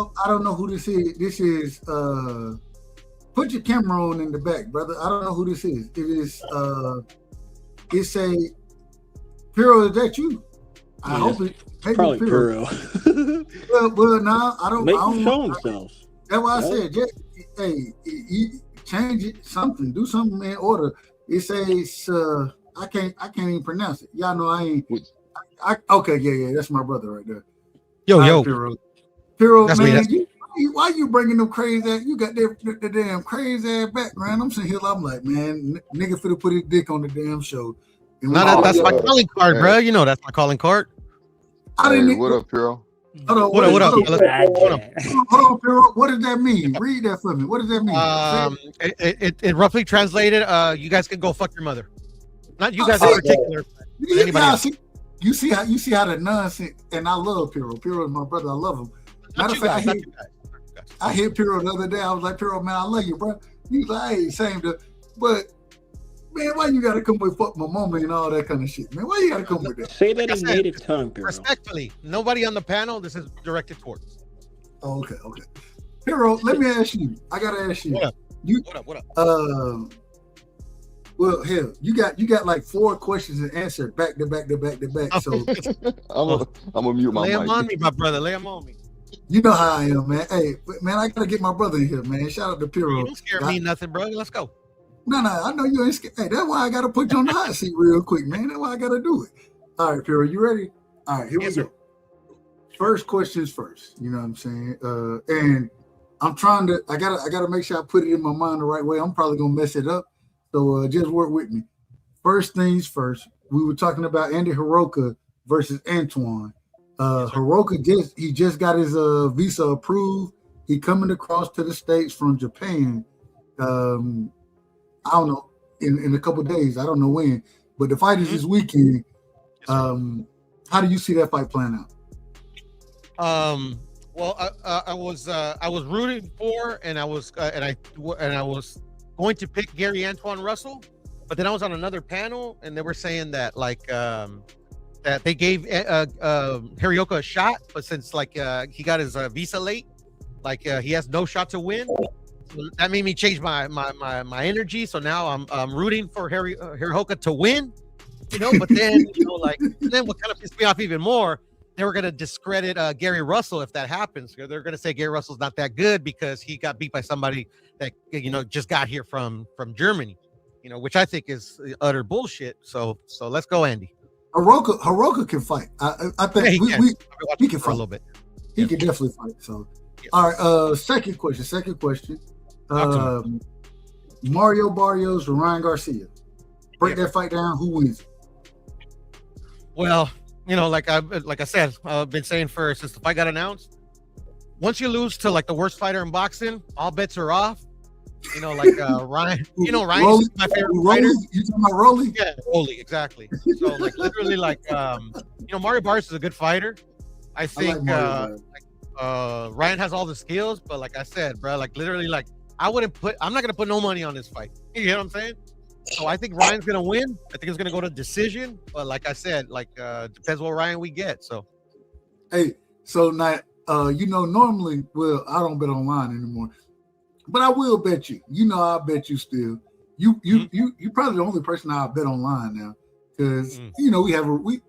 know who this is. This is. Put your camera on in the back, brother. I don't know who this is. It is. It's a. Piro, is that you? I hope it. Probably Piro. well, now I don't. Make I him don't, show himself. That's why I said, just, hey, change it. Something. Do something in order. It says. I can't even pronounce it. Y'all know I ain't. Okay, yeah. That's my brother right there. Yo. Piro, that's man. me. Why you bringing them crazy ass? You got the damn crazy ass background. I'm sitting here. I'm like, man, nigga finna put his dick on the damn show. No, that's my calling card, bro. You know that's my calling card. What up, Piro? Hold on, what up? Hold on, Piro. What does that mean? Read that for me. What does that mean? It roughly translated. You guys can go fuck your mother. Not you guys in particular. Anybody else. You see how the nonsense, and I love Piro. Piro is my brother. I love him. Matter of fact, I hit Piro the other day. I was like, Piro, man, I love you, bro. He's like, hey, same to, but man, why you gotta come with fuck my mama and all that kind of shit, man? Why you gotta come with that? Say that in native tongue, Piro. Respectfully, nobody on the panel. This is directed towards. Oh, okay. Piro, let me ask you. I gotta ask you. What up? Well, hell, you got like 4 questions and answer back to back. So I'm gonna mute my mic. Lay them on me, my brother. Lay them on me. You know how I am, man. Hey, man, I gotta get my brother in here, man. Shout out to Piro. You don't scare me nothing, bro. Let's go. No, I know you ain't scared. Hey, that's why I gotta put you on the hot seat real quick, man. That's why I gotta do it. All right, Piro, you ready? All right, here we go. First questions first. You know what I'm saying? And I'm trying to. I gotta make sure I put it in my mind the right way. I'm probably gonna mess it up. So just work with me. First things first, we were talking about Andy Hiraoka versus Antuanne. Hiraoka just got his visa approved. He coming across to the States from Japan. I don't know, in a couple of days. I don't know when, but the fight is this weekend. How do you see that fight playing out? Well, I was rooting for, and I was going to pick Gary Antuanne Russell, but then I was on another panel and they were saying that that they gave Hiraoka a shot, but since he got his visa late, he has no shot to win. So that made me change my energy. So now I'm rooting for Hiraoka to win, But then then what kind of pissed me off even more, they were gonna discredit Gary Russell if that happens. They're gonna say Gary Russell's not that good because he got beat by somebody that just got here from Germany, which I think is utter bullshit. So let's go, Andy. Hiraoka can fight. I think he can fight a little bit. He can definitely fight. So, all right. Second question. Mario Barrios or Ryan Garcia. Break that fight down. Who wins? Well, like I said, I've been saying since the fight got announced. Once you lose to the worst fighter in boxing, all bets are off. Ryan. Ryan is my favorite fighter. You talking about Rolly? Yeah, Rolly, exactly. So literally, Mario Barrios is a good fighter. I think Ryan has all the skills, but like I said, bro, literally, I'm not gonna put no money on this fight. You know what I'm saying? So I think Ryan's gonna win. I think it's gonna go to decision. But like I said, depends what Ryan we get. So Hey, so now normally, well, I don't bet online anymore, but I will bet you. I'll bet you still. You probably the only person I'll bet online now because we got a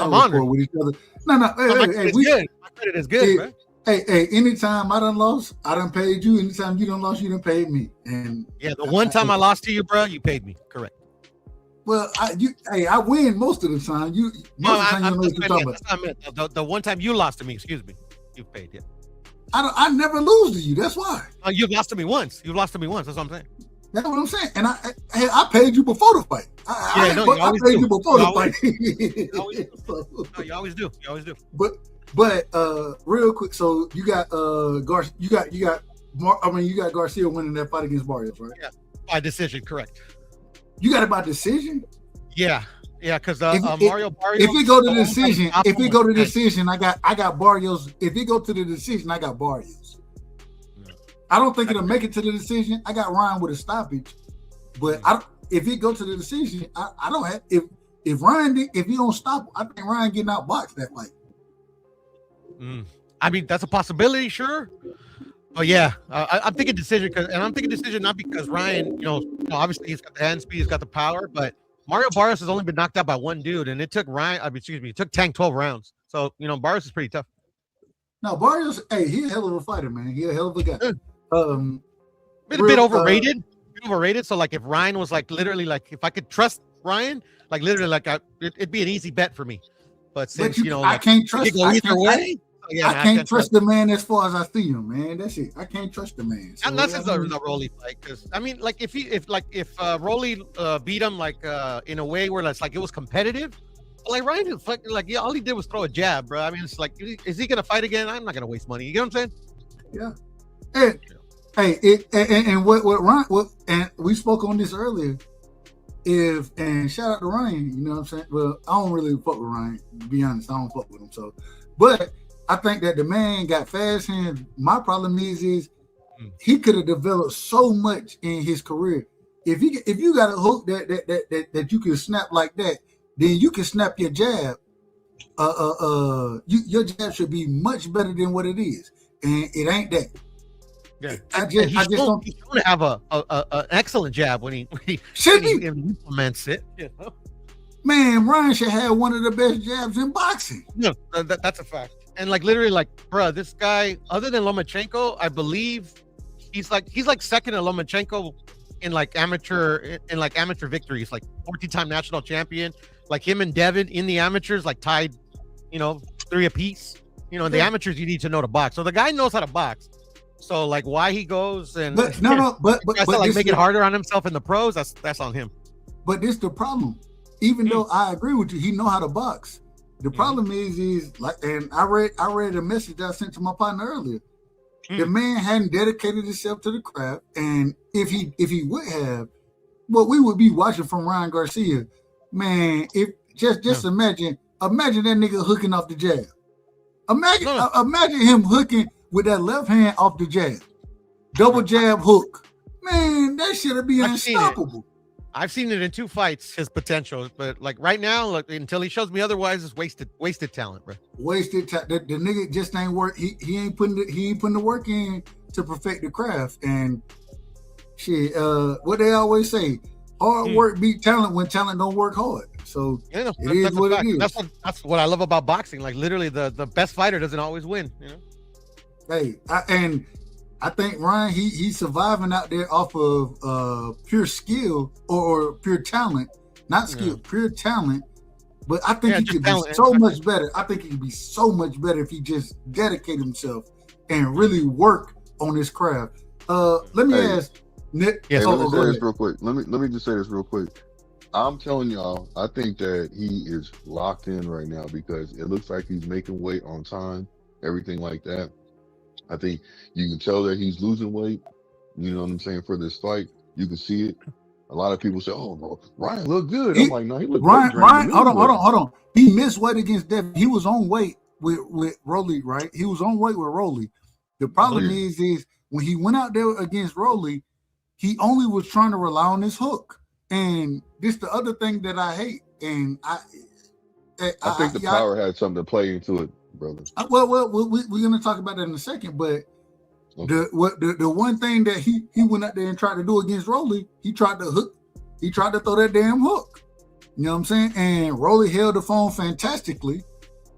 rapport with each other. No, my credit is good, man. Hey, anytime I done lost, I done paid you. Anytime you done lost, you done paid me. And yeah, the one time I lost to you, bro, you paid me. Correct. Well, I win most of the time. Most of the time you know what you're talking about. That's not meant. The one time you lost to me, excuse me, you paid. Yeah. I never lose to you. That's why. You've lost to me once. You've lost to me once. That's what I'm saying. That's what I'm saying. And I paid you before the fight. I paid you before the fight. You always do. You always do. But real quick, so you got Garcia. You got Garcia winning that fight against Barrios, right? Yeah, by decision, correct. You got it by decision? Yeah, because Mario Barrios. If it go to decision, I got Barrios. If it go to the decision, I got Barrios. Yeah. I don't think it'll make it to the decision. I got Ryan with a stoppage, but if it go to the decision, I don't have. If he don't stop, I think Ryan getting outboxed that fight. I mean, that's a possibility, sure. But yeah, I'm thinking decision, and I'm thinking decision not because Ryan, obviously he's got the hand speed, he's got the power, but Mario Barrios has only been knocked out by one dude, and it took it took Tank 12 rounds. So Barrios is pretty tough. No, Barrios, hey, he's a hell of a fighter, man. He's a hell of a guy. Been a bit overrated. So like, if Ryan was literally if I could trust Ryan, literally it'd be an easy bet for me. But since I can't trust. Yeah, I can't trust the man as far as I see him, man. That's it. I can't trust the man. So, and that's the Rolly fight, because I mean, if Rolly beat him in a way where it was competitive, Ryan, all he did was throw a jab, bro. I mean, it's is he gonna fight again? I'm not gonna waste money. You get what I'm saying? Yeah. And what Ryan, and we spoke on this earlier. And shout out to Ryan, you know what I'm saying? Well, I don't really fuck with Ryan, to be honest. I don't fuck with him. So, but I think that the man got fast hands. My problem is he could have developed so much in his career. If you got a hook that you can snap like that, then you can snap your jab. Your jab should be much better than what it is, and it ain't that. Yeah, I just don't have an excellent jab when he implements it. Man, Ryan should have one of the best jabs in boxing. No, that's a fact. And literally, bro, this guy, other than Lomachenko, I believe he's second to Lomachenko in amateur victories, 14-time national champion. Him and Devin in the amateurs, tied, 3 apiece. In the amateurs, you need to know to box. So the guy knows how to box. So why he goes and but make it harder on himself in the pros, that's on him. But this the problem. Even though I agree with you, he know how to box. The problem is and I read a message that I sent to my partner earlier. The man hadn't dedicated himself to the craft, and if he would have, what we would be watching from Ryan Garcia, man. If just imagine that nigga hooking off the jab. Imagine him hooking with that left hand off the jab, double jab hook. Man, that shit be unstoppable. I've seen it in 2 fights, his potential, but right now, until he shows me otherwise, it's wasted talent, bro. Wasted talent. The nigga just ain't work. He ain't putting the work in to perfect the craft. And shit, what they always say, hard work beat talent when talent don't work hard. So it is what it is. That's what I love about boxing. Literally, the best fighter doesn't always win. Hey, I think Ryan, he's surviving out there off of pure skill or pure talent, not skill, pure talent. But I think he could be so much better. I think he could be so much better if he just dedicate himself and really work on his craft. Let me ask Nick. Yes, let me say this real quick. Let me just say this real quick. I'm telling y'all, I think that he is locked in right now because it looks like he's making weight on time, everything like that. I think you can tell that he's losing weight. You know what I'm saying? For this fight, you can see it. A lot of people say, "Oh, bro, Ryan looked good." I'm like, "No, he looked Ryan. Hold on. He missed weight against Devin. He was on weight with Rolly, right? He was on weight with Rolly. The problem is when he went out there against Rolly, he only was trying to rely on his hook. And this the other thing that I hate. And I think the power had something to play into it, brother. Well, we're gonna talk about that in a second. But the one thing that he went out there and tried to do against Rolly, he tried to hook. He tried to throw that damn hook. You know what I'm saying? And Rolly held the phone fantastically.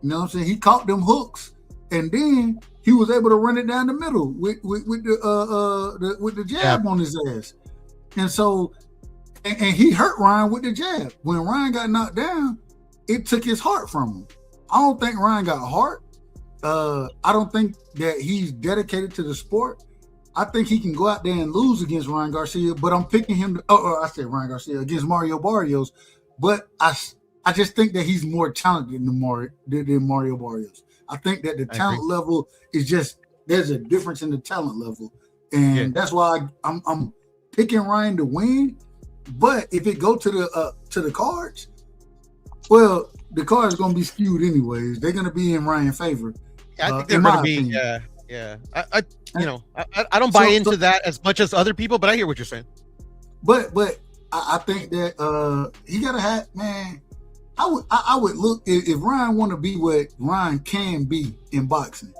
You know what I'm saying? He caught them hooks, and then he was able to run it down the middle with the jab on his ass. And so, and he hurt Ryan with the jab. When Ryan got knocked down, it took his heart from him. I don't think Ryan got heart. I don't think that he's dedicated to the sport. I think he can go out there and lose against Ryan Garcia, but I'm picking him. I said Ryan Garcia against Mario Barrios, but I just think that he's more talented than Mario Barrios. I think that the talent level is just there's a difference in the talent level, and that's why I'm picking Ryan to win. But if it go to the cards, well, the cards going to be skewed anyways. They're going to be in Ryan's favor. I think they're going to be. Yeah. I don't buy into that as much as other people, but I hear what you're saying. But I think that he got to have, man. I would look if Ryan want to be what Ryan can be in boxing.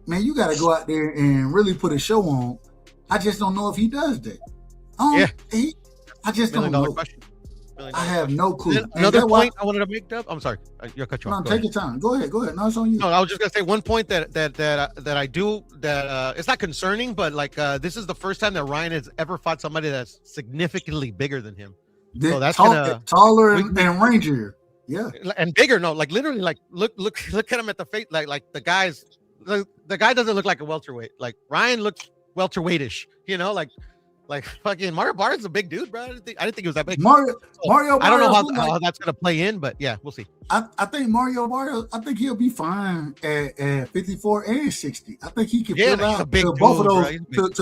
Man, you got to go out there and really put a show on. I just don't know if he does that. I just don't know. I have no clue. Another point I wanted to make, Dub. I'm sorry, you'll cut you off. No, take your time. Go ahead. No, it's on you. No, I was just gonna say one point that I do that it's not concerning, but like this is the first time that Ryan has ever fought somebody that's significantly bigger than him. So that's taller and rangier. Yeah, and bigger. No, like literally, like look at him at the face. Like the guy doesn't look like a welterweight. Like Ryan looks welterweightish. You know, like fucking Mario Barrios is a big dude, bro. I didn't think he was that big. Mario I don't know how that's gonna play in, but yeah, we'll see. I think Mario Barrios, I think he'll be fine at 54 and 60. I think he can fill out to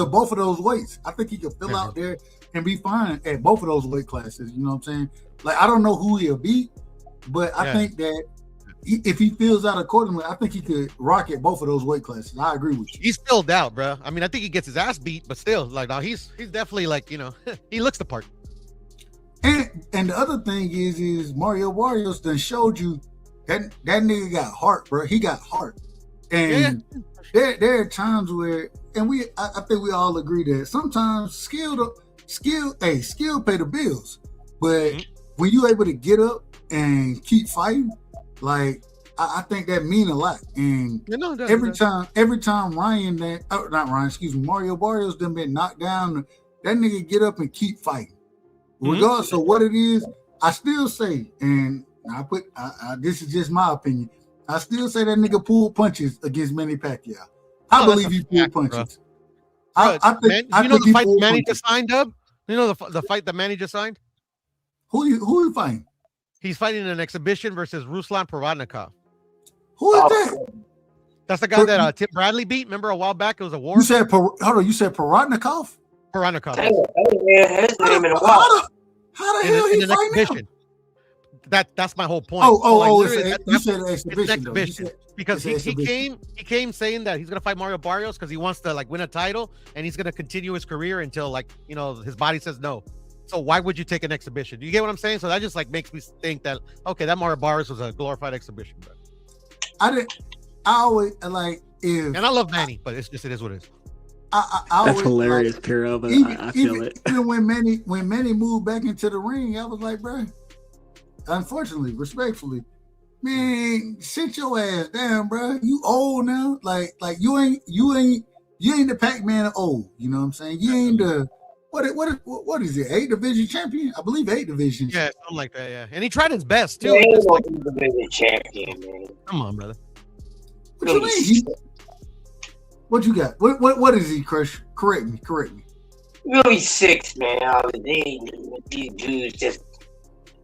both of those weights. I think he can fill out there and be fine at both of those weight classes. You know what I'm saying? Like I don't know who he'll beat, but I think that if he fills out accordingly, I think he could rock at both of those weight classes. I agree with you. He's filled out, bro. I mean, I think he gets his ass beat, but still, like, no, he's definitely like, you know, he looks the part. And the other thing is Mario Barrios done showed you that nigga got heart, bro. He got heart, and there are times where, and I think we all agree that sometimes skill pay the bills, but when you able to get up and keep fighting. Like I think that mean a lot, and every time Mario Barrios done been knocked down, that nigga get up and keep fighting, regardless of what it is. I still say, and this is just my opinion. I still say that nigga pulled punches against Manny Pacquiao. I believe he pulled punches. I think the fight Manny just signed up. You know the fight that Manny just signed. Who you fighting? He's fighting an exhibition versus Ruslan Provodnikov. Who is that? That's the guy that Tim Bradley beat. Remember a while back? It was a war. You said Provodnikov? Provodnikov. His name in a while. How the hell he fighting him? That's my whole point. You said exhibition. Because he came saying that he's gonna fight Mario Barrios because he wants to like win a title and he's gonna continue his career until like his body says no. So why would you take an exhibition? You get what I'm saying? So that just like makes me think that okay, that Mario Barrios was a glorified exhibition. But I always like and I love Manny, but it is what it is. That's hilarious, like, Carol. But I feel it. Even when Manny moved back into the ring, I was like, bro. Unfortunately, respectfully, man, sit your ass down, bro. You old now. Like you ain't the Pac-Man of old. You know what I'm saying? You ain't the what is it? 8 division champion? I believe 8 divisions. Yeah, something like that. Yeah, and he tried his best too. He ain't like division champion, man. Come on, brother. What you mean? What you got? What is he, Crush? Correct me. Really 6, man. These dudes just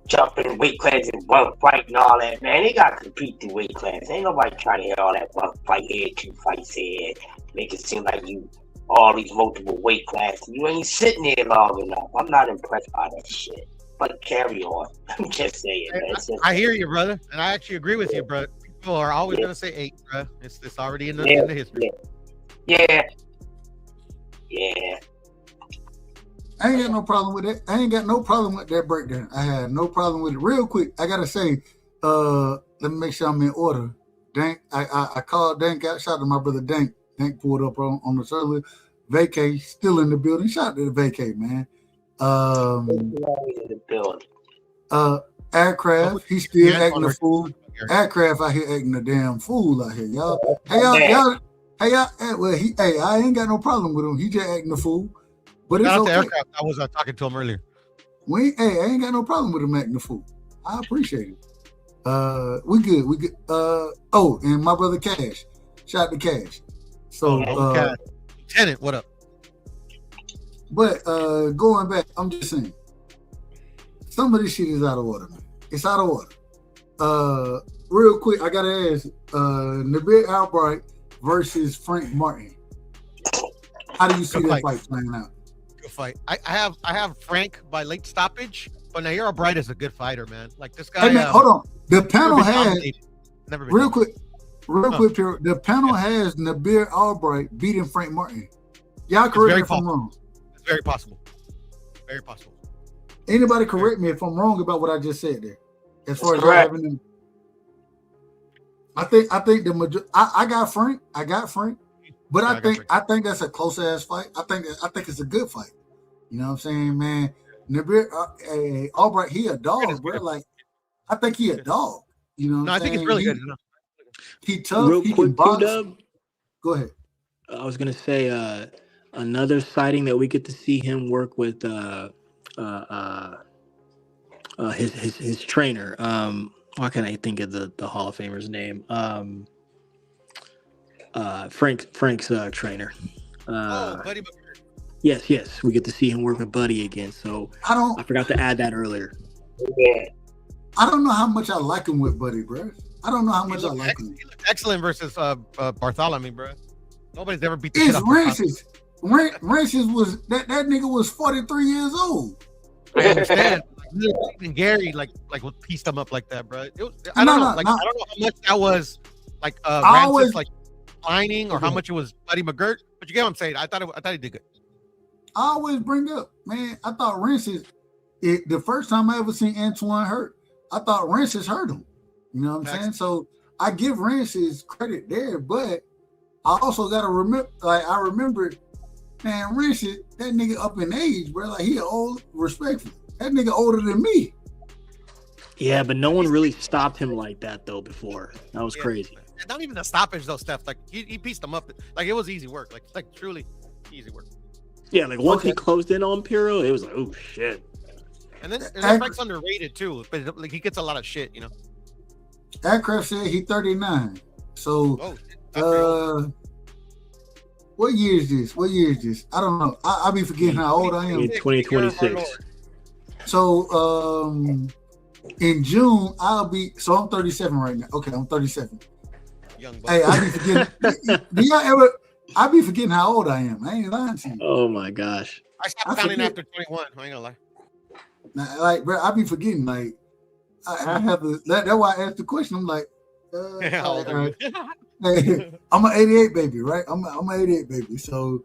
jumping weight class and one fight and all that, man. They got to compete through weight class. Ain't nobody trying to hit all that one fight here, 2 fights here. Make it seem like you all these multiple weight classes. You ain't sitting there long enough. I'm not impressed by that shit. But carry on. I'm just saying, man. I hear you, brother. And I actually agree with you, bro. People are always going to say 8, bro. It's already in the history. Yeah. I ain't got no problem with it. I ain't got no problem with that breakdown. I had no problem with it. Real quick, I gotta say, let me make sure I'm in order. Dank, I called Dank out. Shout out to my brother Dank. Dank pulled up on the earlier. Vacay still in the building. Shout out to the Vacay, man. Aircraft, he still acting a fool. Aircraft out here acting a damn fool out here, y'all. Hey, y'all. Well, I ain't got no problem with him. He just acting a fool. But it's okay. Aircraft. I was talking to him earlier. I ain't got no problem with him acting a fool. I appreciate it. We good. Oh, and my brother Cash. Shout out to Cash. So, Lieutenant, what up? But going back, I'm just saying, some of this shit is out of order, man. It's out of order. Real quick, I gotta ask, Nabil Albright versus Frank Martin. How do you see that fight playing out? Good fight. I have Frank by late stoppage, but Nair Albright is a good fighter, man. Like this guy. Hey man, hold on. The panel has real quick, Pierre, the panel has Nabil Albright beating Frank Martin. Y'all correct me if I'm wrong. It's very possible. Very possible. Anybody correct me if I'm wrong about what I just said there? As far as having, I think the majority. I got Frank. But I think that's a close ass fight. I think it's a good fight. You know what I'm saying, man? Nabil Albright, he a dog, bro. Like I think he a dog. You know what I'm saying? I think it's really good. He tough. Real he quick, can box. Q-Dub. Go ahead. I was gonna say another sighting that we get to see him work with his trainer. Why can't I think of the Hall of Famer's name? Frank's trainer. Buddy. Yes, we get to see him work with Buddy again. So I forgot to add that earlier. Yeah. I don't know how much I like him with Buddy, bro. I don't know how much I like him. He looked excellent versus Bartholomew, bro. Nobody's ever beat the It's shit out Rances. Rances was that nigga was 43 years old. I understand. And Gary like pieced him up like that, bro. I don't know. I don't know how much that was like Rances like lining or how much it was Buddy McGirt, but you get what I'm saying. I thought he did good. I always bring up, man. I thought Rances. The first time I ever seen Antuanne hurt, I thought Rances hurt him. You know what I'm saying? So I give Rances credit there, but I also gotta remember. Like I remember, man, Rances, that nigga up in age, bro. Like he old, respectful. That nigga older than me. Yeah, but no one really stopped him like that though before. That was crazy. Not even the stoppage though, Steph. Like he pieced them up. Like it was easy work. Like truly easy work. Yeah, like once he closed in on Piro, it was like, oh shit. And then Frank's underrated too, but like he gets a lot of shit, you know. Aircraft said he 39. So what year is this? I don't know. I be forgetting how old I am. 2026. So in June I'm 37 right now. Okay, I'm 37. Young buck. Hey, I be forgetting. I be forgetting how old I am. I ain't lying to you. Oh my gosh. I stopped counting after 21. I ain't gonna lie. Now, like, bro, I be forgetting. Like, I have to. That's why I asked the question. I'm like, I'm an 88 baby, right? I'm an 88 baby. So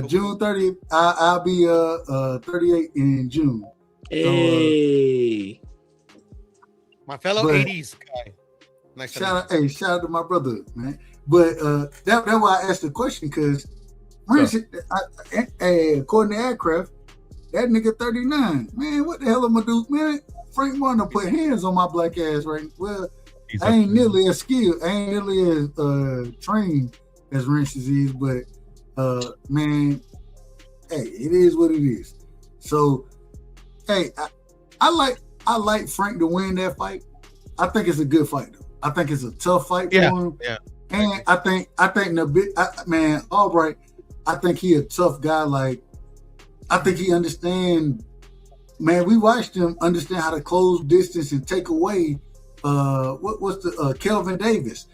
June 30th, I'll be 38 in June. Hey, so, my fellow 80s guy. Nice shout out to my brother, man. But that's why I asked the question because, according to Aircraft, that nigga 39. Man, what the hell am I do? Man, Frank Martin put hands on my black ass, right? Well, I ain't nearly as skilled. I ain't nearly as trained as Rances is, but man, hey, it is what it is. So, hey, I like Frank to win that fight. I think it's a good fight, though. I think it's a tough fight for him. Yeah. And I think man, Albright, I think he a tough guy. Like, I think he understand. Man, we watched him understand how to close distance and take away. What's the Kelvin Davis?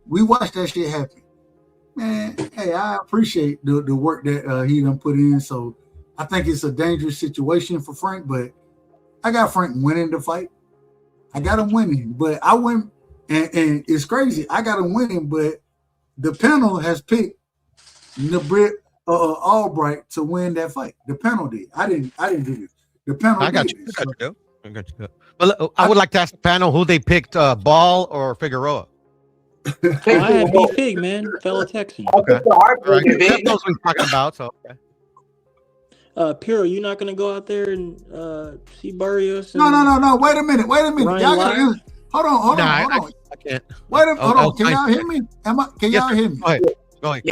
We watched that shit happen. Man, hey, I appreciate the work that he done put in. So I think it's a dangerous situation for Frank, but I got Frank winning the fight. I got him winning, but I win. And it's crazy. I got him winning, but the panel has picked Nabil Albright to win that fight. The panel did. I didn't do this. The panel I got did you. it. I got you, Joe. I got you. Joe. But I would like to ask the panel who they picked, Ball or Figueroa. Oh, I had B Fig, man, fellow Texan. Okay. All right. That knows what he's talking about. So. Okay. Piro, you not gonna go out there and see Barrios? No. Wait a minute. Ryan Y'all gotta Lyle? Hold on. I can't. Wait a minute. Hold on. Can y'all hear me? Can y'all hear me? Go ahead.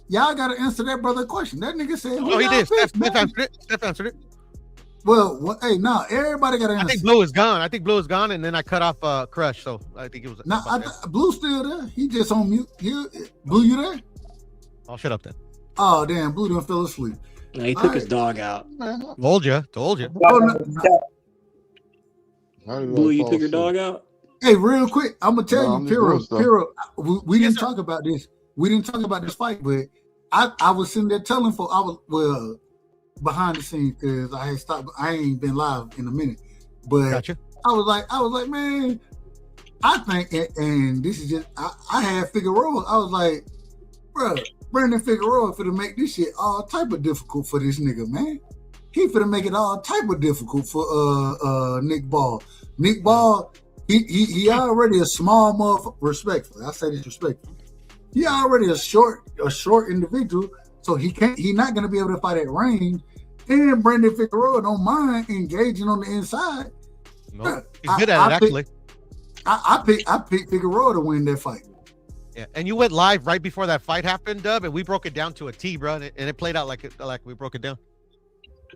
Y'all gotta answer that brother question. That nigga said. Oh, he did. Steph answered it. Well, hey, no, everybody got to answer. I think Blue is gone. And then I cut off Crush, so I think it was. No, Blue's still there. He just on mute. Blue, you there? I'll shut up then. Oh, damn, Blue done fell asleep. No, he took his dog out. Told you. Oh, no. Blue, you took your dog out? Hey, real quick, I'm gonna tell you, Piro, we didn't talk about this. We didn't talk about this fight, but I was sitting there telling folks behind the scenes because I had stopped. I ain't been live in a minute, but gotcha. I was like, man, I think, and this is just, I had Figueroa. I was like, bro, Brandon Figueroa finna make this shit all type of difficult for this nigga, man. He finna make it all type of difficult for Nick Ball. Nick Ball, he already a small motherfucker. Respectfully, I say this respectfully. He already a short individual, so he not gonna be able to fight at range. And Brandon Figueroa don't mind engaging on the inside. No, he's good at it actually. I picked Figueroa to win that fight. Yeah, and you went live right before that fight happened, Dub, and we broke it down to a T, bro, and it played out like we broke it down.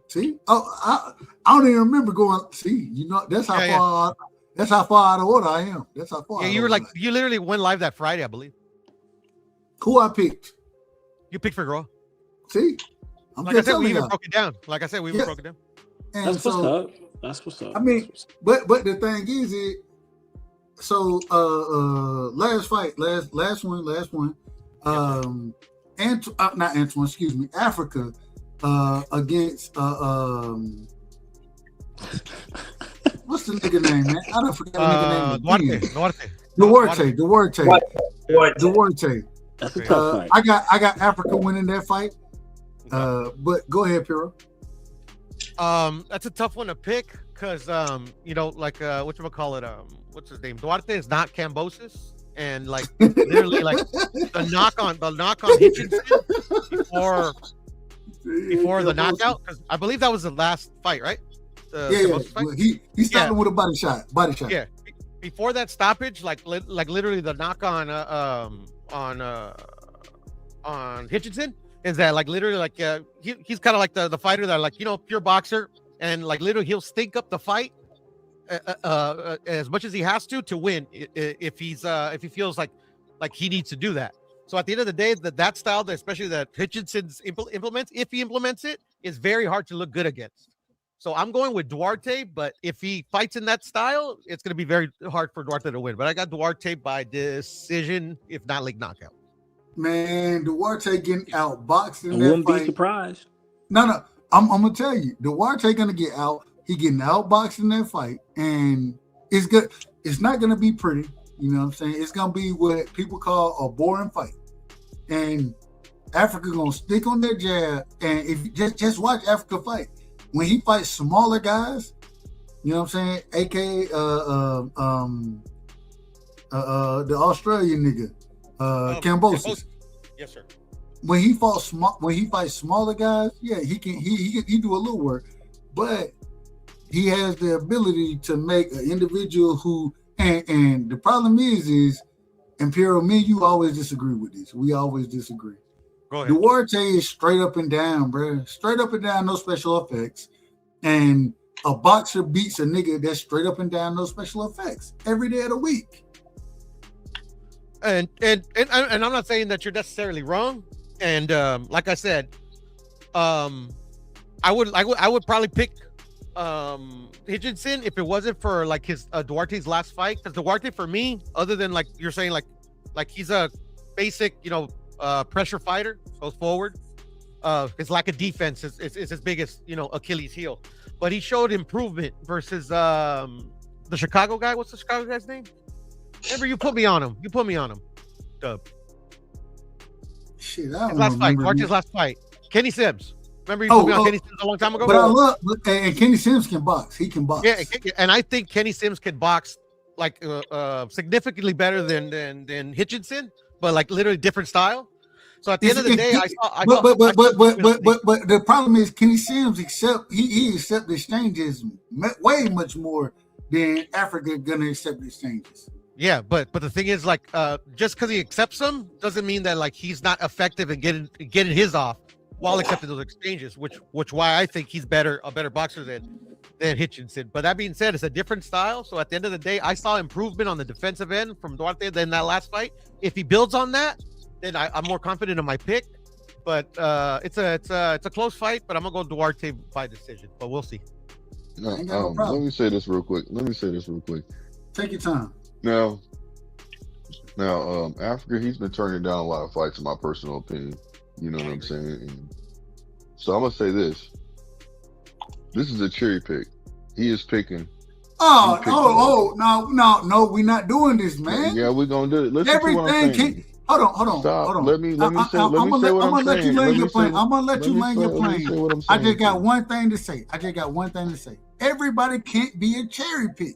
See, I don't even remember going. See, you know, that's how far. That's how far out of order I am. That's how far. Yeah, you were like, you literally went live that Friday, I believe. Who I picked? You picked Figueroa. See, like I said, we even broke it down. Like I said, we even broke it down. And That's what's up. That's what's up. I mean, but the thing is, last fight, last one. Not Antuanne, excuse me, Africa against what's the nigga name, man? I don't forget the nigga name. Duarte. That's a tough fight. I got Africa winning that fight. But go ahead, Piro. That's a tough one to pick because you know, like whatchamacallit, what's his name? Duarte is not Cambosis, and like literally like the knock on Hitchinson before the knockout, because I believe that was the last fight, right? Fight? He started with a body shot. Yeah, before that stoppage, like literally the knock on Hitchinson is that like literally like he's kind of like the fighter that like, you know, pure boxer, and like literally he'll stink up the fight as much as he has to win if he feels like he needs to do that. So at the end of the day, that style, especially that Hitchinson's implements, if he implements it, is very hard to look good against. So I'm going with Duarte, but if he fights in that style, it's going to be very hard for Duarte to win. But I got Duarte by decision, if not like knockout. Man, Duarte getting outboxed in I that wouldn't fight. be surprised. No, I'm gonna tell you, Duarte gonna get out. He getting outboxed in that fight, and it's good. It's not gonna be pretty. You know what I'm saying? It's gonna be what people call a boring fight, and Africa gonna stick on their jab. And if you just watch Africa fight, when he fights smaller guys, you know what I'm saying? AKA the Australian nigga. Cambosis. Yes, sir. When he fights smaller guys, yeah, he do a little work, but he has the ability to make an individual who and the problem is Imperial, me and you always disagree with this. We always disagree. Go ahead. Duarte is straight up and down, bro. Straight up and down, no special effects. And a boxer beats a nigga that's straight up and down, no special effects every day of the week. And I'm not saying that you're necessarily wrong. And like I said, I would probably pick Hitchinson if it wasn't for like his Duarte's last fight. Because Duarte, for me, other than like you're saying, like he's a basic, you know, pressure fighter, goes forward. His lack of defense is his biggest, you know, Achilles heel. But he showed improvement versus the Chicago guy. What's the Chicago guy's name? Remember, you put me on him. Dub. Shit, I His don't last fight, remember. Duarte's last fight. Kenny Sims. Remember you put me on Kenny Sims a long time ago? But I love, and Kenny Sims can box. He can box. Yeah, and I think Kenny Sims can box like significantly better than Hitchinson, but like literally different style. So at the end of the day, But the problem is Kenny Sims he accept exchanges way much more than Africa gonna accept exchanges. Yeah, but the thing is, like, just because he accepts them doesn't mean that like he's not effective in getting his off while accepting those exchanges. Which why I think he's a better boxer than Hitchinson. But that being said, it's a different style. So at the end of the day, I saw improvement on the defensive end from Duarte than that last fight. If he builds on that, then I'm more confident in my pick. But it's a close fight. But I'm gonna go Duarte by decision. But we'll see. No, let me say this real quick. Take your time. Now, Africa, he's been turning down a lot of fights, in my personal opinion. You know what I'm saying? And so I'm gonna say this. This is a cherry pick. He is picking. No, we're not doing this, man. Yeah, we're gonna do it. Listen to what I'm saying. Hold on. Stop. Let me say what I'm saying. I'm gonna let you land your plane. I'm gonna let you land your plane. I just got one thing to say. Everybody can't be a cherry pick.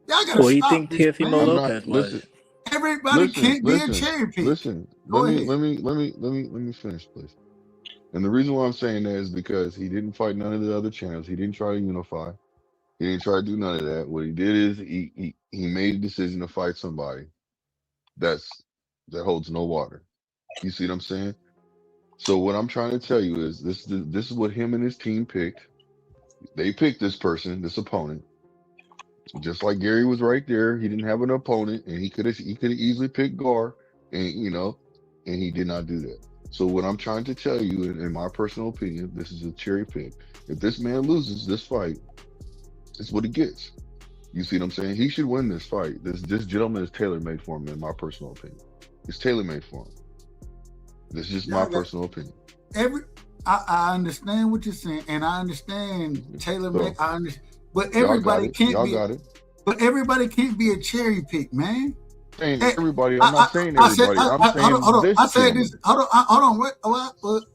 Y'all gotta What do you stop think this, Teofimo man. Lopez was? Everybody can't be a cherry pick. Listen. Go Let ahead. me finish, please. And the reason why I'm saying that is because he didn't fight none of the other channels. He didn't try to unify. He didn't try to do none of that. What he did is he made a decision to fight somebody that holds no water. You see what I'm saying? So what I'm trying to tell you is this is what him and his team picked. They picked this person, this opponent. Just like Gary was right there, he didn't have an opponent, and he could have easily picked Gar, and and he did not do that. So what I'm trying to tell you, in my personal opinion, this is a cherry pick. If this man loses this fight, it's what he gets. You see what I'm saying? He should win this fight. This gentleman is tailor-made for him, in my personal opinion. It's tailor-made for him. This is just my personal opinion. I understand what you're saying, and I understand tailor-made. I understand, but everybody can't be. But everybody can't be a cherry pick, man. Everybody. I'm not saying everybody. I'm saying this. I said this. Hold on. What?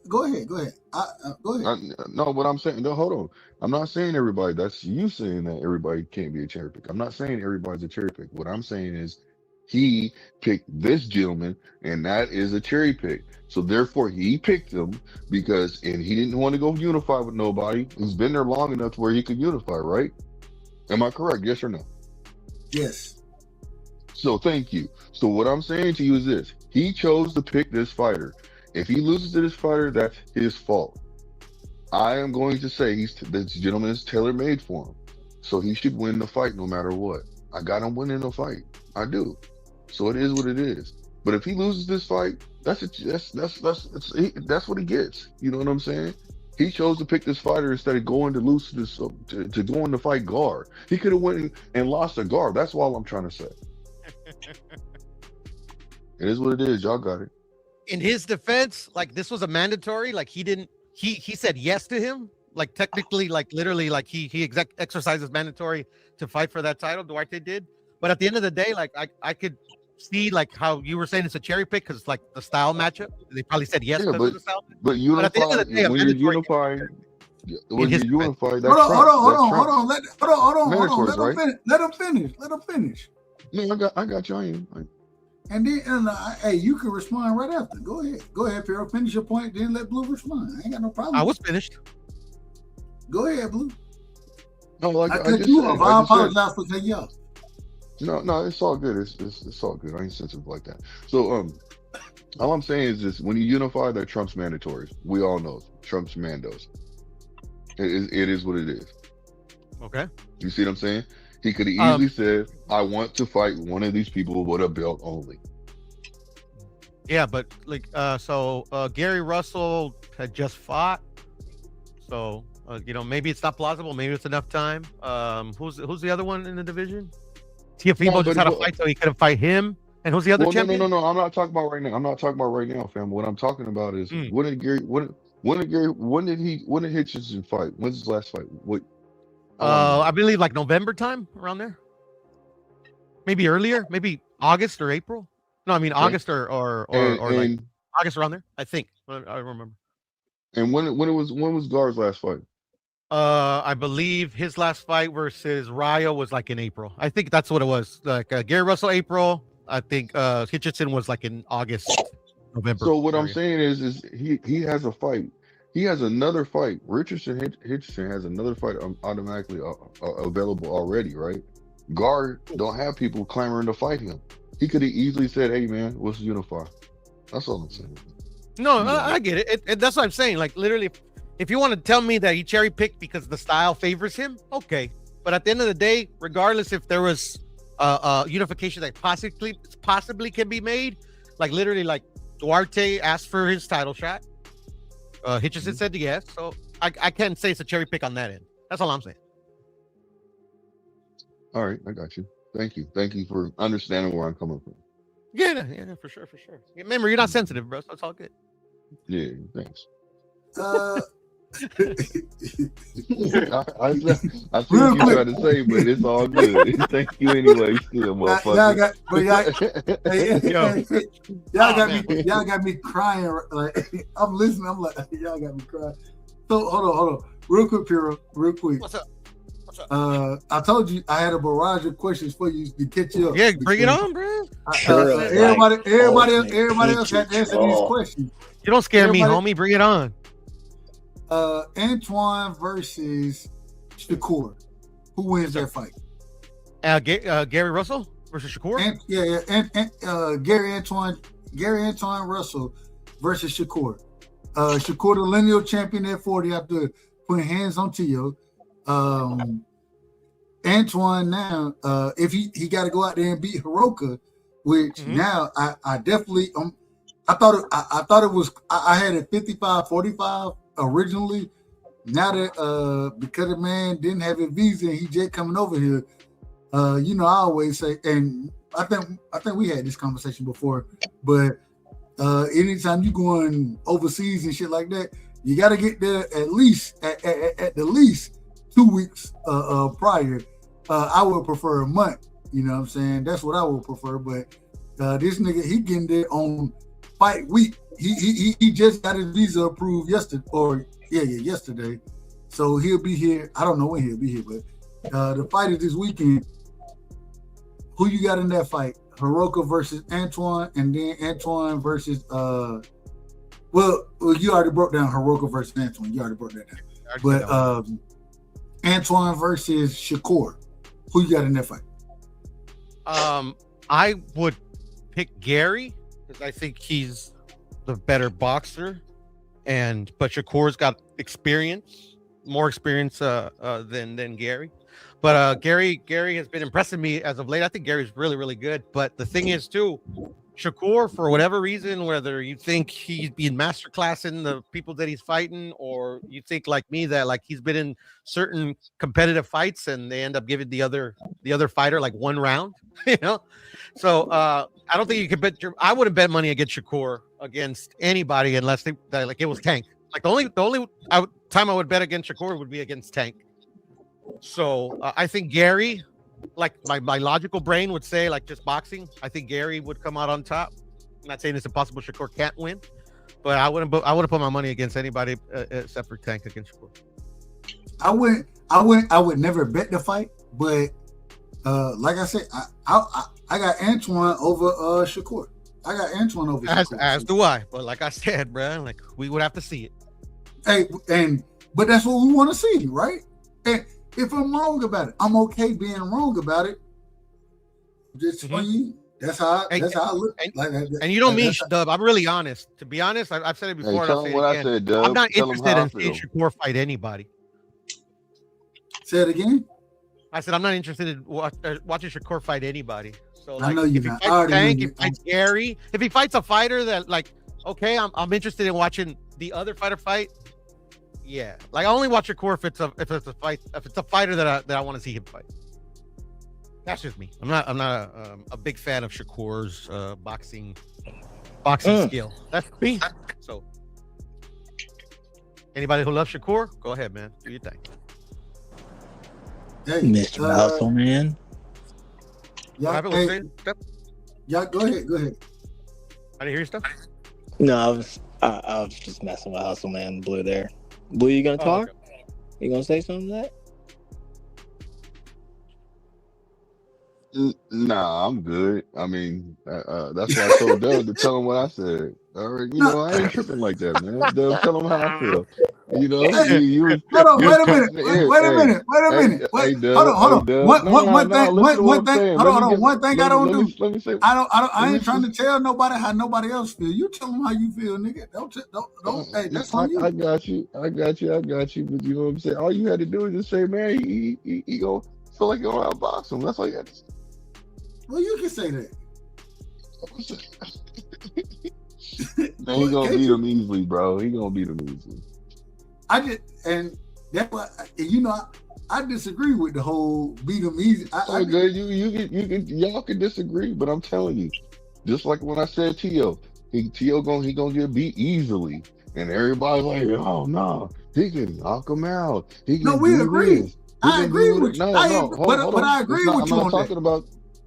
Go ahead. Go ahead. No, what I'm saying. No, hold on. I'm not saying everybody. That's you saying that everybody can't be a cherry pick. I'm not saying everybody's a cherry pick. What I'm saying is he picked this gentleman, and that is a cherry pick. So therefore, he picked him because, and he didn't want to go unify with nobody. He's been there long enough to where he could unify, right? Am I correct? Yes or no? Yes. So thank you. So what I'm saying to you is this: he chose to pick this fighter. If he loses to this fighter, that's his fault. I am going to say this gentleman is tailor-made for him, so he should win the fight no matter what. I got him winning the fight. I do. So it is what it is. But if he loses this fight, that's what he gets. You know what I'm saying? He chose to pick this fighter instead of going to lose to this to go in to fight Gar. He could have went and lost to Gar. That's all I'm trying to say. It is what it is. Y'all got it. In his defense, like this was a mandatory. Like he said yes to him. Like technically, like literally, like he exercises mandatory to fight for that title. Duarte did. But at the end of the day, like I could see like how you were saying it's a cherry pick because like the style matchup. They probably said yes because of the style. But unify, at the end of the day, when you're unifying, when you unify, that's hold on. Let him finish. No, I got you. I am. And then, hey, you can respond right after. Go ahead, Perro. Finish your point, then let Blue respond. I ain't got no problem. I was finished. Go ahead, Blue. No, like I cut you off. I apologize for cutting you off. No, it's all good. It's all good. I ain't sensitive like that. So, all I'm saying is this: when you unify, that trumps mandatories. We all know trumps mandos. It is what it is. Okay. You see what I'm saying? He could have easily said, "I want to fight one of these people with a belt only." Yeah, but like, Gary Russell had just fought, so maybe it's not plausible. Maybe it's enough time. Who's the other one in the division? Teofimo just had a fight, so he couldn't fight him. And who's the other champion? No. I'm not talking about right now. I'm not talking about right now, fam. What I'm talking about is when did Hitchinson fight? When's his last fight? What? I believe like November time, around there. Maybe earlier, maybe August or April. No, I mean August or like August around there, I think. I remember. And when was Gar's last fight? I believe his last fight versus Ryo was like in April. I think that's what it was. Like Gary Russell April. I think Hitchison was like in August, November. So what I'm area. saying is he has a fight. He has another fight. Hitchison has another fight automatically available already, right? Gar don't have people clamoring to fight him. He could have easily said, "Hey man, let's unify." That's all I'm saying. No, I get it. That's what I'm saying. Like literally, if you want to tell me that he cherry picked because the style favors him, okay. But at the end of the day, regardless if there was unification that possibly can be made, like literally, like Duarte asked for his title shot. Hitchison said yes, so I can't say it's a cherry pick on that end. That's all I'm saying. All right, I got you. Thank you for understanding where I'm coming from. Yeah, for sure. Remember, you're not sensitive, bro. So it's all good. Yeah, thanks. Uh, I see what you trying to say, but it's all good. Thank you anyway, still, motherfucker. Y'all got me crying. Like I'm listening. I'm like, y'all got me crying. So hold on, real quick, Piro, real quick. What's up? I told you I had a barrage of questions for you to catch you up. Yeah, bring it on, bro. Everybody else had to answer these questions. You don't scare me, homie. Bring it on. Antuanne versus Shakur. Who wins that fight? Gary Russell versus Shakur. Gary Antuanne Russell versus Shakur. Shakur, the lineal champion at 40 after putting hands on Tio. Antuanne now, if he got to go out there and beat Hiraoka, which now I definitely I thought it was I had it 55-45 originally. Now that because the man didn't have a visa and he just coming over here, I always say, and I think we had this conversation before, but anytime you going overseas and shit like that, you got to get there at least at the least 2 weeks prior. I would prefer a month. You know what I'm saying? That's what I would prefer. But this nigga, he getting there on fight week. He just got his visa approved yesterday. So he'll be here. I don't know when he'll be here, but the fight is this weekend. Who you got in that fight? Hiraoka versus Antuanne, and then Antuanne versus well, you already broke down Hiraoka versus Antuanne. You already broke that down. But Antuanne versus Shakur. Who you got in that fight? I would pick Gary because I think he's the better boxer, but Shakur's got more experience than Gary. But Gary has been impressing me as of late. I think Gary's really, really good. But the thing is, too, Shakur, for whatever reason, whether you think he's being masterclassing the people that he's fighting, or you think like me that like he's been in certain competitive fights and they end up giving the other fighter like one round, So I don't think you can bet I wouldn't bet money against Shakur against anybody unless it was Tank. Like the only time I would bet against Shakur would be against Tank. So I think Gary, like my logical brain would say, like just boxing, I think Gary would come out on top. I'm not saying it's impossible Shakur can't win, but I wouldn't put my money against anybody except for Tank against Shakur. I would never bet the fight, but like I said, I got Antuanne over Shakur. I got Antuanne over Shakur. As do I, but like I said, bro, like we would have to see it. Hey, but that's what we want to see, right? And if I'm wrong about it, I'm okay being wrong about it. Just for you. That's how I look. And you know me, Dub. I'm really honest. To be honest, I've said it before. Hey, tell him what I said, Dub. I'm not Tell interested in seeing Shakur fight anybody. Say it again. I said I'm not interested in watching Shakur fight anybody. So like, I know you're if he not. fights Tank, if he fights Gary, if he fights a fighter that like, okay, I'm interested in watching the other fighter fight. Yeah, like I only watch Shakur if it's a fighter that I want to see him fight. That's just me. I'm not a big fan of Shakur's boxing skill. That's me. So anybody who loves Shakur, go ahead, man. Do your thing. Hey, Mr. Mouthful Man. Yeah, go ahead. I didn't hear your stuff. No, I was just messing with Hustle Man Blue there. Blue, you gonna talk? Okay. You gonna say something to that? Nah, I'm good. I mean, that's why I told Doug to tell him what I said. All right, No, I ain't tripping like that, man. Doug, tell him how I feel. hey, You was, hold on, you, wait a minute, hey, wait a hey, minute, wait a hey, minute. Wait, hey, hold on, Doug, hold hey, on. Doug. One thing, Listen to what one I'm thing. saying. Hold Let on, me hold on. get, One thing I don't do. let me say, let I me ain't trying say. to tell nobody how nobody else feel. You tell them how you feel, nigga. Don't. Hey, that's on I you. got you. I got you. I got you. But you know what I'm saying? All you had to do is just say, man, he gonna feel like you're gonna outbox him. That's all you had to Well, you can say that. say. Man, he gonna beat him easily, bro. He gonna beat him easily. And that's why I disagree with the whole beat them easy. So good. Y'all can disagree, but I'm telling you, just like when I said T.O., he gonna get beat easily. And everybody's like, oh no, he can knock him out. He No, can we do agree. this. He I can do agree what with you. no, hold But on. I It's agree not with I'm you not on that. talking about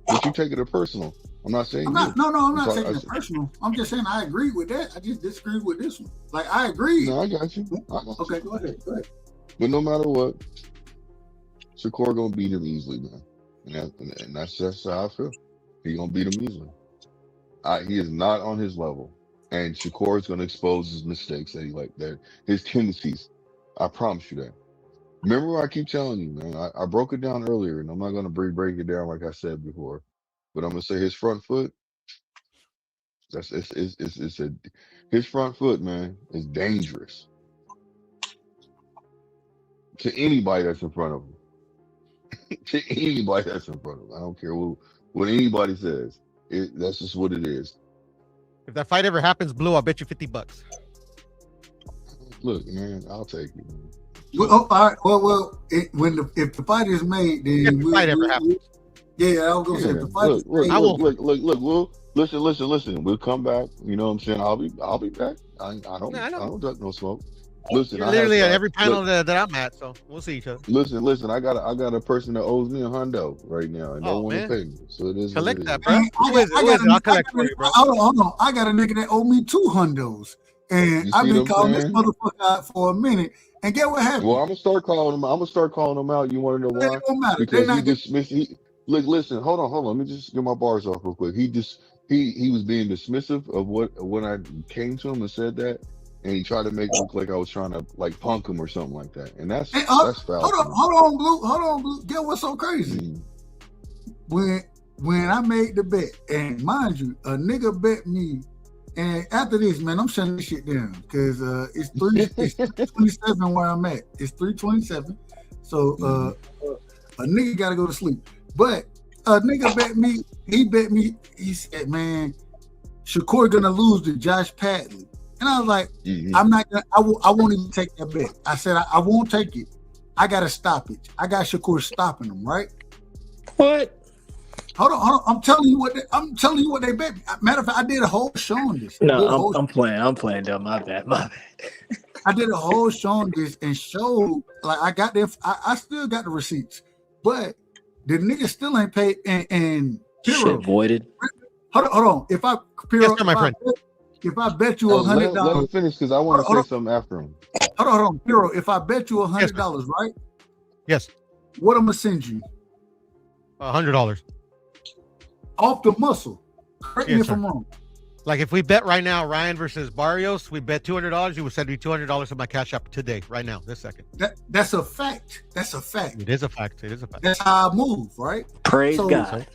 that you take it personal. I'm not saying you. I'm I'm not talking taking it personal. I'm just saying I agree with that. I just disagree with this one. Like I agree. no, I got you. Okay, go ahead. But no matter what, Shakur gonna beat him easily, man. And that's just how I feel. He gonna beat him easily. He is not on his level. And Shakur is gonna expose his mistakes that his tendencies. I promise you that. Remember what I keep telling you, man. I broke it down earlier, and I'm not gonna break it down like I said before. But I'm gonna say his front foot. His front foot, man, is dangerous to anybody that's in front of him. To anybody that's in front of him. I don't care what anybody says. That's just what it is. If that fight ever happens, Blue, I'll bet you $50. Look, man, I'll take it. Man. Well, all right. Well, if the fight is made, then if the fight ever happens. Yeah, I was gonna say if the fight is made, Look. We'll listen. We'll come back. You know what I'm saying? I'll be back. I don't duck no smoke. Listen, You're I have literally at every panel look. that I'm at, so we'll see each other. Listen. I got a person that owes me $100 right now, and they Oh want to man, pay me. So it is what collect it that, is. bro. Who is it? I'll collect for you, bro. Hold on. I got a nigga that owe me $200, and You I've see what been I'm calling this saying? motherfucker out for a minute. And get what happened? Well, I'm gonna start calling them. I'm gonna start calling them out. You want to know It why? don't matter. They Because he not getting. dismissed. Look, listen. Hold on. Let me just get my bars off real quick. He was being dismissive of when I came to him and said that, and he tried to make it look like I was trying to like punk him or something like that, and Hey, that's foul to me. hold on, Blue. Get what's so crazy? Mm. When I made the bet, and mind you, a nigga bet me. And after this, man, I'm shutting this shit down because it's 3:27 where I'm at. It's 3:27, so a nigga gotta go to sleep. But a nigga bet me. He bet me. He said, "Man, Shakur gonna lose to Josh Padley," and I was like, "I'm not gonna. I won't even take that bet." I said, "I won't take it. I gotta stop it. I got Shakur stopping him, right?" What? Hold on. I'm telling you what they bet me. Matter of fact, I did a whole show on this. No, I'm playing, though. My bad. I did a whole show on this and showed like I got there. I still got the receipts, but the nigga still ain't paid. And Piro, Shit voided. Hold on. If I bet you $100, Let him finish because I want to say something after him. Hold on, Piro. If I bet you $100, right? Yes. What I'm gonna send you? $100 off the muscle. Correct me if sir. I'm wrong. Like if we bet right now, Ryan versus Barrios, we bet $200. You would send me $200 in my cash app today, right now, this second. That's a fact. That's a fact. It is a fact. That's how I move, right? Praise God.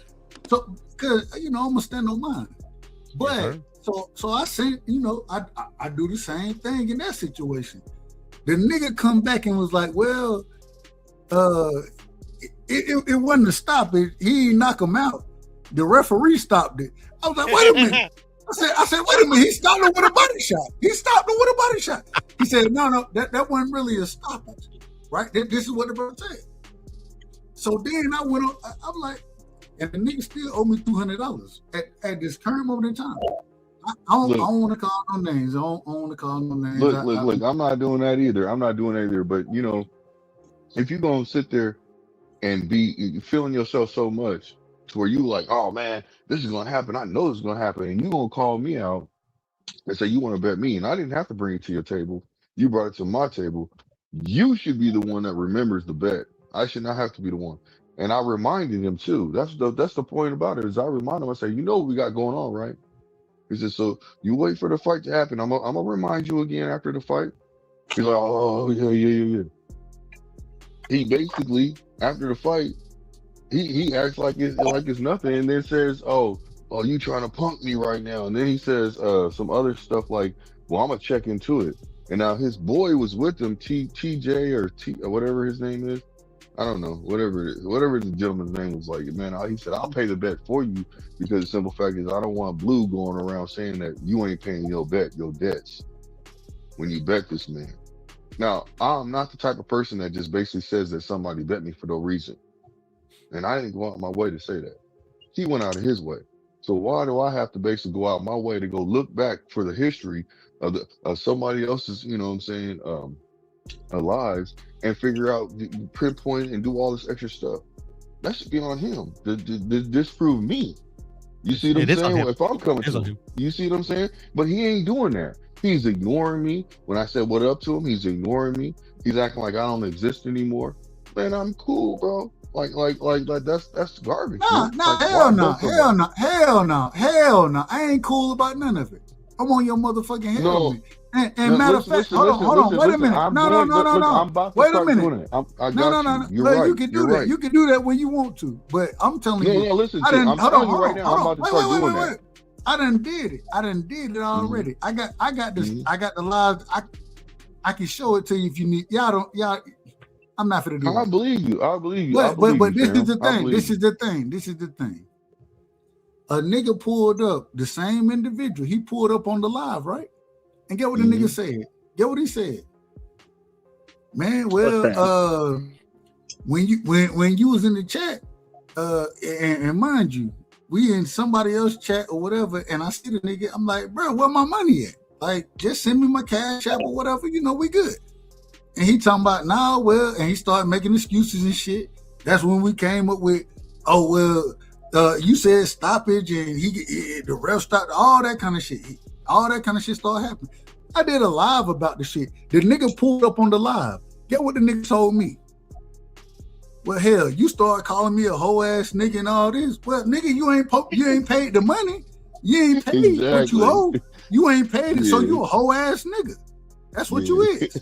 So, because I'm gonna stand on mine. But so I say, I do the same thing in that situation. The nigga come back and was like, well, it wasn't a stop. He didn't knock him out. The referee stopped it. I was like, wait a minute. I said, wait a minute. He stopped him with a body shot. He said, no, that wasn't really a stoppage, right? This is what the brother said. So then I went on. I'm like, and the nigga still owe me $200 at this current moment in time. I don't want to call no names. I don't want to call no names. Look. I'm not doing that either. But if you're gonna sit there and be feeling yourself so much to where you like, oh man, this is gonna happen. I know this is gonna happen, and you gonna call me out and say, you want to bet me, and I didn't have to bring it to your table. You brought it to my table. You should be the one that remembers the bet. I should not have to be the one. And I reminded him too. That's the point about it. Is I remind him. I say, you know what we got going on, right? He said, so you wait for the fight to happen. I'm gonna remind you again after the fight. He's like, oh yeah. He basically after the fight, he acts like it's nothing, and then says, oh, you trying to punk me right now? And then he says some other stuff like, well, I'm gonna check into it. And now his boy was with him, TJ or whatever his name is. I don't know, whatever the gentleman's name was. Like, man, he said, I'll pay the bet for you, because the simple fact is I don't want Blue going around saying that you ain't paying your debts when you bet this man. Now, I'm not the type of person that just basically says that somebody bet me for no reason. And I didn't go out my way to say that. He went out of his way. So why do I have to basically go out my way to go look back for the history of somebody else's, you know what I'm saying, lives, and figure out, pinpoint and do all this extra stuff? That should be on him to disprove me. You see what I'm saying? If I'm coming to him, you see what I'm saying? But he ain't doing that. He's ignoring me. When I said what up to him, he's ignoring me. He's acting like I don't exist anymore. Man, I'm cool, bro. Like that's garbage. Nah, hell no. I ain't cool about none of it. I'm on your motherfucking helmet. And matter of fact, hold on, wait a minute. No. I'm about to start doing it. I got you. You're right. You can do that. You can do that when you want to. But I'm telling you. No, listen. I'm telling you right now. I'm about to start doing that. I done did it already. I got this. I got the live. I can show it to you if you need. Y'all. I'm not gonna do it. I believe you. But this is the thing. A nigga pulled up, the same individual. He pulled up on the live, right? And get what the nigga said. Get what he said. Man, well, when you was in the chat, and mind you, we in somebody else's chat or whatever, and I see the nigga, I'm like, bro, where my money at? Like, just send me my cash app or whatever, we good. And he talking about, and he started making excuses and shit. That's when we came up with, you said stoppage, and the ref stopped, all that kind of shit. All that kind of shit started happening. I did a live about the shit. The nigga pulled up on the live. Get what the nigga told me. Well, hell, you started calling me a hoe ass nigga and all this. Well, nigga, you ain't paid the money. You ain't paid what you owe. You ain't paid it, so you a hoe ass nigga. That's what you is.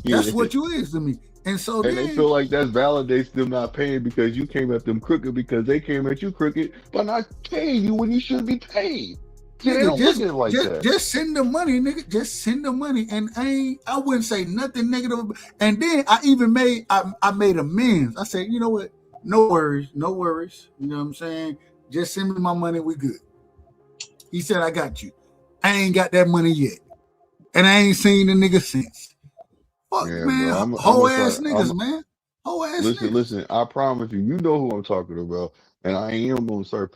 That's what you is to me. And so they feel like that validates them not paying because you came at them crooked, because they came at you crooked by not paying you when you should be paid. See, they don't look at it like that. Just send the money, nigga. Just send the money. And I wouldn't say nothing negative. And then I even made amends. I said, you know what? No worries. You know what I'm saying? Just send me my money. We good. He said, I got you. I ain't got that money yet. And I ain't seen the nigga since. Fuck, man. Whole ass niggas, man. Whole ass niggas. Listen, I promise you, you know who I'm talking about. And I am going to start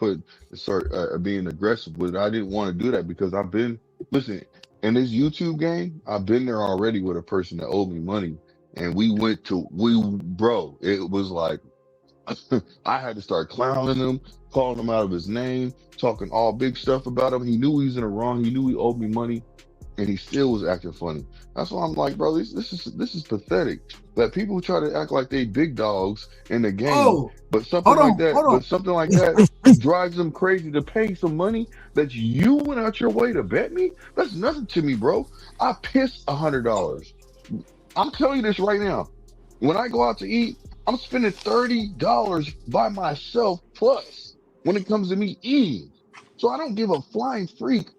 being aggressive with it. I didn't want to do that because in this YouTube game, I've been there already with a person that owed me money. And it was like, I had to start clowning him, calling him out of his name, talking all big stuff about him. He knew he was in the wrong. He knew he owed me money. And he still was acting funny. That's why I'm like, bro, this is pathetic. That people try to act like they big dogs in the game, but something like that drives them crazy to pay some money that you went out your way to bet me. That's nothing to me, bro. I piss $100. I'm telling you this right now. When I go out to eat, I'm spending $30 by myself plus when it comes to me eating. So I don't give a flying freak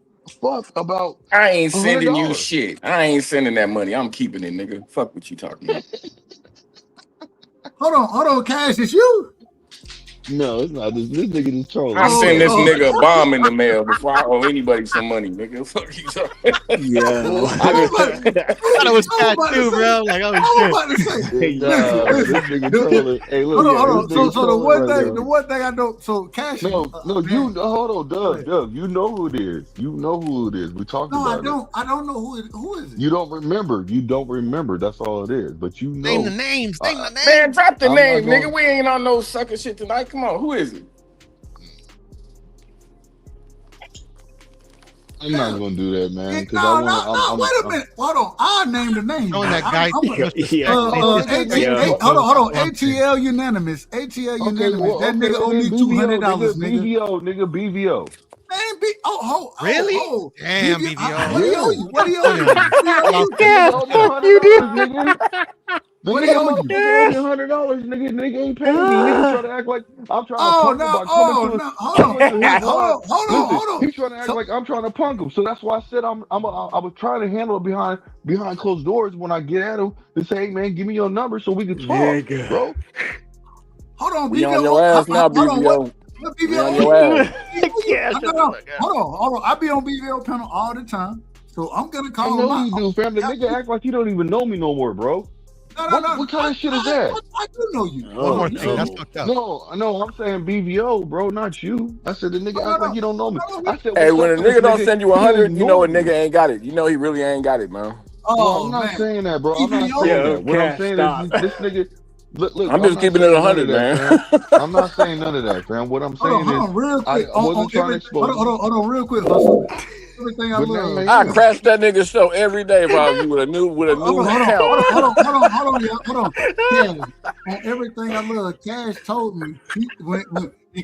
fuck about. I ain't sending $100. you shit. I ain't sending that money. I'm keeping it, nigga. Fuck what you talking about. Hold on, Cash, it's you? No, it's not. This nigga is trolling. I send this nigga a bomb in the mail before I owe anybody some money, nigga. Fuck you talking. Yeah. I thought it was Cat too, bro. Like, oh shit. This nigga trolling. Hey, look, hold on. So the one thing I don't. So Cash. No, hold on, Doug. You know who it is. We talked about it. No, I don't know who is it. You don't remember. That's all it is. But you know. Name the names. Man, drop the name, nigga. We ain't on no sucker shit tonight. Come on, who is it? I'm not gonna do that, man, because I No, want to. wait a minute. Hold on. I'll name the name. Showing that guy I'm too much respect. hold on. ATL unanimous. ATL Okay, unanimous. well, That okay, nigga well owe then me BVO, $200, nigga, nigga. BVO. Really? Damn, BVO. What do you owe you? What do you owe you? Damn. What do you owe you? Nigga owe me $100, nigga. The What do you nigga owe you? motherfucker owe me $100, nigga. Nigga ain't paying me. Nigga try to act like I'm trying to punk him by coming to his line. Listen, Hold on. he's trying to act like I'm trying to punk him. So that's why I said I was trying to handle it behind closed doors when I get at him to say, hey man, give me your number so we can talk, bro. Hold on, We BVO. on your ass now, Hold on, BVO. what We BVO? on your ass. Hold on. I be on BVO panel all the time, so I'm gonna I call know him you out. do, fam. The nigga act like you don't even know me no more, bro. What kind of shit is that? I do know you. One more thing. That's fucked up. No, I'm saying BVO, bro, not you. I said the nigga act like you don't know me. I said, Hey, what's when a up to this nigga don't send you He 100, you know a ignored me. nigga ain't got it. You know he really ain't got it, man. No, I'm not saying that, bro. I'm not saying that. What I'm saying is this nigga. Look, I'm just not keeping it saying none 100, of that, man. fam. I'm not saying none of that, fam. What I'm saying Hold is on, real quick. I wasn't trying to expose you. Hold on, real quick, Hustle. Everything I But love. now, I crash that nigga show every day if I was you with a new account. Hold on. Cash, on everything I love, Cash told me when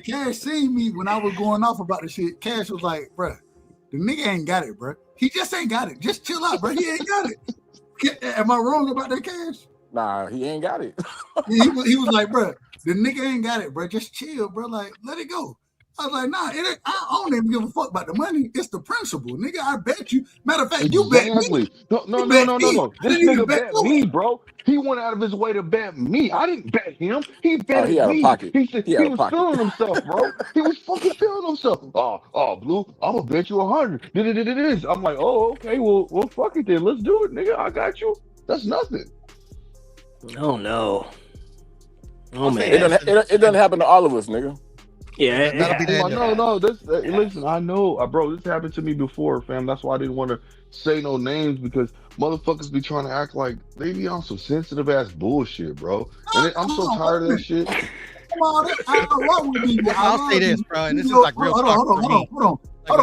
Cash seen me when I was going off about the shit. Cash was like, "Bruh, the nigga ain't got it, bruh. He just ain't got it. Just chill out, bruh. He ain't got it." Am I wrong about that, Cash? Nah, he ain't got it. He was like, "Bruh, the nigga ain't got it, bruh. Just chill, bruh. Like, let it go." I was like, nah, I don't even give a fuck about the money. It's the principle, nigga. I bet you. Matter of fact, you bet me. No. I This didn't even nigga bet you. me, bro. He went out of his way to bet me. I didn't bet him. He He betted out of me. pocket. He said He he out of was pocket. feeling himself, bro. He was fucking feeling himself. Oh, Blue, I'm gonna bet you 100. It is. I'm like, oh, okay, well, fuck it then. Let's do it, nigga. I got you. That's nothing. Oh no. Oh man. It doesn't happen to all of us, nigga. Yeah, that'll be the end of that. No. Listen, I know, bro. This happened to me before, fam. That's why I didn't want to say no names because motherfuckers be trying to act like they be on some sensitive ass bullshit, bro. And I'm so tired of that shit. I'll say this, bro, and this is like real talk for me. Hold on. I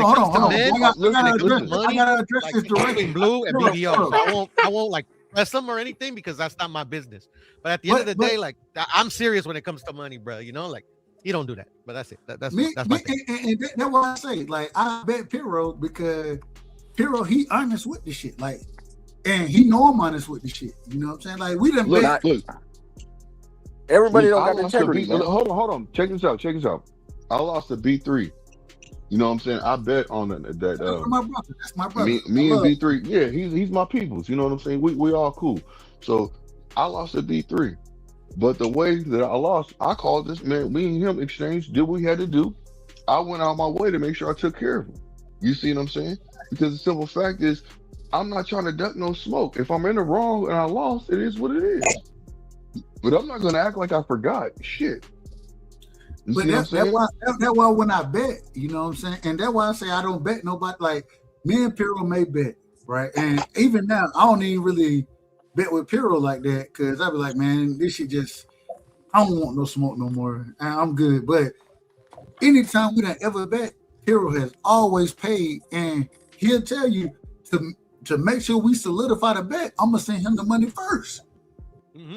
gotta address this directly. Blue and BBO. I won't like press them or anything because that's not my business. But at the end of the day, like I'm serious when it comes to money, bro. You know, like you don't do that. But that's it. That's my thing. And that's what I say. Like I bet Piro because Piro he honest with the shit. Like, and he know I'm honest with the shit. You know what I'm saying? Like we done bet. Look. Everybody don't got integrity. Hold on. Check this out. I lost a B3. You know what I'm saying? I bet on that. That's my brother. That's my brother. Me and B3. Yeah, he's my peoples. You know what I'm saying? We all cool. So I lost a B3. But the way that I lost, I called this man. Me and him exchanged, did what we had to do. I went out my way to make sure I took care of him. You see what I'm saying? Because the simple fact is, I'm not trying to duck no smoke. If I'm in the wrong and I lost, it is what it is. But I'm not gonna act like I forgot. Shit. But that's why when I bet, you know what I'm saying? And that's why I say I don't bet nobody. Like me and Piro may bet, right? And even now, I don't even really bet with Piro like that because I be like, man, this shit just, I don't want no smoke no more. I'm good. But anytime we done ever bet, Piro has always paid, and he'll tell you to make sure we solidify the bet, I'm gonna send him the money first,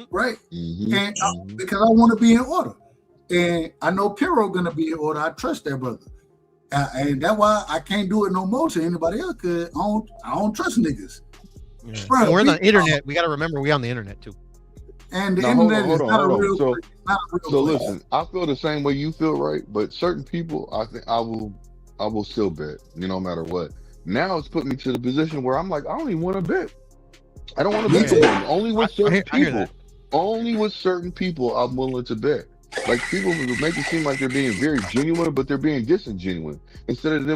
right? And because I want to be in order. And I know Piro gonna be in order. I trust that brother, and that's why I can't do it no more to anybody else. Cause I don't trust niggas. Yeah. Bro, we're on the internet. We got to remember we on the internet too. And the internet is not a real. So listen, I feel the same way you feel, right? But certain people, I think I will still bet, no matter what. Now it's put me to the position where I'm like, I don't even want to bet. I don't want to bet anymore. Only with certain people. Only with certain people I'm willing to bet. Like people make it seem like they're being very genuine, but they're being disingenuous. Instead of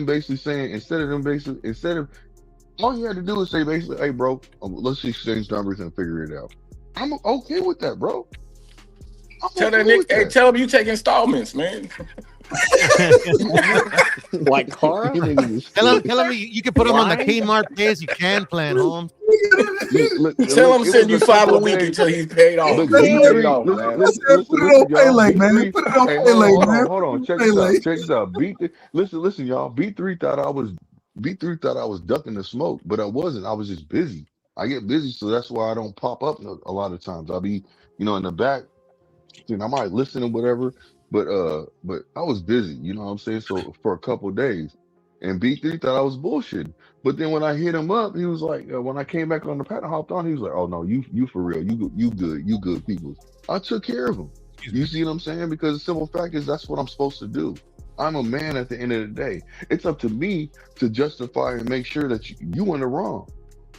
all you had to do is say basically, hey bro, let's exchange numbers and figure it out. I'm okay with that, bro. Tell him you take installments, man. Like Cara? Tell him you can put him on the Kmart pay as you can plan, home. Tell him send you $5 a week until he's paid off. Put it on pay late, man. Put it on pay late, man. Hold on. Check this out. Listen, y'all. B3 thought I was B3 thought I was ducking the smoke, but I wasn't. I was just busy. I get busy, so that's why I don't pop up a lot of times. I'll be, in the back, and I might listen or whatever, but I was busy, you know what I'm saying? So for a couple of days. And B3 thought I was bullshitting. But then when I hit him up, he was like, when I came back on the pad, I hopped on, he was like, oh no, you for real. You good people. I took care of him. You see what I'm saying? Because the simple fact is that's what I'm supposed to do. I'm a man at the end of the day. It's up to me to justify and make sure that you in the wrong.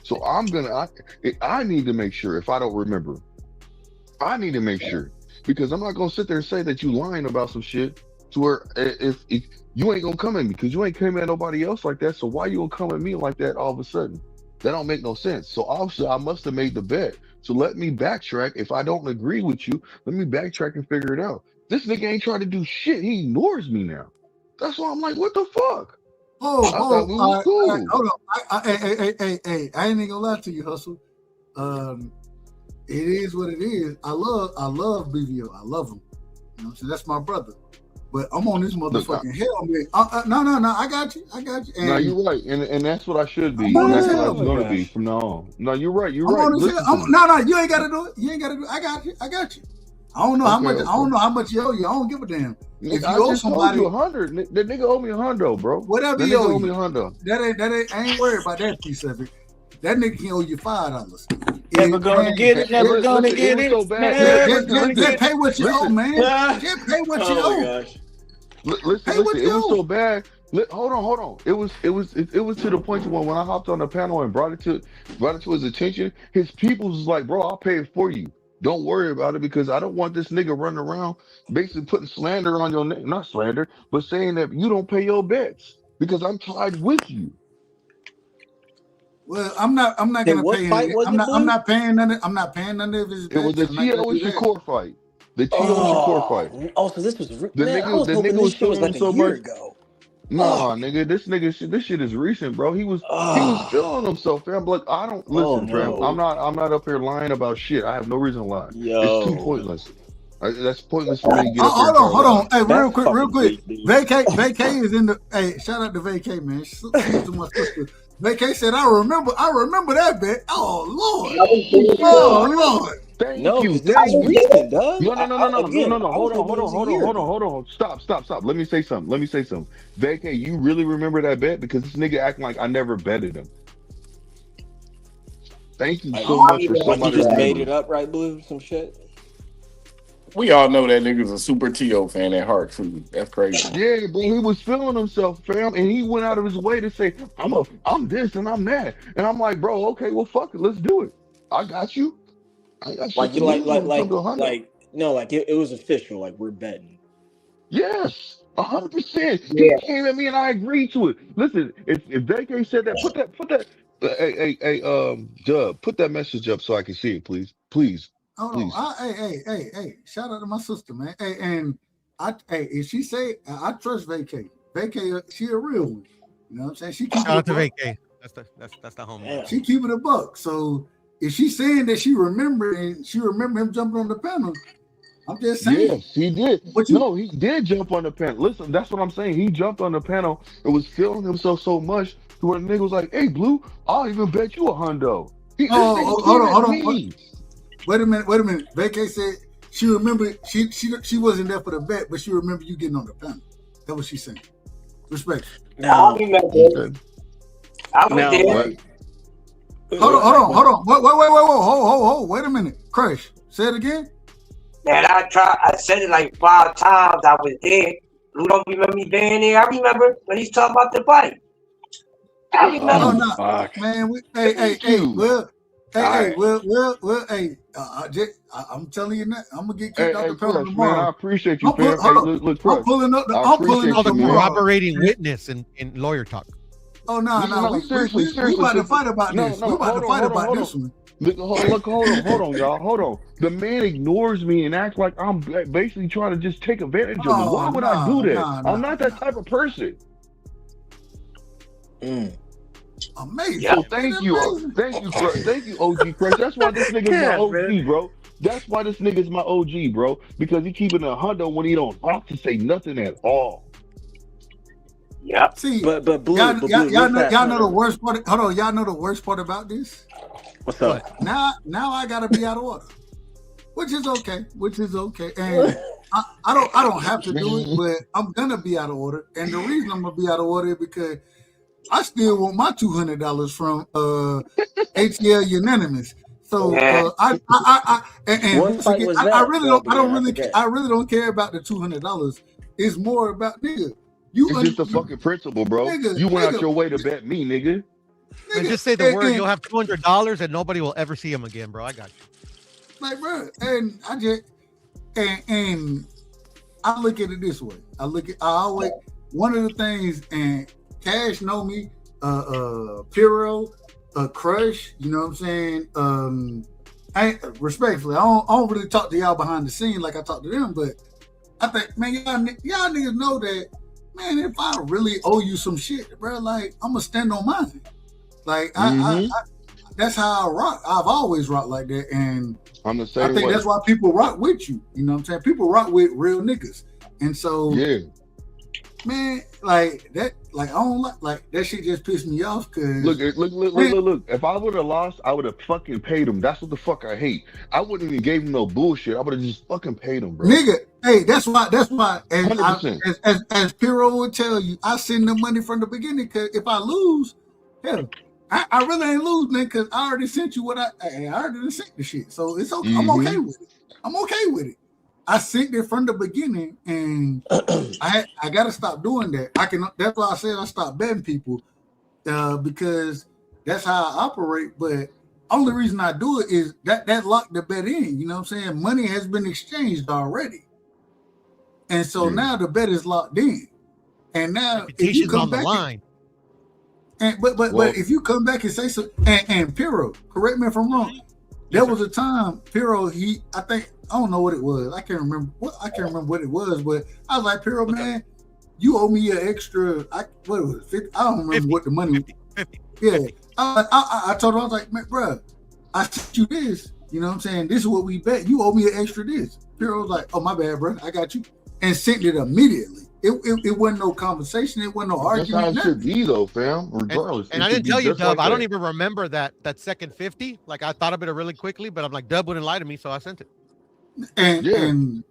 So I need to make sure if I don't remember. I need to make sure because I'm not gonna sit there and say that you lying about some shit to where if you ain't gonna come at me because you ain't coming at nobody else like that. So why you gonna come at me like that all of a sudden? That don't make no sense. So obviously I must have made the bet. So let me backtrack. If I don't agree with you, let me backtrack and figure it out. This nigga ain't trying to do shit. He ignores me now. That's why I'm like, what the fuck? I thought we was cool. Hold on. Hey, I ain't even gonna lie to you, Hustle. It is what it is. I love BVO. I love him. You know what I'm saying? That's my brother. But I'm on this motherfucking hell, man. No. I got you. And no, you're right. And that's what I should be. And that's what I was gonna be from now on. No, you're right. You're right. No, you ain't gotta do it. You ain't gotta do it. I got you. I don't know how much. I don't know how much you owe you. I don't give a damn. If you owe somebody $100, the nigga owe me $100, bro. Whatever the you nigga owe me you. $100. I ain't worried about that piece of it. That nigga can owe you $5. Never gonna get it. Never gonna get it. So bad. Just pay what you owe, man. Just pay what you owe. Gosh. Listen. It was so bad. Hold on. It was to the point when I hopped on the panel and brought it to his attention. His people was like, bro, I'll pay it for you. Don't worry about it because I don't want this nigga running around basically putting slander on your name. Not slander, but saying that you don't pay your bets because I'm tied with you. Well, I'm not gonna pay him. I'm not paying none of his bets. It was the Tio and Shakur fight. The Tio and Shakur fight. Oh, so this was the nigga was shit was like so a year much. ago. Nah, nigga, this shit is recent, bro. He was feeling himself, fam. Like I don't listen, fam. I'm not up here lying about shit. I have no reason to lie. It's too pointless. That's pointless for me to get up here. Hold on. Hey, real quick. Vacay is in the. Hey, shout out to Vacay, man. To my sister. Vacay said, I remember that bet. Oh Lord. Thank you. That's recent, dog. No. Hold on. Stop. Let me say something. Vacay, you really remember that bet? Because this nigga acting like I never betted him. Thank you so much for somebody. Like you just made it up, right, Blue? Some shit. We all know that nigga's a super T.O. fan at heart, too. That's crazy. Yeah, bro, he was feeling himself, fam, and he went out of his way to say, I'm this and I'm that. And I'm like, bro, okay, well, fuck it, let's do it. I got you. I got like it was official, like we're betting. Yes, 100%. He came at me and I agreed to it. Listen, if Vacay said that, put that, Dub, put that message up so I can see it, please. Hold on. Hey, shout out to my sister, man. Hey, and if she say I trust Vacay. Vacay, she a real one. You know what I'm saying? Shout out to Vacay. That's the homie. She keeping a buck. So if she's saying that she remembered him jumping on the panel, I'm just saying. Yes, he did. He did jump on the panel. Listen, that's what I'm saying. He jumped on the panel and was feeling himself so much to where the nigga was like, "Hey, Blue, I'll even bet you $100." Hold on. Wait a minute. Vacay said she remembered she wasn't there for the bet, but she remembered you getting on the panel. That's what she's saying. Respect. I remember. I was there. Hold on. Wait a minute. Crush. Say it again. Man, I said it like 5 times. I was there. You don't remember me being there? I remember when he's talking about the fight. I remember. I'm telling you now, I'm gonna get kicked out the panel tomorrow. Man, I appreciate you, fam. Look, I'm pulling up the corroborating witness in lawyer talk. Oh no, seriously. We about to fight about this. We about to fight about this one. Hold on, y'all. Hold on. The man ignores me and acts like I'm basically trying to just take advantage of him. Why would I do that? I'm not that type of person. Amazing. So thank you, OG Crush. That's why this nigga's my OG, bro. That's why this nigga's my OG, bro. Because he keeping a hundo when he don't have to say nothing at all. Yeah. See, But Blue, y'all, but y'all, Blue, y'all real know, fast. y'all No, know no, the no. worst part. Hold on, y'all know the worst part about this. What's up? Now I gotta be out of order, which is okay. And I don't have to do it, but I'm gonna be out of order. And the reason I'm gonna be out of order is because I still want my $200 from ATL Unanimous. So and What once fight again, was I that, really don't Gabriel? I forget. I really don't care about the $200. It's more about nigga. You It's just a fucking principle, bro. You went out nigga, your way to bet me, nigga. Man, just say the word. You'll have $200 and nobody will ever see him again, bro. I got you. like, bro, and I just and I look at it this way. I always one of the things, and Cash know me, Piro, Crush, you know what I'm saying? I respectfully, I don't really talk to y'all behind the scene like I talk to them, but I think, man, y'all niggas know that, man, if I really owe you some shit, bro, like, I'm gonna stand on mine. Like, I that's how I rock. I've always rocked like that, and I'm the I same think way. that's why people rock with you. You know what I'm saying? People rock with real niggas. And so, Yeah. man, like that, like I don't like that shit just pissed me off because Look. If I would have lost, I would have fucking paid him. That's what the fuck I hate. I wouldn't even gave him no bullshit. I would have just fucking paid him, bro. nigga, hey, that's why, and 100%. as Piro would tell you, I send the money from the beginning because if I lose, hell, I really ain't losing because I already sent you what I already sent the shit. So it's okay. I'm okay with it. I'm okay with it. I sent it from the beginning, and I gotta stop doing that. That's why I said I stopped betting people, because that's how I operate. But only reason I do it is that locked the bet in. You know what I'm saying? Money has been exchanged already, and so now the bet is locked in. And now if you Reputation's come on the back, line. but if you come back and say so, and Piro, correct me if I'm wrong. There was a time Piro, I don't know what it was. I can't remember what it was, but I was like, Piro, man, you owe me an extra. What was it? 50, I don't remember 50, what the money. 50. Yeah, I told her, I was like, man, bro, I sent you this. You know what I'm saying? This is what we bet. You owe me an extra this. Piro was like, oh my bad, bro, I got you, and sent it immediately. It wasn't no conversation. It wasn't no That's how argument. it should be, though, fam. Regardless, And it I should didn't be tell you, just Dub. like I don't that. even remember that second 50. Like I thought of it really quickly, but I'm like, Dub wouldn't lie to me, so I sent it. And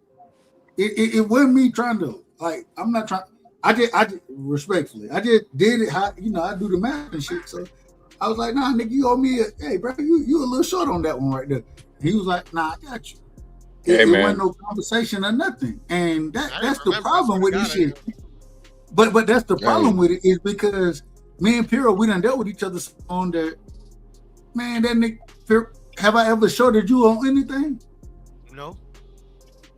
it wasn't me trying to, like, I'm not trying. I just respectfully, I just did it how, I do the math and shit. So I was like, nah, nigga, you owe me hey, bro, you a little short on that one right there. He was like, nah, I got you. It wasn't no conversation or nothing. And that's the problem with this shit. But that's the problem with it is because me and Piro, we done dealt with each other on that. Man, that nigga, have I ever shorted you on anything? No.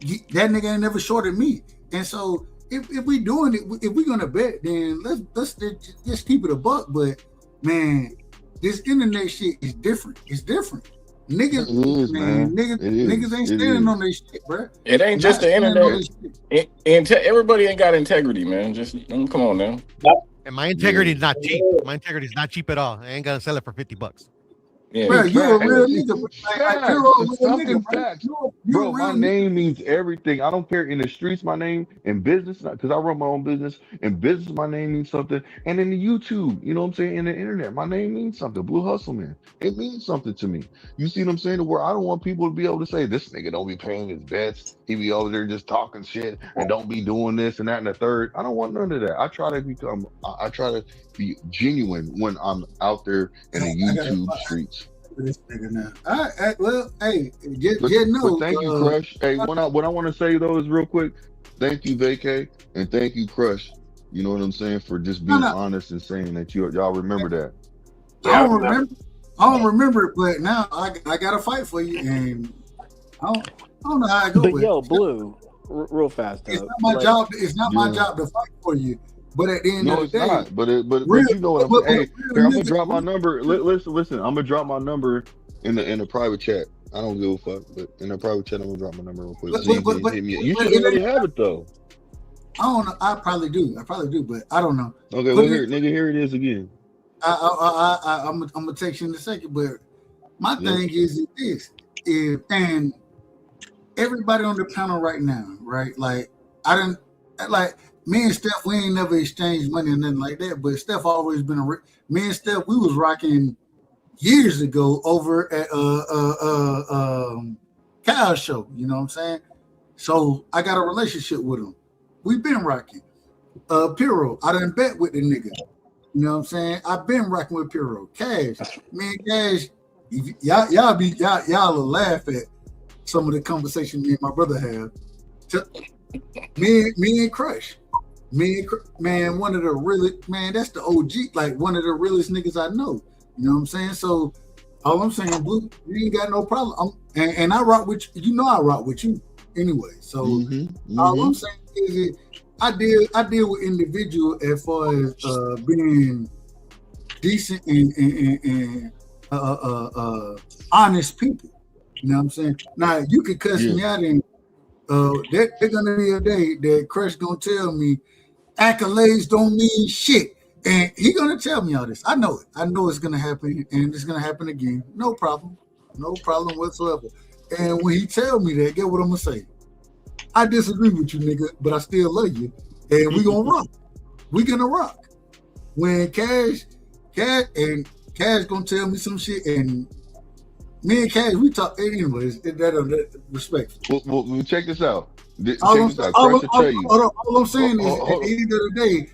That nigga ain't never shorted me. And so if we doing it, if we gonna bet, then let's just keep it a buck. But man, this internet shit is different. It's different. Niggas, niggas ain't standing on their shit, bro. It ain't just the internet. Everybody ain't got integrity, man. Just come on now. And my integrity is not cheap. My integrity is not cheap at all. I ain't gonna sell it for $50. Yeah. Bro, you a real nigga. Facts. You're a real It's fucking nigga, bro. facts. You're Bro, a my real name nigga. means everything. I don't care in the streets, my name, in business, because I run my own business. In business, my name means something. And in the YouTube, you know what I'm saying? In the internet, my name means something. Blue Hustle Man. It means something to me. You see what I'm saying? To where I don't want people to be able to say, this nigga don't be paying his bets. He be over there just talking shit and don't be doing this and that and the third. I don't want none of that. I try to be genuine when I'm out there in the YouTube streets. This nigga now. All right, well, hey, just know. But thank you, Crush. Hey, what I want to say though is real quick. Thank you, Vacay, and thank you, Crush. You know what I'm saying, for just being honest and saying that y'all remember that. I don't remember it, but now I got to fight for you, and I don't know how I go. But yo, Blue, real fast. It's not my job. It's not my job to fight for you. But at the end of the day, not. But you know what I'm saying. Hey, here, I'm gonna drop my number. Listen. I'm gonna drop my number in the private chat. I don't give a fuck, but in the private chat, I'm gonna drop my number real quick. Hit me. You should already have it though. I don't know. I probably do, but I don't know. Okay, well here, nigga, here it is again. I'm gonna text you in a second, but my thing is this, and everybody on the panel right now, right? Like I didn't like. me and Steph, we ain't never exchanged money or nothing like that. But Steph always been me and Steph. We was rocking years ago over at Kyle show. You know what I'm saying? So I got a relationship with him. We've been rocking. Piro, I done bet with the nigga. You know what I'm saying? I've been rocking with Piro. Cash, me and Cash, y'all will laugh at some of the conversation me and my brother have. Me and Crush. Man, one of the realest, man, that's the OG, like one of the realest niggas I know. You know what I'm saying? So all I'm saying, Blue, you ain't got no problem. And I rock with you. You know I rock with you anyway. So all I'm saying is I deal with individuals as far as being decent and honest people. You know what I'm saying? Now you can cuss me out, and there's gonna be a day that Crush gonna tell me accolades don't mean shit, and he gonna tell me all this. I know it. I know it's gonna happen, and it's gonna happen again. No problem whatsoever. And when he tell me that, get what I'm gonna say? I disagree with you, nigga, but I still love you, and we gonna rock. We gonna rock. When Cash gonna tell me some shit, and me and Cash, we talk anyways. That respectful. Well, check this out. All Check this out. Crush will tell you. All I'm saying is, at the end of the day,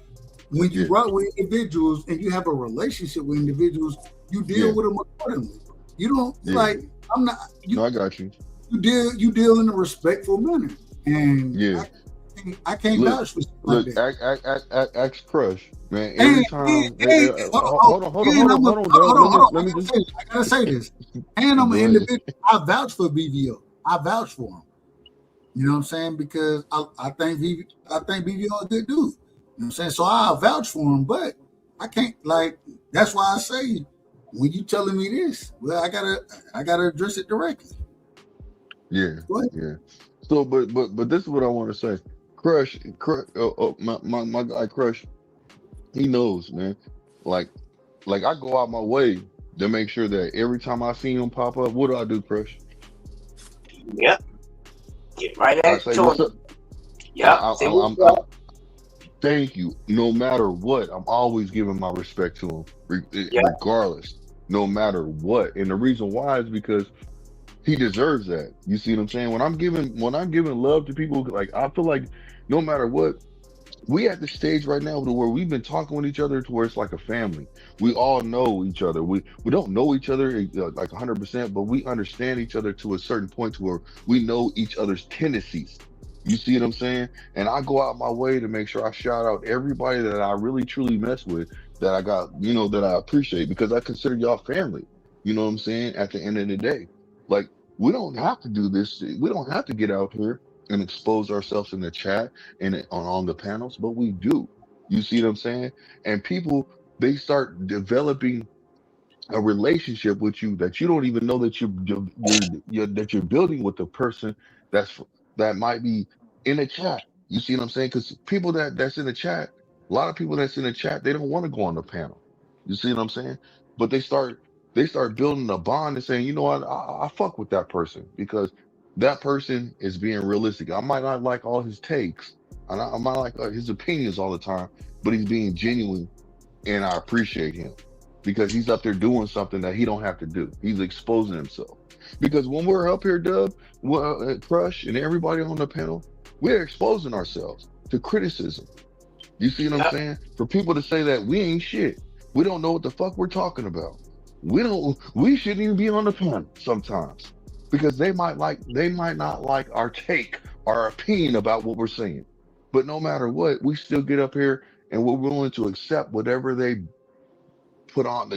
when you Yeah. rock with individuals and you have a relationship with individuals, you deal with them accordingly. You don't like. I'm not. No, I got you. You deal in a respectful manner, and I can't vouch for shit like Look, that. ask Crush, man. Every time. Hold on. Let me just. I gotta say this. And I'm an individual. I vouch for BVO. I vouch for him. You know what I'm saying? Because I think BVO a good dude. You know what I'm saying? So I vouch for him, but I can't, like, that's why I say when you telling me this, well, I gotta address it directly. Yeah. So, but this is what I want to say. Crush, my guy Crush, he knows, man. Like I go out my way to make sure that every time I see him pop up, what do I do, Crush? Yep. Get right at I say, what's up? Yep. Thank you. No matter what, I'm always giving my respect to him, regardless, no matter what. And the reason why is because he deserves that. You see what I'm saying? When I'm giving love to people, like, I feel like no matter what, we at the stage right now to where we've been talking with each other to where it's like a family. We all know each other. We don't know each other like 100%, but we understand each other to a certain point to where we know each other's tendencies. You see what I'm saying? And I go out my way to make sure I shout out everybody that I really truly mess with, that I got, that I appreciate, because I consider y'all family. You know what I'm saying? At the end of the day, like, we don't have to do this. We don't have to get out here and expose ourselves in the chat and on the panels, but we do. You see what I'm saying? And people, they start developing a relationship with you that you don't even know that you're building with the person that might be in the chat. You see what I'm saying? Because people that's in the chat, a lot of people that's in the chat, they don't want to go on the panel. You see what I'm saying? But they start building a bond and saying, you know what, I fuck with that person because that person is being realistic. I might not like all his takes, and I might like his opinions all the time, but he's being genuine, and I appreciate him because he's up there doing something that he don't have to do. He's exposing himself. Because when we're up here, Dub, Crush, and everybody on the panel, we're exposing ourselves to criticism. You see what I'm saying? For people to say that we ain't shit, we don't know what the fuck we're talking about. We shouldn't even be on the panel sometimes because they might not like our take, our opinion about what we're saying. But no matter what, we still get up here and we're willing to accept whatever they put on,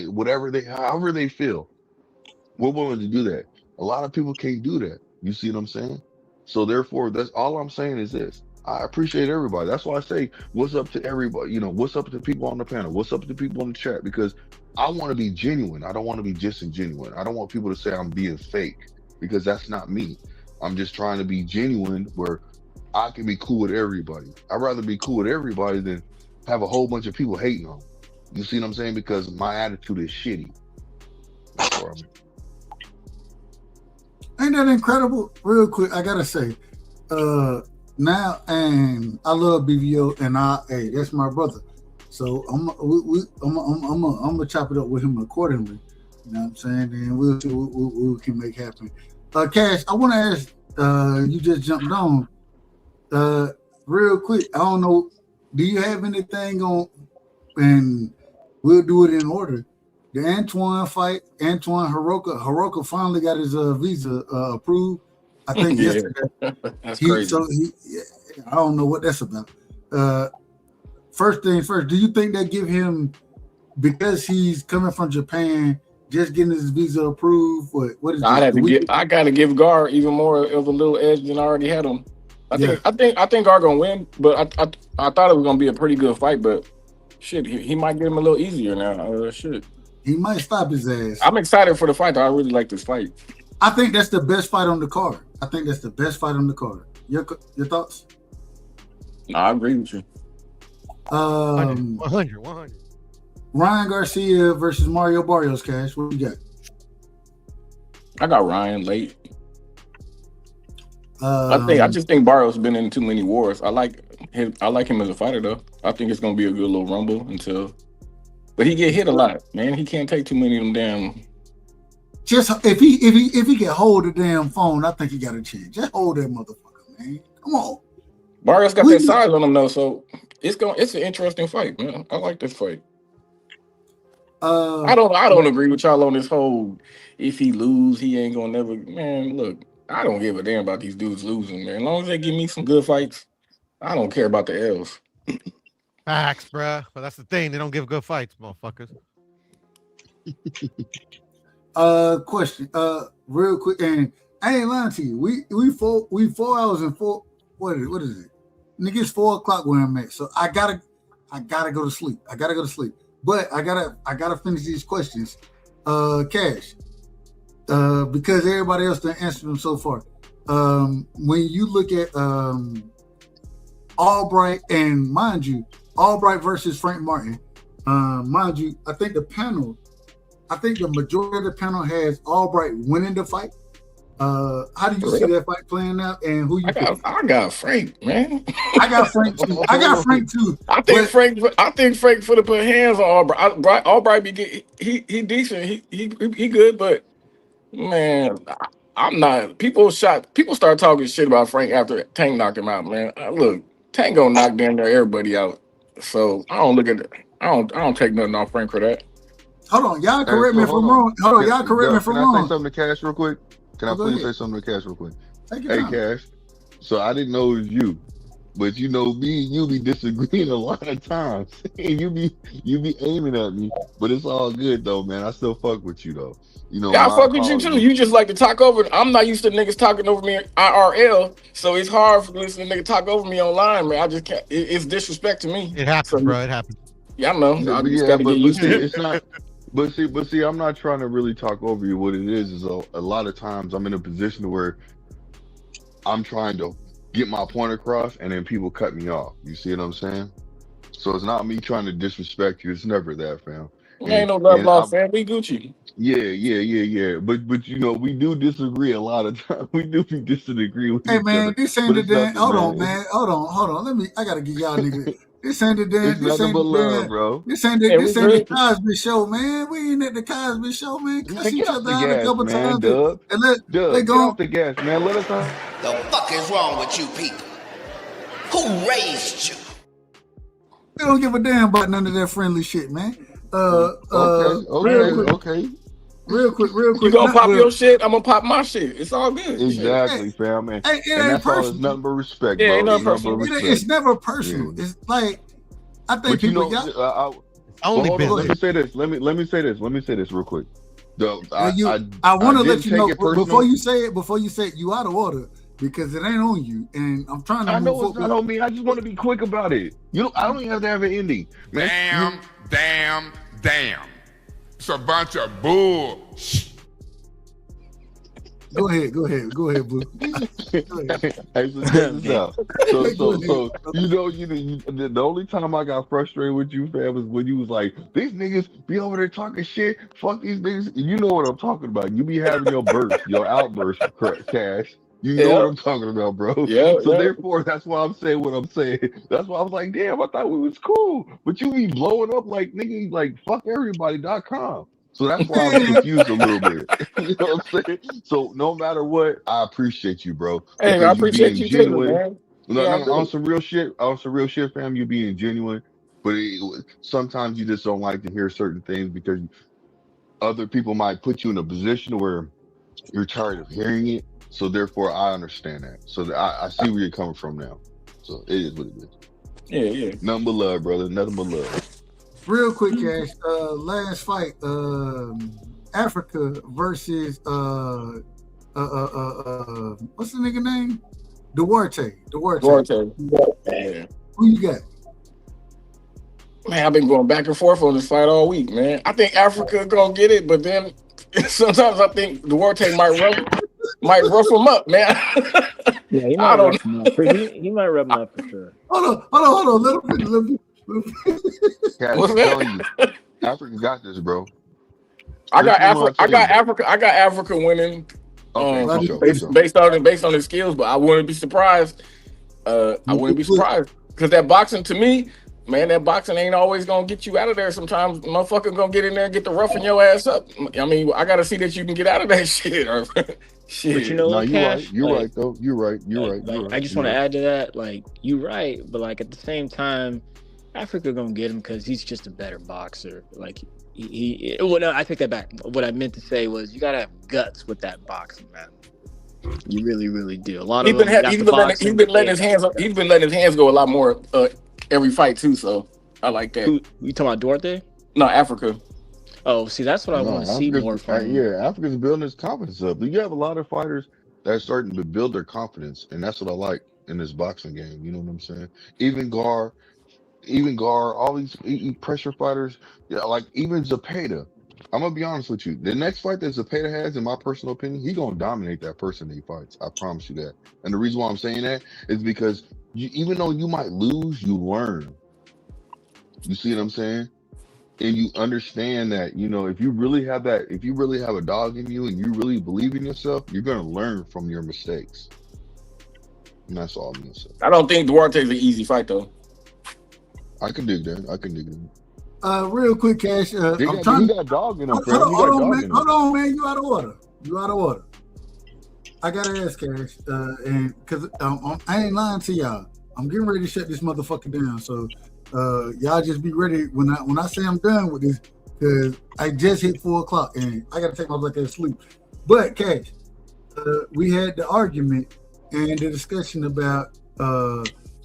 however they feel. We're willing to do that. A lot of people can't do that. You see what I'm saying? So therefore, that's all I'm saying is this. I appreciate everybody. That's why I say, what's up to everybody? What's up to people on the panel? What's up to people in the chat? Because I want to be genuine. I don't want to be disingenuine. I don't want people to say I'm being fake because that's not me. I'm just trying to be genuine where I can be cool with everybody. I'd rather be cool with everybody than have a whole bunch of people hating on me. You see what I'm saying? Because my attitude is shitty. That's what I mean. Ain't that incredible? Real quick, I gotta say, now, and I love BVO, and hey, that's my brother. So I'm gonna chop it up with him accordingly. You know what I'm saying? And we'll see what we can make happen. Cash, I want to ask. You just jumped on. Real quick. I don't know. Do you have anything on? And we'll do it in order. The Antuanne fight, Antuanne Hiraoka. Hiraoka finally got his visa approved. I think Yeah, yesterday. that's crazy. I don't know what that's about. First thing first, do you think they give him, because he's coming from Japan, just getting his visa approved? What is this? The week? I gotta give Gar even more of a little edge than I already had him. Yeah. I think Gar gonna win, but I thought it was gonna be a pretty good fight, but shit, he might get him a little easier now. Shit. He might stop his ass. I'm excited for the fight, though. I really like this fight. I think that's the best fight on the card. Your thoughts? No, I agree with you. 100. Ryan Garcia versus Mario Barrios, Cash. What you got? I got Ryan late. I just think Barrios been in too many wars. I like him as a fighter, though. I think it's gonna be a good little rumble but he get hit a lot, man. He can't take too many of them damn. Just if he can hold the damn phone, I think he got a chance. Just hold that motherfucker, man. Come on. Barrios got that size on him though, so it's an interesting fight, man. I like this fight. I don't agree with y'all on this whole if he lose, he ain't gonna never. Man, look, I don't give a damn about these dudes losing, man. As long as they give me some good fights, I don't care about the L's. Facts, bruh. But that's the thing. They don't give good fights, motherfuckers. Question. Real quick, and I ain't lying to you. We 4 hours and four. What is it? Nigga, it's 4 o'clock where I'm at. So I gotta go to sleep. But I gotta finish these questions. Cash. Because everybody else done answered them so far. When you look at Albright, and mind you, Albright versus Frank Martin, mind you, I think the majority of the panel has Albright winning the fight. How do you see that fight playing out, and who you pick? I got Frank, man. I got Frank too. I think Frank for to put hands on Albright. Albright he decent. He good, but man, I'm not. People start talking shit about Frank after Tank knocked him out, man. Look, Tank gonna knock damn near everybody out. So I don't look at it. I don't take nothing off Frank for that. Hold on, y'all correct me if I'm wrong. Hold on, y'all correct me if I'm wrong. Can I say something to Cash real quick? Say something to Cash real quick? Hey, Cash. So I didn't know it was you, but you know me and you be disagreeing a lot of times, and you be aiming at me. But it's all good though, man. I still fuck with you though. You know, I fuck with you too. You just like to talk over. I'm not used to niggas talking over me IRL, so it's hard for listening to niggas talk over me online, man. I just can't. It's disrespect to me. It happens, bro. It happens. Yeah, I know. I just gotta get used to it. It's not. But see, I'm not trying to really talk over you. What it is a lot of times I'm in a position where I'm trying to get my point across, and then people cut me off. You see what I'm saying? So it's not me trying to disrespect you. It's never that, fam. Ain't no love lost, fam. We Gucci. Yeah. But you know, we do disagree a lot of times. We do disagree with Hey each man, other. this ain't the damn. Hold on, man. Hold on. I gotta give y'all niggas. This ain't the damn. It's nothing but love, bro. This ain't the Cosby Show, man. We ain't at the Cosby Show, man. Cuss each Get off other the out a gas, couple man, times. Doug. And let Get go. off the gas, man. Let us know. The fuck is wrong with you people? Who raised you? We don't give a damn about none of that friendly shit, man. Okay. Real quick. You gonna pop your shit? I'm gonna pop my shit. It's all good. Exactly, fam, man. It and ain't that's all. personal. It's nothing but respect, Yeah, bro. ain't nothing personal. It's never personal. Yeah. It's like I think but people got. Only hold on, let me say this. Let me say this real quick. I want to let you know before you say it, you out of order because it ain't on you, and I'm trying to. I know it's not on me. I just want to be quick about it. I don't even have to have an ending, man. Damn. It's a bunch of bull. Go ahead, Boo. Hey, so check this out. So the only time I got frustrated with you, fam, was when you was like, these niggas be over there talking shit. Fuck these niggas. You know what I'm talking about. You be having your burst, your outburst, Cash. You know what I'm talking about, bro. Yeah, So yeah. therefore, that's why I'm saying what I'm saying. That's why I was like, damn, I thought we was cool, but you be blowing up like nigga, like fuckeverybody.com. So that's why I was confused a little bit. You know what I'm saying? So no matter what, I appreciate you, bro, Hey, I because you appreciate being you too, genuine. man. No, Yeah, I no, do. on some real shit, fam. You being genuine, but sometimes you just don't like to hear certain things because other people might put you in a position where you're tired of hearing it. So therefore, I understand that. So I see where you're coming from now. So it is what it is. Yeah, yeah. Nothing but love, brother. Nothing but love. Real quick, Cash. Last fight, Africa versus what's the nigga name? Duarte. Duarte. Yeah. Who you got? Man, I've been going back and forth on this fight all week, man. I think Africa gonna get it, but then sometimes I think Duarte might rough him up, man. Yeah, he I might don't rough him up. He might rough him up for sure. Hold on. Let me. Cash, What's I'm that? telling you, Africa got this, bro. I got Listen to what I tell you. I got Africa winning. Okay, for sure, for sure. Based on his skills, but I wouldn't be surprised. I wouldn't be surprised because that boxing to me, man, that boxing ain't always gonna get you out of there. Sometimes motherfucker gonna get in there and get the roughing your ass up. I mean, I gotta see that you can get out of that shit. Or shit. But you know No, what, you're right. Cash? You're Like, right, though. You're right. You're right. You're like right. I just You're want to right. add to that. Like, you right, but like at the same time, Africa gonna get him because he's just a better boxer. Like well, no, I take that back. What I meant to say was you gotta have guts with that boxing, man. You really, really do. A lot of them got the boxing. He's been letting his hands go a lot more every fight too. So I like that. Who you talking about, Duarte? No, Africa. Oh, see, that's what I want to see more from. Africa's building his confidence up. You have a lot of fighters that are starting to build their confidence, and that's what I like in this boxing game. You know what I'm saying? Even Gar, all these pressure fighters, yeah, like even Zepeda. I'm gonna be honest with you. The next fight that Zepeda has, in my personal opinion, he's gonna dominate that person that he fights. I promise you that. And the reason why I'm saying that is because even though you might lose, you learn. You see what I'm saying? And you understand that, if you really have a dog in you and you really believe in yourself, you're gonna learn from your mistakes. And that's all I'm gonna say. I don't think Duarte's an easy fight though. I can dig that. Real quick, Cash. He got a dog in him, fam. Hold on, man. You out of order. I gotta ask, Cash, and because I ain't lying to y'all. I'm getting ready to shut this motherfucker down. So y'all just be ready when I say I'm done with this, because I just hit 4:00 and I gotta take my black ass sleep. But Cash, we had the argument and the discussion about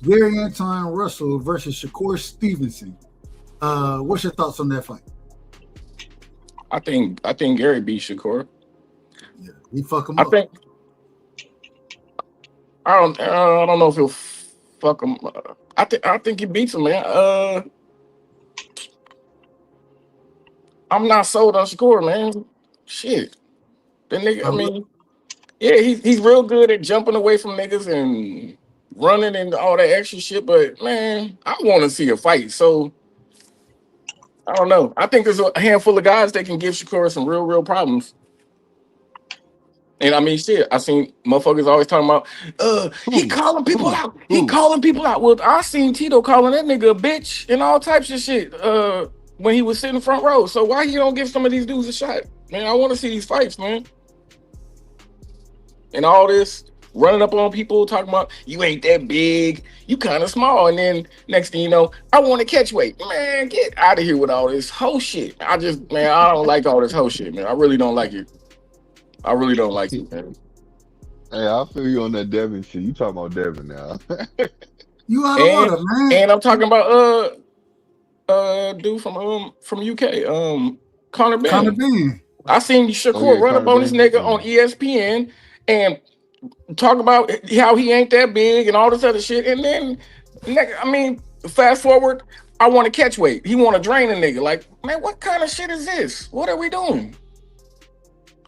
Gary Antuanne Russell versus Shakur Stevenson. What's your thoughts on that fight? I think Gary beat Shakur. Yeah, he fuck him up. I don't know if he'll fuck him. I think he beats him, man. I'm not sold on Shakur, man. Shit, that nigga. I mean, yeah, he's real good at jumping away from niggas and running and all that extra shit. But man, I want to see a fight. So I don't know. I think there's a handful of guys that can give Shakur some real problems. And I mean, shit, I seen motherfuckers always talking about, he calling people out. He calling people out. Well, I seen Tito calling that nigga a bitch and all types of shit when he was sitting front row. So why you don't give some of these dudes a shot? Man, I want to see these fights, man. And all this running up on people talking about, you ain't that big, you kind of small. And then next thing you know, I want to catch weight. Man, get out of here with all this whole shit. I don't like all this whole shit, man. I really don't like it. I really don't like it, man. Hey, I feel you on that Devin shit. You talking about Devin now? You out of order, man. And I'm talking about dude from UK, Connor Ben. I seen Shakur run up on this nigga on ESPN and talk about how he ain't that big and all this other shit. And then, fast forward, I want to catch weight. He want to drain a nigga. Like, man, what kind of shit is this? What are we doing?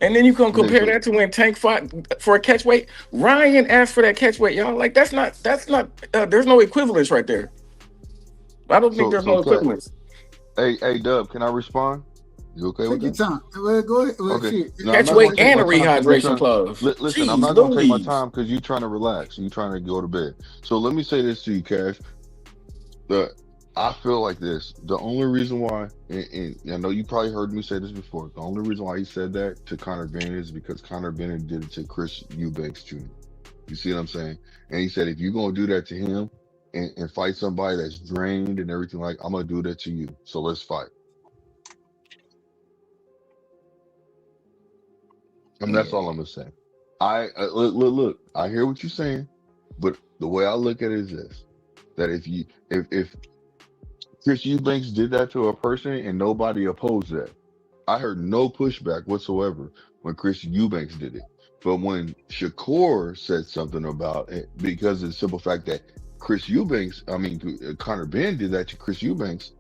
And then you can compare that to when Tank fought for a catch weight. Ryan asked for that catch weight, y'all. Like, that's not. There's no equivalence right there. I don't think there's no equivalence. Hey, Dub, can I respond? You okay Take with your that? time. Well, go ahead. Well, Okay. shit. No, I'm Catch not gonna weight take and my a time because you're rehydration trying. clause. Listen, I'm Jeez not gonna take my Louise. time because you're trying to relax and you're trying to go to bed. So let me say this to you, Cash. The I feel like this. The only reason why, and I know you probably heard me say this before. The only reason why he said that to Conor Bennett is because Conor Bennett did it to Chris Eubanks Jr. You see what I'm saying? And he said, if you're gonna do that to him and fight somebody that's drained and everything, like I'm gonna do that to you. So let's fight. And that's all I'm gonna say. Look. I hear what you're saying, but the way I look at it is this: that if Chris Eubanks did that to a person and nobody opposed that, I heard no pushback whatsoever when Chris Eubanks did it. But when Shakur said something about it, because of the simple fact that Conor Ben did that to Chris Eubanks,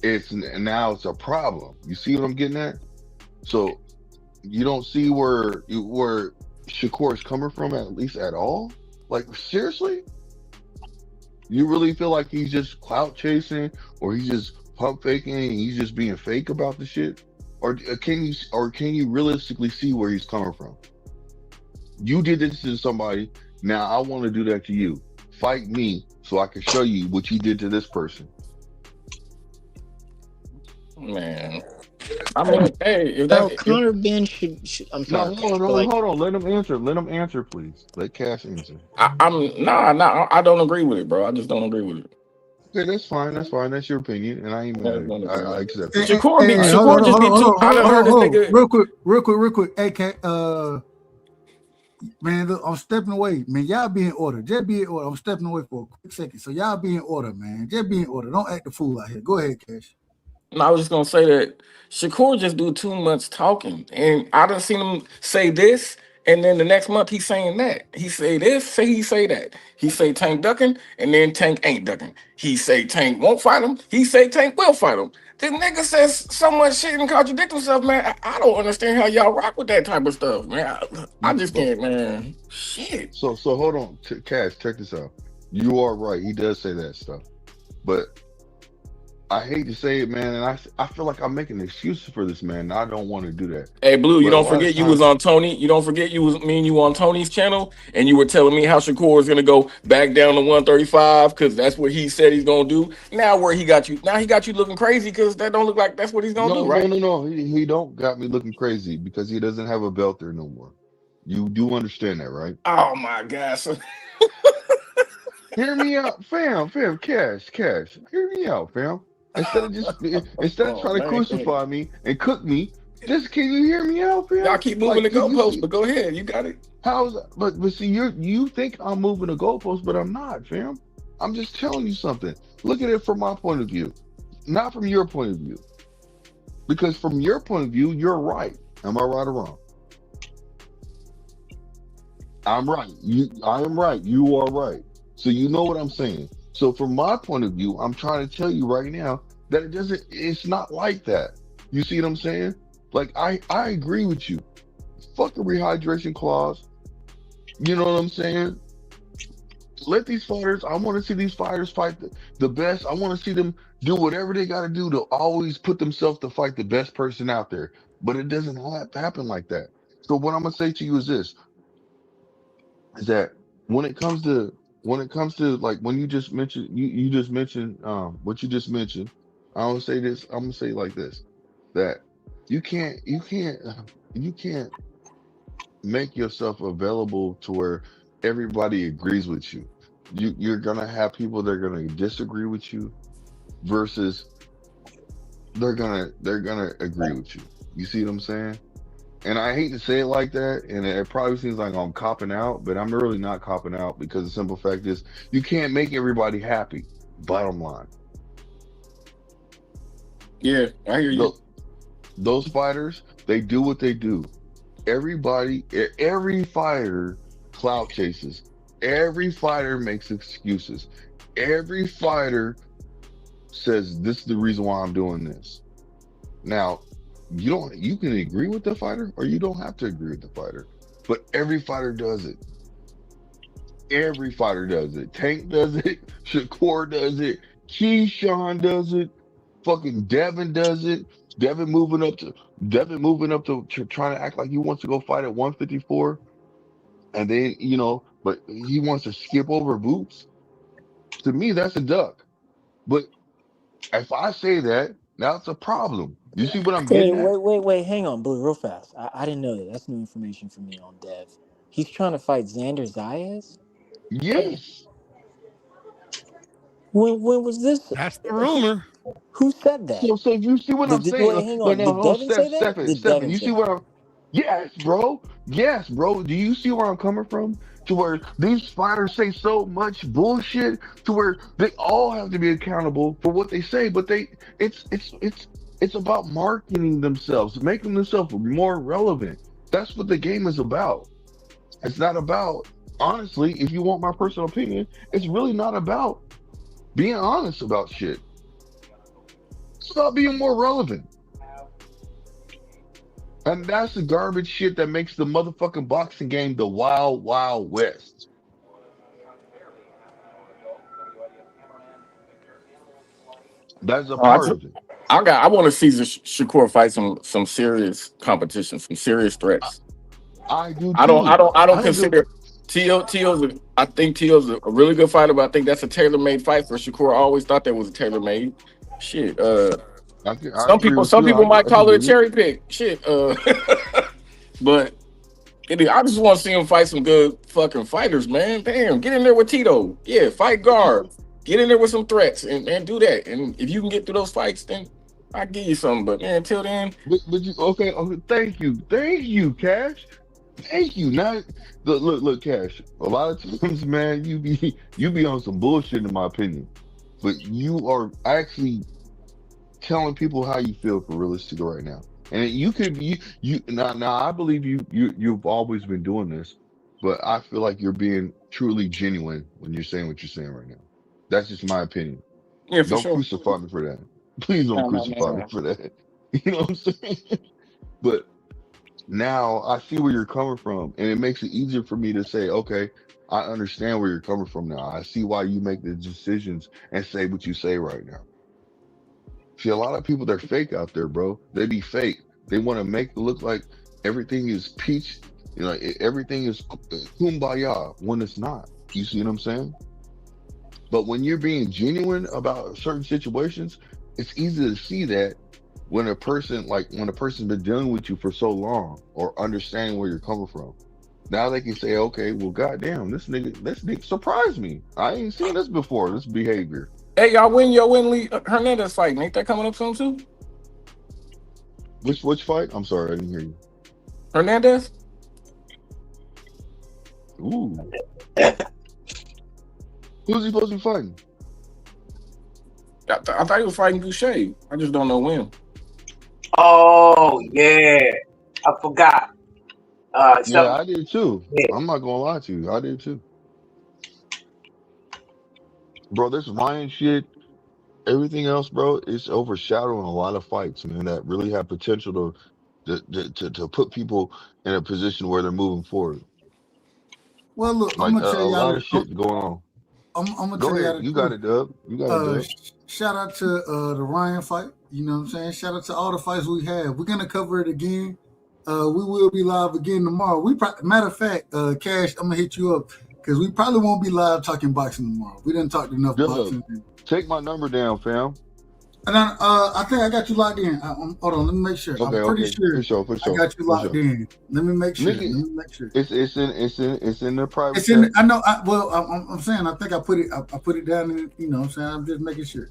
now it's a problem. You see what I'm getting at? So you don't see where Shakur is coming from, at least at all. Like seriously, you really feel like he's just clout chasing, or he's just pump faking, and he's just being fake about the shit, or can you realistically see where he's coming from? You did this to somebody. Now I want to do that to you. Fight me so I can show you what you did to this person. Man. I mean, hey, if Bro, that if Conor Ben should I'm No, sorry. hold But on, like hold on. Let him answer. Let him answer, please. Let Cash answer. I don't agree with it, bro. I just don't agree with it. Okay, that's fine. That's fine. That's your opinion, and I ain't I mad at don't it. agree with I it. accept it. Hey, hold on, Shakur just hold be on, hold too. on, I hold on, done heard hold this on. nigga. Real quick. Hey, man, look, I'm stepping away, man. Y'all be in order. Just be in order. I'm stepping away for a quick second. So y'all be in order, man. Just be in order. Don't act the fool out here. Go ahead, Cash. No, I was just gonna say that Shakur just do too much talking, and I done seen him say this, and then the next month he's saying that. He say this, he say that. He say Tank ducking, and then Tank ain't ducking. He say Tank won't fight him. He say Tank will fight him. This nigga says so much shit and contradict himself, man. I don't understand how y'all rock with that type of stuff, man. I just But can't, man. Shit. so hold on, Cash. Check this out. You are right. He does say that stuff, but I hate to say it, man, and I feel like I'm making excuses for this man. And I don't want to do that, Hey Blue, you but a don't lot of forget you was times, on Tony. You don't forget you was me and you on Tony's channel, and you were telling me how Shakur is gonna go back down to 135 because that's what he said he's gonna do. Now where he got you? Now he got you looking crazy because that don't look like that's what he's gonna do, right? no. He don't got me looking crazy because he doesn't have a belt there no more. You do understand that, right? Oh my gosh. Hear me out, fam, Cash. Hear me out, fam. Instead of Oh trying to man. crucify me and cook me, just can you hear me out, Y'all fam? keep moving Like, the can you goalposts, see but go ahead. You got it. how's that? But see, you think I'm moving the goalpost, but I'm not, fam. I'm just telling you something. Look at it from my point of view, not from your point of view. Because from your point of view, you're right. Am I right or wrong? I'm right. I am right. You are right. So you know what I'm saying. So from my point of view, I'm trying to tell you right now that it's not like that. You see what I'm saying? Like I agree with you. Fuck a rehydration clause. You know what I'm saying? Let these fighters, I want to see these fighters fight the best. I want to see them do whatever they got to do to always put themselves to fight the best person out there. But it doesn't happen like that. So what I'm going to say to you is that when it comes to like when you just mentioned what you just mentioned, I'm gonna say it like this, that you can't make yourself available to where everybody agrees with you. You're gonna have people that are gonna disagree with you versus they're gonna agree with you. You see what I'm saying? And I hate to say it like that, and it probably seems like I'm copping out, but I'm really not copping out because the simple fact is you can't make everybody happy. Bottom line. Yeah, I hear you. Those fighters, they do what they do. Every fighter clout chases. Every fighter makes excuses. Every fighter says this is the reason why I'm doing this. Now, you can agree with the fighter or you don't have to agree with the fighter. But every fighter does it. Every fighter does it. Tank does it. Shakur does it. Keyshawn does it. Fucking Devin does it. Devin moving up to trying to act like he wants to go fight at 154, and then but he wants to skip over Boots. To me, that's a duck. But if I say that, that's a problem. You see what I'm Hey, getting at? wait, hang on, Blue, real fast. I didn't know that. That's new information for me on Dev. He's trying to fight Xander Zayas? Yes. When was this? That's the rumor. Who said that? So you see what I'm saying? Wait, hang No, on. no, Did no, Devin say that? Did Stephen, Devin you say see that? what I'm? Yes, bro. Yes, bro. Do you see where I'm coming from? To where these fighters say so much bullshit to where they all have to be accountable for what they say, but it's about marketing themselves, making themselves more relevant. That's what the game is about. It's not about, honestly, if you want my personal opinion, it's really not about being honest about shit. It's about being more relevant. And that's the garbage shit that makes the motherfucking boxing game the wild, wild west. That's a part of it. I want to see Shakur fight some serious competition, some serious threats. I do I don't too. consider I think T.O.'s a really good fighter, but I think that's a tailor-made fight for Shakur. I always thought that was a tailor-made. Shit. I Some agree with people you. might I can call it a dig it. cherry pick. Shit. But I just want to see him fight some good fucking fighters, man. Damn, get in there with Tito. Yeah, fight guard. Get in there with some threats and do that. And if you can get through those fights, then I'll give you something. But man, until then, But you okay, thank you, Cash. Thank you. Now look, Cash. A lot of times, man, you be on some bullshit in my opinion. But you are actually telling people how you feel for realistic right now. And you could you now I believe you've always been doing this, but I feel like you're being truly genuine when you're saying what you're saying right now. That's just my opinion. yeah, for Don't sure. crucify me for that. Please don't crucify me No. for that. You know what I'm saying? But now I see where you're coming from, and it makes it easier for me to say, okay, I understand where you're coming from now. I see why you make the decisions and say what you say right now. See, a lot of people, they're fake out there, bro. They be fake. They want to make it look like everything is peach, everything is kumbaya when it's not. You see what I'm saying? But when you're being genuine about certain situations, it's easy to see that when when a person's been dealing with you for so long or understanding where you're coming from. Now they can say, okay, well, goddamn, this nigga surprised me. I ain't seen this before, this behavior. Hey, y'all win Lee Hernandez fight. Ain't that coming up soon too? Which fight? I'm sorry, I didn't hear you. Hernandez? Ooh. Who's he supposed to be fighting? I thought he was fighting Boucher. I just don't know when. Oh yeah, I forgot. Yeah, I did too. Yeah. I'm not gonna lie to you, I did too. Bro, this Ryan shit, everything else, bro, it's overshadowing a lot of fights, man, that really have potential to put people in a position where they're moving forward. Well, look, Like I'm gonna a tell y'all. lot of shit going on. I'm gonna Go tell y'all ahead, the you got truth. it, Dub. You got it, Dub. Shout out to the Ryan fight. You know what I'm saying? Shout out to all the fights we have. We're gonna cover it again. We will be live again tomorrow. Matter of fact, Cash, I'm gonna hit you up because we probably won't be live talking boxing tomorrow. We didn't talk enough Dub, boxing. take my number down, fam. And I think I got you locked in. Hold on, let me make sure. Okay, I'm pretty sure for sure. I got you locked in. Let me make sure. Nigga, let me make sure. It's in the private. It's in. I know. I'm saying. I think I put it. I put it down in. You know. What I'm saying. I'm just making sure.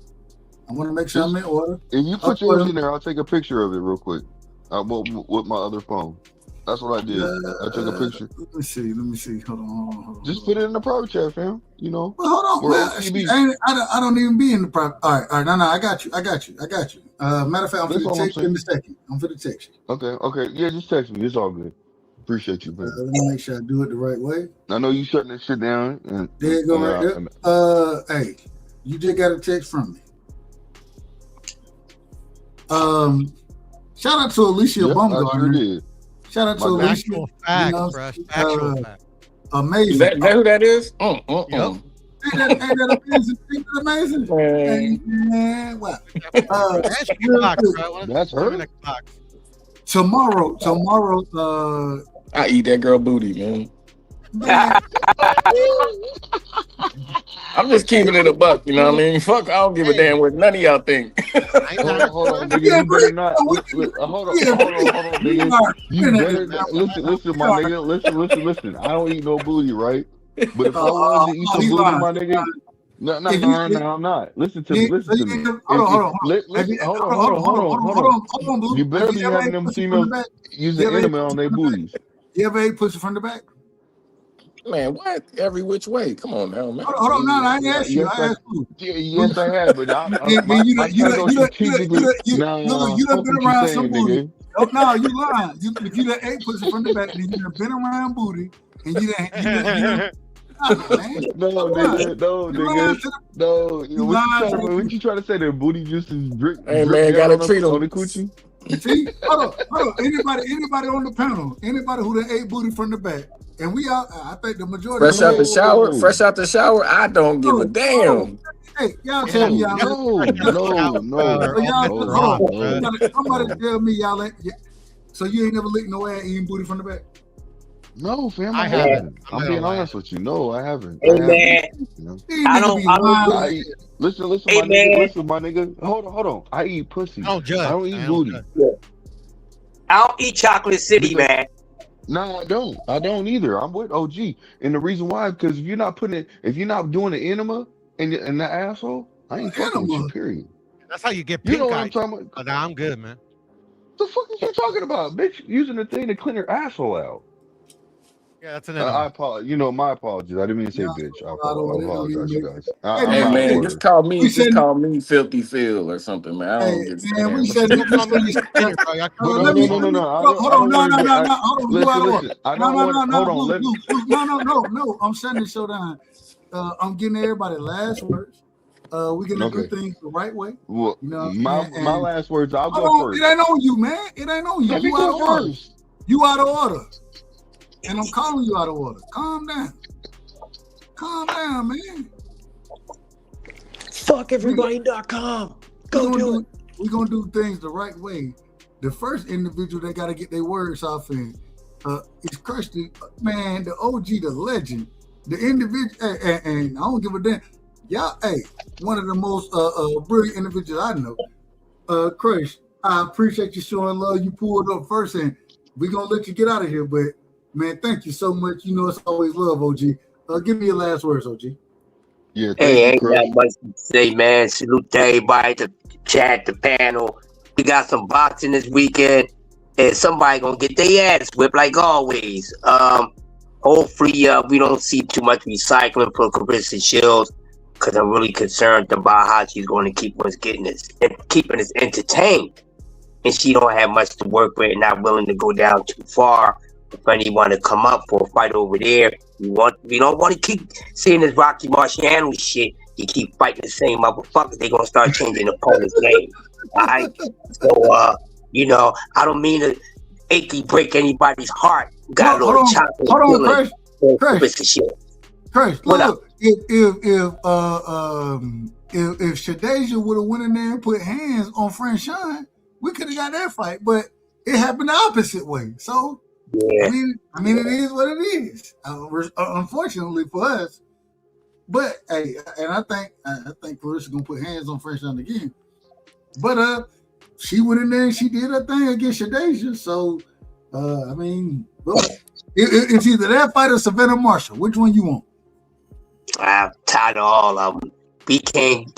I want to make sure I'm in order. If you put yours in there, I'll take a picture of it real quick. With my other phone. That's what I did. I took a picture. Let me see. Hold on. Just put it in the private chat, fam. You know. Well, hold on. Well, I don't even be in the private. All right. No. I got you. Matter of fact, I'm going to text you in a second. I'm going to text you. Okay. Yeah, just text me. It's all good. Appreciate you, man. Let me make sure I do it the right way. I know you shutting this shit down. And there you go, right there. Hey, you just got a text from me. Shout out to Alicia Baumgartner. I sure did. Shout out to Alicia. Facts, Facts. Amazing. Is that who that is? Yep. that amazing? Ain't that amazing? Man, wow. And she can box, bro. That's her. Tomorrow, I eat that girl booty, man. I'm just keeping it a buck, you know what I mean? Fuck, I don't give a damn what none of y'all think. Hold on, nigga. You better not. Hold on, nigga. You better not. Listen, my nigga. Listen. I don't eat no booty, right? But if I wanted to eat some booty, my nigga. No, I'm not. Listen to me. Hold on. You better be having them females using enema on their booties. You ever ate pussy from the back? Man, what? Every which way? Come on now, man. Hold on, no, I ain't asked you. I asked you. Yes, I have, but my title strategically. Nah, you done fuck been what you around saying, some booty. nigga. Oh, no, you lying. If you done ate pussy from the back, then you done been around booty, and you done No. What you trying to say? That booty juices drip man, gotta treat them on the coochie. See, hold on. Anybody on the panel? Anybody who done ate booty from the back? And we all, I think the majority. Fresh out the shower. I don't give a damn. Hey, y'all tell me y'all. Somebody tell me y'all ain't. So you ain't never licked no ass eating booty from the back? No, fam, I haven't. I'm being honest with you. No, I haven't. Hey, man. I don't. Listen, hey, my nigga. Hold on. I eat pussy. I don't eat booty. I don't eat Chocolate City, man. No, I don't either. I'm with OG, and the reason why, because if you're not doing the enema in the asshole, I ain't fucking with you. Period. That's how you get pink eye. You know what I'm talking about? Oh, nah, I'm good, man. What the fuck are you talking about, bitch? Using the thing to clean her asshole out. Yeah, that's an I apologize. My apologies. I didn't mean to say bitch. I apologize, you guys. Hey man, just call me Filthy Phil or something, man. I don't give a damn. We said No. Hold on, no. I'm shutting the show down. I'm getting everybody last words. We're gonna do things the right way. Well, you know, my last words. I'll go first. It ain't on you, man. It ain't on you. Let me go first. You out of order. And I'm calling you out of order. Calm down, man. Fuckeverybody.com. Go do it. We're gonna do things the right way. The first individual that gotta get their words off in is Christian, man, the OG, the legend, the individual, and I don't give a damn. Y'all, one of the most brilliant individuals I know. Chris, I appreciate you showing love. You pulled up first, and we're gonna let you get out of here, but man, thank you so much. You know it's always love, OG. Give me your last words, OG. Yeah, ain't that much to say, man. Salute to everybody, the chat, the panel. We got some boxing this weekend, and somebody gonna get their ass whipped like always. Hopefully, we don't see too much recycling for Clarissa Shields, because I'm really concerned about how she's going to keep us keeping us entertained, and she don't have much to work with, and not willing to go down too far. If anyone to come up for a fight over there, we don't want to keep seeing this Rocky Marciano shit. You keep fighting the same motherfuckers, they gonna start changing the opponent's name. Alright? So I don't mean to achy break anybody's heart. Got a little chocolate. Hold on, Chris. What up? If Shadeja would have went in there and put hands on Franchon, we could have got that fight, but it happened the opposite way. So yeah. I mean, it is what it is. Unfortunately for us, but hey, and I think Clarissa gonna put hands on Franchon again. But she went in there and she did her thing against Shadeja. So it's either that fight or Savannah Marshall. Which one you want? I'm tired of all of them. We can't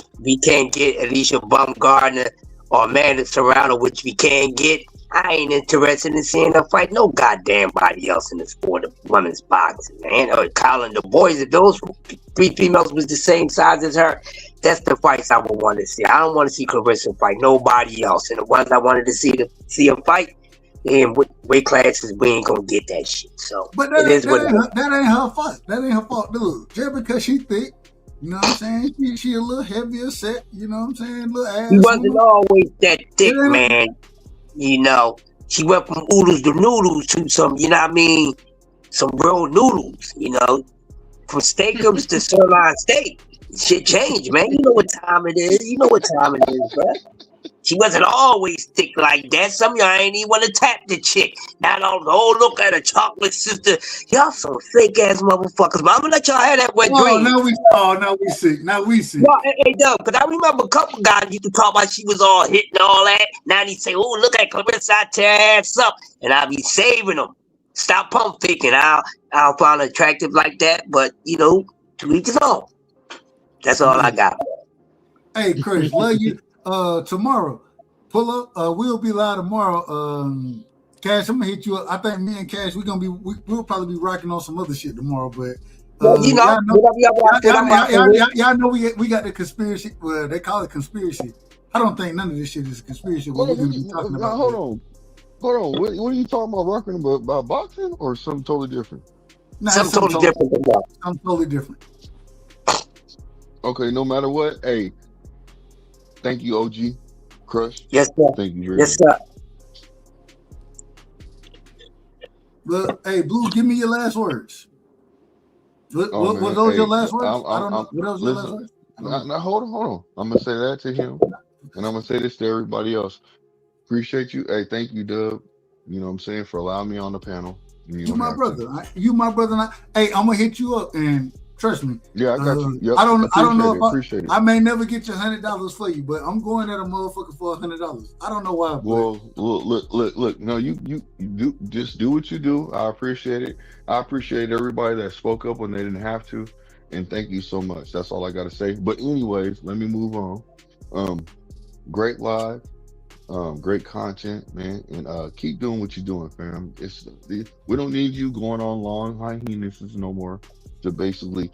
get Alicia Baumgardner or Amanda Serrano, which we can't get. I ain't interested in seeing her fight no goddamn body else in the sport of women's boxing, man. Or Colin, the boys, if those three females was the same size as her, that's the fights I would want to see. I don't want to see Clarissa fight nobody else. And the ones I wanted to see her fight, in weight classes, we ain't gonna get that shit. So but that ain't her fault. That ain't her fault, dude. Just because she thick, you know what I'm saying? She a little heavier set, you know what I'm saying? Little ass. She wasn't always that thick, man. You know, she went from oodles to noodles to some, you know what I mean? Some real noodles, you know. from Steakums to sirloin steak. Shit changed, man. You know what time it is. You know what time it is, bro. She wasn't always thick like that. Some of y'all ain't even want to tap the chick. Now, look at her, chocolate sister. Y'all some fake ass motherfuckers. But I'm gonna let y'all have that wet Oh, dream. now we sick. Now we sick. No, hey, Doug, because I remember a couple guys used to talk about she was all hit and all that. Now they say, oh, look at Clarissa, I tear her ass up. And I be saving them. Stop pump faking. I'll find her attractive like that. But, to each his own. That's all I got. Hey, Chris, love you. Tomorrow, pull up. We'll be live tomorrow. Cash, I'm gonna hit you up. I think me and Cash, we'll probably be rocking on some other shit tomorrow. But y'all know we got the conspiracy. Well, they call it conspiracy. I don't think none of this shit is a conspiracy. What we're gonna be talking about. Hold on. What are you talking about? Rocking about boxing or something totally different? Nah, something totally different. Something totally different. Okay, no matter what. Hey, thank you, OG Crush. Yes, sir. Thank you very much. Sir. Well, hey, Blue, give me your last words. What those your last words? I don't know. What else your last words? Now, hold on. I'm gonna say that to him, and I'm gonna say this to everybody else. Appreciate you. Hey, thank you, Dub. You know what I'm saying, for allowing me on the panel. You my brother. You my brother. Hey, I'm gonna hit you up and trust me. Yeah, I got you. Yep. I don't know if appreciate it. I may never get you $100 for you, but I'm going at a motherfucker for $100. I don't know why. Well, look. No, you do just do what you do. I appreciate it. I appreciate everybody that spoke up when they didn't have to, and thank you so much. That's all I got to say. But anyways, let me move on. Great live. Great content, man, and keep doing what you're doing, fam. We don't need you going on long hyenas no more to basically,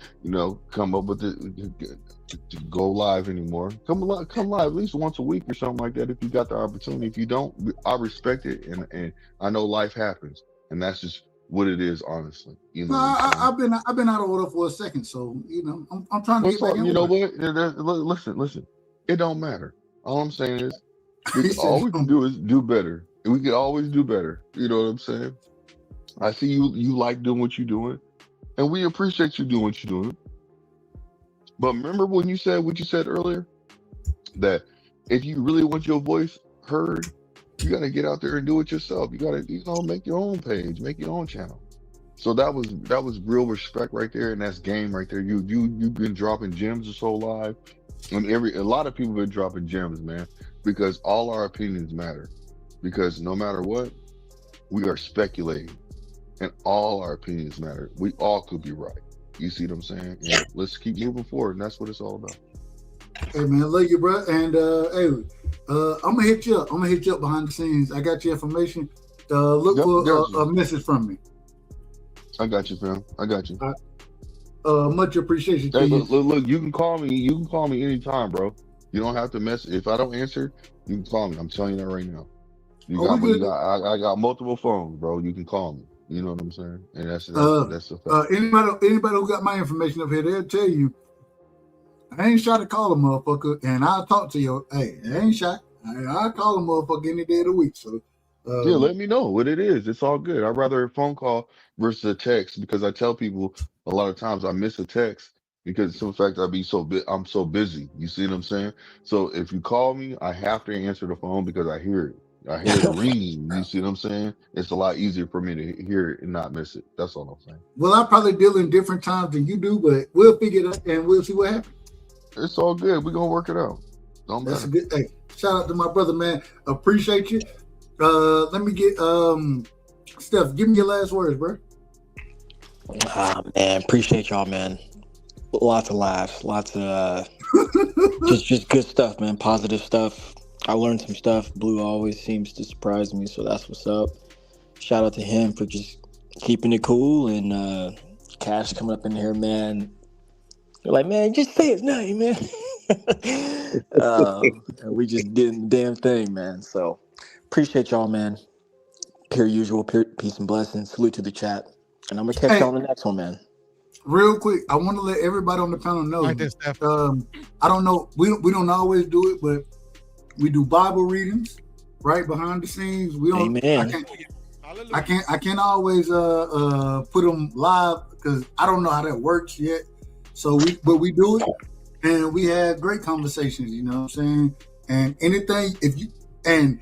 come up with to go live anymore. Come live at least once a week or something like that if you got the opportunity. If you don't, I respect it, and I know life happens, and that's just what it is, honestly. I've been out of order for a second, so I'm trying to get back in. You know what? Listen. It don't matter. All I'm saying is. All we can do is do better. And we can always do better. You know what I'm saying? I see you like doing what you're doing. And we appreciate you doing what you're doing. But remember when you said what you said earlier? That if you really want your voice heard, you gotta get out there and do it yourself. You gotta, make your own page, make your own channel. So that was real respect right there, and that's game right there. You've been dropping gems this whole live. And a lot of people have been dropping gems, man. Because all our opinions matter. Because no matter what, we are speculating. And all our opinions matter. We all could be right. You see what I'm saying? And let's keep moving forward. And that's what it's all about. Hey, man, love you, bro. And, I'm going to hit you up. I'm going to hit you up behind the scenes. I got your information. Look for a message from me. I got you, fam. I got you. Much appreciation. Hey, look, you can call me. You can call me anytime, bro. You don't have to message. If I don't answer, you can call me. I'm telling you that right now. I got multiple phones, bro. You can call me. You know what I'm saying? And that's the fact. Anybody who got my information up here, they'll tell you, I ain't shy to call a motherfucker, and I'll talk to you. Hey, I ain't shy. I'll call a motherfucker any day of the week. So yeah, let me know what it is. It's all good. I'd rather a phone call versus a text because I tell people a lot of times I miss a text because of the fact I'm so busy. You see what I'm saying? So if you call me, I have to answer the phone because I hear it. I hear the ringing. You see what I'm saying? It's a lot easier for me to hear it and not miss it. That's all I'm saying. Well, I probably deal in different times than you do, but we'll figure it out and we'll see what happens. It's all good. We're gonna work it out. That's a good thing. Shout out to my brother, man. Appreciate you. Let me get Steph, give me your last words, bro. Man, appreciate y'all, man. Lots of laughs, lots of just good stuff, man. Positive stuff. I learned some stuff. Blue always seems to surprise me, so that's what's up. Shout out to him for just keeping it cool, and Cash coming up in here, man. You're like, man, just say his name, man. We just did the damn thing, man. So appreciate y'all, man. Per usual, peace and blessings. Salute to the chat. And I'm going to catch y'all on the next one, man. Real quick, I want to let everybody on the panel know. I don't know. We don't always do it, but we do Bible readings right behind the scenes. We don't. Amen. I can't always put them live because I don't know how that works yet. So we do it, and we have great conversations. You know what I'm saying? And anything, and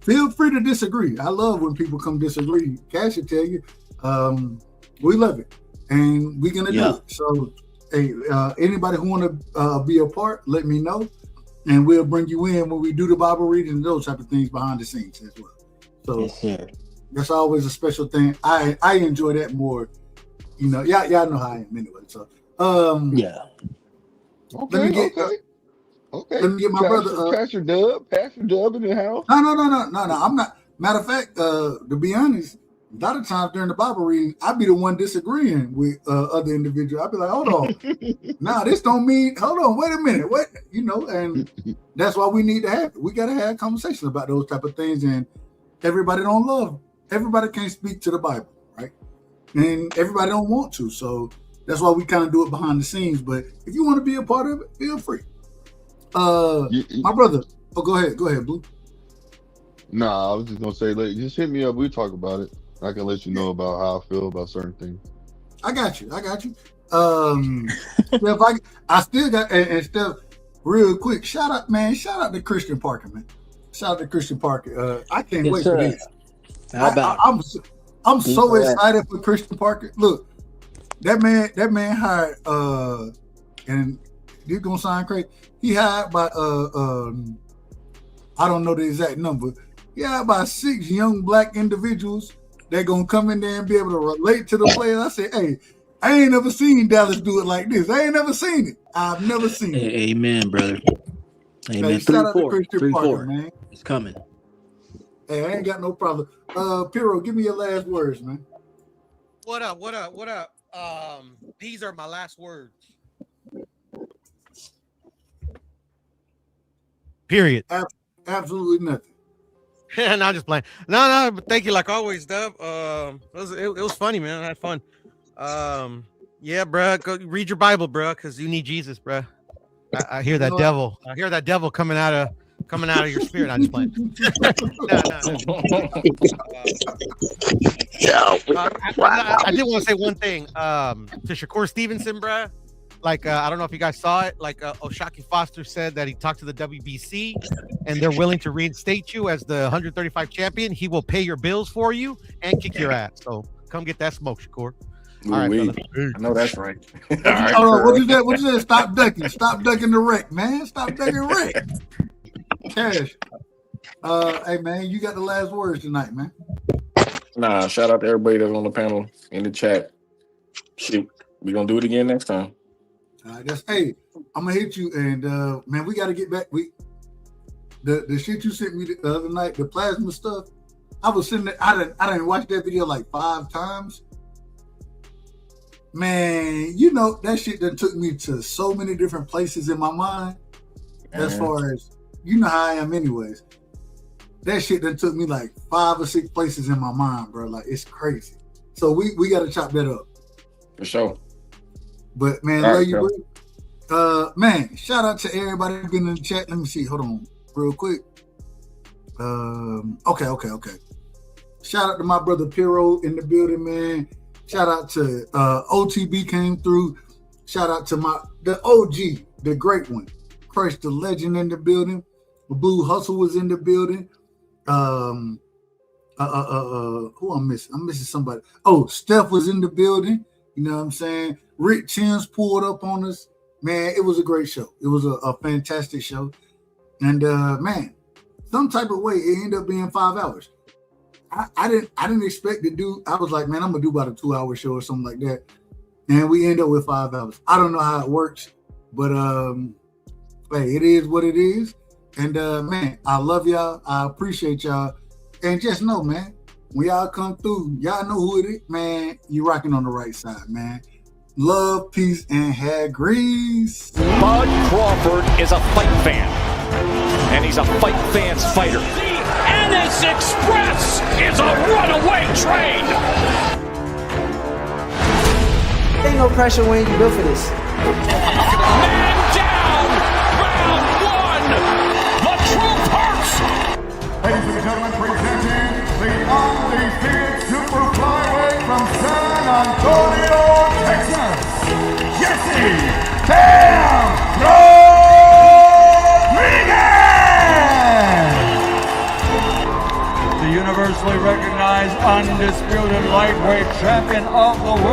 feel free to disagree. I love when people come disagree. Cash will tell you, we love it, and we're gonna do it. So, hey, anybody who want to be a part, let me know, and we'll bring you in when we do the Bible reading and those type of things behind the scenes as well. So, yes, sir. That's always a special thing. I enjoy that more. You know, y'all know how I am anyway. So, yeah. Let me get. Okay. Let me get my brother. Pastor Dub in the house. No. I'm not. Matter of fact, to be honest, a lot of times during the Bible reading, I'd be the one disagreeing with other individuals. I'd be like, hold on. Nah, this don't mean, hold on, wait a minute. What? You know, and that's why we need to have it. We got to have conversations about those type of things. And everybody can't speak to the Bible, right? And everybody don't want to. So that's why we kind of do it behind the scenes. But if you want to be a part of it, feel free. My brother. Oh, go ahead, Blue. Nah, I was just gonna say, like, just hit me up. We'll talk about it. I can let you know about how I feel about certain things. I got you. Steph, I still got, and Steph, real quick, shout out to Christian Parker, man. Shout out to Christian Parker. I can't wait for this. I'm so excited for Christian Parker. Look, that man hired, and this gonna sound crazy. He hired by I don't know the exact number. He hired about 6 young black individuals that gonna come in there and be able to relate to the players. I said, hey, I ain't never seen Dallas do it like this. I ain't never seen it. I've never seen it. Amen, brother. Amen. Hey, shout out to Christian Parker, man. It's coming. Hey, I ain't got no problem. Piro, give me your last words, man. What up? These are my last words. Period. Absolutely nothing. No, I'm just playing. No, but thank you like always, Dub. It was funny, man. I had fun. Yeah, bro. Go read your Bible, bro, because you need Jesus, bro. I hear that devil. I hear that devil coming out of your spirit. I'm just playing. I did want to say one thing. To Shakur Stevenson, bro. Like, I don't know if you guys saw it. Like, Oshaki Foster said that he talked to the WBC and they're willing to reinstate you as the 135 champion. He will pay your bills for you and kick your ass. So come get that smoke, Shakur. All right, fella. I know that's right. All right, what you said? Stop ducking. Stop ducking the wreck, man. Stop ducking wreck. Cash. Hey, man, you got the last words tonight, man. Nah, shout out to everybody that's on the panel in the chat. Shoot, we gonna do it again next time. Hey, I'm gonna hit you, and man, we got to get back. The shit you sent me the other night, the plasma stuff. I was sitting there. I didn't watch that video like 5 times. Man, you know that shit that took me to so many different places in my mind. As far as you know how I am, anyways. That shit that took me like 5 or 6 places in my mind, bro. Like it's crazy. So we got to chop that up for sure. But man, love you, bro. Man, shout out to everybody who's been in the chat. Let me see. Hold on, real quick. Okay. Shout out to my brother Piro in the building, man. Shout out to OTB came through. Shout out to the OG, the great one, Christ the legend in the building. The Blue Hustle was in the building. Who I'm missing? I'm missing somebody. Oh, Steph was in the building. You know what I'm saying? Rick Chins pulled up on us. Man, it was a great show. It was a fantastic show. And man, some type of way it ended up being 5 hours. I didn't expect to do. I was like, man, I'm gonna do about a 2-hour show or something like that. And we end up with 5 hours. I don't know how it works, but hey, it is what it is. And man, I love y'all. I appreciate y'all. And just know, man, when y'all come through, y'all know who it is, man. You rocking on the right side, man. Love, peace, and hair grease. Bud Crawford is a fight fan, and he's a fight fan's fighter. The Ennis Express is a runaway train. Ain't no pressure when you built for this. Man down, round 1. The truth hurts. Ladies and gentlemen, presenting the undefeated super flyweight from San Antonio, of the